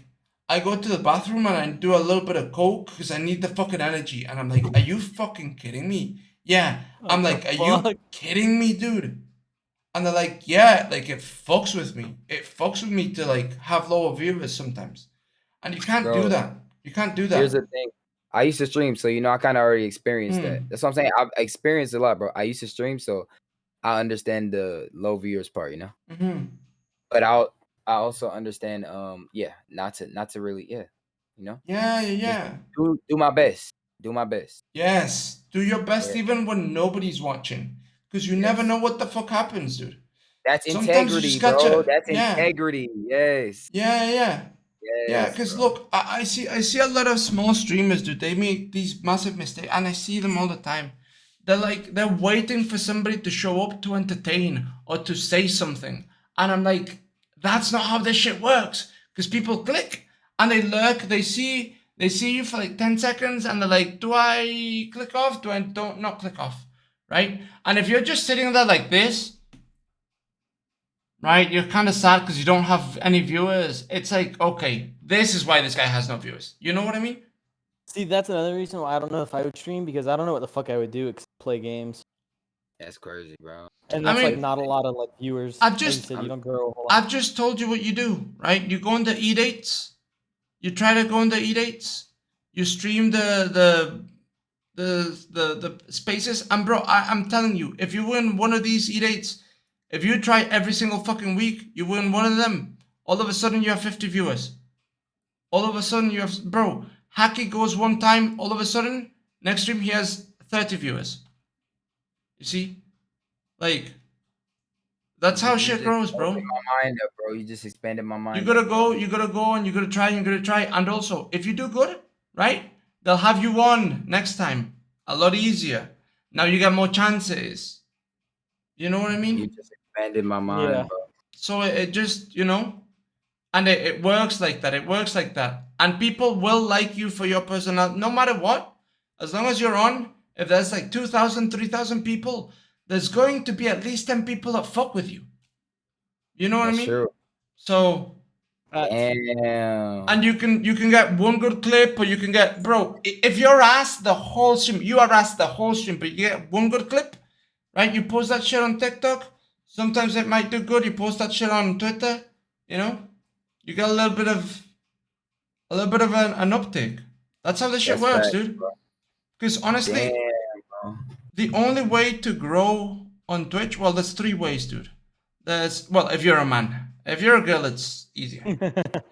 I go to the bathroom and I do a little bit of coke because I need the fucking energy. And I'm like, are you fucking kidding me? Yeah. I'm like, are you kidding me, dude? And they're like, yeah, like it fucks with me. It fucks with me to like have lower viewers sometimes. And you can't do that. You can't do that. Here's the thing. I used to stream, so you know I kind of already experienced that. That's what I'm saying. I've experienced a lot, bro. I used to stream, so I understand the low viewers part, you know. But I also understand, not to really, you know. Yeah. Do my best. Do my best. Yes, do your best even when nobody's watching, because you never know what the fuck happens, dude. That's integrity, bro. That's integrity. Yes. Yeah, because look, I see a lot of small streamers, dude. They make these massive mistakes, and I see them all the time. They're waiting for somebody to show up to entertain or to say something, and I'm like, that's not how this shit works. Because people click and they lurk. They see you for like 10 seconds, and they're like, do I click off? Do I don't not click off? Right? And if you're just sitting there like this, right, you're kind of sad because you don't have any viewers. It's like, okay, this is why this guy has no viewers. You know what I mean? See, that's another reason why I don't know if I would stream because I don't know what the fuck I would do except play games. That's crazy, bro. And that's like not a lot of like viewers. You don't grow a whole lot. I've just told you what you do, right? You go into e-dates. You try to go into e-dates. You stream the spaces. And bro, I'm telling you, if you win one of these e-dates, if you try every single fucking week, you win one of them, all of a sudden you have 50 viewers. All of a sudden you have, bro, Hacky goes one time, all of a sudden, next stream he has 30 viewers. You see? Like, that's how shit grows, bro. My mind up, bro. You just expanded my mind. You gotta go, and you gotta try. And also, if you do good, right? they'll have you on next time a lot easier. Now you got more chances. You know what I mean? You just expanded my mind, bro. So it just, and it works like that. It works like that. And people will like you for your personality, no matter what. As long as you're on, if there's like 2,000, 3,000 people, there's going to be at least 10 people that fuck with you. You know what I mean? True. So, damn. and you can get one good clip, or you can get, bro, if you're asked the whole stream, you are asked the whole stream, but you get one good clip, right? You post that shit on TikTok. Sometimes it might do good. You post that shit on Twitter, you get a little bit of an uptake. That's how this shit works, dude. Because honestly, the only way to grow on Twitch, well, there's 3 ways, dude. If you're a man. If you're a girl, it's easier.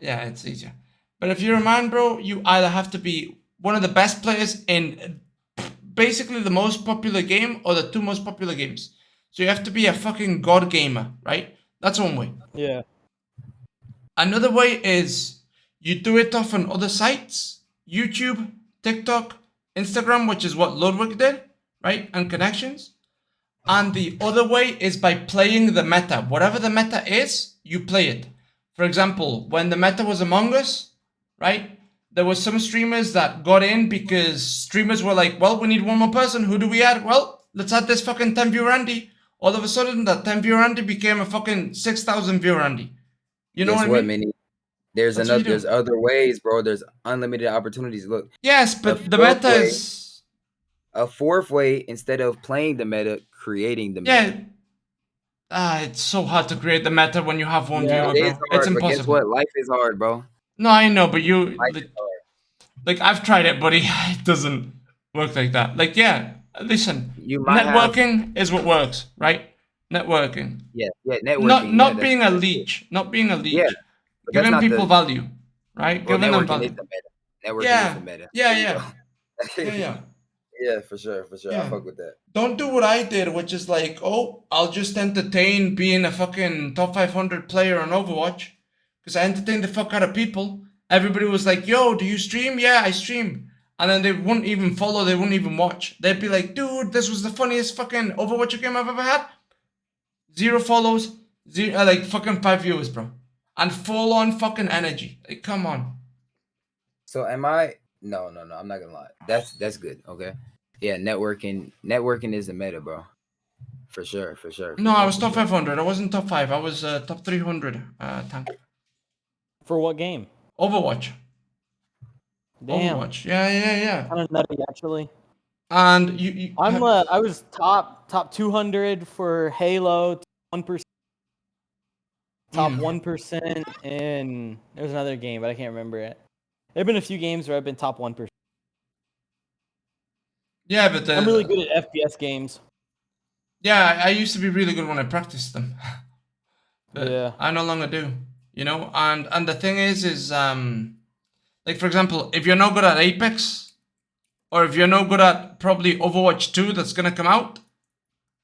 Yeah, it's easier. But if you're a man, bro, you either have to be one of the best players in basically the most popular game or the 2 most popular games. So you have to be a fucking god gamer, right? That's one way. Yeah. Another way is you do it off on other sites, YouTube, TikTok, Instagram, which is what Ludwig did, right? And connections. And the other way is by playing the meta. Whatever the meta is, you play it. For example, when the meta was Among Us, right? There were some streamers that got in because streamers were like, well, we need one more person. Who do we add? Well, let's add this fucking 10 viewer Andy. All of a sudden, that 10 viewer Andy became a fucking 6,000 viewer Andy. You know what I mean? Minnie? There's other ways, bro. There's unlimited opportunities. Look. Yes, but the meta is a 4th way, instead of playing the meta, creating the meta. Yeah. It's so hard to create the meta when you have one viewer, bro. It is hard, it's impossible. But guess what? Life is hard, bro. No, I know, but like I've tried it, buddy. It doesn't work like that. Like, yeah, listen. Networking is what works, right? Networking. Yeah, networking. Not being a leech. Not being a leech. Yeah, giving people value, right? Well, giving them value. Is the meta. Networking is the meta. Yeah. Yeah, for sure. Yeah. I fuck with that. Don't do what I did, which is like, I'll just entertain being a fucking top 500 player on Overwatch. Because I entertained the fuck out of people. Everybody was like, yo, do you stream? Yeah, I stream. And then they wouldn't even follow, they wouldn't even watch. They'd be like, dude, this was the funniest fucking Overwatch game I've ever had. 0 follows, like fucking 5 viewers, bro. And full on fucking energy. Like, come on. So am I... No, I'm not gonna lie. That's good, okay? Yeah, networking is the meta, bro. For sure. No, I was top 500. I wasn't top 5. I was top 300 tank. For what game? Overwatch. Damn. Overwatch. Yeah. Kind of nutty, actually. And you I was top 200 for Halo, 1%. Top 1% in... There's another game, but I can't remember it. There have been a few games where I've been top 1%. Yeah, but I'm really good at FPS games. Yeah, I used to be really good when I practiced them. But yeah. I no longer do. And the thing is like, for example, if you're no good at Apex, or if you're no good at probably Overwatch 2 that's gonna come out,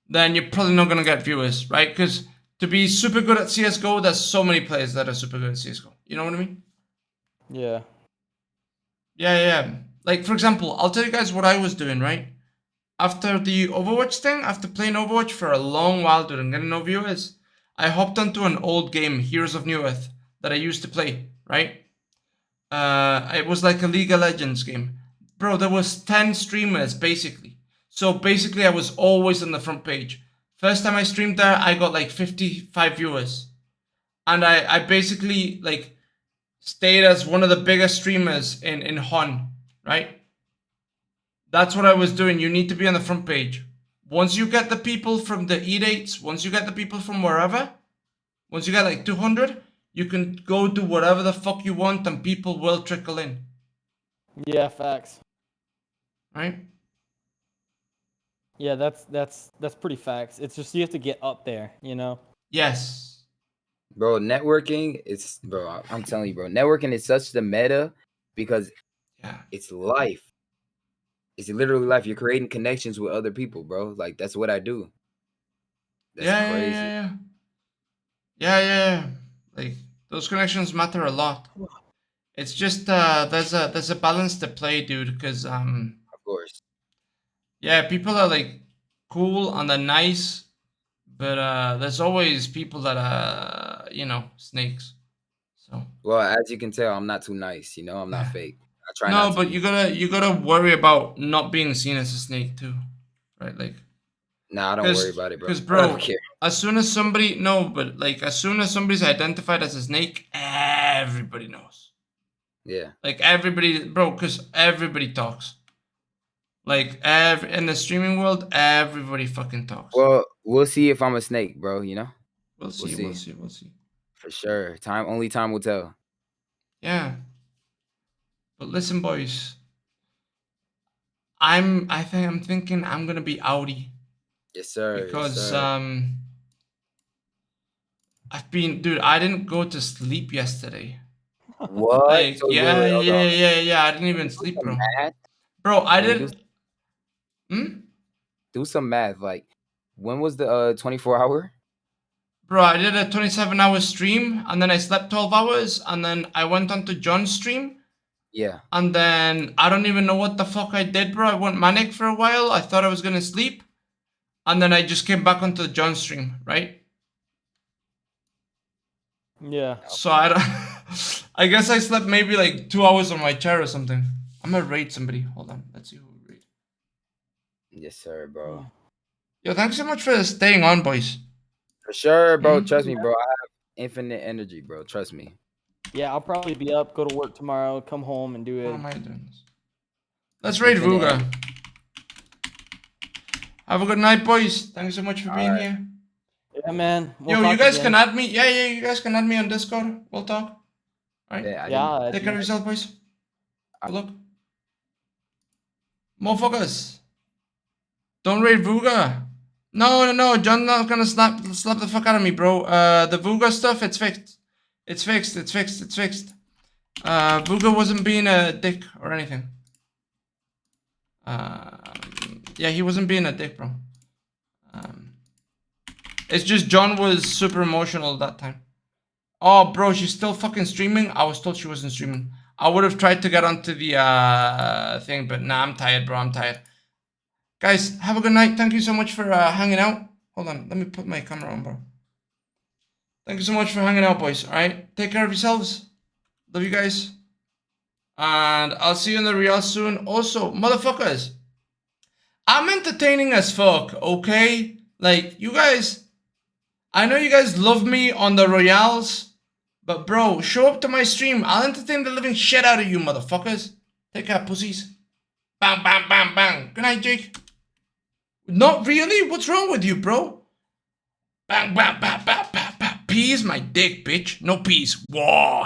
then you're probably not gonna get viewers, right? Because to be super good at CSGO, there's so many players that are super good at CSGO. You know what I mean? Yeah. Yeah. Like, for example, I'll tell you guys what I was doing, right? After the Overwatch thing, after playing Overwatch for a long while, dude, and getting no viewers, I hopped onto an old game, Heroes of New Earth, that I used to play, right? It was like a League of Legends game. Bro, there was 10 streamers, basically. So basically, I was always on the front page. First time I streamed there, I got like 55 viewers. And I basically, like, stayed as one of the biggest streamers in HON, right? That's what I was doing. You need to be on the front page. Once you get the people from the E-dates, once you get the people from wherever, once you get like 200, you can go do whatever the fuck you want and people will trickle in. Yeah, facts. Right? Yeah, that's pretty facts. It's just you have to get up there, Yes. Bro, networking I'm telling you, bro, networking is such the meta because it's life. It's literally life. You're creating connections with other people, bro. Like, that's what I do. That's crazy. Yeah. Like, those connections matter a lot. It's just there's a balance to play, dude. Because Of course. yeah, people are like cool and they're nice, but there's always people that are snakes. So. Well, as you can tell, I'm not too nice. You know, I'm not fake. I try No, not to but be. you gotta worry about not being seen as a snake too, right? Like, Nah, I don't worry about it, bro. because I don't bro, care. as soon as somebody's identified as a snake, everybody knows. Yeah. Like everybody, bro, because everybody talks. Like in the streaming world, everybody fucking talks. Well, we'll see if I'm a snake, bro. You know. We'll see. For sure. Only time will tell. Yeah. But listen, boys. I'm thinking I'm gonna be outie. Yes, sir. Because yes, dude, I didn't go to sleep yesterday. What? Like, So yeah, hold on. I didn't even Do sleep, some bro. math. Bro, I Can we didn't. do some math? Like, when was the 24-hour? Bro, I did a 27-hour stream, and then I slept 12 hours, and then I went on to John's stream. Yeah. And then I don't even know what the fuck I did, bro. I went manic for a while. I thought I was gonna sleep. And then I just came back onto the John stream, right? Yeah. So I don't I guess I slept maybe like 2 hours on my chair or something. I'm gonna raid somebody. Hold on. Let's see who we raid. Yes, sir, bro. Yo, thanks so much for staying on, boys. For sure, bro. Trust me, bro. I have infinite energy, bro. Trust me. Yeah, I'll probably be up, go to work tomorrow, come home and do it. How am I doing this? Let's raid Vuga. Have a good night, boys. Thanks so much for being here. Yeah, man. Yo, you guys can add me. Yeah, you guys can add me on Discord. We'll talk. Alright? Yeah. Take care of yourself, boys. Good luck. Motherfuckers. Don't raid Vuga. No. John's not gonna slap the fuck out of me, bro. The Vuga stuff, it's fixed. It's fixed. Vuga wasn't being a dick or anything. Yeah, he wasn't being a dick, bro. It's just John was super emotional that time. Oh, bro, she's still fucking streaming? I was told she wasn't streaming. I would have tried to get onto the thing, but nah, I'm tired, bro. I'm tired. Guys, have a good night. Thank you so much for hanging out. Hold on, let me put my camera on, bro. Thank you so much for hanging out, boys. Alright, take care of yourselves. Love you guys. And I'll see you in the Royale soon. Also, motherfuckers, I'm entertaining as fuck, okay? Like, you guys, I know you guys love me on the Royales, but bro, show up to my stream. I'll entertain the living shit out of you, motherfuckers. Take care, pussies. Bang, bang, bang, bang. Good night, Jake. Not really? What's wrong with you, bro? Bang, bang, bang, bang, bang, bang. Peas my dick, bitch. No peas. Whoa.